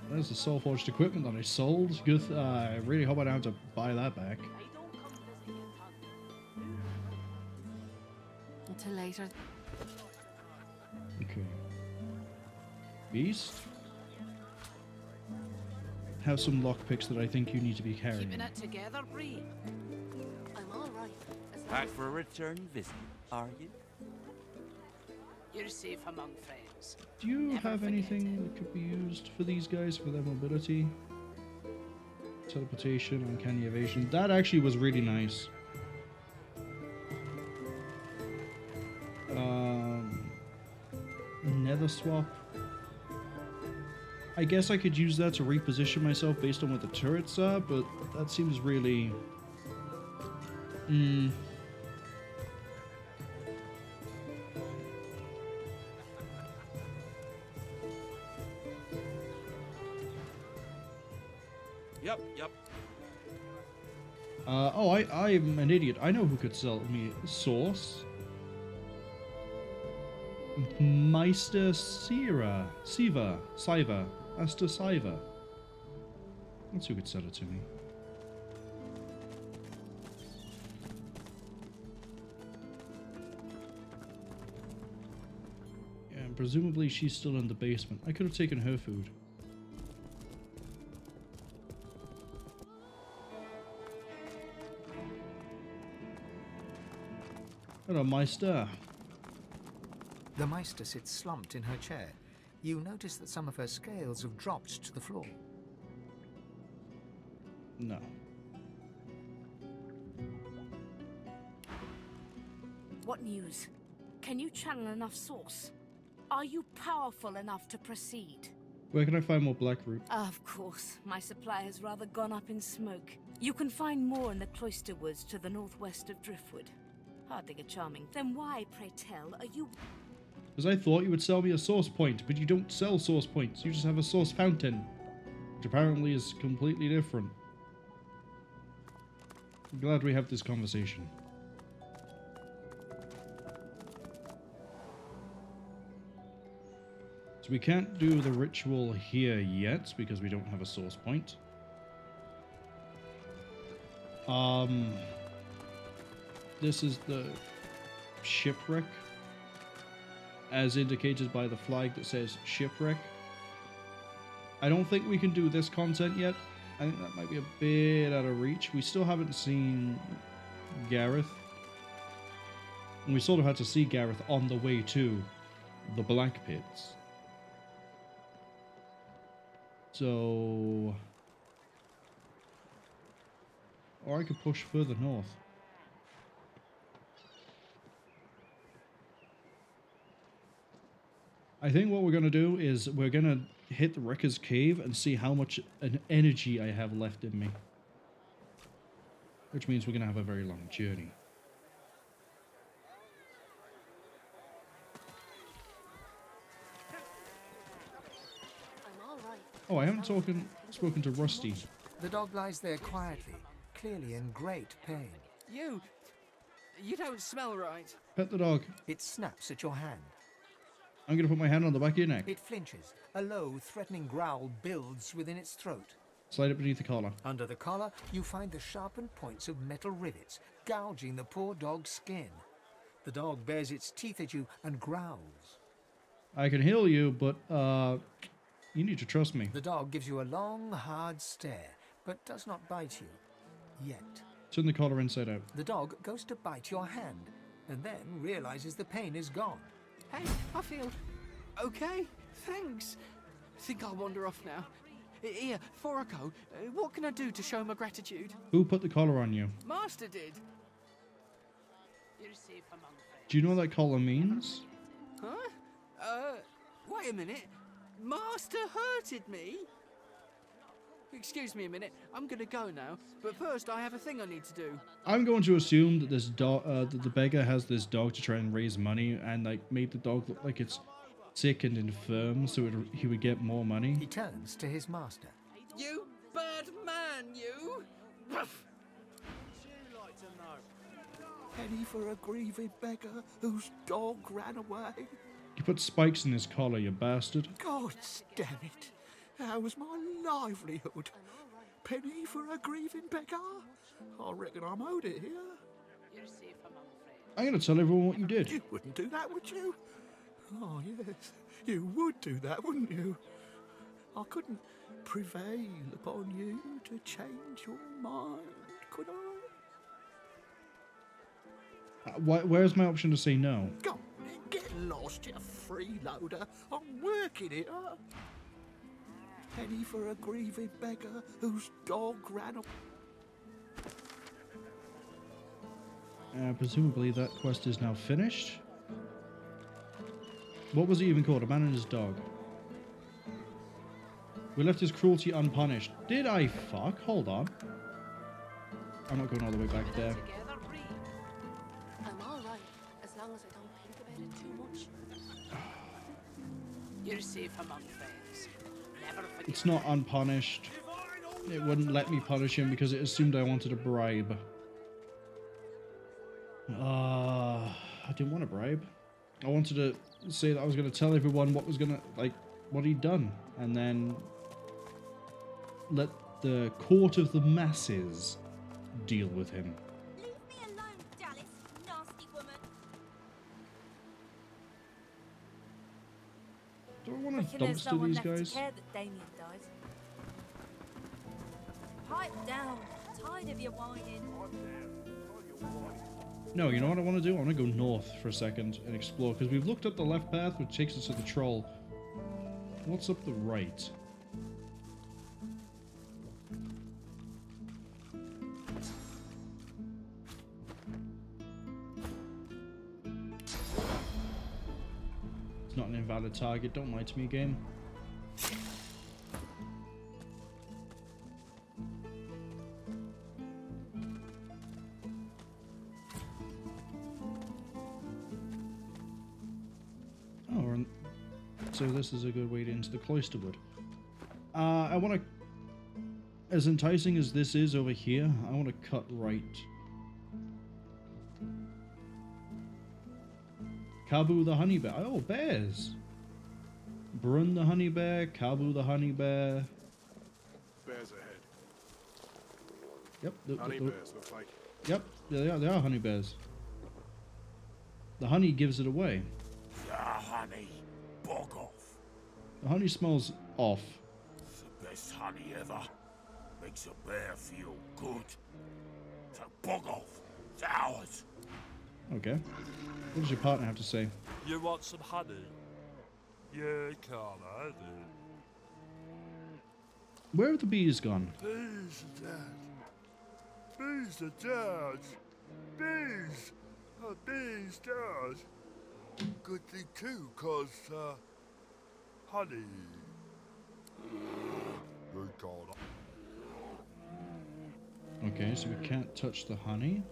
There's the soul-forged equipment that I sold. Good. I really hope I don't have to buy that back.
Until later.
Okay. Beast? Have some lockpicks that I think you need to be carrying.
Keeping it together, Bree. I'm all right.
Back for a return visit, are you?
You're safe among friends.
Do you have anything that could be used for these guys for their mobility? Teleportation, uncanny evasion. That actually was really nice. Nether swap. I guess I could use that to reposition myself based on what the turrets are, but that seems really...
Yep.
I'm an idiot. I know who could sell me source. Meister Zharah. Siva. Master Siva. That's who could sell it to me. Yeah, and presumably she's still in the basement. I could have taken her food. Hello, Meister.
The Meister sits slumped in her chair. You notice that some of her scales have dropped to the floor.
No.
What news? Can you channel enough source? Are you powerful enough to proceed?
Where can I find more black root?
Of course. My supply has rather gone up in smoke. You can find more in the cloister woods to the northwest of Driftwood. Hardly a charming. Then why, pray tell, are you...
Because I thought you would sell me a source point, but you don't sell source points. You just have a source fountain, which apparently is completely different. I'm glad we have this conversation. So we can't do the ritual here yet because we don't have a source point. This is the shipwreck, as indicated by the flag that says shipwreck. I don't think we can do this content yet. I think that might be a bit out of reach. We still haven't seen Gareth. And we sort of had to see Gareth on the way to the Black Pits. So... or I could push further north. I think what we're going to do is we're going to hit the Wrecker's Cave and see how much an energy I have left in me. Which means we're going to have a very long journey.
I'm all right.
Oh, I haven't spoken to Rusty.
The dog lies there quietly, clearly in great pain.
You don't smell right.
Pet the dog.
It snaps at your hand.
I'm going to put my hand on the back of your neck.
It flinches. A low, threatening growl builds within its throat.
Slide it beneath the collar.
Under the collar, you find the sharpened points of metal rivets, gouging the poor dog's skin. The dog bares its teeth at you and growls.
I can heal you, but, you need to trust me.
The dog gives you a long, hard stare, but does not bite you. Yet.
Turn the collar inside out.
The dog goes to bite your hand, and then realizes the pain is gone.
Hey, I feel okay. Thanks. Think I'll wander off now. Here, before I go, what can I do to show my gratitude?
Who put the collar on you?
Master did.
Do you know what that collar means?
Huh? Wait a minute. Master hurted me? Excuse me a minute. I'm gonna go now. But first, I have a thing I need to do.
I'm going to assume that this dog, that the beggar has this dog to try and raise money and like made the dog look like it's sick and infirm, so he would get more money.
He turns to his master.
You bad man, you!
Penny for a grieving beggar whose dog ran away.
You put spikes in his collar, you bastard.
God damn it. How was my livelihood? Penny for a grieving beggar? I reckon I'm owed it here.
I'm going to tell everyone what you did.
You wouldn't do that, would you? Oh, yes. You would do that, wouldn't you? I couldn't prevail upon you to change your mind, could I?
Where's my option to say no?
Go on, get lost, you freeloader. I'm working it up. Penny for a grieving beggar whose dog ran away.
Presumably that quest is now finished. What was it even called? A man and his dog. We left his cruelty unpunished. Did I fuck? Hold on. I'm not going all the way back there.
I'm all right, as long as I don't think about it too much.
You're safe among friends. Never forget.
It's not unpunished. It wouldn't let me punish him because it assumed I wanted a bribe. I didn't want a bribe. I wanted to say that I was going to tell everyone what was going to, like, what he'd done. And then let the court of the masses deal with him.
Leave me alone, Dallas, nasty woman.
Do I want to
There's no
dumpster
one
these
left
guys?
to care that Damien died. Pipe down. Tired of your whining.
No, you know what I want to do? I want to go north for a second and explore, because we've looked up the left path, which takes us to the troll. What's up the right? It's not an invalid target. Don't lie to me, game. So this is a good way into the Cloisterwood. I want to, as enticing as this is over here, I want to cut right. Kabu the honey bear. Oh, bears. Brun the honey bear, Kabu the honey bear.
Bears ahead.
Yep.
Honey bears look like.
Yep, they are honey bears. The honey gives it away.
Yeah, honey. Bog off.
The honey smells off.
It's the best honey ever. Makes a bear feel good. So bog off. It's ours.
Okay. What does your partner have to say?
You want some honey? Yeah, can't I do?
Where have the bees gone?
Bees are dead. Bees are dead. Bees. Oh, bees dead. Good thing too, cause honey. You can't.
Okay, so we can't touch the honey.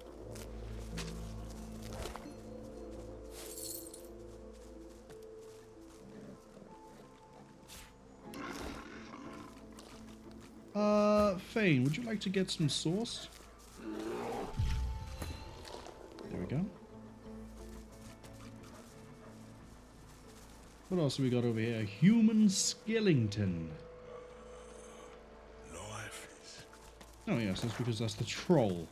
Fane, would you like to get some sauce? What else have we got over here? Human Skellington. Oh yes, that's because that's the troll.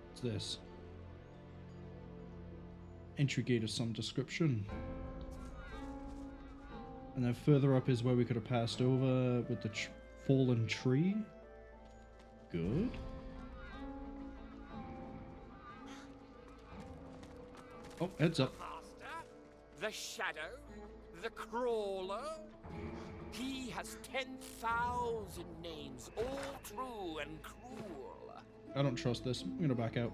What's this? Entry gate of some description. And then further up is where we could have passed over with the fallen tree. Good. Oh, heads up.
The Shadow, the Crawler. He has 10,000 names, all true and cruel.
I don't trust this. I'm gonna back out.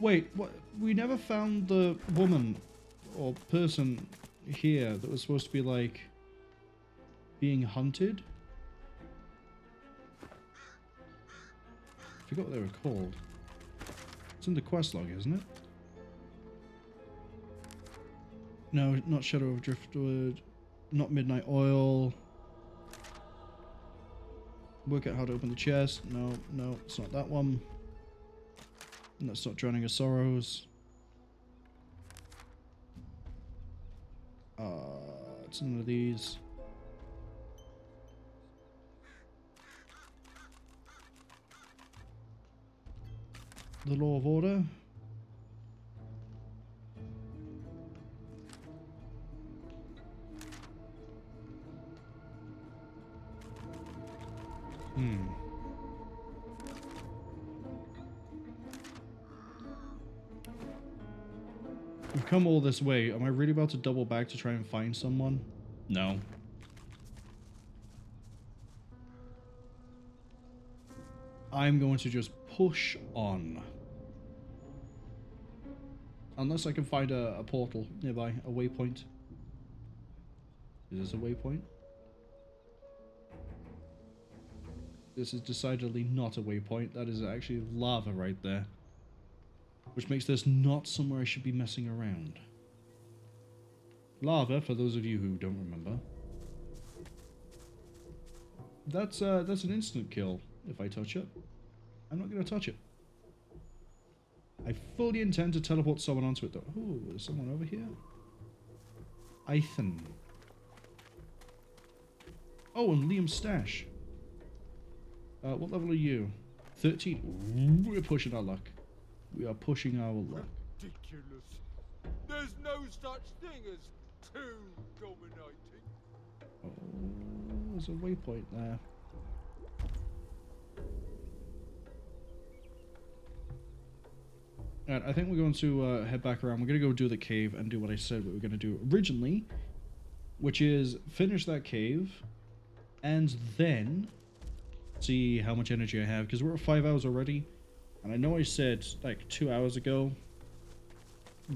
Wait, what? We never found the woman or person here that was supposed to be like being hunted. I forgot what they were called. It's in the quest log, isn't it? No, not Shadow of Driftwood. Not Midnight Oil. Work out how to open the chest. No, no, it's not that one. And that's not Drowning of Sorrows. It's none of these. The Law of Order. We've come all this way. Am I really about to double back to try and find someone? No. I'm going to just push on. Unless I can find a portal nearby, a waypoint. Is this a waypoint? This is decidedly not a waypoint. That is actually lava right there. Which makes this not somewhere I should be messing around. Lava, for those of you who don't remember. That's an instant kill if I touch it. I'm not going to touch it. I fully intend to teleport someone onto it though. Ooh, there's someone over here. Ethan. Oh, and Liam's stash. What level are you? 13. Ooh, we're pushing our luck. We are pushing our luck.
Ridiculous. There's no such thing as too dominating.
Oh, there's a waypoint there. Alright, I think we're going to head back around. We're going to go do the cave and do what I said we were going to do originally, which is finish that cave and then see how much energy I have, because we're at 5 hours already. And I know I said like 2 hours ago,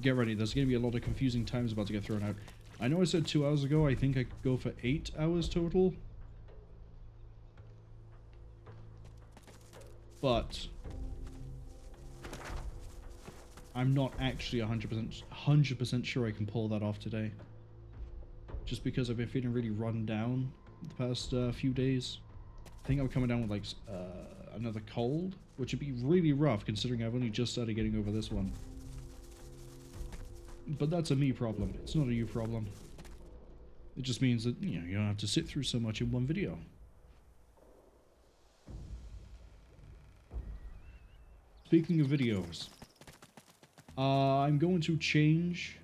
get ready, there's going to be a lot of confusing times about to get thrown out. I know I said 2 hours ago, I think I could go for 8 hours total. But I'm not actually 100% sure I can pull that off today. Just because I've been feeling really run down the past few days. I think I'm coming down with like another cold, which would be really rough considering I've only just started getting over this one. But that's a me problem. It's not a you problem. It just means that, you know, you don't have to sit through so much in one video. Speaking of videos, I'm going to change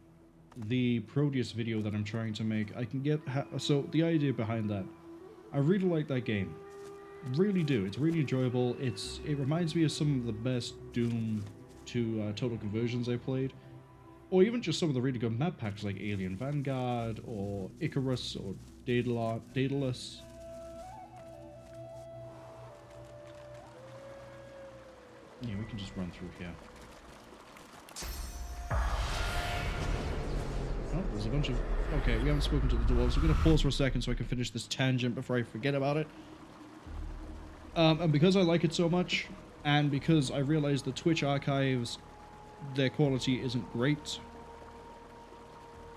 the Proteus video that I'm trying to make. I can get so the idea behind that, I really like that game. Really do. It's really enjoyable. It reminds me of some of the best Doom to Total Conversions I played, or even just some of the really good map packs like Alien Vanguard or Icarus or Daedalus. Yeah, we can just run through here. Oh, there's a bunch of... Okay, we haven't spoken to the dwarves. We're going to pause for a second so I can finish this tangent before I forget about it. And because I like it so much, and because I realize the Twitch archives, their quality isn't great,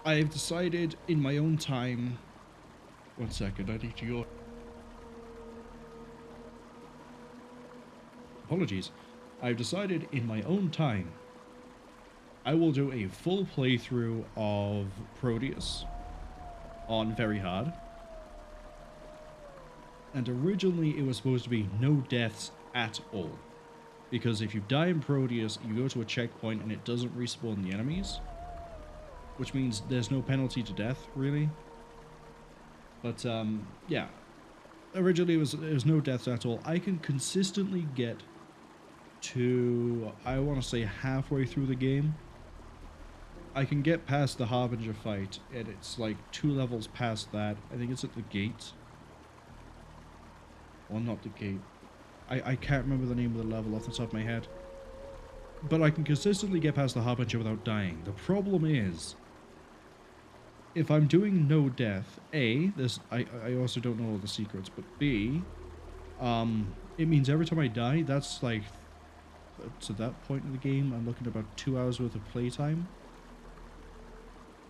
I've decided in my own time... One second, I need to go... Apologies. I've decided in my own time I will do a full playthrough of Proteus on very hard. And originally it was supposed to be no deaths at all. Because if you die in Proteus, you go to a checkpoint and it doesn't respawn the enemies. Which means there's no penalty to death, really. But, yeah. Originally it was no deaths at all. I can consistently get to, I want to say, halfway through the game. I can get past the Harbinger fight, and it's like 2 levels past that. I think it's at the gate. Or not the gate. I can't remember the name of the level off the top of my head. But I can consistently get past the Harbinger without dying. The problem is, if I'm doing no death, A, I also don't know all the secrets, but B, it means every time I die, that's like, to that point in the game, I'm looking at about 2 hours worth of playtime.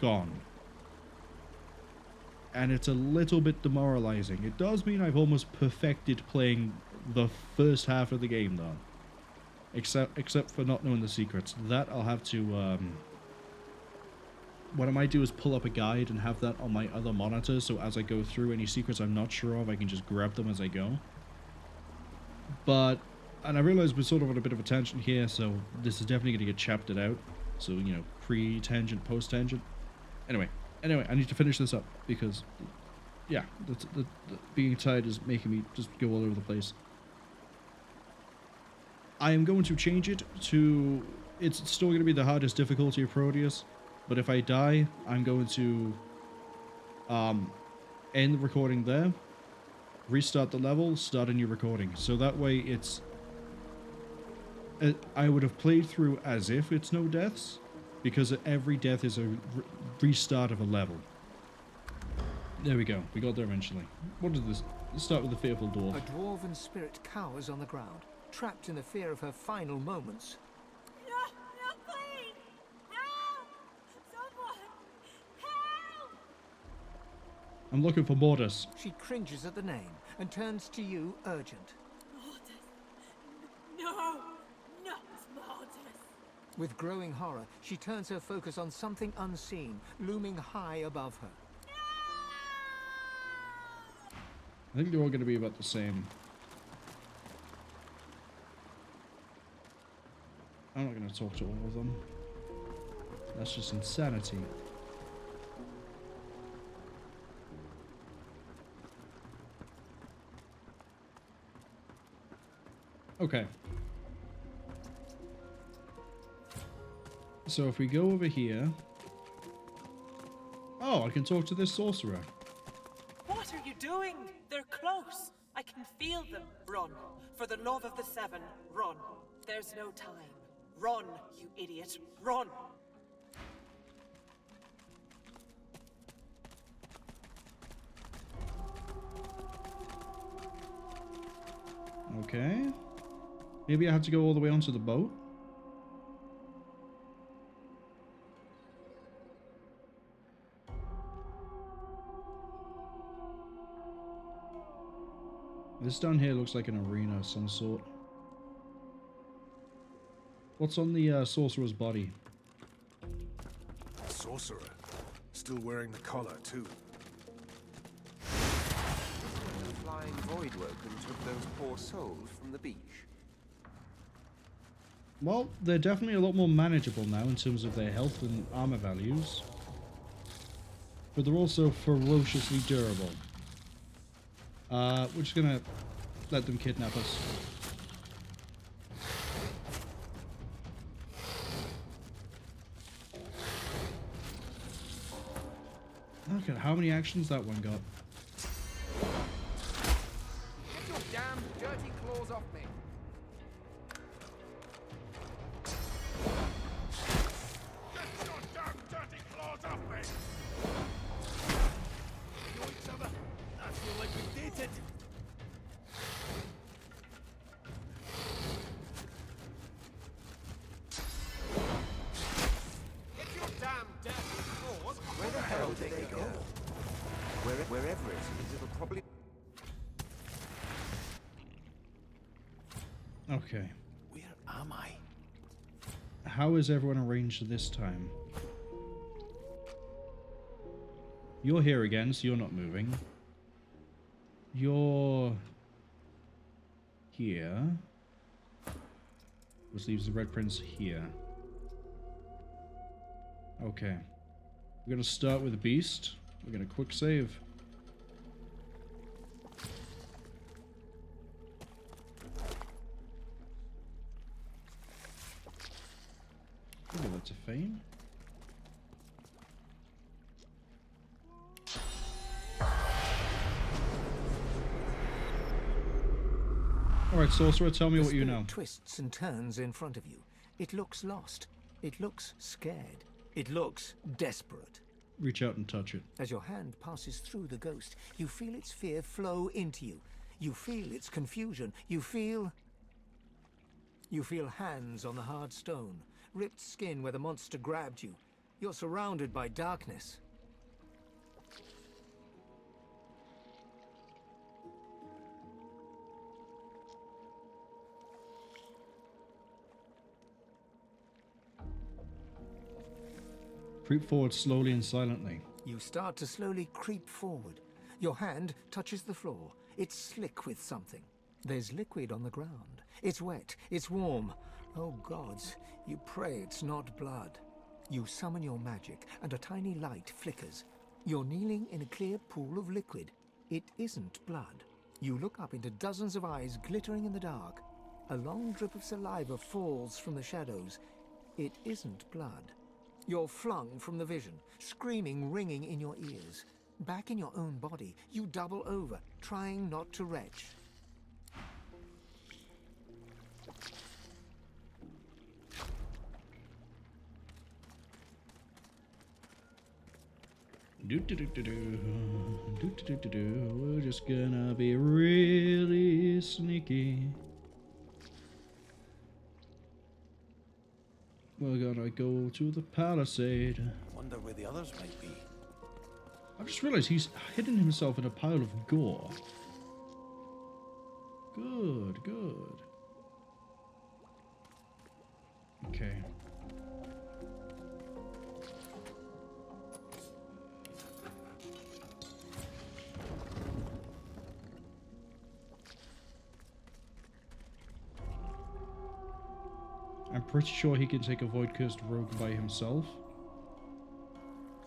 Gone. And it's a little bit demoralizing. It does mean I've almost perfected playing the first half of the game, though. Except for not knowing the secrets. That I'll have to, what I might do is pull up a guide and have that on my other monitor, so as I go through any secrets I'm not sure of, I can just grab them as I go. But, and I realize we're sort of on a bit of a tangent here, so this is definitely going to get chaptered out. So, you know, pre-tangent, post-tangent. Anyway, I need to finish this up, because, yeah, the being tired is making me just go all over the place. I am going to change it to, it's still going to be the hardest difficulty of Proteus, but if I die, I'm going to end the recording there, restart the level, start a new recording. So that way it's, I would have played through as if it's no deaths, because every death is a restart of a level. There we go, we got there eventually. What is this? Let's start with the fearful dwarf.
A dwarven spirit cowers on the ground, trapped in the fear of her final moments.
No, please! Help! Someone! Help!
I'm looking for Mordus.
She cringes at the name and turns to you, urgent.
Mordus! No! Not Mordus!
With growing horror, she turns her focus on something unseen, looming high above her.
I think they're all going to be about the same. I'm not going to talk to all of them. That's just insanity. Okay. So if we go over here... Oh, I can talk to this sorcerer.
What are you doing? They're close. I can feel them. Run. For the love of the Seven, run. There's no time. Run, you idiot. Run.
Okay. Maybe I have to go all the way onto the boat? This down here looks like an arena of some sort. What's on the sorcerer's body?
Sorcerer. Still wearing the collar, too.
The flying voidwoken took those poor souls from the beach.
Well, they're definitely a lot more manageable now in terms of their health and armor values. But they're also ferociously durable. We're just gonna let them kidnap us. Look at how many actions that one got.
Get your damn dirty claws off me!
Get your damn dirty claws off me! Know each other? I feel like we dated. Get your damn dirty claws.
Where the hell did they go? Wherever it is, it'll probably...
Okay.
Where am I?
how is everyone arranged this time? You're here again, so you're not moving. You're here. Which leaves the Red Prince here. Okay. We're gonna start with the beast. We're gonna quick save. Oh, that's a feign. Alright, Sorcerer, tell me what you know.
Twists and turns in front of you. It looks lost. It looks scared. It looks desperate.
Reach out and touch it.
As your hand passes through the ghost, you feel its fear flow into you. You feel its confusion. You feel hands on the hard stone. Ripped skin where the monster grabbed you. You're surrounded by darkness.
Creep forward slowly and silently.
You start to slowly creep forward. Your hand touches the floor. It's slick with something. There's liquid on the ground. It's wet. It's warm. Oh gods, you pray it's not blood. You summon your magic, and a tiny light flickers. You're kneeling in a clear pool of liquid. It isn't blood. You look up into dozens of eyes glittering in the dark. A long drip of saliva falls from the shadows. It isn't blood. You're flung from the vision, screaming, ringing in your ears. Back in your own body, you double over, trying not to retch.
We're just gonna be really sneaky. We're gonna go to the palisade.
Wonder where the others might be.
I've just realized he's hidden himself in a pile of gore. Good, good. Okay. I'm pretty sure he can take a Void Cursed Rogue by himself.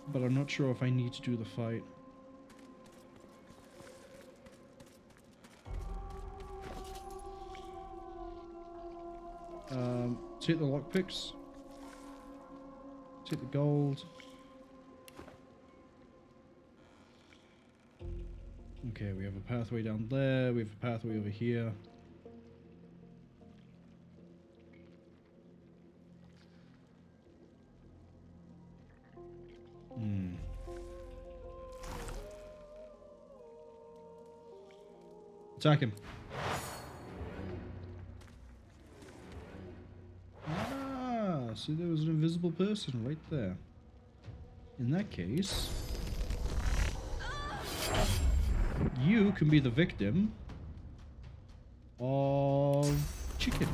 But I'm not sure if I need to do the fight. Take the lockpicks. Take the gold. Okay, we have a pathway down there. We have a pathway over here. Attack him. Ah, see, there was an invisible person right there. In that case, you can be the victim of chicken.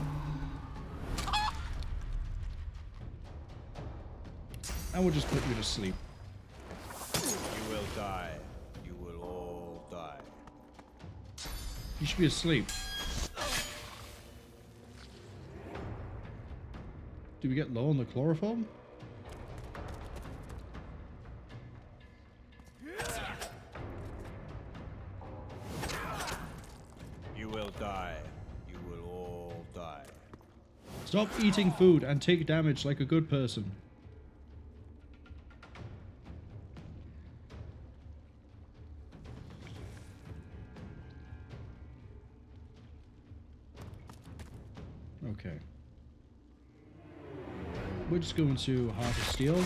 And we'll just put you to sleep.
You will die. You will all die.
You should be asleep. Do we get low on the chloroform?
You will die. You will all die.
Stop eating food and take damage like a good person. Okay. We're just going to Heart of Steel.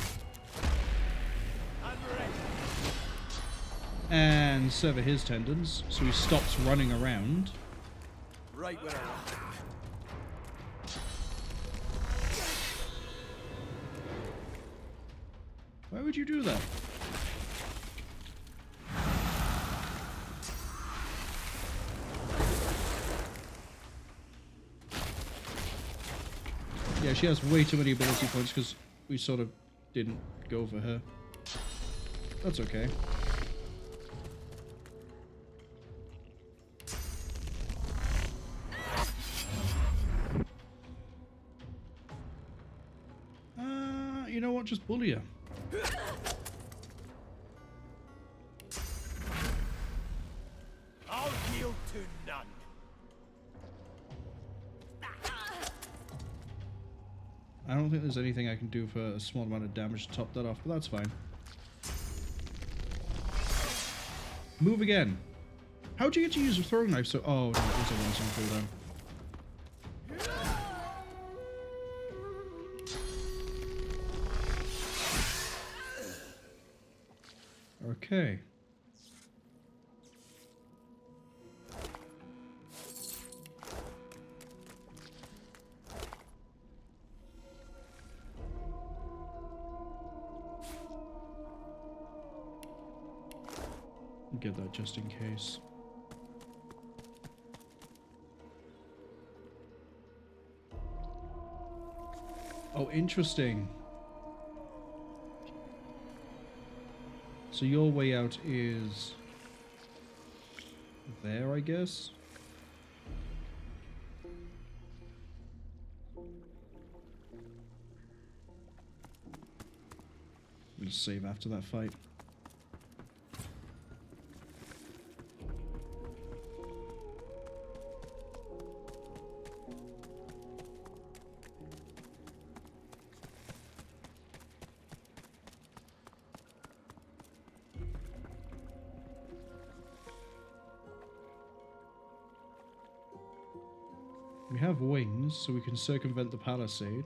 And sever his tendons, so he stops running around.
Right where
Why would you do that? Yeah, she has way too many ability points because we sort of didn't go for her. That's okay. You know what? Just bully her.
I'll yield to none.
I don't think there's anything I can do for a small amount of damage to top that off, but that's fine. Move again. How'd you get to use a throwing knife? So, oh, no, it was a one-song cooldown. Okay. Get that just in case. Oh, interesting. So your way out is there, I guess? We'll save after that fight. We have wings, so we can circumvent the palisade.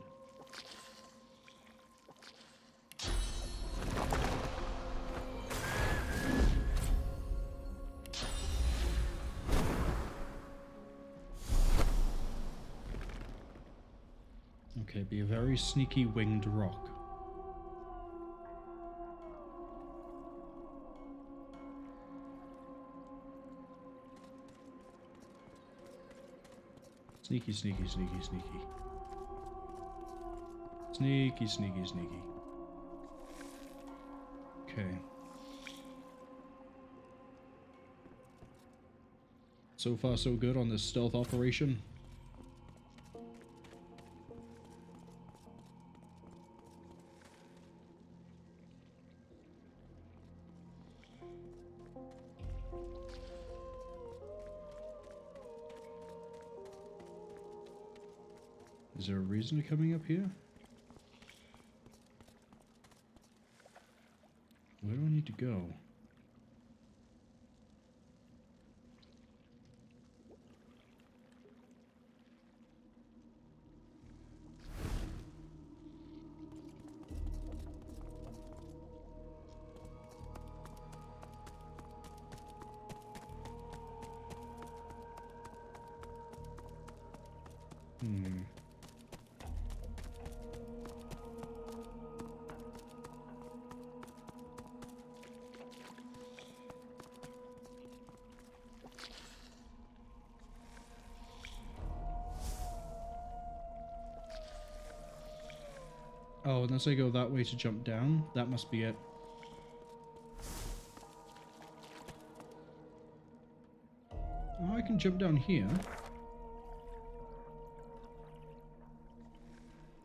Okay, be a very sneaky winged rock. Sneaky, sneaky, sneaky, sneaky. Sneaky, sneaky, sneaky. Okay. So far, so good on this stealth operation. Is there a reason to coming up here? Where do I need to go? Oh, unless I go that way to jump down, that must be it. Oh, I can jump down here.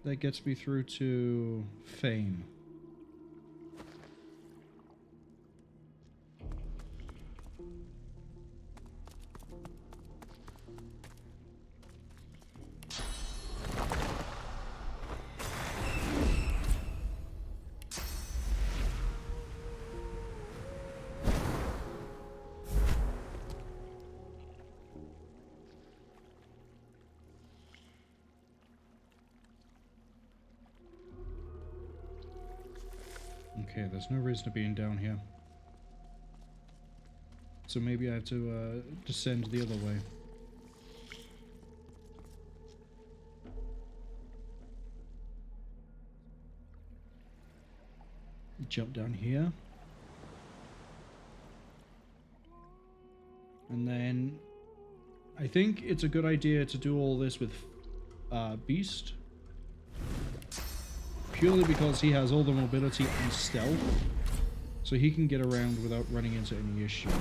That gets me through to Fame. Okay, there's no reason to being down here. So maybe I have to descend the other way. Jump down here. And then I think it's a good idea to do all this with Beast. purely because he has all the mobility and stealth, so he can get around without running into any issues.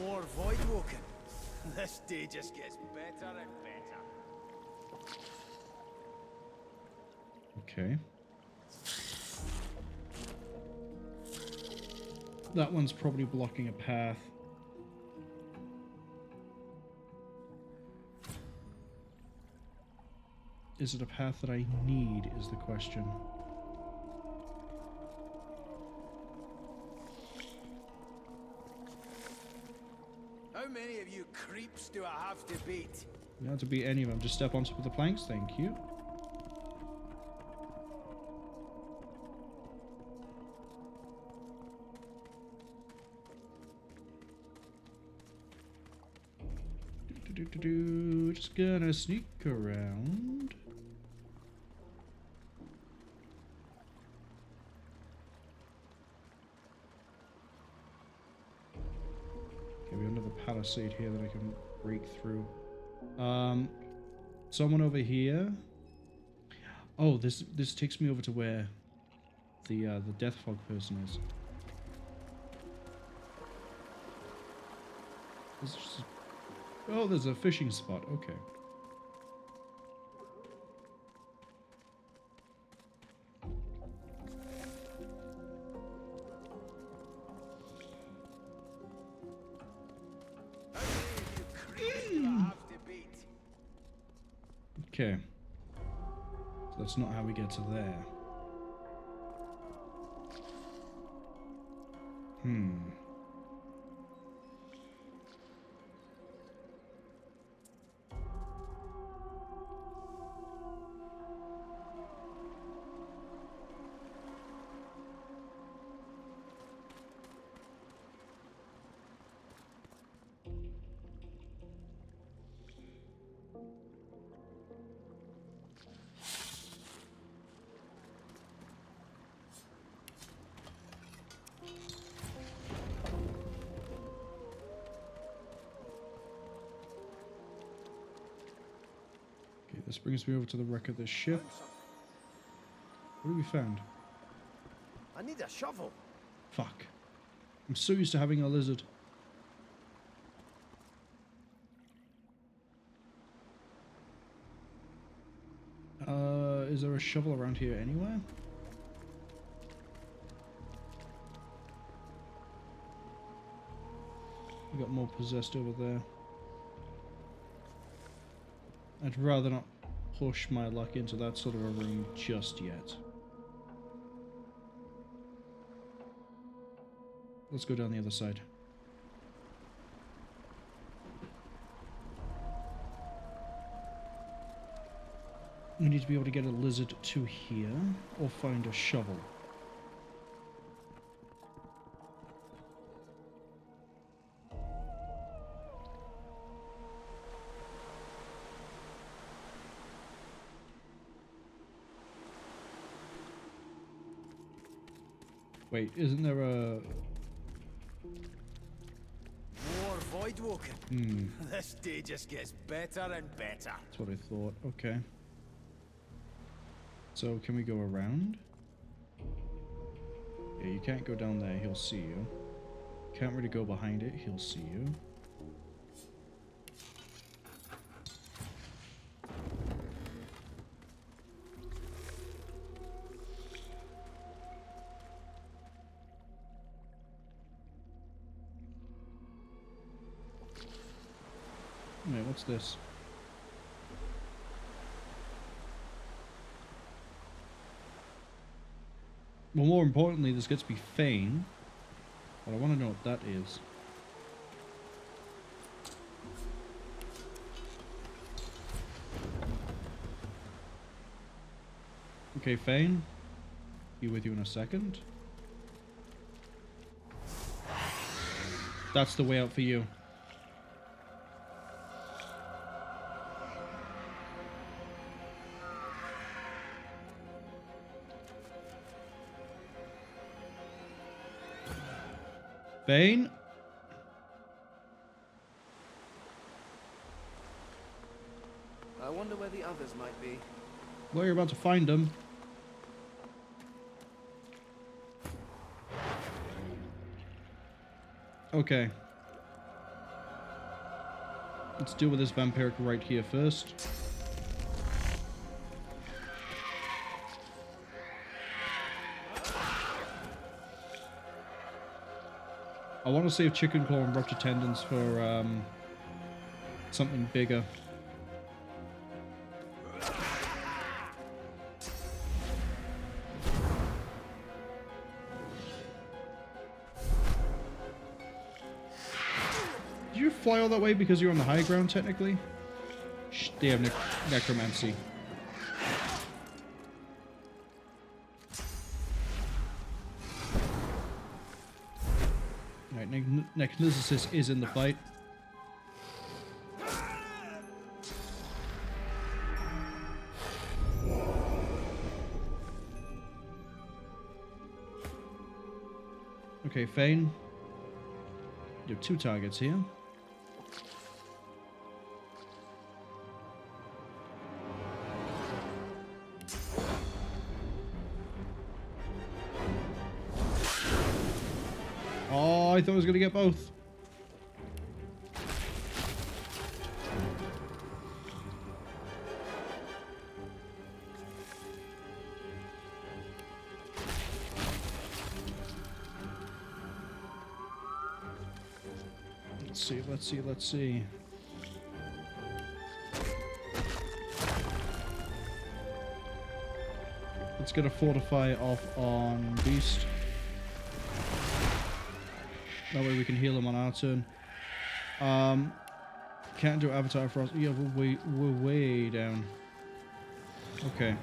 More Voidwoken. This day just gets better and better.
Okay. That one's probably blocking a path. Is it a path that I need, is the question.
How many of you creeps do I have to beat?
You don't have to beat any of them. Just step on top of the planks, thank you. Just gonna sneak around. Okay, we have another palisade here that I can break through. Someone over here. Oh, this takes me over to where the Death Fog person is. Oh, there's a fishing spot. Okay. Okay. So that's not how we get to there. This brings me over to the wreck of this ship. What have we found?
I need a shovel.
Fuck. I'm so used to having a lizard. Is there a shovel around here anywhere? We got more possessed over there. I'd rather not push my luck into that sort of a room just yet. Let's go down the other side. We need to be able to get a lizard to here, or find a shovel. Wait, isn't there a...
More Voidwoken. This day just gets better and better.
That's what I thought. Okay. So, can we go around? Yeah, you can't go down there. He'll see you. Can't really go behind it. He'll see you. Wait, what's this? Well, more importantly, this gets me Fane. But I want to know what that is. Okay, Fane. Be with you in a second. That's the way out for you. Bane?
I wonder where the others might be.
Well, you're about to find them. Okay. Let's deal with this vampiric right here first. I want to save Chicken Claw and Rupture Tendons for something bigger. Did you fly all that way because you're on the high ground, technically? Shh, they have necromancy. Alright, Necrosis is in the fight. Okay, Fane. You have 2 targets here. Oh, I thought I was going to get both. Let's see. Let's get a fortify off on Beast. That way we can heal him on our turn. Can't do Avatar Frost. Yeah, we're way down. Okay.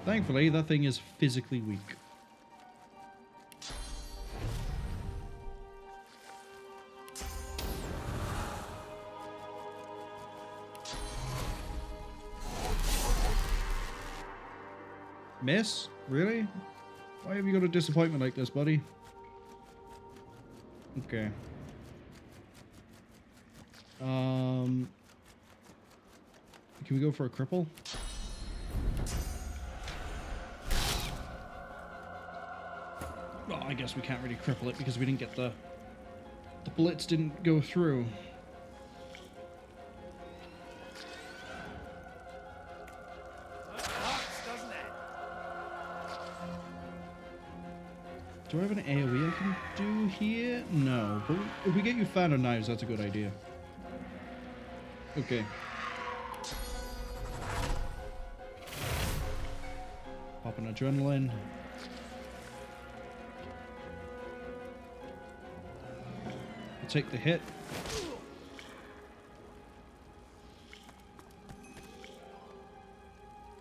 Thankfully, that thing is physically weak. Miss? Really? Why have you got a disappointment like this, buddy? Okay. Can we go for a cripple? Well, I guess we can't really cripple it because we didn't get the blitz didn't go through. Do I have an AoE I can do here? No, but if we get you fan of knives, that's a good idea. Okay. Pop an adrenaline. Take the hit.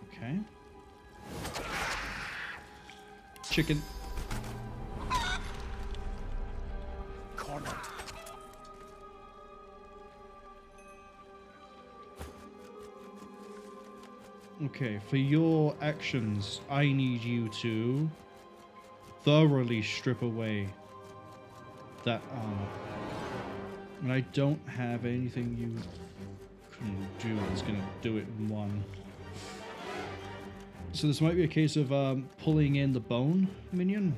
Okay. Chicken.
Cornered.
Okay, for your actions, I need you to thoroughly strip away that armor. And I don't have anything you can do that's going to do it in one. So this might be a case of pulling in the bone minion.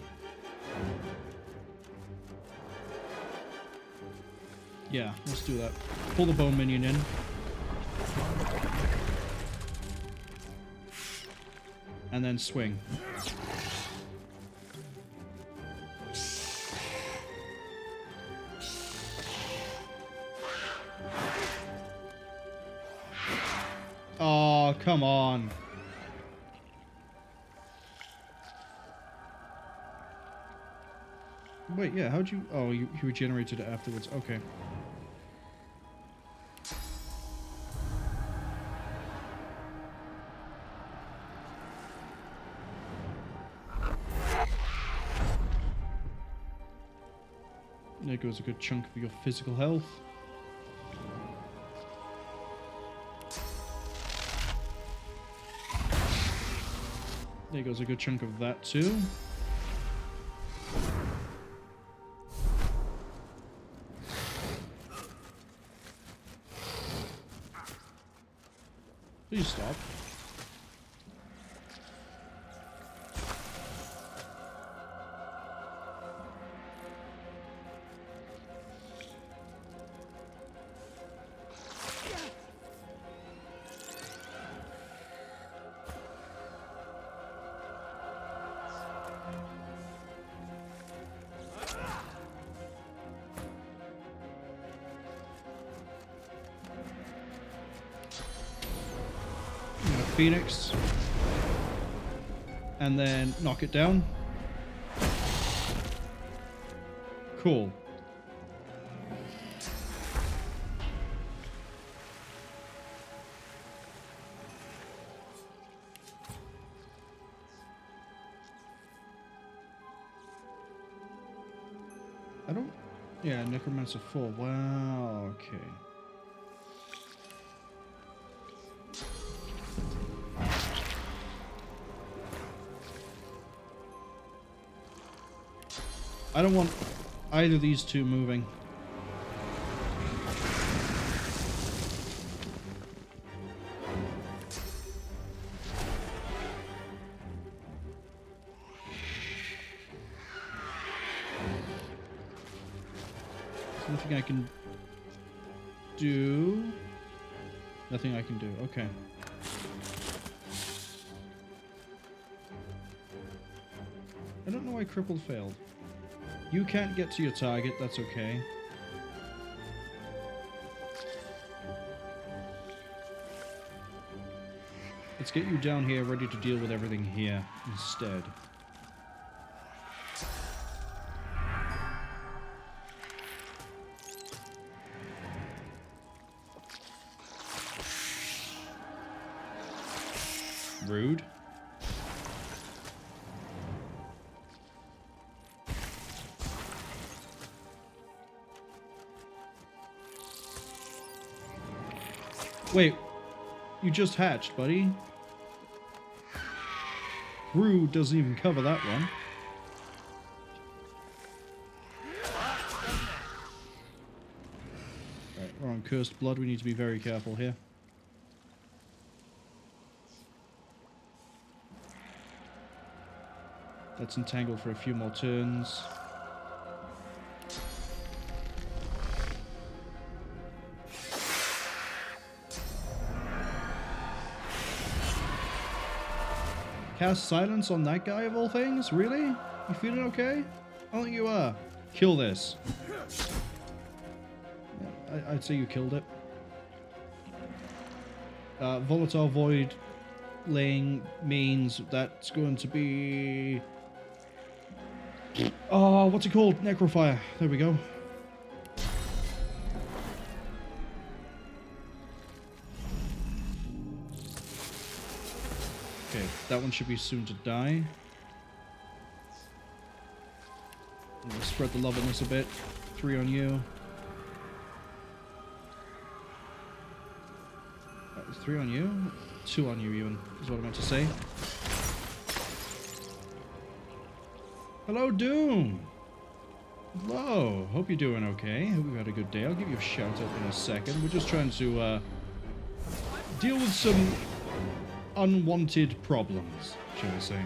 Yeah, let's do that. Pull the bone minion in. And then swing. Oh, come on. Wait, yeah, how'd you... Oh, you regenerated it afterwards. Okay. There goes a good chunk of your physical health. There goes a good chunk of that too. Please stop. Phoenix, and then knock it down. Cool. I don't... Yeah, Necromancer 4. Wow, okay. I don't want either of these two moving. There's nothing I can do. Nothing I can do. Okay. I don't know why crippled failed. You can't get to your target, that's okay. Let's get you down here ready to deal with everything here instead. Rude. Wait, you just hatched, buddy. Rude doesn't even cover that one. Right, we're on cursed blood. We need to be very careful here. That's entangled for a few more turns. Cast silence on that guy of all things? Really? You feeling okay? I don't think you are. Kill this. Yeah, I'd say you killed it. Volatile Void laying means that's going to be... Oh, what's it called? Necrofire. There we go. Okay, that one should be soon to die. We'll spread the love on this a bit. 3 on you. That was 3 on you? 2 on you even, is what I meant to say. Hello, Doom! Hello, hope you're doing okay. Hope you've had a good day. I'll give you a shout out in a second. We're just trying to deal with some unwanted problems, shall we say.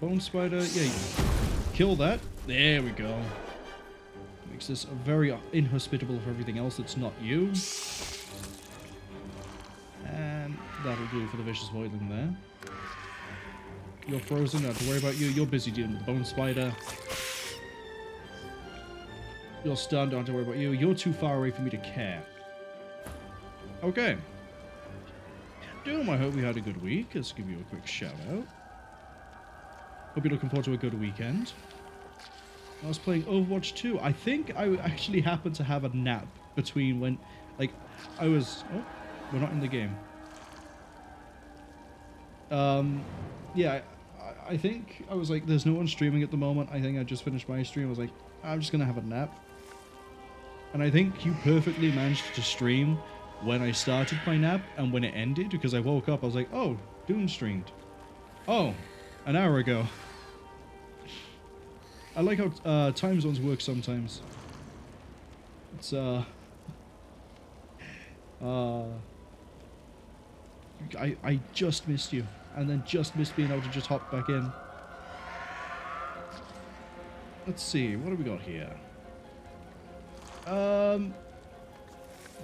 Bone Spider, yeah, kill that. There we go. Makes this very inhospitable for everything else that's not you. And that'll do for the Vicious Voidling there. You're frozen, don't have to worry about you. You're busy dealing with the Bone Spider. You're stunned, don't have to worry about you. You're too far away for me to care. Okay. Doom, I hope you had a good week. Let's give you a quick shout out. Hope you're looking forward to a good weekend. I was playing Overwatch 2. I think I actually happened to have a nap between when, like, I was... Oh, we're not in the game. Yeah, I think I was like, there's no one streaming at the moment. I think I just finished my stream. I was like, I'm just going to have a nap. And I think you perfectly managed to stream when I started my nap and when it ended, because I woke up, I was like, oh, Doom streamed. Oh, an hour ago. I like how time zones work sometimes. It's, I just missed you, and then just missed being able to just hop back in. Let's see, what do we got here?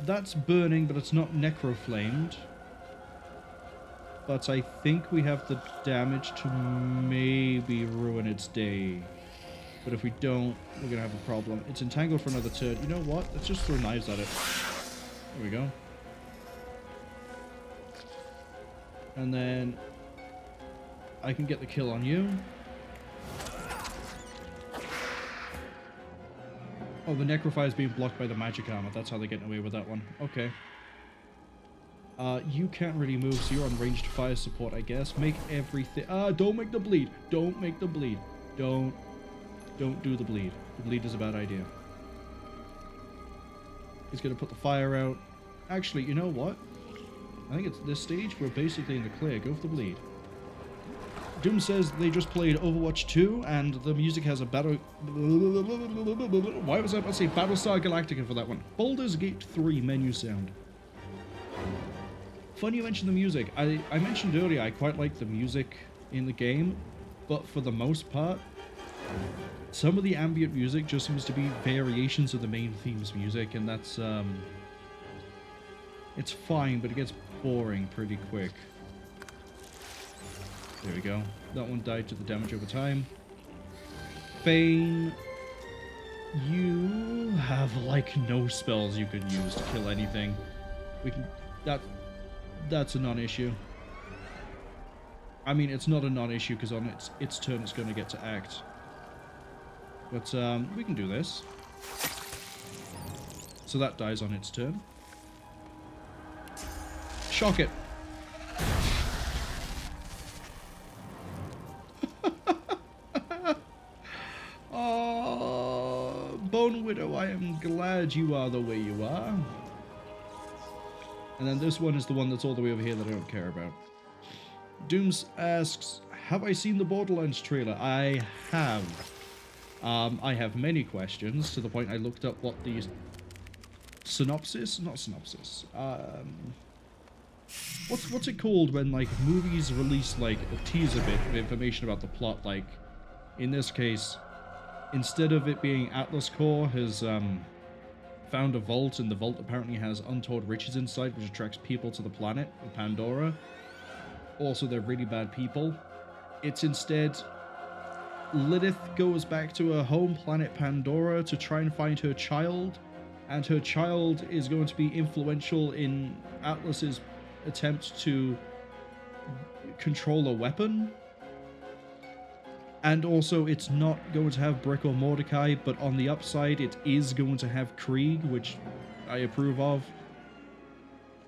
That's burning, but it's not necro-flamed. But I think we have the damage to maybe ruin its day. But if we don't, we're gonna have a problem. It's entangled for another turn. You know what? Let's just throw knives at it. There we go. And then I can get the kill on you. Oh, the Necrofire is being blocked by the magic armor. That's how they're getting away with that one. Okay. You can't really move, so you're on ranged fire support, I guess. Make everything... don't make the bleed. Don't make the bleed. Don't do the bleed. The bleed is a bad idea. He's going to put the fire out. Actually, you know what? I think it's this stage. We're basically in the clear. Go for the bleed. Doom says they just played Overwatch 2 and the music has a battle... Why was I about to say Battlestar Galactica for that one? Baldur's Gate 3 menu sound. Funny you mentioned the music. I mentioned earlier I quite like the music in the game, but for the most part, some of the ambient music just seems to be variations of the main theme's music, and that's, it's fine, but it gets boring pretty quick. There we go. That one died to the damage over time. Bane, you have, like, no spells you can use to kill anything. We can... That's a non-issue. I mean, it's not a non-issue because on its turn it's going to get to act. But we can do this. So that dies on its turn. Shock it. Oh, Bone Widow, I am glad you are the way you are. And then this one is the one that's all the way over here that I don't care about. Dooms asks, have I seen the Borderlands trailer? I have. I have many questions, to the point I looked up what the synopsis? Not synopsis. What's it called when, like, movies release, like, a teaser bit of information about the plot? Like, in this case, instead of it being Atlas Core has, found a vault, and the vault apparently has untold riches inside, which attracts people to the planet of Pandora. Also, they're really bad people. It's instead Lilith goes back to her home planet Pandora to try and find her child, and her child is going to be influential in Atlas's attempt to control a weapon. And also, it's not going to have Brick or Mordecai, but on the upside, it is going to have Krieg, which I approve of.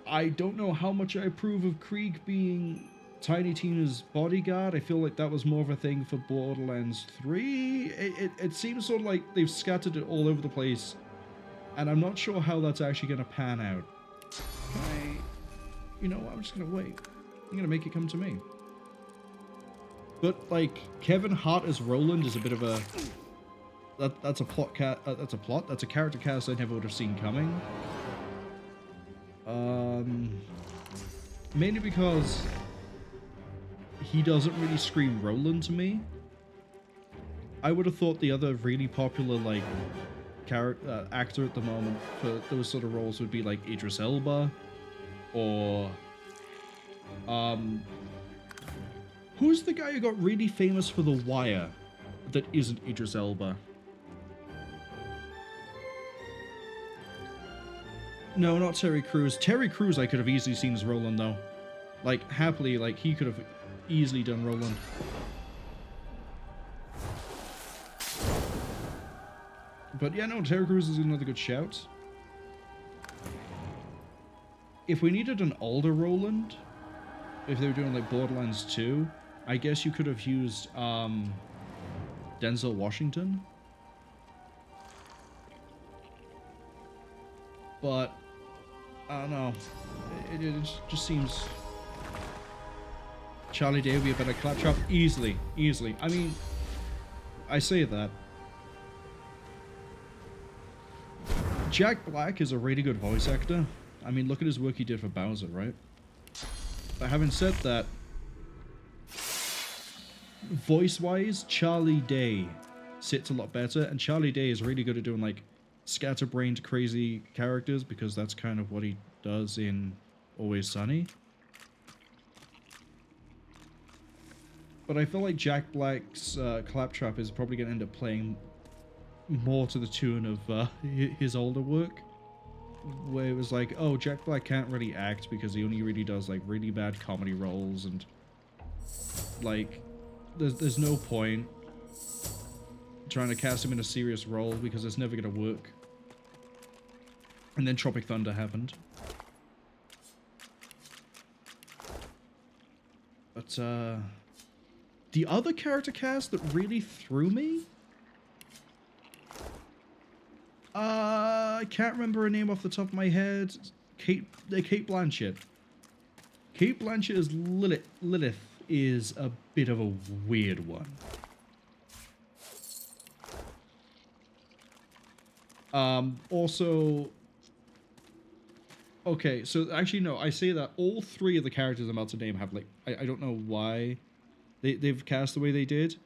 I don't know how much I approve of Krieg being Tiny Tina's bodyguard. I feel like that was more of a thing for Borderlands 3. It seems sort of like they've scattered it all over the place, and I'm not sure how that's actually going to pan out. You know what? I'm just going to wait. I'm going to make it come to me. But, like, Kevin Hart as Roland is a bit of a... That's a plot That's a character cast I never would have seen coming. Mainly because he doesn't really scream Roland to me. I would have thought the other really popular, like, actor at the moment for those sort of roles would be, like, Idris Elba. Or... who's the guy who got really famous for The Wire that isn't Idris Elba? No, not Terry Crews. Terry Crews I could have easily seen as Roland, though. Like, happily, like, he could have easily done Roland. But yeah, no, Terry Crews is another good shout. If we needed an older Roland, if they were doing, like, Borderlands 2, I guess you could have used Denzel Washington. But I don't know. It just seems... Charlie Day would be a better Claptrap. Easily. I mean, I say that. Jack Black is a really good voice actor. I mean, look at his work he did for Bowser, right? But having said that, voice-wise, Charlie Day sits a lot better, and Charlie Day is really good at doing, like, scatterbrained, crazy characters, because that's kind of what he does in Always Sunny. But I feel like Jack Black's Claptrap is probably going to end up playing more to the tune of his older work, where it was like, oh, Jack Black can't really act because he only really does like really bad comedy roles, and like there's no point trying to cast him in a serious role because it's never going to work. And then Tropic Thunder happened. But the other character cast that really threw me, I can't remember her name off the top of my head. Kate Blanchett. Kate Blanchett as Lilith is a bit of a weird one. Also, okay, so actually no, I say that all three of the characters I'm about to name have like, I don't know why they've cast the way they did.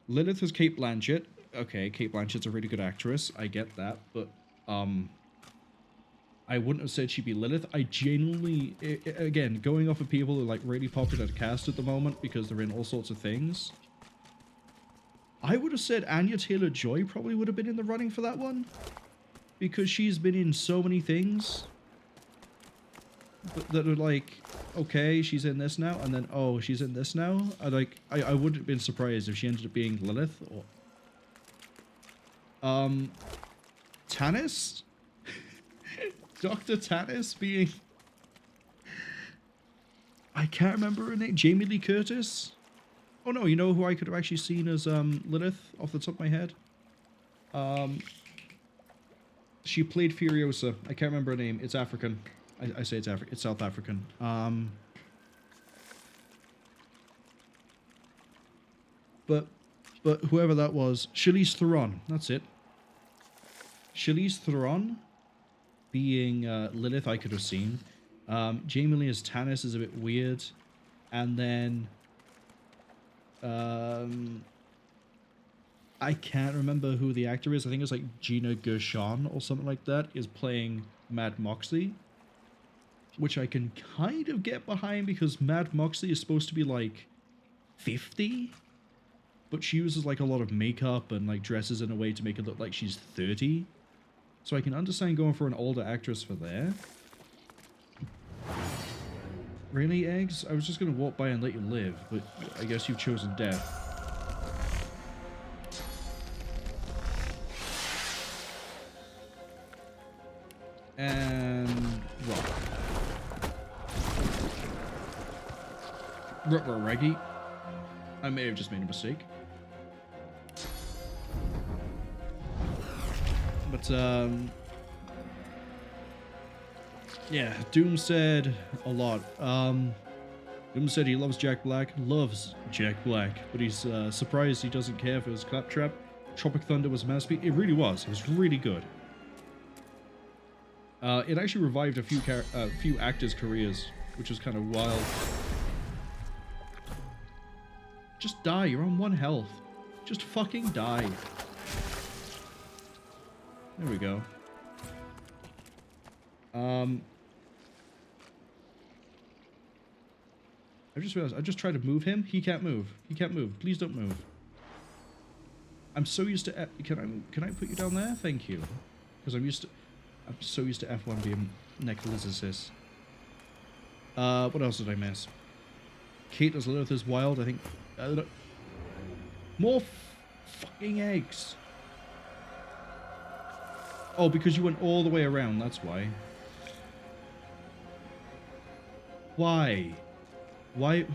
Lilith is Kate Blanchett. Okay, Kate Blanchett's a really good actress. I get that, but I wouldn't have said she'd be Lilith. I genuinely, again, going off of people who are like really popular to cast at the moment because they're in all sorts of things, I would have said Anya Taylor-Joy probably would have been in the running for that one, because she's been in so many things that are like, okay, she's in this now, and then, oh, she's in this now. I wouldn't have been surprised if she ended up being Lilith, or... Tanis? Dr. Tanis being... I can't remember her name. Jamie Lee Curtis? Oh no, you know who I could have actually seen as Lilith off the top of my head? She played Furiosa. I can't remember her name. It's African. I say it's It's South African. But whoever that was, Charlize Theron. That's it. Charlize Theron being Lilith, I could have seen. Jamie Lee as Tanis is a bit weird. And then I can't remember who the actor is. I think it's like Gina Gershon or something like that is playing Mad Moxley, which I can kind of get behind because Mad Moxley is supposed to be like 50, but she uses like a lot of makeup and like dresses in a way to make it look like she's 30. So I can understand going for an older actress for there. Really, Eggs? I was just going to walk by and let you live, but I guess you've chosen death. And... Reggie. I may have just made a mistake. But, yeah, Doom said a lot. Doom said he loves Jack Black, but he's surprised he doesn't care for his Claptrap. Tropic Thunder was a masterpiece. It really was. It was really good. It actually revived a few actors' careers, which was kind of wild. Just die. You're on 1 health. Just fucking die. There we go. I just realized I just tried to move him. He can't move. He can't move. Please don't move. I'm so used to can I put you down there? Thank you. Because I'm so used to F1 being Necrolysis. What else did I miss? Kate as Lilith is wild, I think. More fucking eggs. Oh, because you went all the way around, that's why. Why? Why?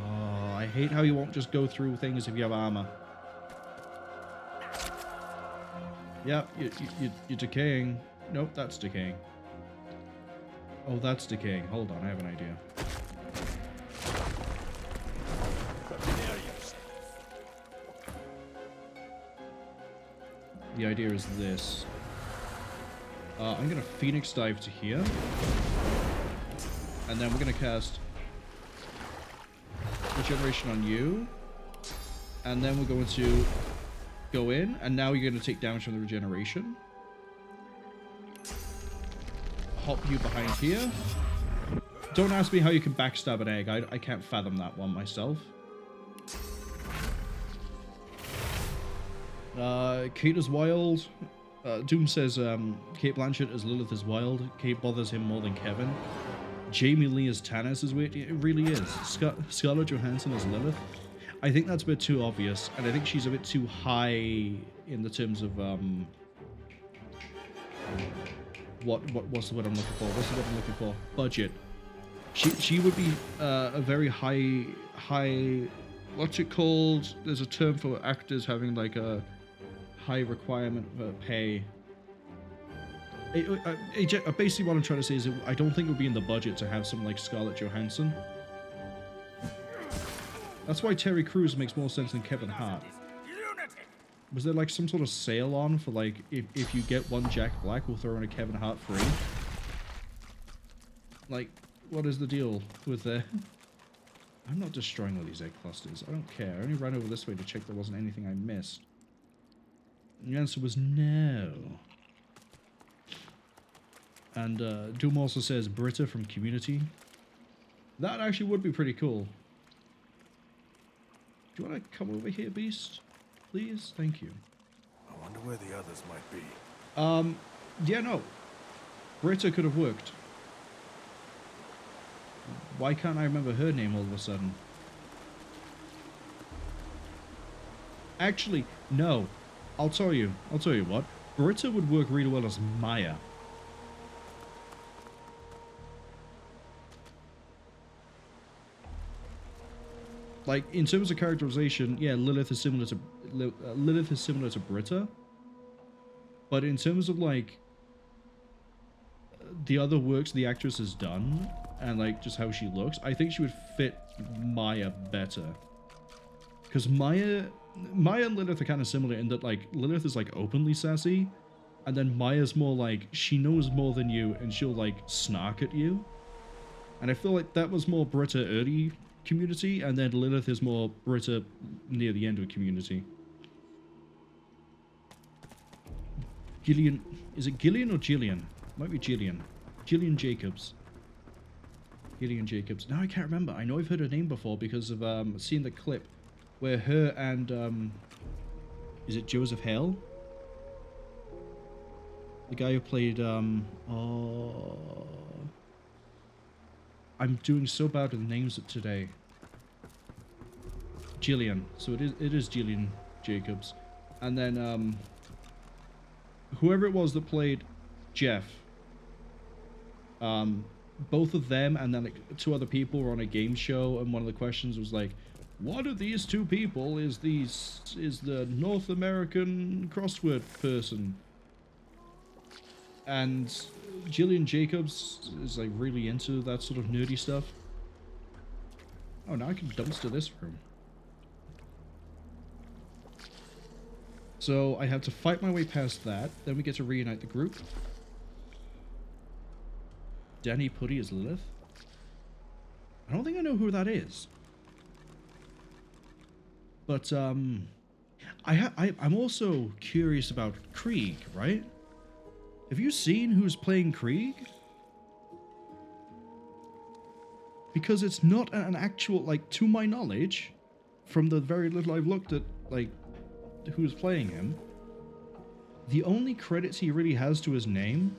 Oh, I hate how you won't just go through things if you have armor. Yeah, you're decaying. Nope, that's decaying. Oh, that's decaying. Hold on, I have an idea. The idea is this. I'm gonna Phoenix Dive to here. And then we're gonna cast Regeneration on you. And then we're going to go in, and now you're gonna take damage from the regeneration. Hop you behind here. Don't ask me how you can backstab an egg. I can't fathom that one myself. Kate is wild. Doom says Kate Blanchett as Lilith is wild. Kate bothers him more than Kevin. Jamie Lee as Tannis is weird. It really is. Scarlett Johansson as Lilith. I think that's a bit too obvious, and I think she's a bit too high in the terms of what's the word I'm looking for? What's the word I'm looking for? Budget. She would be a very high. What's it called? There's a term for actors having like a high requirement for pay. Basically, what I'm trying to say is I don't think it would be in the budget to have someone like Scarlett Johansson. That's why Terry Crews makes more sense than Kevin Hart. Was there like some sort of sale on for like if you get one Jack Black, we'll throw in a Kevin Hart free? Like, what is the deal with that? I'm not destroying all these egg clusters. I don't care. I only ran over this way to check there wasn't anything I missed. And the answer was no. And Doom also says Britta from Community. That actually would be pretty cool. Do you want to come over here, Beast? Please? Thank you.
I wonder where the others might be.
Yeah, no. Britta could have worked. Why can't I remember her name all of a sudden? Actually, no. I'll tell you what. Britta would work really well as Maya. Like, in terms of characterization, yeah, Lilith is similar to Britta. But in terms of, like, the other works the actress has done, and, like, just how she looks, I think she would fit Maya better. Because Maya and Lilith are kind of similar in that, like, Lilith is, like, openly sassy, and then Maya's more, like, she knows more than you, and she'll, like, snark at you. And I feel like that was more Britta early Community, and then Lilith is more Britta near the end of Community. Gillian, is it Gillian or Gillian? Might be Gillian. Gillian Jacobs. Gillian Jacobs. Now I can't remember. I know I've heard her name before because of seeing the clip where her and is it Joseph Hale? The guy who played I'm doing so bad with names today. Gillian. So it is Gillian Jacobs. And then whoever it was that played Jeff. Both of them and then like 2 other people were on a game show, and one of the questions was like, one of these 2 people is the North American crossword person. And Gillian Jacobs is like really into that sort of nerdy stuff. Oh, now I can dumpster this room. So I have to fight my way past that. Then we get to reunite the group. Danny Putty is Lilith. I don't think I know who that is. But I'm also curious about Krieg, right? Have you seen who's playing Krieg? Because it's not an actual, like, to my knowledge, from the very little I've looked at, like, who's playing him, the only credits he really has to his name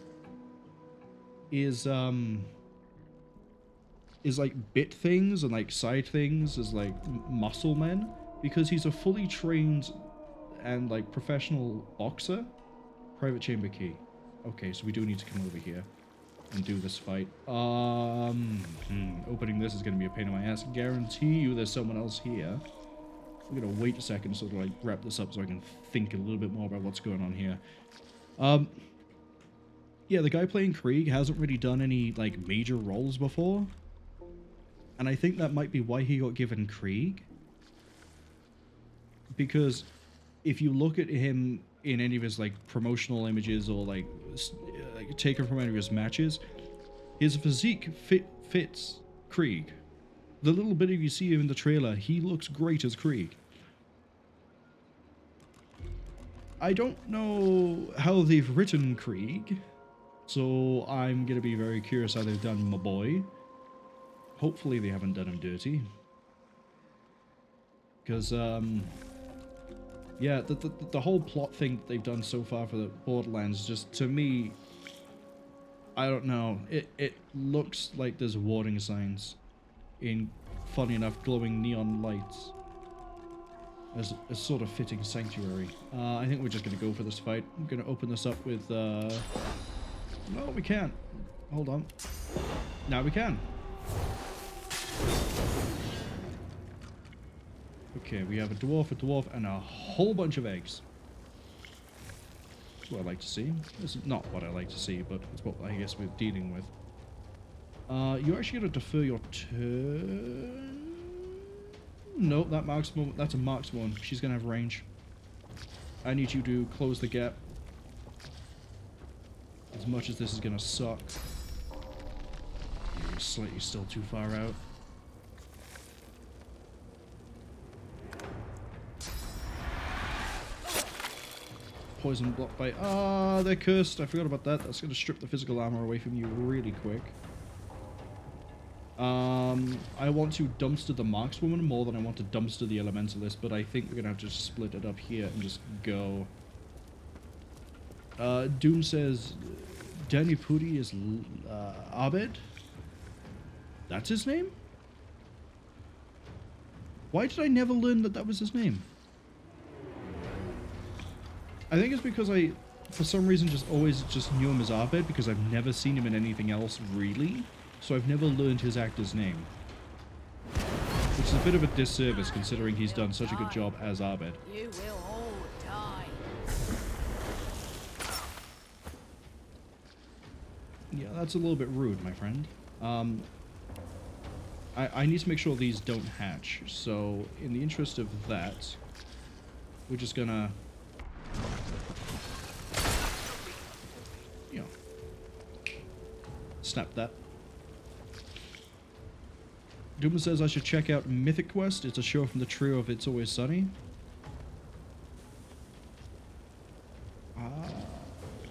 is like bit things and like side things as like muscle men, because he's a fully trained and like professional boxer. Private chamber key. Okay, so we do need to come over here and do this fight. Opening this is going to be a pain in my ass. Guarantee you there's someone else here. I'm going to wait a second to sort of like wrap this up so I can think a little bit more about what's going on here. Yeah, the guy playing Krieg hasn't really done any, like, major roles before. And I think that might be why he got given Krieg. Because if you look at him in any of his, like, promotional images or, like taken from any of his matches, his physique fits Krieg. The little bit of you see him in the trailer, he looks great as Krieg. I don't know how they've written Krieg, so I'm going to be very curious how they've done my boy. Hopefully they haven't done him dirty. Because, yeah, the whole plot thing that they've done so far for the Borderlands, just, to me, I don't know. It looks like there's warning signs in, funny enough, glowing neon lights. As a sort of fitting sanctuary. I think we're just going to go for this fight. I'm going to open this up with... No, we can't. Hold on. Now we can. Okay, we have a dwarf, and a whole bunch of eggs. That's what I like to see. This is not what I like to see, but it's what I guess we're dealing with. You're actually going to defer your turn... Nope, that's a marksman. She's gonna have range. I need you to close the gap. As much as this is gonna suck. You're slightly still too far out. Poison block by... Ah, they're cursed. I forgot about that. That's gonna strip the physical armor away from you really quick. I want to dumpster the markswoman more than I want to dumpster the elementalist, but I think we're gonna have to split it up here and just go. Doom says Danny Pudi is Abed? That's his name? Why did I never learn that that was his name? I think it's because I, for some reason, just always just knew him as Abed because I've never seen him in anything else, really. So I've never learned his actor's name. Which is a bit of a disservice considering he's done such a good job as Abed.
You will all die.
Yeah, that's a little bit rude, my friend. I need to make sure these don't hatch. So, in the interest of that, we're just gonna... You know... Snap that. Doom says I should check out Mythic Quest. It's a show from the trio of It's Always Sunny.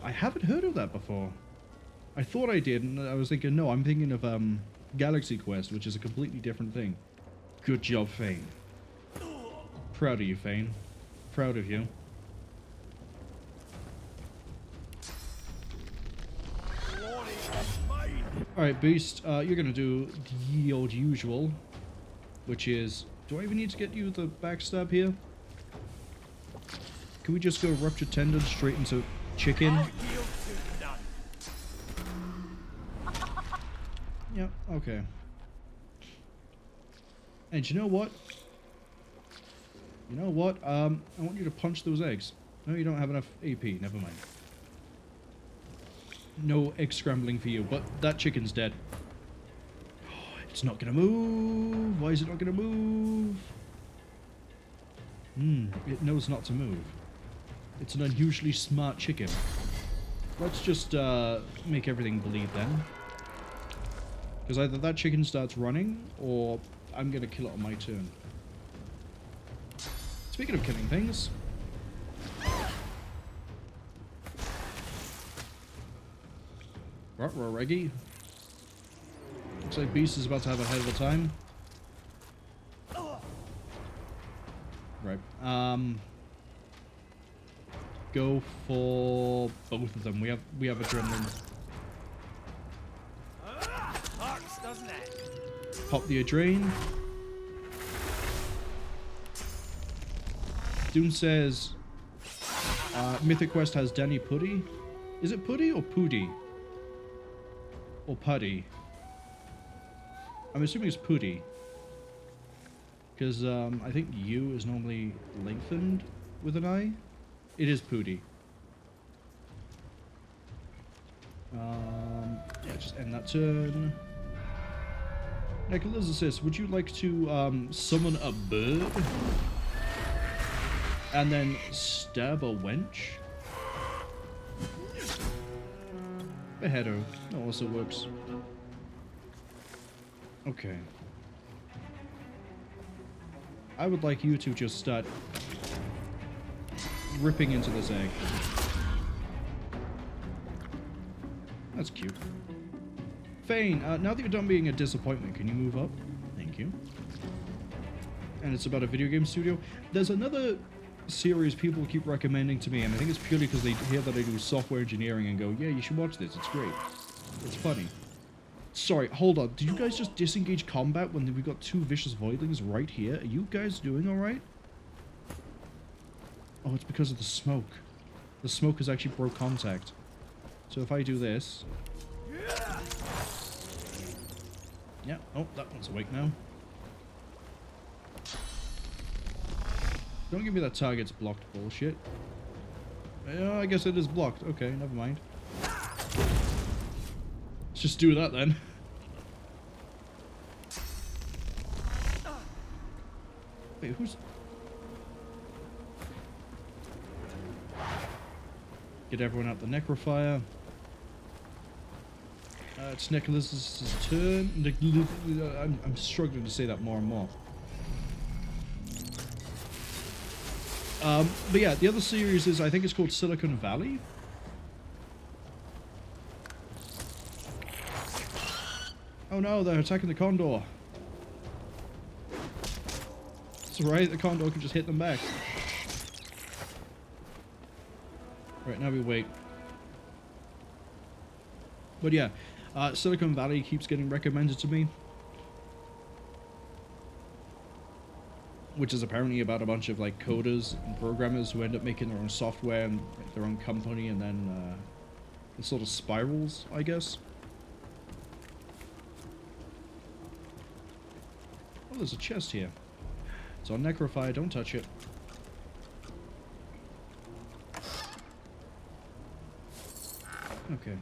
I haven't heard of that before. I thought I did, and I was thinking, no, I'm thinking of Galaxy Quest, which is a completely different thing. Good job, Fane. Proud of you, Fane. Proud of you. Alright, Beast, you're gonna do the old usual, which is... Do I even need to get you the backstab here? Can we just go Ruptured Tendon straight into chicken? Yeah, okay. And you know what? You know what? I want you to punch those eggs. No, you don't have enough AP. Never mind. No egg scrambling for you, but that chicken's dead. It's not gonna move. Why is it not gonna move? It knows not to move. It's an unusually smart chicken. Let's just make everything bleed then. Because either that chicken starts running, or I'm gonna kill it on my turn. Speaking of killing things... Ruh-roh, Reggie. Looks like Beast is about to have a hell of a time. Right. Go for both of them. We have adrenaline. Pop the Adrenaline. Doom says Mythic Quest has Danny Pudi. Is it Pudi or Pudi? Or Puddy? I'm assuming it's Pudi. Because I think U is normally lengthened with an I. It is Pudi. Yeah, just end that turn. Necro-Knight, would you like to summon a bird? And then stab a wench? Beheader. That also works. Okay. I would like you to just start ripping into this egg. That's cute. Fane, now that you're done being a disappointment, can you move up? Thank you. And it's about a video game studio. There's another series people keep recommending to me, and I think it's purely because they hear that I do software engineering and go, yeah, you should watch this, it's great. It's funny. Sorry, hold on. Did you guys just disengage combat when we got two vicious voidlings right here? Are you guys doing alright? Oh, it's because of the smoke. The smoke has actually broke contact. So if I do this... Yeah, oh, that one's awake now. Don't give me that target's blocked bullshit. Yeah, I guess it is blocked. Okay, never mind. Let's just do that then. Wait, who's... Get everyone out the necrofire. It's Nicholas's turn. I'm struggling to say that more and more. But yeah, the other series is, I think it's called Silicon Valley. Oh no, they're attacking the condor. It's alright, the condor can just hit them back. Right, now we wait. But yeah, Silicon Valley keeps getting recommended to me. Which is apparently about a bunch of like coders and programmers who end up making their own software and their own company, and then it sort of spirals, I guess. Oh, there's a chest here. It's on Necrofire, don't touch it. Okay.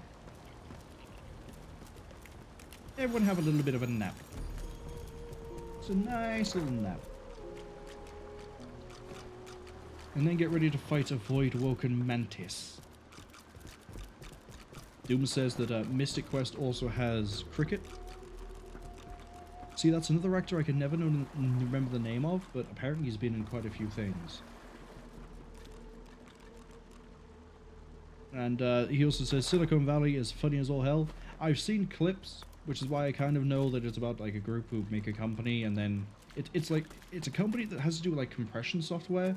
Everyone have a little bit of a nap. It's a nice little nap. And then get ready to fight a Void-Woken Mantis. Doom says that Mystic Quest also has Cricket. See, that's another actor I can never remember the name of, but apparently he's been in quite a few things. And he also says Silicon Valley is funny as all hell. I've seen clips, which is why I kind of know that it's about like a group who make a company, and then it's a company that has to do with like compression software,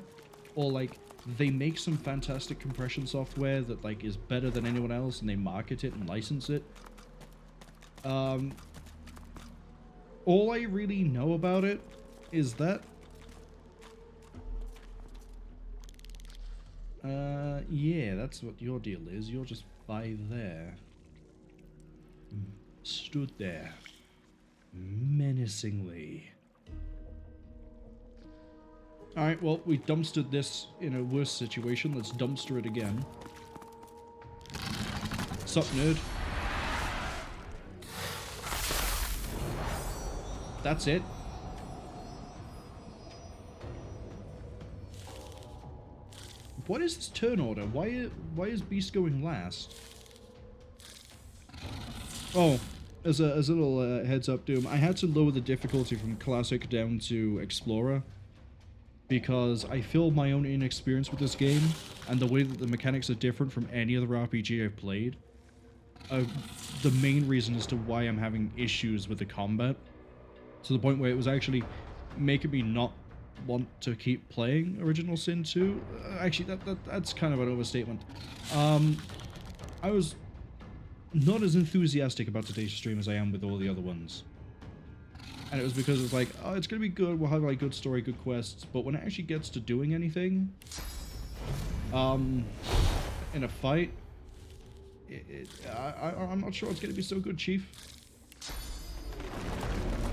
or like they make some fantastic compression software that like is better than anyone else, and they market it and license it. All I really know about it is that yeah, that's what your deal is. You're just by there. Stood there. Menacingly. Alright, well, we dumpstered this in a worse situation. Let's dumpster it again. Sup, nerd? That's it. What is this turn order? Why is Beast going last? Oh, as a little heads up, Doom, I had to lower the difficulty from Classic down to Explorer because I feel my own inexperience with this game and the way that the mechanics are different from any other RPG I've played. The main reason as to why I'm having issues with the combat, to the point where it was actually making me not want to keep playing Original Sin 2. Actually, that's kind of an overstatement. I was not as enthusiastic about today's stream as I am with all the other ones. And it was because it's like, oh, it's going to be good, we'll have like good story, good quests, but when it actually gets to doing anything, in a fight, I'm not sure it's going to be so good, Chief.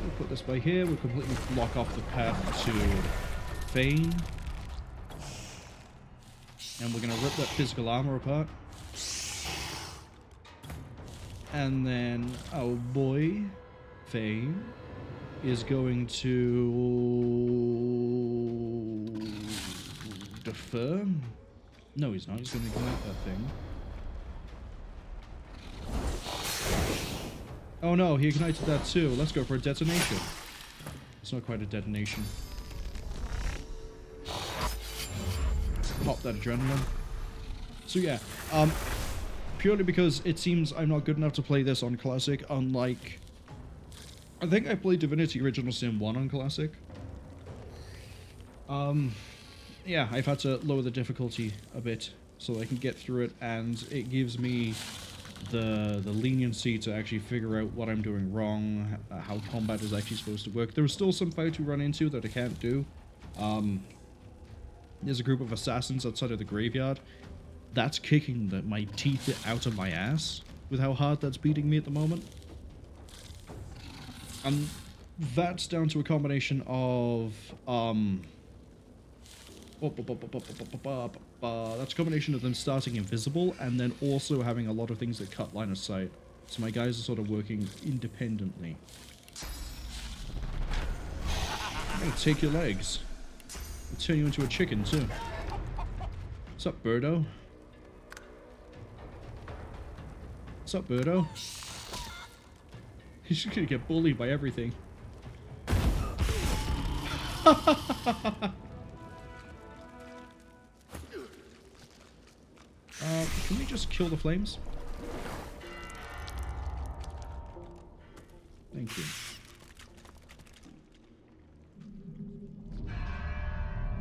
We'll put this by here, we'll completely block off the path to Fane. And we're going to rip that physical armor apart. And then our boy, Fame, is going to defer. No, he's not. He's going to ignite that thing. Oh no, he ignited that too. Let's go for a detonation. It's not quite a detonation. Pop that adrenaline. So yeah, purely because it seems I'm not good enough to play this on Classic, unlike... I think I played Divinity Original Sin 1 on Classic. Yeah, I've had to lower the difficulty a bit so I can get through it, and it gives me the leniency to actually figure out what I'm doing wrong, how combat is actually supposed to work. There are still some fights we run into that I can't do. There's a group of assassins outside of the graveyard. That's kicking my teeth out of my ass with how hard that's beating me at the moment. And that's down to a combination of that's a combination of them starting invisible and then also having a lot of things that cut line of sight. So my guys are sort of working independently. I'm gonna take your legs. I'll turn you into a chicken too. What's up, Birdo? What's up, Birdo? He's just gonna get bullied by everything. Can we just kill the flames? Thank you.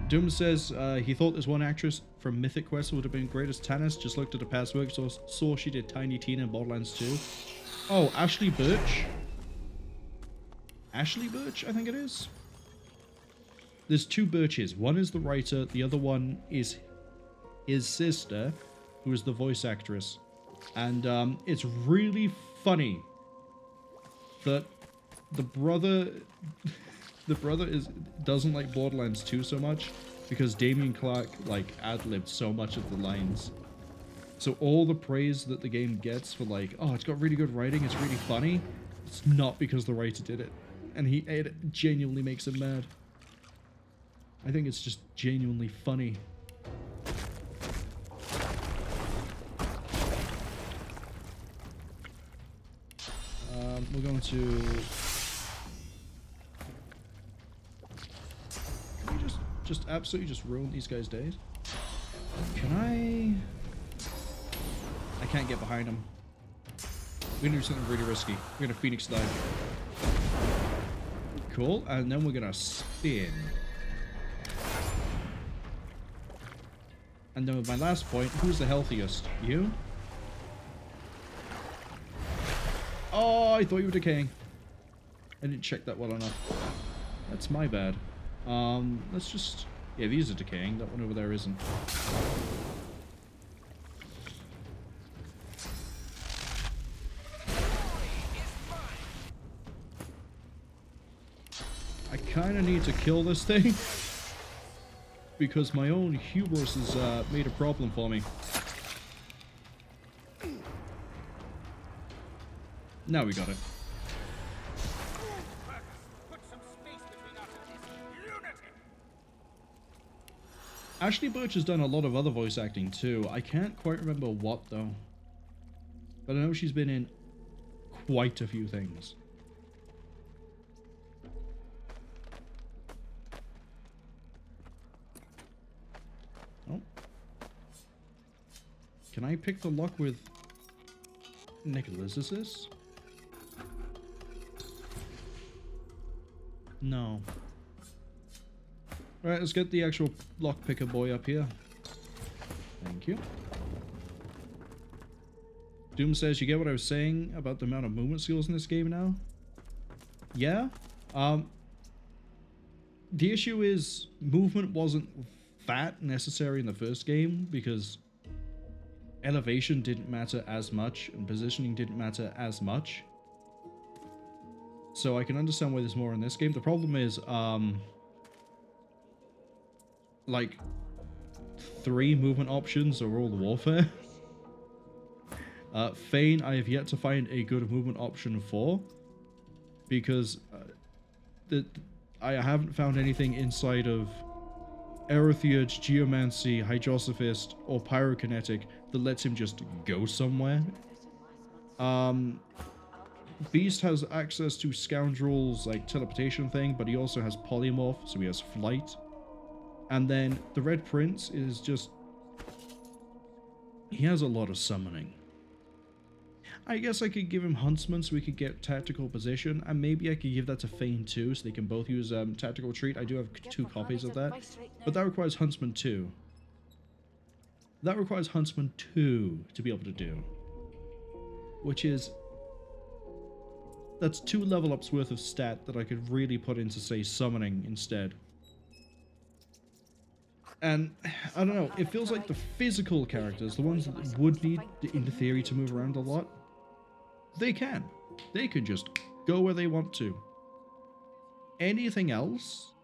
Doom says he thought this one actress from Mythic Quest would have been great as Tannis. Just looked at the past work, saw she did Tiny Tina in Borderlands 2. Oh, Ashley Birch? Ashley Birch, I think it is. There's two Birches. One is the writer, the other one is his sister, who is the voice actress. And it's really funny that the brother doesn't like Borderlands 2 so much because Damien Clark like ad-libbed so much of the lines. So all the praise that the game gets for like, oh, it's got really good writing, it's really funny, it's not because the writer did it. And it genuinely makes him mad. I think it's just genuinely funny. We're going to... Can we just absolutely just ruin these guys' days? Can I can't get behind him. We're gonna do something really risky. We're gonna Phoenix dive. Cool, and then we're gonna spin. And then with my last point, who's the healthiest? You? Oh, I thought you were decaying. I didn't check that well enough. That's my bad. Let's just... Yeah, these are decaying. That one over there isn't. I kind of need to kill this thing. Because my own hubris has made a problem for me. Now we got it. Ashley Birch has done a lot of other voice acting too. I can't quite remember what though. But I know she's been in quite a few things. Oh. Can I pick the lock with Nicholas? Is this? No. Alright, let's get the actual lockpicker boy up here. Thank you. Doom says, you get what I was saying about the amount of movement skills in this game now? Yeah. The issue is movement wasn't that necessary in the first game because elevation didn't matter as much and positioning didn't matter as much. So I can understand why there's more in this game. The problem is, like, 3 movement options are all warfare. Fane, I have yet to find a good movement option for, because I haven't found anything inside of Aerotheurge, Geomancy, Hydrosophist, or Pyrokinetic that lets him just go somewhere. Beast has access to Scoundrel's like teleportation thing, but he also has Polymorph, so he has Flight. And then the Red Prince is just... he has a lot of summoning. I guess I could give him Huntsman so we could get Tactical Position, and maybe I could give that to Fane too, so they can both use Tactical Treat. I do have 2 copies of that, but that requires Huntsman 2. That requires Huntsman 2 to be able to do, which is... that's 2 level ups worth of stat that I could really put into, say, Summoning instead. And, I don't know, it feels like the physical characters, the ones that would need, in theory, to move around a lot, they can. They can just go where they want to. Anything else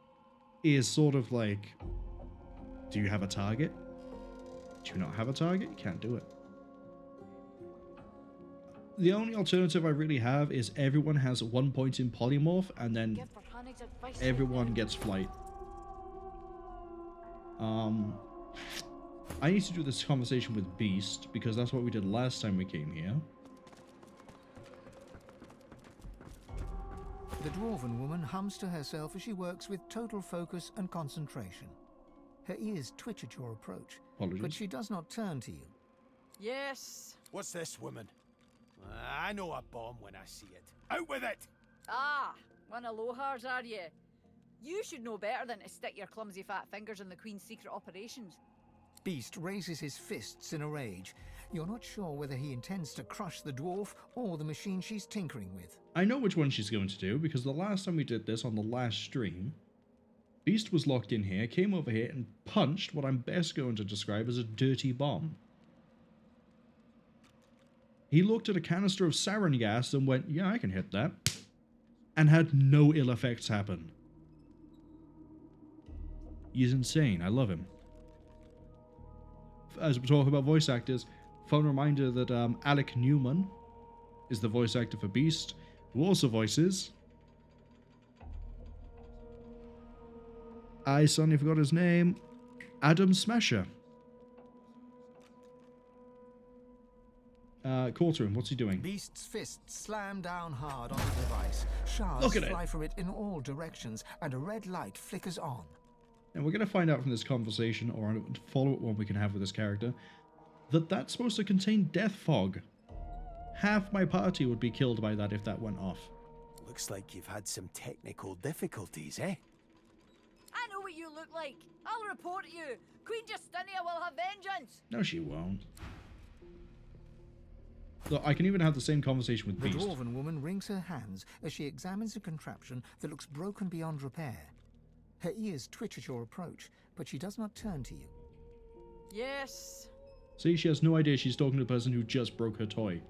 is sort of like, do you have a target? Do you not have a target? You can't do it. The only alternative I really have is everyone has 1 point in Polymorph, and then everyone gets Flight. I need to do this conversation with Beast, because that's what we did last time we came here.
The Dwarven woman hums to herself as she works with total focus and concentration. Her ears twitch at your approach, but she does not turn to you.
Yes. What's this, woman? I know a bomb when I see it. Out with it!
Ah, one of Lohar's, are you? You should know better than to stick your clumsy fat fingers in the Queen's secret operations.
Beast raises his fists in a rage. You're not sure whether he intends to crush the dwarf or the machine she's tinkering with.
I know which one she's going to do, because the last time we did this on the last stream, Beast was locked in here, came over here, and punched what I'm best going to describe as a dirty bomb. He looked at a canister of sarin gas and went, yeah, I can hit that, and had no ill effects happen. He's insane. I love him. As we talk about voice actors, fun reminder that Alec Newman is the voice actor for Beast, who also voices... I suddenly forgot his name. Adam Smasher. Courtroom, what's he doing?
Beast's fists slam down hard on the device. Shards fly from it in all directions, and a red light flickers on.
And we're going to find out from this conversation, or a follow-up one we can have with this character, that that's supposed to contain death fog. Half my party would be killed by that if that went off.
Looks like you've had some technical difficulties, eh?
I know what you look like. I'll report you. Queen Justinia will have vengeance.
No, she won't. Look, I can even have the same conversation with Beast.
The Dwarven woman wrings her hands as she examines a contraption that looks broken beyond repair. Her ears twitch at your approach, but she does not turn to you.
Yes.
See, she has no idea she's talking to the person who just broke her toy.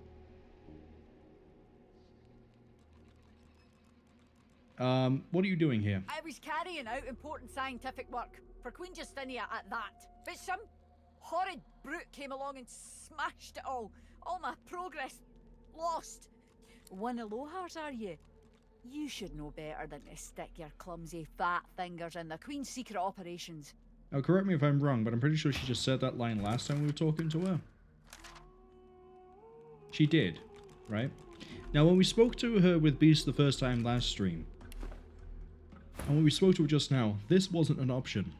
What are you doing here?
I was carrying out important scientific work for Queen Justinia at that. But some horrid brute came along and smashed it all. All my progress lost. One of Lohar's, are you? You should know better than to stick your clumsy fat fingers in the Queen's secret operations.
Now, correct me if I'm wrong, but I'm pretty sure she just said that line last time we were talking to her. She did, right? Now, when we spoke to her with Beast the first time last stream, and when we spoke to her just now, this wasn't an option.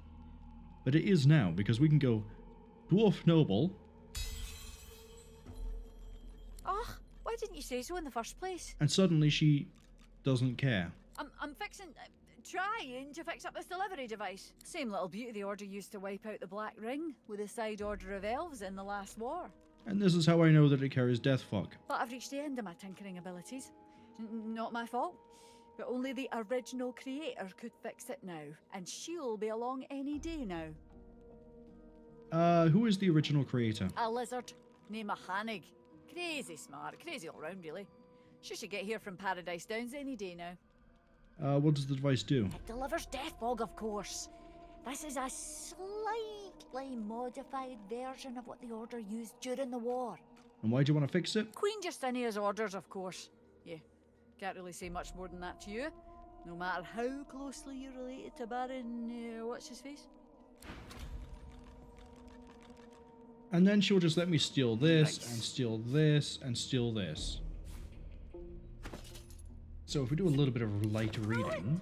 But it is now, because we can go Dwarf Noble.
Oh, why didn't you say so in the first place?
And suddenly she doesn't care.
I'm trying to fix up this delivery device. Same little beauty the Order used to wipe out the Black Ring with the side order of elves in the last war.
And this is how I know that it carries death fog.
But I've reached the end of my tinkering abilities. Not my fault. But only the original creator could fix it now. And she'll be along any day now.
Who is the original creator?
A lizard named Hanig. Crazy smart, crazy all round really. She should get here from Paradise Downs any day now.
What does the device do?
It delivers death fog, of course. This is a slightly modified version of what the Order used during the war.
And why do you want to fix it?
Queen Justinia's orders, of course. Yeah, can't really say much more than that to you. No matter how closely you're related to Baron, what's his face?
And then she'll just let me steal this, and steal this, and steal this. So if we do a little bit of light reading...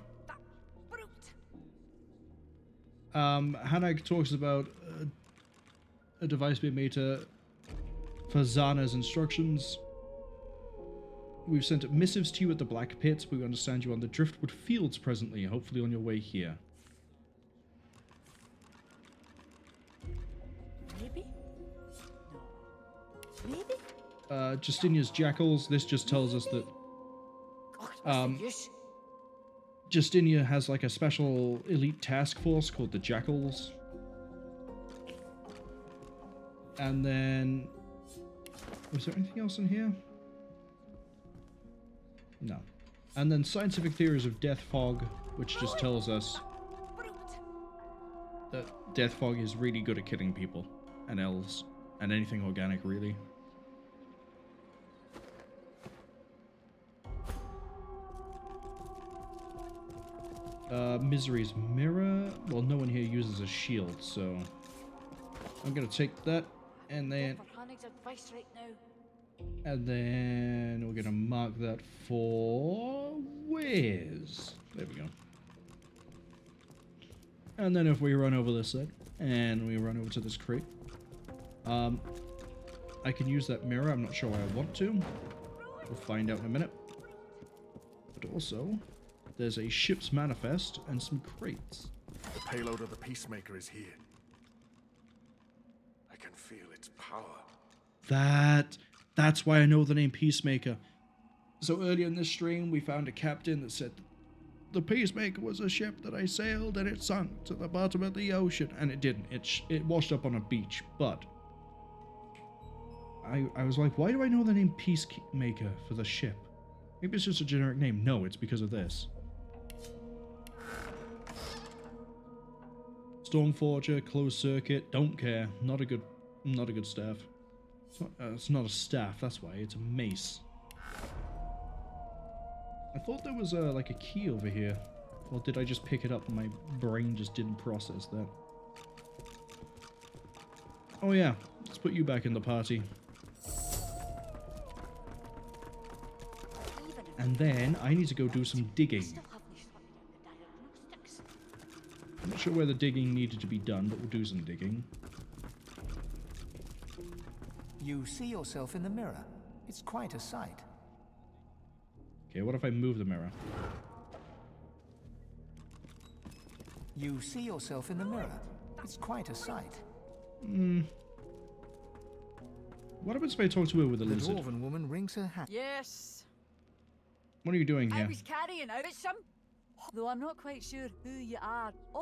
Hanag talks about a device being made for Zana's instructions. We've sent missives to you at the Black Pit. We understand you on the Driftwood Fields presently, hopefully on your way here.
Maybe? No. Maybe?
Justinia's Jackals. This just tells us that Justinia has like a special elite task force called the Jackals. And then... was there anything else in here? No. And then Scientific Theories of Death Fog, which just tells us that Death Fog is really good at killing people and elves and anything organic, really. Misery's Mirror. Well, no one here uses a shield, so I'm gonna take that, and then we're gonna mark that for Wiz. There we go. And then if we run over this side and we run over to this crate, I can use that mirror. I'm not sure why I want to. We'll find out in a minute. But also, there's a ship's manifest and some crates.
The payload of the Peacemaker is here. I can feel its power.
That's why I know the name Peacemaker. So earlier in this stream, we found a captain that said, the Peacemaker was a ship that I sailed and it sunk to the bottom of the ocean. And it didn't. It washed up on a beach. But I was like, why do I know the name Peacemaker for the ship? Maybe it's just a generic name. No, it's because of this. Stormforger, closed circuit, don't care. Not a good staff. It's not a staff, that's why. It's a mace. I thought there was like a key over here. Or did I just pick it up and my brain just didn't process that? Oh yeah, let's put you back in the party. And then I need to go do some digging. I'm not sure where the digging needed to be done, but we'll do some digging.
You see yourself in the mirror. It's quite a sight.
Okay, what if I move the mirror?
You see yourself in the mirror. It's quite a sight.
What happens if I talk to her with a
the
lizard?
The dwarven woman wrings her hat.
Yes.
What are you doing here?
I was carrying out some... Though I'm not quite sure who you are. Oh.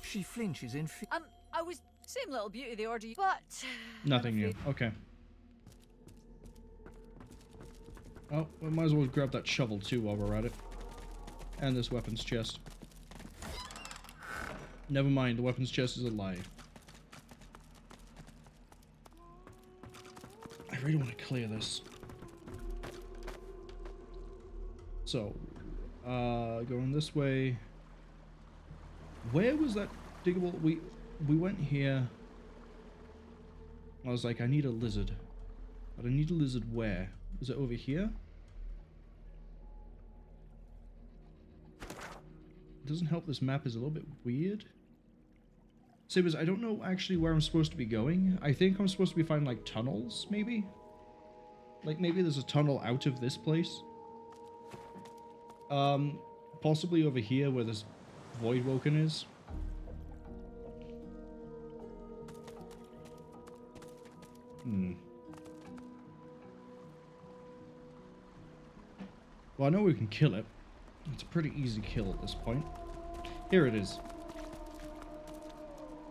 She flinches in fear.
I was... Same little beauty the order, but...
Nothing new. Okay. Oh, we might as well grab that shovel too while we're at it. And this weapons chest. Never mind, the weapons chest is a lie. I really want to clear this. So, going this way. Where was that diggable? We went here. I was like, I need a lizard. But I need a lizard where? Is it over here? It doesn't help this map is a little bit weird. Sabers, I don't know actually where I'm supposed to be going. I think I'm supposed to be finding like tunnels, maybe? Like maybe there's a tunnel out of this place. Possibly over here where this Voidwoken is. Well, I know we can kill it. It's a pretty easy kill at this point. Here it is.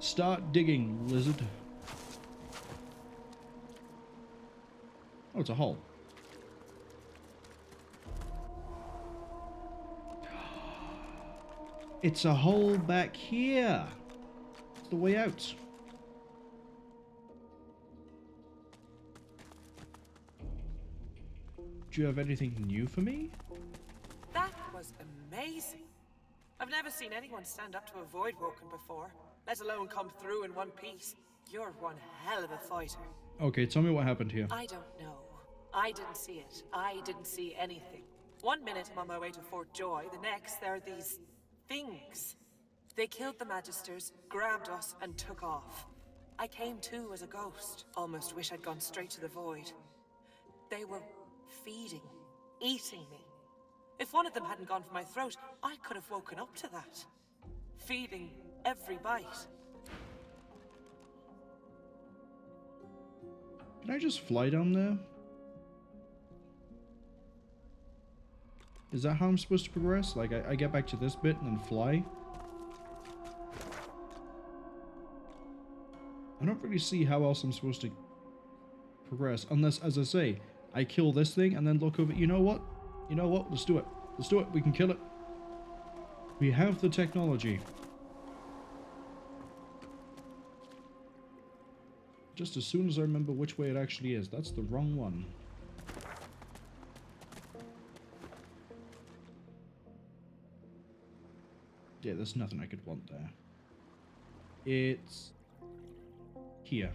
Start digging, lizard. Oh, it's a hole. It's a hole back here. It's the way out. Do you have anything new for me?
That was amazing. I've never seen anyone stand up to a Void Woken before, let alone come through in one piece. You're one hell of a fighter.
Okay, tell me what happened here.
I don't know. I didn't see it. I didn't see anything. 1 minute I'm on my way to Fort Joy, the next there are these things. They killed the Magisters, grabbed us, and took off. I came to as a ghost. Almost wish I'd gone straight to the Void. They were feeding, eating me. If one of them hadn't gone for my throat, I could have woken up to that. Feeding every bite.
Can I just fly down there? Is that how I'm supposed to progress? Like, I get back to this bit and then fly? I don't really see how else I'm supposed to progress. Unless, as I say, I kill this thing and then look over... You know what? You know what? Let's do it. Let's do it. We can kill it. We have the technology. Just as soon as I remember which way it actually is. That's the wrong one. Yeah, there's nothing I could want there. It's... here.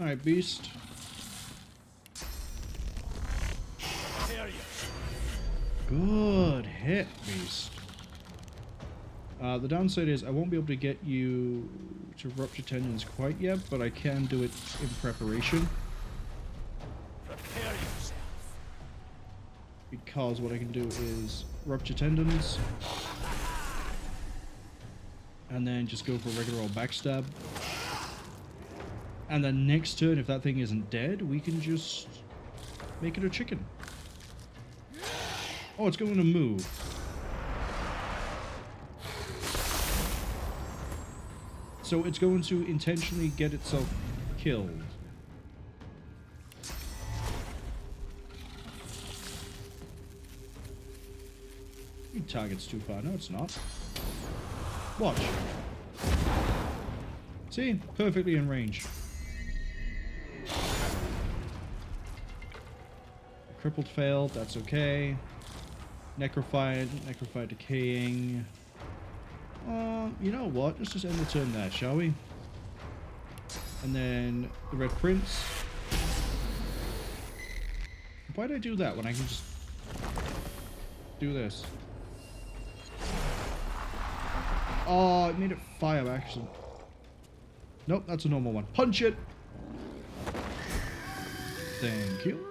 Alright, beast. Good hit, beast. The downside is I won't be able to get you to rupture tendons quite yet, but I can do it in preparation.
Prepare yourself.
Because what I can do is rupture tendons, and then just go for a regular old backstab. And then next turn, if that thing isn't dead, we can just make it a chicken. Oh, it's going to move. So it's going to intentionally get itself killed. Your target's too far. No, it's not. Watch. See? Perfectly in range. Crippled failed, that's okay. Necrofied decaying. You know what? Let's just end the turn there, shall we? And then the Red Prince. Why did I do that when I can just do this? Oh, it made it fire by accident. Nope, that's a normal one. Punch it! Thank you.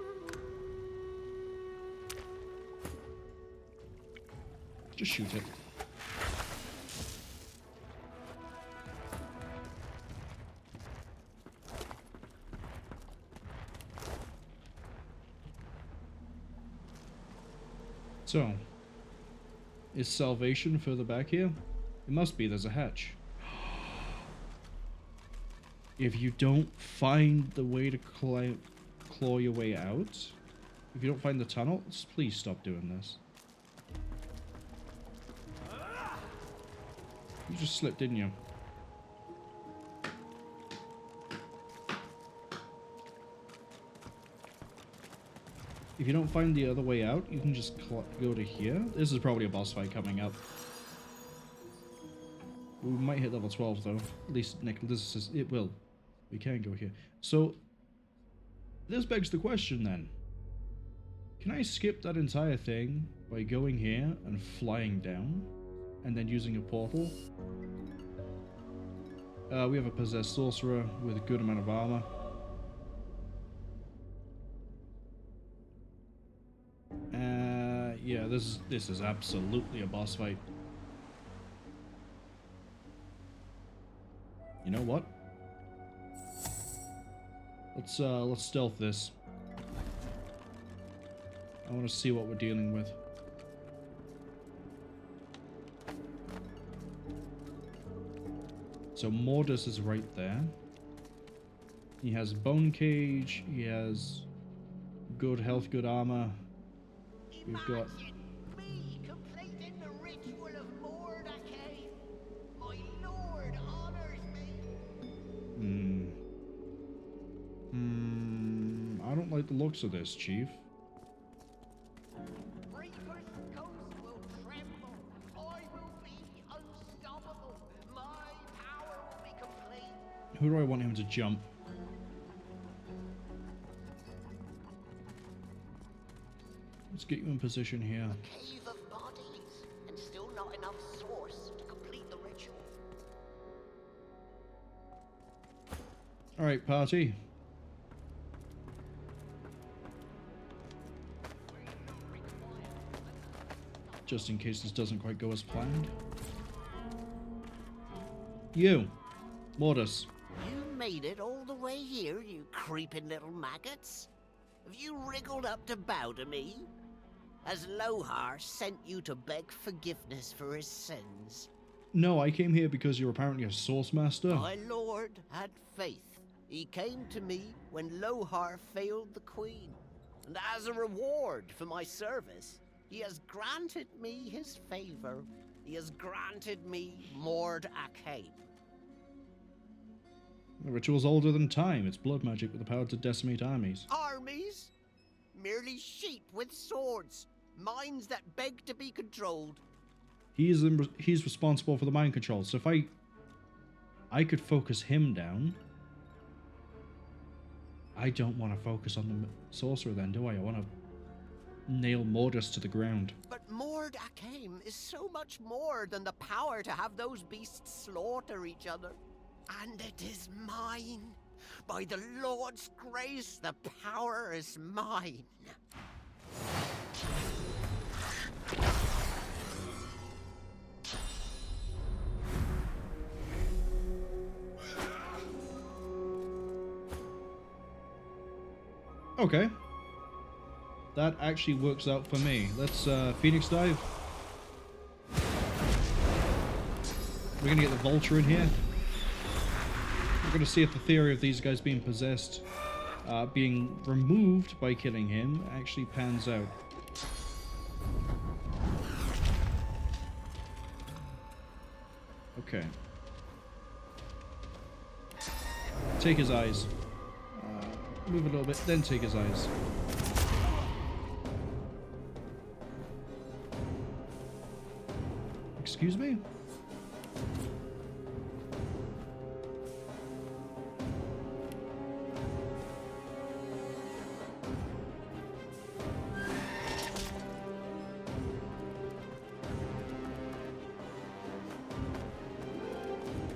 Just shoot it. So, is salvation further back here? It must be, there's a hatch. If you don't find the way to claw your way out, if you don't find the tunnel, please stop doing this. You just slipped, didn't you? If you don't find the other way out, you can just go to here. This is probably a boss fight coming up. We might hit level 12 though. At least this is, it will. We can go here. So this begs the question then. Can I skip that entire thing by going here and flying down? And then using a portal? We have a possessed sorcerer with a good amount of armor. Yeah, this is absolutely a boss fight. You know what? Let's stealth this. I want to see what we're dealing with. So Mordus is right there. He has bone cage. He has good health, good armor. We've got...
Me completing the ritual of Mordecai. My lord honors me.
I don't like the looks of this, Chief.
Reaper's ghost will tremble. I will be unstoppable. My power will be complete.
Who do I want him to jump? Let's get you in position here.
Cave of bodies, and still not enough source to complete the ritual.
Alright, party. Just in case this doesn't quite go as planned. You, Mordus.
You made it all the way here, you creeping little maggots. Have you wriggled up to bow to me? Has Lohar sent you to beg forgiveness for his sins?
No, I came here because you're apparently a source master.
My lord had faith. He came to me when Lohar failed the queen. And as a reward for my service, he has granted me his favor. He has granted me Mordecai.
The ritual's older than time. It's blood magic with the power to decimate armies.
Armies? Merely sheep with swords. Minds that beg to be controlled.
He's responsible for the mind control. So if I could focus him down. I don't want to focus on the sorcerer then, do I? I want to nail Mordus to the ground.
But Mordecai is so much more than the power to have those beasts slaughter each other. And it is mine. By the Lord's grace, the power is mine.
Okay. That actually works out for me. Let's Phoenix dive. We're gonna get the vulture in here. We're gonna see if the theory of these guys being possessed, being removed by killing him, actually pans out. Okay. Take his eyes. Move a little bit, then take his eyes. Excuse me?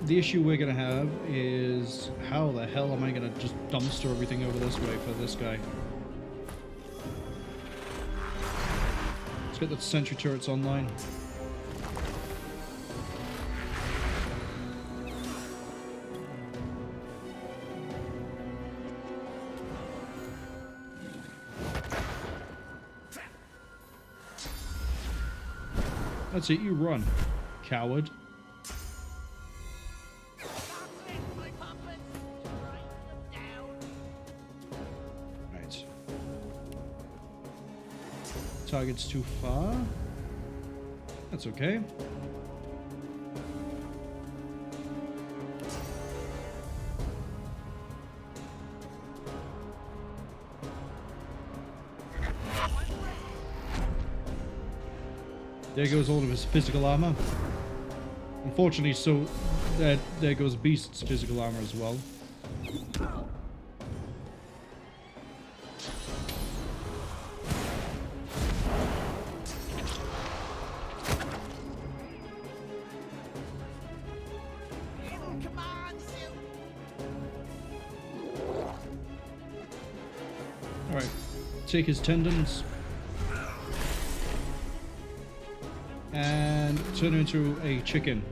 The issue we're gonna have is how the hell am I gonna just dumpster everything over this way for this guy? Let's get the sentry turrets online. That's it, you run, coward. Target's too far. That's okay. There goes all of his physical armor. Unfortunately, so there goes Beast's physical armor as well. Alright, take his tendons and turn him into a chicken.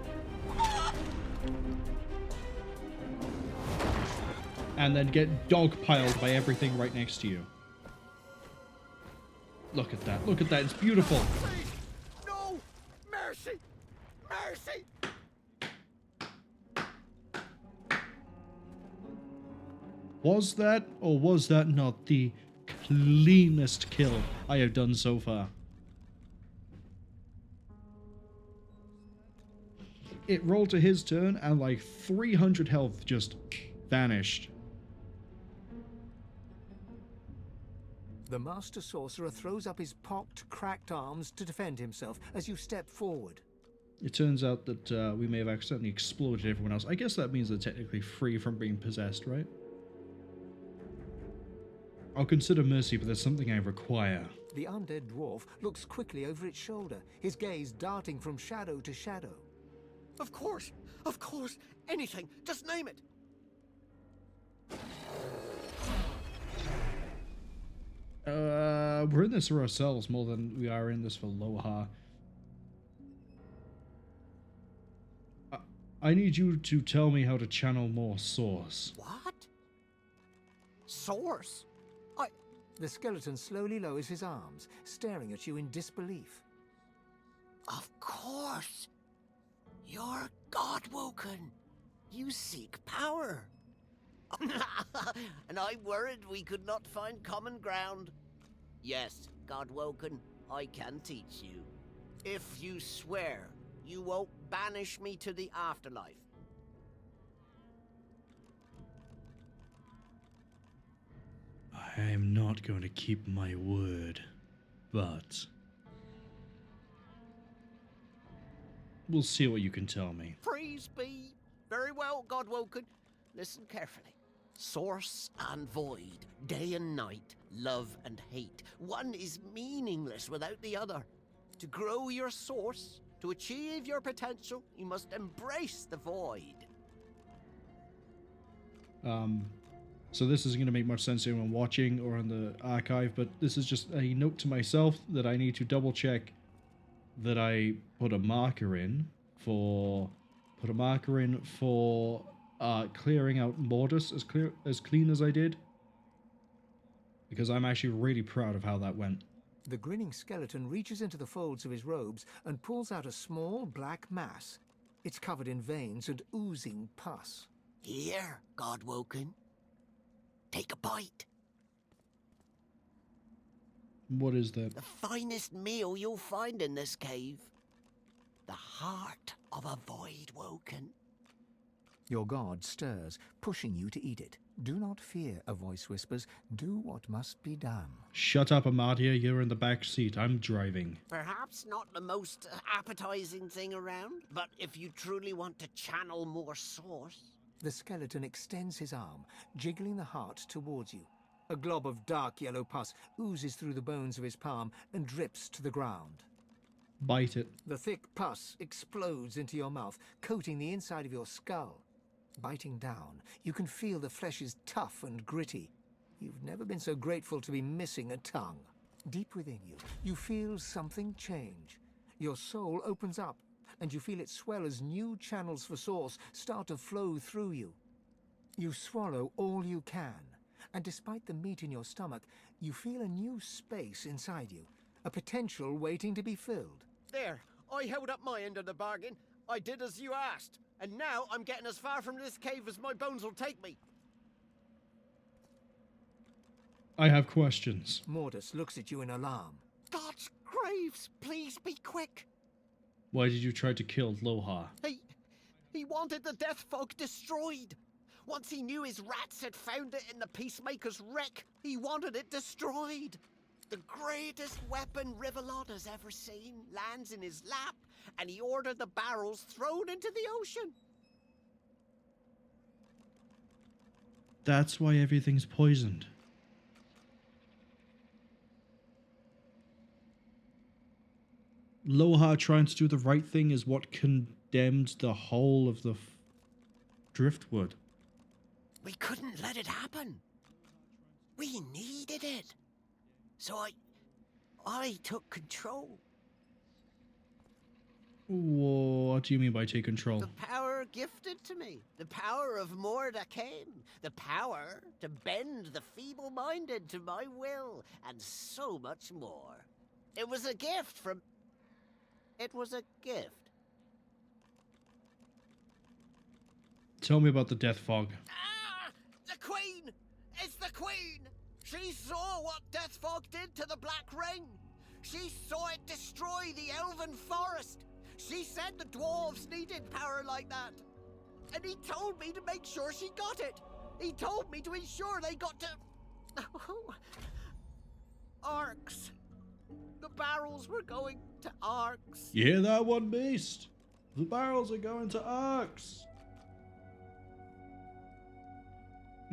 And then get dogpiled by everything right next to you. Look at that, it's beautiful.
No! Mercy! Mercy!
Was that, or was that not the cleanest kill I have done so far? It rolled to his turn, and like 300 health just vanished.
The Master Sorcerer throws up his pocked, cracked arms to defend himself as you step forward.
It turns out that we may have accidentally exploded everyone else. I guess that means they're technically free from being possessed, right? I'll consider mercy, but there's something I require.
The undead dwarf looks quickly over its shoulder, his gaze darting from shadow to shadow.
Of course, anything, just name it.
We're in this for ourselves more than we are in this for Lohar. I need you to tell me how to channel more source.
What? Source?
The skeleton slowly lowers his arms, staring at you in disbelief.
Of course. You're God-woken. You seek power. And I worried we could not find common ground. Yes, God-woken, I can teach you. If you swear you won't banish me to the afterlife.
I am not going to keep my word, but we'll see what you can tell me.
Praise be. Very well, God-woken. Listen carefully. Source and void, day and night, love and hate. One is meaningless without the other. To grow your source, to achieve your potential, you must embrace the void.
So this isn't going to make much sense to anyone watching or on the archive, but this is just a note to myself that I need to double check that I put a marker in for clearing out Mordus as clean as I did, because I'm actually really proud of how that went.
The grinning skeleton reaches into the folds of his robes and pulls out a small black mass. It's covered in veins and oozing pus.
Here, God-woken. Take a bite.
What is that?
The finest meal you'll find in this cave. The heart of a void-woken.
Your god stirs, pushing you to eat it. Do not fear, a voice whispers. Do what must be done.
Shut up, Amadia. You're in the back seat. I'm driving.
Perhaps not the most appetizing thing around, but if you truly want to channel more source...
The skeleton extends his arm, jiggling the heart towards you. A glob of dark yellow pus oozes through the bones of his palm and drips to the ground.
Bite it.
The thick pus explodes into your mouth, coating the inside of your skull. Biting down, you can feel the flesh is tough and gritty. You've never been so grateful to be missing a tongue. Deep within you, you feel something change. Your soul opens up, and you feel it swell as new channels for source start to flow through you. You swallow all you can, and despite the meat in your stomach, you feel a new space inside you, a potential waiting to be filled.
There, I held up my end of the bargain. I did as you asked, and now I'm getting as far from this cave as my bones will take me.
I have questions.
Mordus looks at you in alarm.
God's graves, please be quick.
Why did you try to kill Lohar?
He wanted the death fog destroyed. Once he knew his rats had found it in the Peacemaker's wreck, he wanted it destroyed. The greatest weapon Rivalon has ever seen lands in his lap, and he ordered the barrels thrown into the ocean.
That's why everything's poisoned. Lohar trying to do the right thing is what condemned the whole of the driftwood.
We couldn't let it happen. We needed it. So I took control.
What do you mean by take control?
The power gifted to me. The power of Mordecai. The power to bend the feeble-minded to my will. And so much more. It was a gift from... It was a gift.
Tell me about the death fog.
Ah! The Queen! It's the Queen! She saw what Deathfog did to the Black Ring! She saw it destroy the Elven Forest! She said the dwarves needed power like that! And he told me to make sure she got it! He told me to ensure they got to... Arcs. The barrels were going to Arcs.
You hear that one, Beast? The barrels are going to Arcs.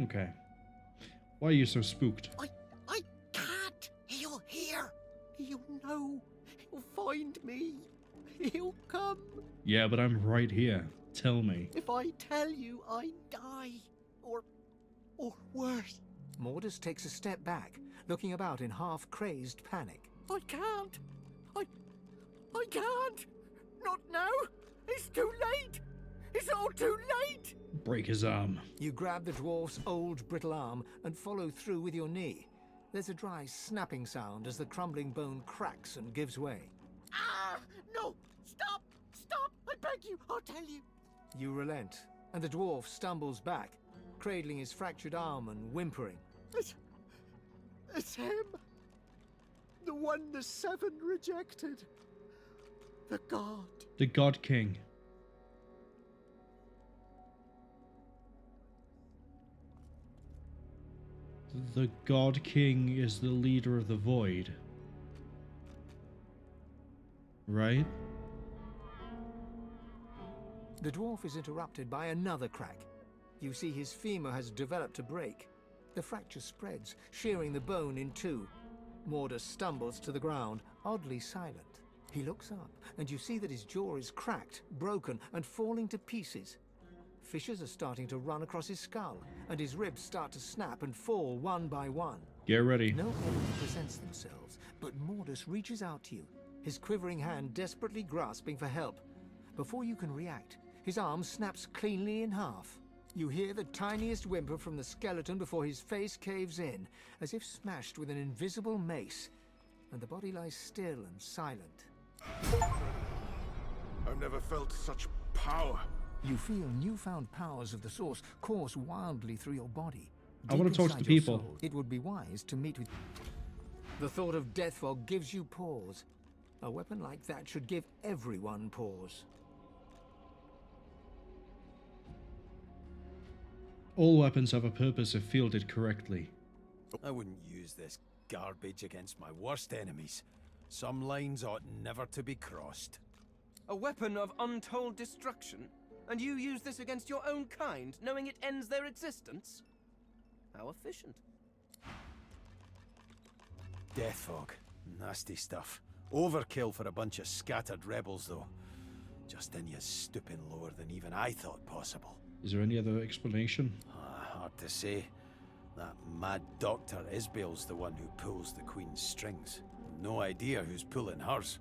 Okay. Why are you so spooked?
I can't. He'll hear. He'll know. He'll find me. He'll come.
Yeah, but I'm right here. Tell me.
If I tell you, I die. Or worse.
Mordus takes a step back, looking about in half-crazed panic.
I can't. I can't. Not now. It's too late. It's all too late.
Break his arm.
You grab the dwarf's old, brittle arm and follow through with your knee. There's a dry snapping sound as the crumbling bone cracks and gives way.
Ah! No! Stop! Stop! I beg you! I'll tell you!
You relent, and the dwarf stumbles back, cradling his fractured arm and whimpering.
It's him! The one the Seven rejected. The god.
The God King. The God King is the leader of the Void. Right?
The dwarf is interrupted by another crack. You see his femur has developed a break. The fracture spreads, shearing the bone in two. Mordus stumbles to the ground, oddly silent. He looks up, and you see that his jaw is cracked, broken, and falling to pieces. Fissures are starting to run across his skull, and his ribs start to snap and fall one by one.
Get ready.
No enemy presents themselves, but Mordus reaches out to you, his quivering hand desperately grasping for help. Before you can react, his arm snaps cleanly in half. You hear the tiniest whimper from the skeleton before his face caves in, as if smashed with an invisible mace, and the body lies still and silent.
I've never felt such power.
You feel newfound powers of the source course wildly through your body.
I want to talk to the people.
Soul, it would be wise to meet with... The thought of Deathfog gives you pause. A weapon like that should give everyone pause.
All weapons have a purpose if fielded correctly.
I wouldn't use this garbage against my worst enemies. Some lines ought never to be crossed.
A weapon of untold destruction? And you use this against your own kind, knowing it ends their existence? How efficient.
Deathfog. Nasty stuff. Overkill for a bunch of scattered rebels, though. Justinia's stooping lower than even I thought possible.
Is there any other explanation?
Hard to say. That mad doctor Isbale's the one who pulls the Queen's strings. No idea who's pulling hers.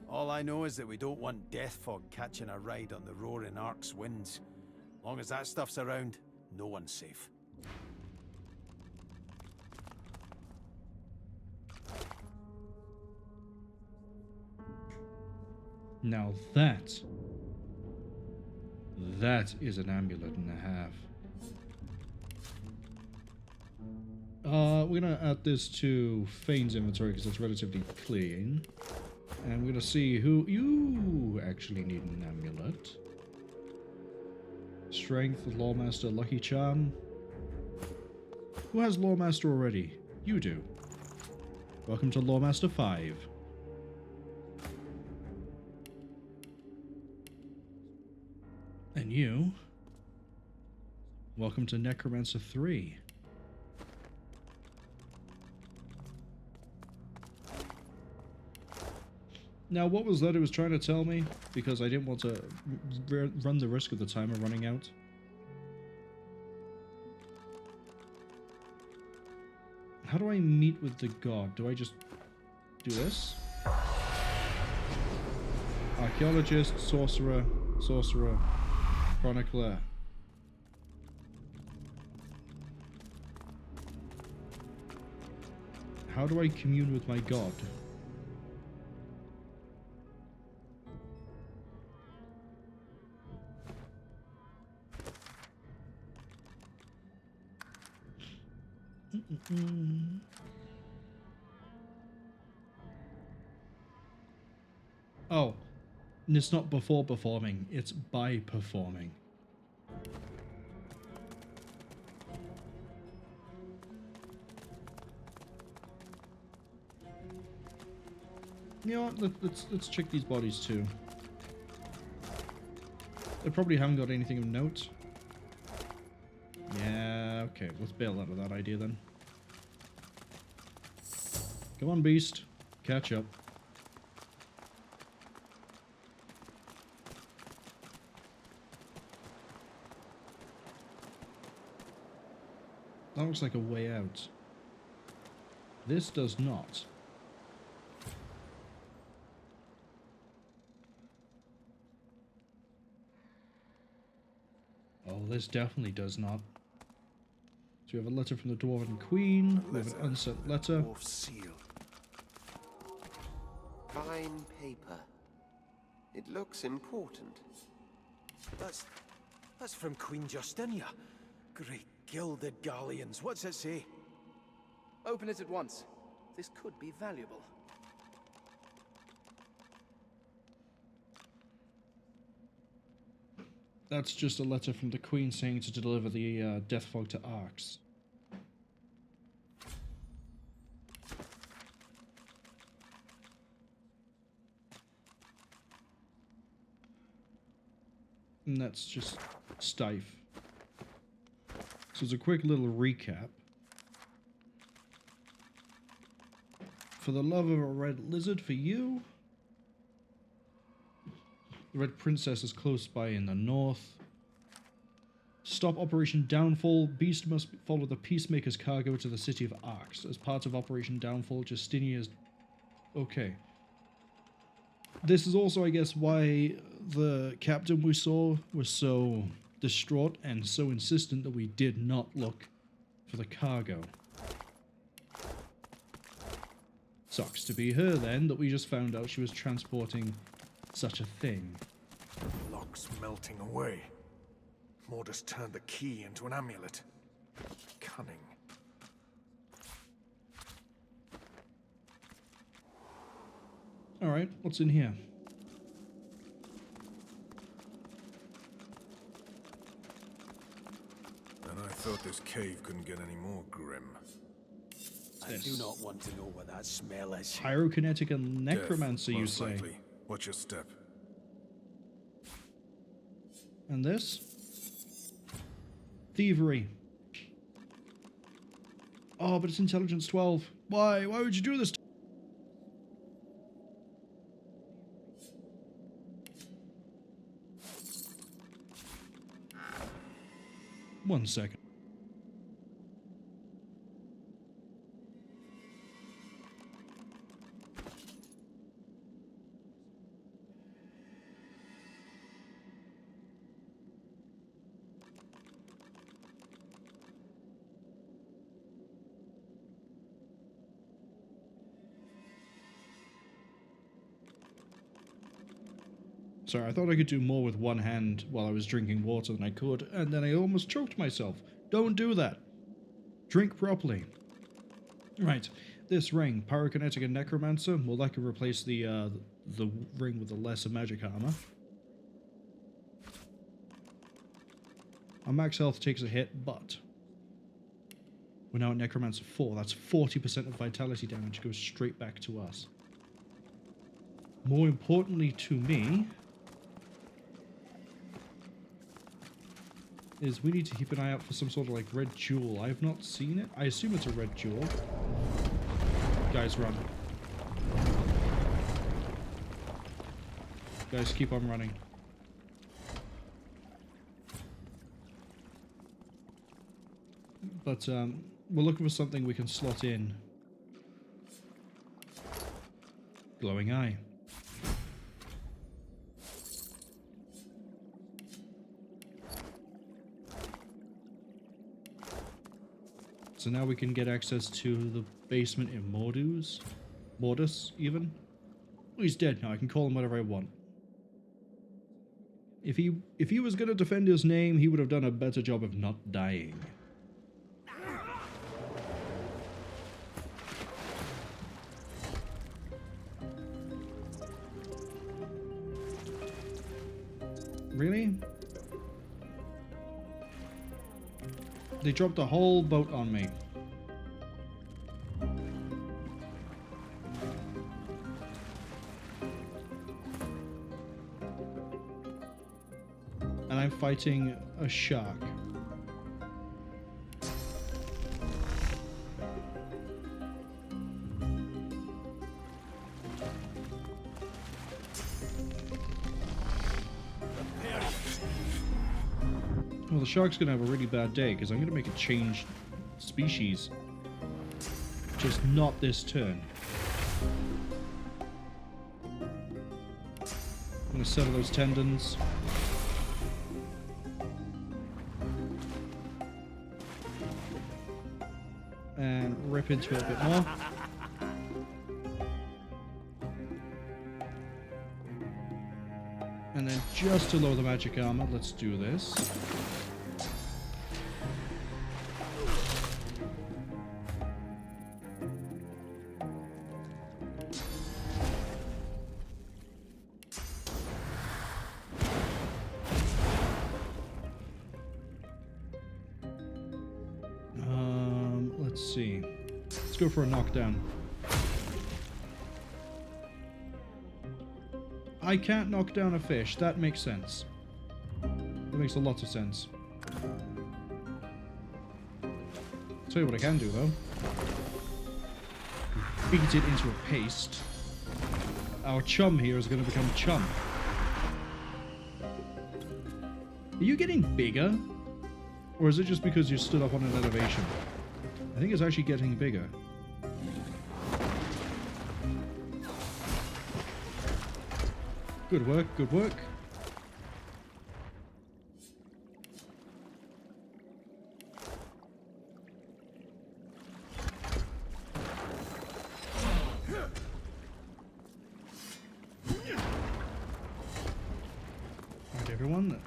All I know is that we don't want Deathfog catching a ride on the roaring Ark's winds. Long as that stuff's around, no one's safe.
Now that is an amulet and a half. We're gonna add this to Fane's inventory because it's relatively clean. And we're gonna see who you actually need an amulet. Strength, Lawmaster, Lucky Charm. Who has Lawmaster already? You do. Welcome to Lawmaster 5. And you, welcome to Necromancer 3. Now, what was that it was trying to tell me? Because I didn't want to run the risk of the timer running out. How do I meet with the god? Do I just do this? Archaeologist, sorcerer, chronicler. How do I commune with my god? Oh, and it's not before performing, it's by performing. You know what, let's check these bodies too. They probably haven't got anything of note. Yeah, okay, let's bail out of that idea then. Come on, beast. Catch up. That looks like a way out. This does not. Oh, this definitely does not. So we have a letter from the Dwarven Queen. We have an unsent letter.
Fine paper. It looks important.
That's from Queen Justinia. Great gilded galleons. What's it say?
Open it at once. This could be valuable.
That's just a letter from the Queen saying to deliver the death fog to Arx. And that's just Stife. So it's a quick little recap. For the love of a red lizard for you. The Red Princess is close by in the north. Stop Operation Downfall. Beast must follow the Peacemaker's cargo to the city of Arx. As part of Operation Downfall, Justinia is... Okay. This is also, I guess, why the captain we saw was so distraught and so insistent that we did not look for the cargo. Sucks to be her then, that we just found out she was transporting such a thing.
Lock's melting away. Mordus turned the key into an amulet. Cunning.
Alright, what's in here?
And I thought this cave couldn't get any more grim.
I do not want to know what that smell is.
Pyrokinetic and necromancer,
Death,
you
most
say?
likely. Watch your step.
And this? Thievery. Oh, but it's intelligence 12. Why? Why would you do this? One second. Sorry, I thought I could do more with one hand while I was drinking water than I could, and then I almost choked myself. Don't do that. Drink properly. Right, this ring, Pyrokinetic and Necromancer, well, that could replace the ring with the lesser magic armor. Our max health takes a hit, but we're now at Necromancer 4. That's 40% of vitality damage goes straight back to us. More importantly to me is we need to keep an eye out for some sort of like red jewel. I have not seen it. I assume it's a red jewel. Guys, run. Guys, keep on running. But we're looking for something we can slot in. Glowing eye. So now we can get access to the basement in Mordus, even. Well, he's dead now. I can call him whatever I want. If he was going to defend his name, he would have done a better job of not dying. Really? They dropped a whole boat on me. And I'm fighting a shark. Well, the shark's gonna have a really bad day because I'm gonna make a changed species. Just not this turn. I'm gonna sever those tendons. And rip into it a bit more. And then just to lower the magic armor, let's do this. Let's see. Let's go for a knockdown. I can't knock down a fish. That makes sense. That makes a lot of sense. Tell you what I can do, though. Beat it into a paste. Our chum here is going to become chum. Are you getting bigger? Or is it just because you stood up on an elevation? I think it's actually getting bigger. Good work, good work. Alright, everyone.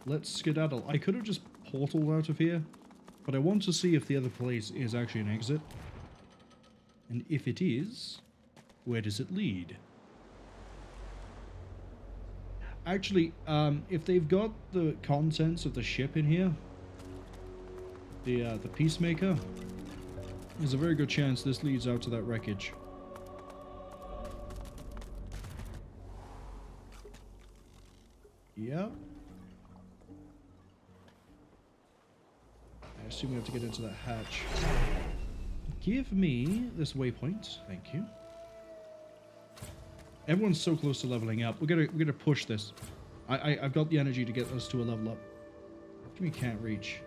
Let's skedaddle. I could have just portaled out of here, but I want to see if the other place is actually an exit. And if it is, where does it lead? Actually, if they've got the contents of the ship in here, the Peacemaker, there's a very good chance this leads out to that wreckage. Yep. I assume we have to get into that hatch. Give me this waypoint, thank you. Everyone's so close to leveling up. We're gonna push this. I've got the energy to get us to a level up. We can't reach.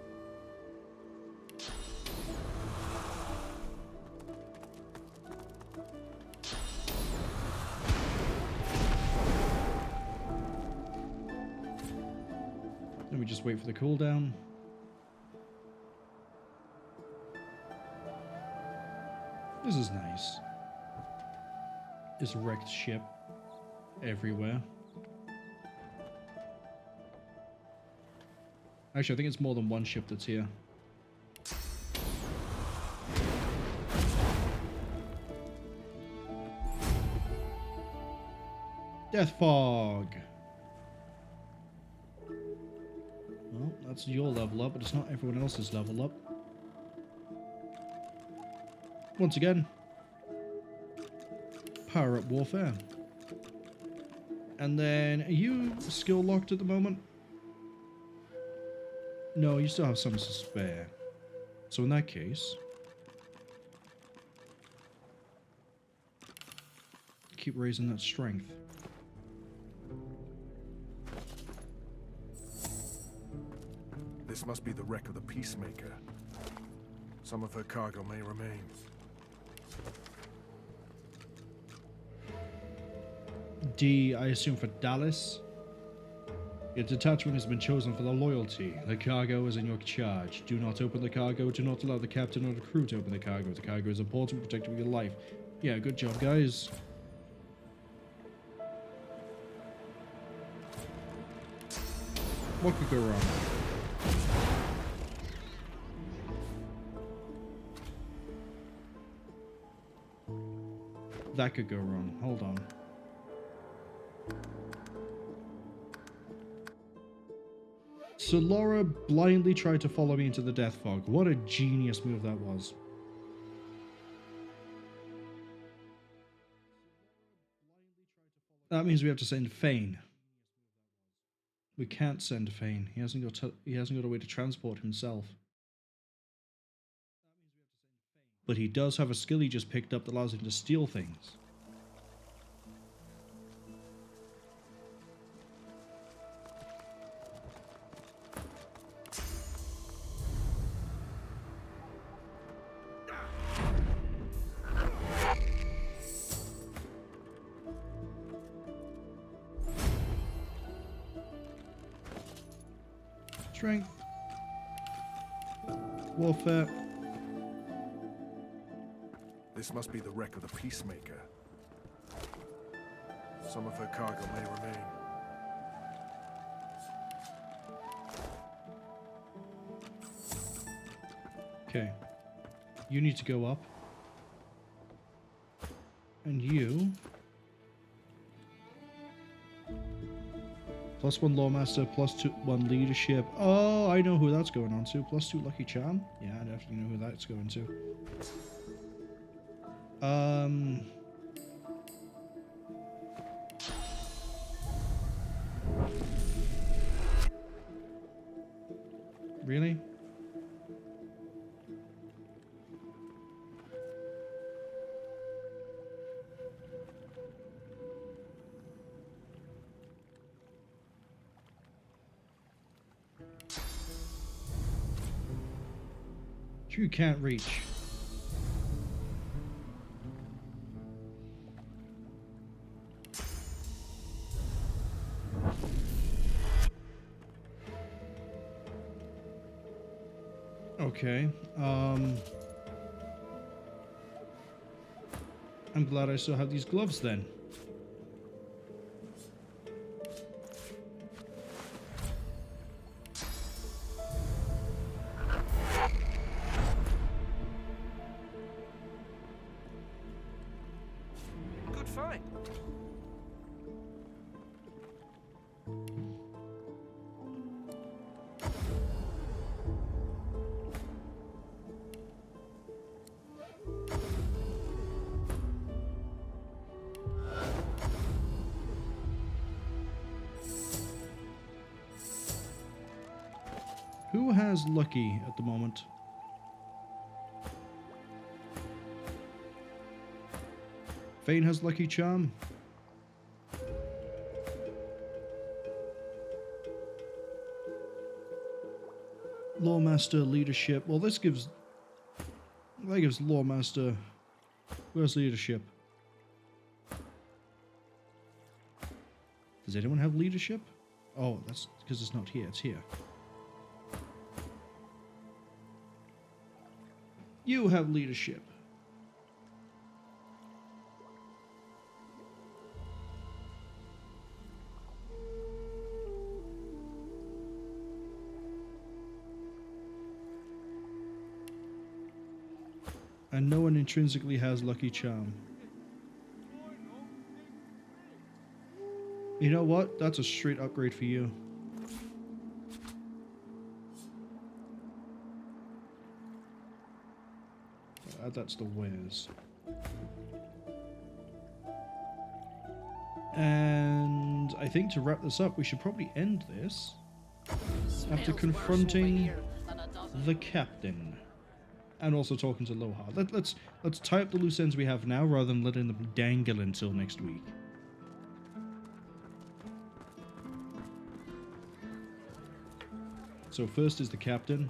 Then we just wait for the cooldown. This is nice. This wrecked ship everywhere. Actually, I think it's more than one ship that's here. Death Fog. Well, that's your level up, but it's not everyone else's level up. Once again, power up warfare. And then, are you skill locked at the moment? No, you still have some to spare. So in that case, keep raising that strength.
This must be the wreck of the Peacemaker. Some of her cargo may remain.
D, I assume for Dallas. Your detachment has been chosen for the loyalty. The cargo is in your charge. Do not open the cargo. Do not allow the captain or the crew to open the cargo. The cargo is important, protecting your life. Yeah, good job, guys. What could go wrong? That could go wrong. Hold on. So Laura blindly tried to follow me into the Death Fog. What a genius move that was. That means we have to send Fane. We can't send Fane. He hasn't got a way to transport himself. But he does have a skill he just picked up that allows him to steal things. Strength. Warfare.
This must be the wreck of the Peacemaker. Some of her cargo may remain.
Okay. You need to go up. And you... +1 Lawmaster, +1 Leadership. Oh, I know who that's going on to. +2 Lucky Charm. Yeah, I definitely know who that's going to. Really? You can't reach. Okay. I'm glad I still have these gloves then.
Good find.
Who has Lucky at the moment? Fane has Lucky Charm. Lawmaster Leadership. Well, this gives... that gives Lawmaster... Where's Leadership? Does anyone have Leadership? Oh, that's because it's not here. It's here. You have Leadership. And no one intrinsically has Lucky Charm. You know what? That's a straight upgrade for you. Add that to the wares. And I think to wrap this up, we should probably end this after confronting the captain and also talking to Lohar. Let's tie up the loose ends we have now rather than letting them dangle until next week. So first is the captain.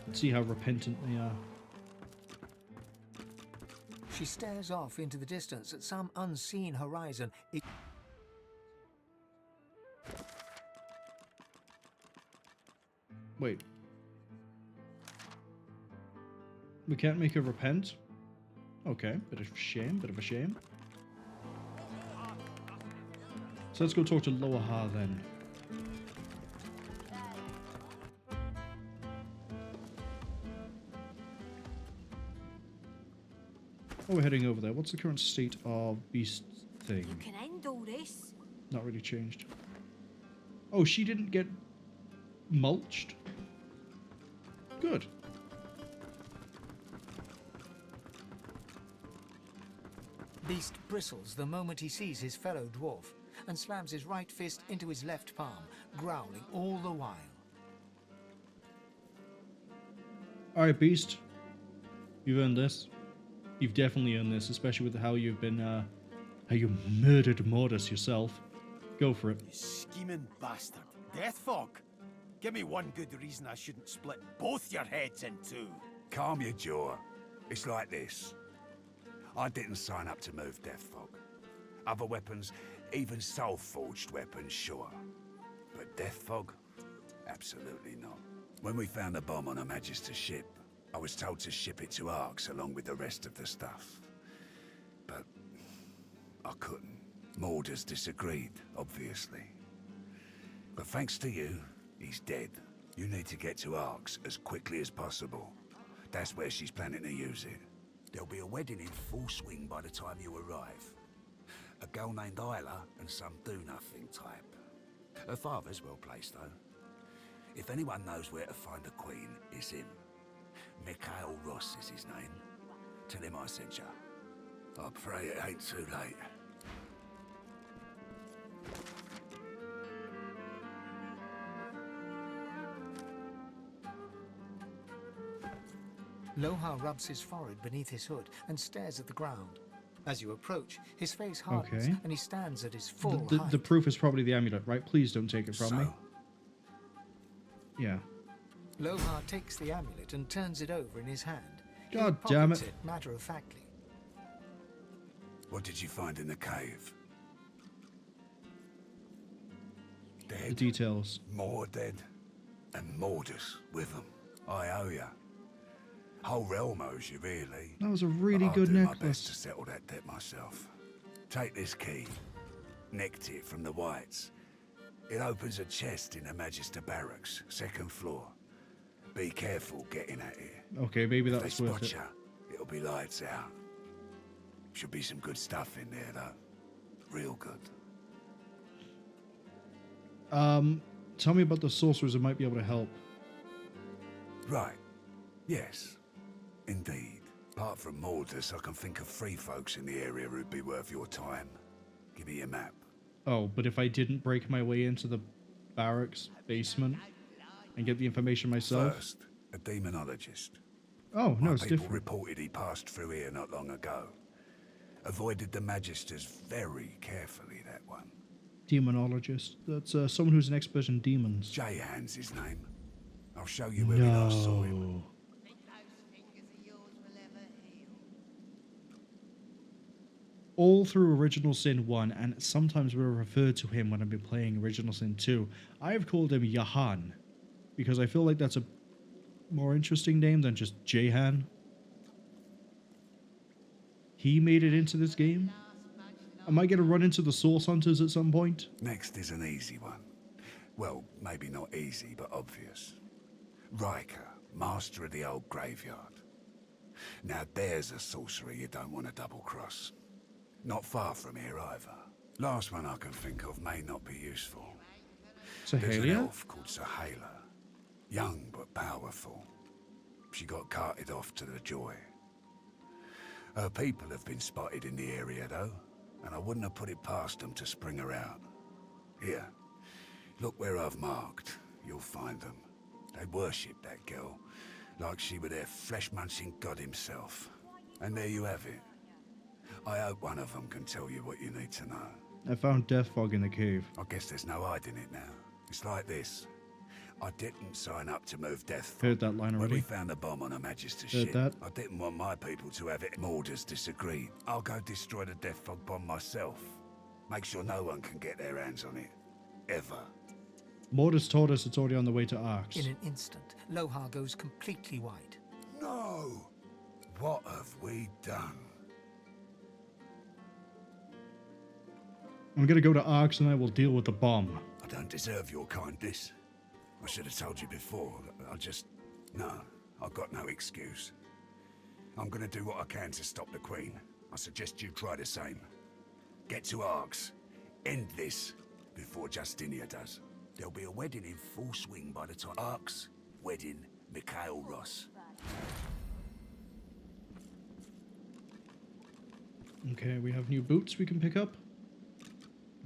Let's see how repentant they are.
She stares off into the distance at some unseen horizon.
Wait. We can't make her repent? Okay, bit of a shame. So let's go talk to Lohar then. Oh, we're heading over there. What's the current state of Beast thing?
You can end all this.
Not really changed. Oh, she didn't get mulched. Good.
Beast bristles the moment he sees his fellow dwarf and slams his right fist into his left palm, growling all the while.
Alright, Beast. You've earned this. You've definitely earned this, especially with how you've been, how you murdered Mordus yourself. Go for it.
You scheming bastard. Death fog? Give me one good reason I shouldn't split both your heads in two.
Calm your jaw. It's like this. I didn't sign up to move Death Fog. Other weapons, even soul-forged weapons, sure. But Death Fog? Absolutely not. When we found the bomb on a Magister ship, I was told to ship it to Arx along with the rest of the stuff. But I couldn't. Mordus disagreed, obviously. But thanks to you, he's dead. You need to get to Arx as quickly as possible. That's where she's planning to use it. There'll be a wedding in full swing by the time you arrive. A girl named Isla and some do-nothing type. Her father's well placed, though. If anyone knows where to find the Queen, it's him. Mikhail Ross is his name. Tell him I sent you. I pray it ain't too late.
Lohar rubs his forehead beneath his hood and stares at the ground. As you approach, his face hardens and he stands at his full height.
The proof is probably the amulet, right? Please don't take it from me. Yeah.
Lohar takes the amulet and turns it over in his hand.
God
He
damn
pockets
it.
matter-of-factly.
What did you find in the cave? Dead.
The details.
More dead. And Mordus with them. I owe you. Whole realm owes you, really.
That was a really
But
good
I'll do my
necklace.
best to settle that debt myself. Take this key. Nicked it from the Whites. It opens a chest in the Magister barracks, 2nd floor. Be careful getting at it.
Okay, maybe
If
that's
they
worth
spot
it.
you, it'll be lights out. Should be some good stuff in there, though. Real good.
Tell me about the sorcerers that might be able to help.
Right. Yes. Indeed. Apart from Mordus, I can think of 3 folks in the area who'd be worth your time. Give me your map.
Oh, but if I didn't break my way into the barracks basement and get the information myself?
First, a demonologist.
Oh, no,
My
it's
people
different.
reported he passed through here not long ago. Avoided the Magisters very carefully, that one.
Demonologist. That's someone who's an expert in demons.
J-Hand's his name. I'll show you where we last saw him.
All through Original Sin 1, and sometimes we're referred to him when I've been playing Original Sin 2, I have called him Yahan, because I feel like that's a more interesting name than just Jahan. He made it into this game? Am I going to run into the Source Hunters at some point?
Next is an easy one. Well, maybe not easy, but obvious. Ryker, master of the old graveyard. Now there's a sorcerer you don't want to double-cross. Not far from here either. Last one I can think of may not be useful. There's an
Zahalia?
elf called Zahala. Young but powerful. She got carted off to the Joy. Her people have been spotted in the area though, and I wouldn't have put it past them to spring her out. Here, look where I've marked. You'll find them. They worship that girl, like she were their flesh-munching god himself. And there you have it. I hope one of them can tell you what you need to know.
I found Death Fog in the cave.
I guess there's no hiding it now. It's like this. I didn't sign up to move Death Fog.
Heard that line
When
already.
we found the bomb on a Magister
Heard
ship,
that.
I didn't want my people to have it. Mordus disagreed. I'll go destroy the Death Fog bomb myself. Make sure no one can get their hands on it. Ever.
Mordus told us it's already on the way to Arx.
In an instant, Lohar goes completely white.
No! What have we done?
I'm going to go to Arx and I will deal with the bomb.
I don't deserve your kindness. I should have told you before. No, I've got no excuse. I'm gonna do what I can to stop the Queen. I suggest you try the same. Get to Arx. End this before Justinia does. There'll be a wedding in full swing by the time. Ark's wedding, Mikhail Ross.
Okay, we have new boots we can pick up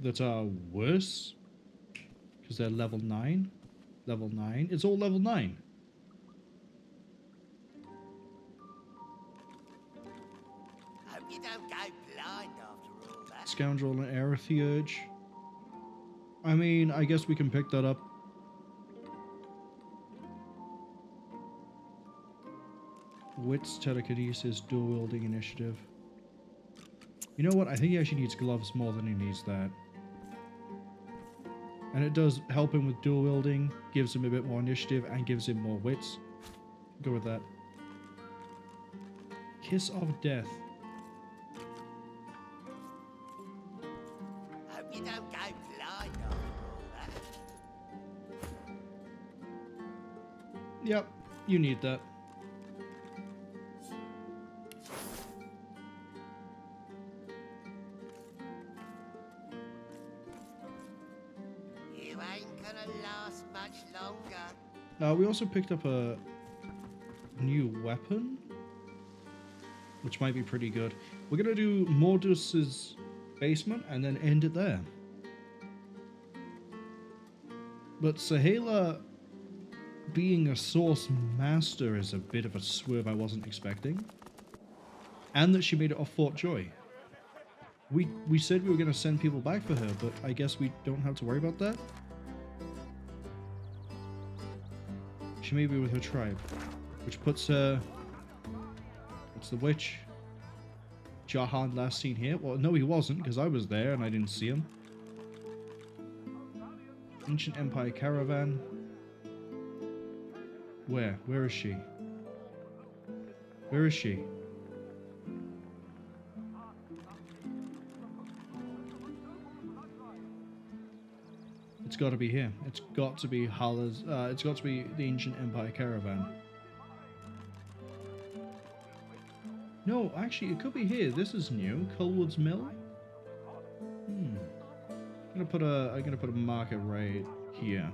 that are worse because they're level 9. Level 9. It's all level 9.
Hope you don't go blind after all that.
Scoundrel and Aerotheurge. I mean, I guess we can pick that up. Wits, Telekinesis, Dual-Wielding Initiative. You know what? I think he actually needs gloves more than he needs that. And it does help him with dual-wielding, gives him a bit more initiative, and gives him more wits. Go with that. Kiss of Death.
Hope you don't go blind after all that.
Yep, you need that.
You ain't gonna last much longer.
We also picked up a new weapon, which might be pretty good. We're gonna do Mordus's basement and then end it there. But Sahala being a source master is a bit of a swerve I wasn't expecting. And that she made it off Fort Joy. We said we were going to send people back for her, but I guess we don't have to worry about that. She may be with her tribe, which puts her... What's the witch? Jahan last seen here? Well, no he wasn't, because I was there and I didn't see him. Ancient Empire Caravan. Where? Where is she? Where is she? It's got to be here. It's got to be Hala's. It's got to be the Ancient Empire Caravan. No, actually, it could be here. This is new. Colwood's Mill. I'm gonna put a marker right here.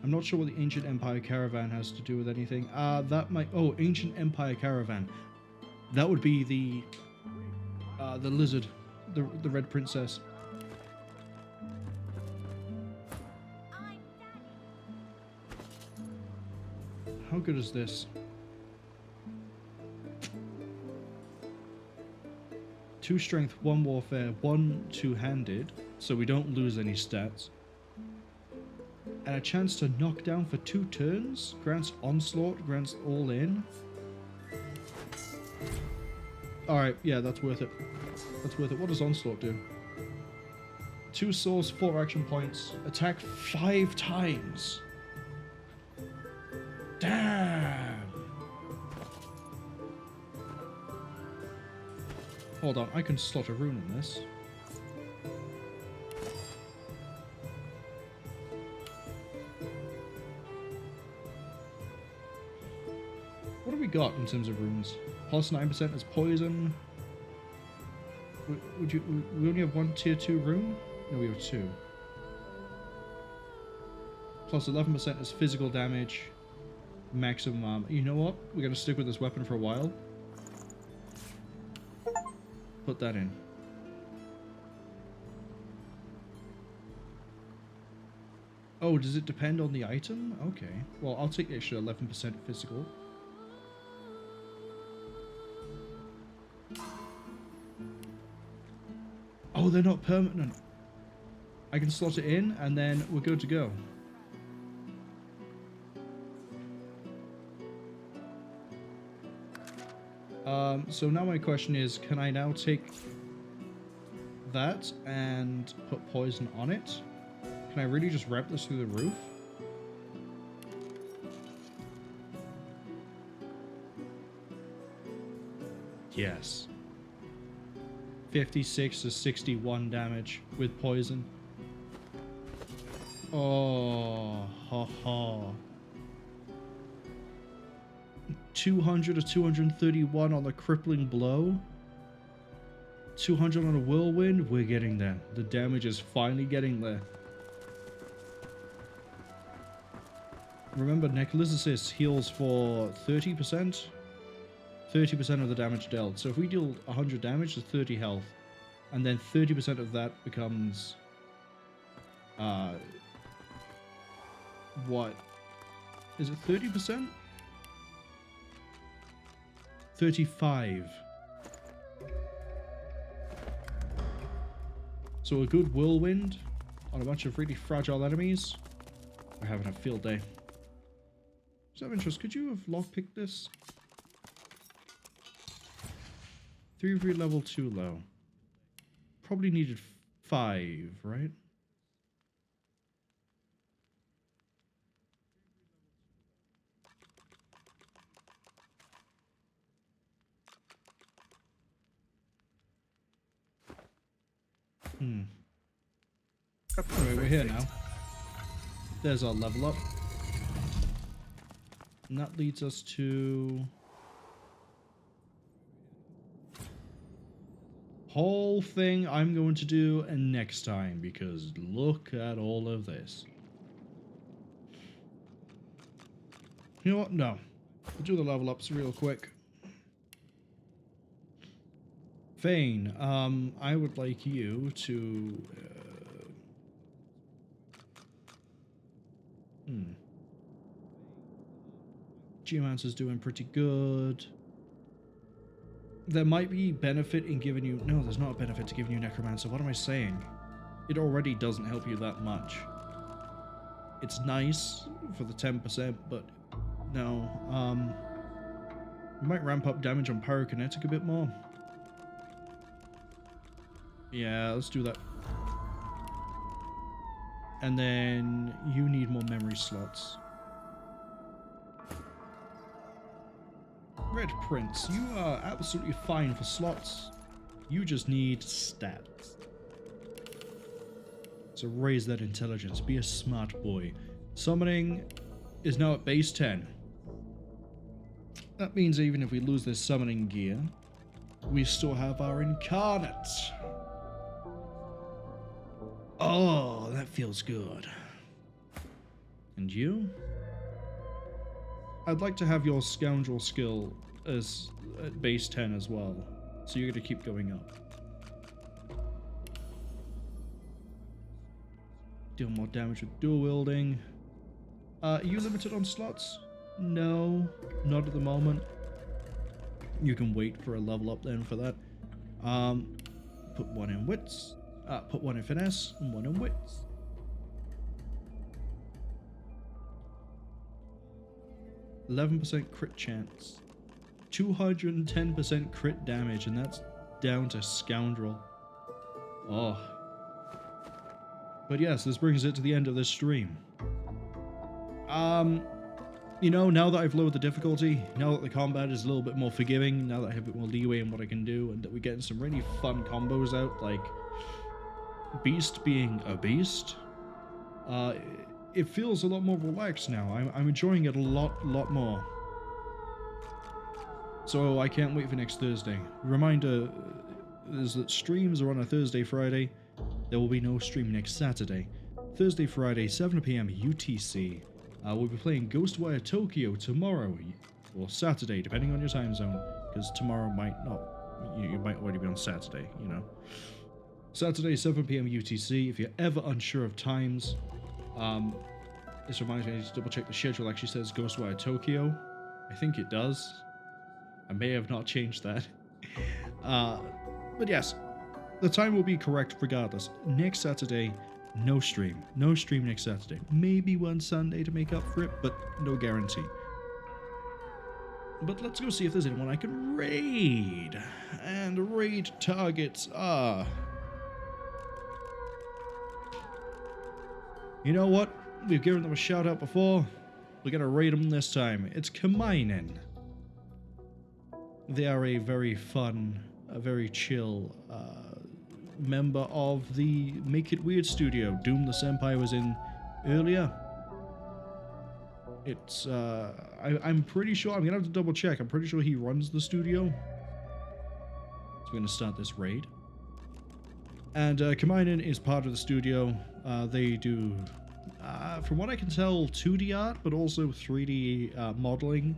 I'm not sure what the Ancient Empire Caravan has to do with anything. That might... Oh, Ancient Empire Caravan. That would be the lizard. The Red Princess. How good is this? 2 strength, 1 warfare, 1 two-handed, so we don't lose any stats. And a chance to knock down for 2 turns. Grants onslaught, grants all in. Alright, yeah, that's worth it. That's worth it. What does onslaught do? 2 swords, 4 action points. Attack 5 times. Damn! Hold on, I can slot a rune in this. What do we got in terms of runes? Plus 9% is poison. We only have 1 tier 2 rune? No, we have 2. Plus 11% is physical damage. Maximum armor. You know what? We're going to stick with this weapon for a while. Put that in. Oh, does it depend on the item? Okay. Well, I'll take the extra 11% physical. Oh, they're not permanent. I can slot it in and then we're good to go. So now my question is, can I now take that and put poison on it? Can I really just wrap this through the roof? Yes. 56 to 61 damage with poison. Oh, ha ha. 200 to 231 on the crippling blow. 200 on a whirlwind. We're getting there. The damage is finally getting there. Remember, Necrolysis heals for 30%? 30% of the damage dealt. So if we deal 100 damage, that's 30 health. And then 30% of that becomes... what? Is it 30%? 35. So a good whirlwind on a bunch of really fragile enemies. We're having a field day. Just out of interest, could you have lockpicked this? 3 of 3 level, 2 low. Probably needed 5, right? Anyway, we're here now. There's our level up. And that leads us to... whole thing I'm going to do next time, because look at all of this. You know what? No. We'll do the level ups real quick. Fane, I would like you to... Geomancer's doing pretty good. There might be benefit in giving you... No, there's not a benefit to giving you Necromancer. What am I saying? It already doesn't help you that much. It's nice for the 10%, but no. We might ramp up damage on Pyrokinetic a bit more. Yeah, let's do that. And then you need more memory slots. Red Prince, you are absolutely fine for slots. You just need stats. So raise that intelligence. Be a smart boy. Summoning is now at base 10. That means even if we lose this summoning gear, we still have our incarnate. Oh, that feels good. And you? I'd like to have your scoundrel skill as at base 10 as well. So you're going to keep going up. Deal more damage with dual wielding. Are you limited on slots? No, not at the moment. You can wait for a level up then for that. Put 1 in wits. Put 1 in finesse and 1 in wits. %, crit chance. 210% crit damage, and that's down to Scoundrel. Oh. But yes, this brings it to the end of this stream. You know, now that I've lowered the difficulty, now that the combat is a little bit more forgiving, now that I have a bit more leeway in what I can do, and that we're getting some really fun combos out, like Beast being a beast, it feels a lot more relaxed now. I'm enjoying it a lot more. So I can't wait for next Thursday. Reminder is that streams are on a Thursday, Friday. There will be no stream next Saturday. Thursday, Friday, 7 PM UTC. We'll be playing Ghostwire Tokyo tomorrow, or Saturday, depending on your time zone, because tomorrow might not. You might already be on Saturday, you know. Saturday, 7 PM UTC. If you're ever unsure of times, this reminds me, I need to double check the schedule. Actually says Ghostwire Tokyo. I think it does. I may have not changed that. But yes, the time will be correct regardless. Next Saturday, no stream. No stream next Saturday. Maybe one Sunday to make up for it, but no guarantee. But let's go see if there's anyone I can raid. And raid targets are... You know what? We've given them a shout out before. We're gonna raid them this time. It's Cwningen. They are a very fun, a very chill member of the Make It Weird studio Doom the Senpai was in earlier. It's I'm pretty sure, I'm gonna have to double check. I'm pretty sure he runs the studio. So we're gonna start this raid. And Cwningen is part of the studio. They do, from what I can tell, 2D art, but also 3D modeling,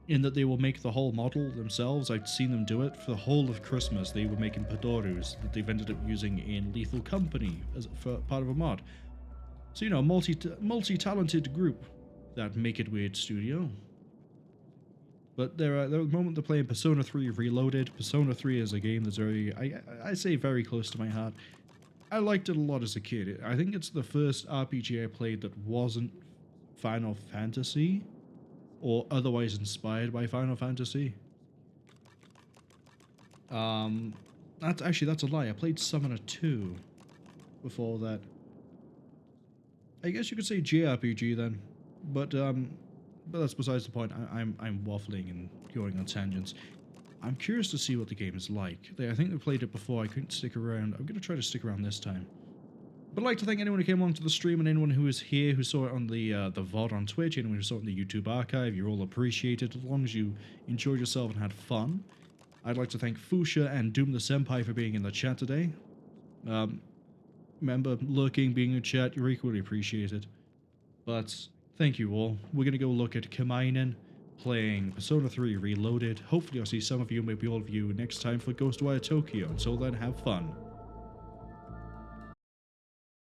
in that they will make the whole model themselves. I've seen them do it. For the whole of Christmas, they were making Pedorus that they've ended up using in Lethal Company as for part of a mod. So, you know, multi-talented group, that Make It Weird studio. But they're at the moment they're playing Persona 3 Reloaded. Persona 3 is a game that's very, I say very close to my heart. I liked it a lot as a kid. I think it's the first RPG I played that wasn't Final Fantasy, or otherwise inspired by Final Fantasy. That's a lie. I played Summoner 2 before that. I guess you could say JRPG then, but that's besides the point. I'm waffling and going on tangents. I'm curious to see what the game is like. I think they played it before. I couldn't stick around. I'm going to try to stick around this time. But I'd like to thank anyone who came along to the stream and anyone who is here, who saw it on the VOD on Twitch, anyone who saw it in the YouTube archive. You're all appreciated as long as you enjoyed yourself and had fun. I'd like to thank Fuchsia and Doom the Senpai for being in the chat today. Remember, lurking, being in chat, you're equally appreciated. But thank you all. We're going to go look at Cwningen playing Persona 3 Reloaded. Hopefully I'll see some of you, maybe all of you, next time for Ghostwire Tokyo. Until then, have fun.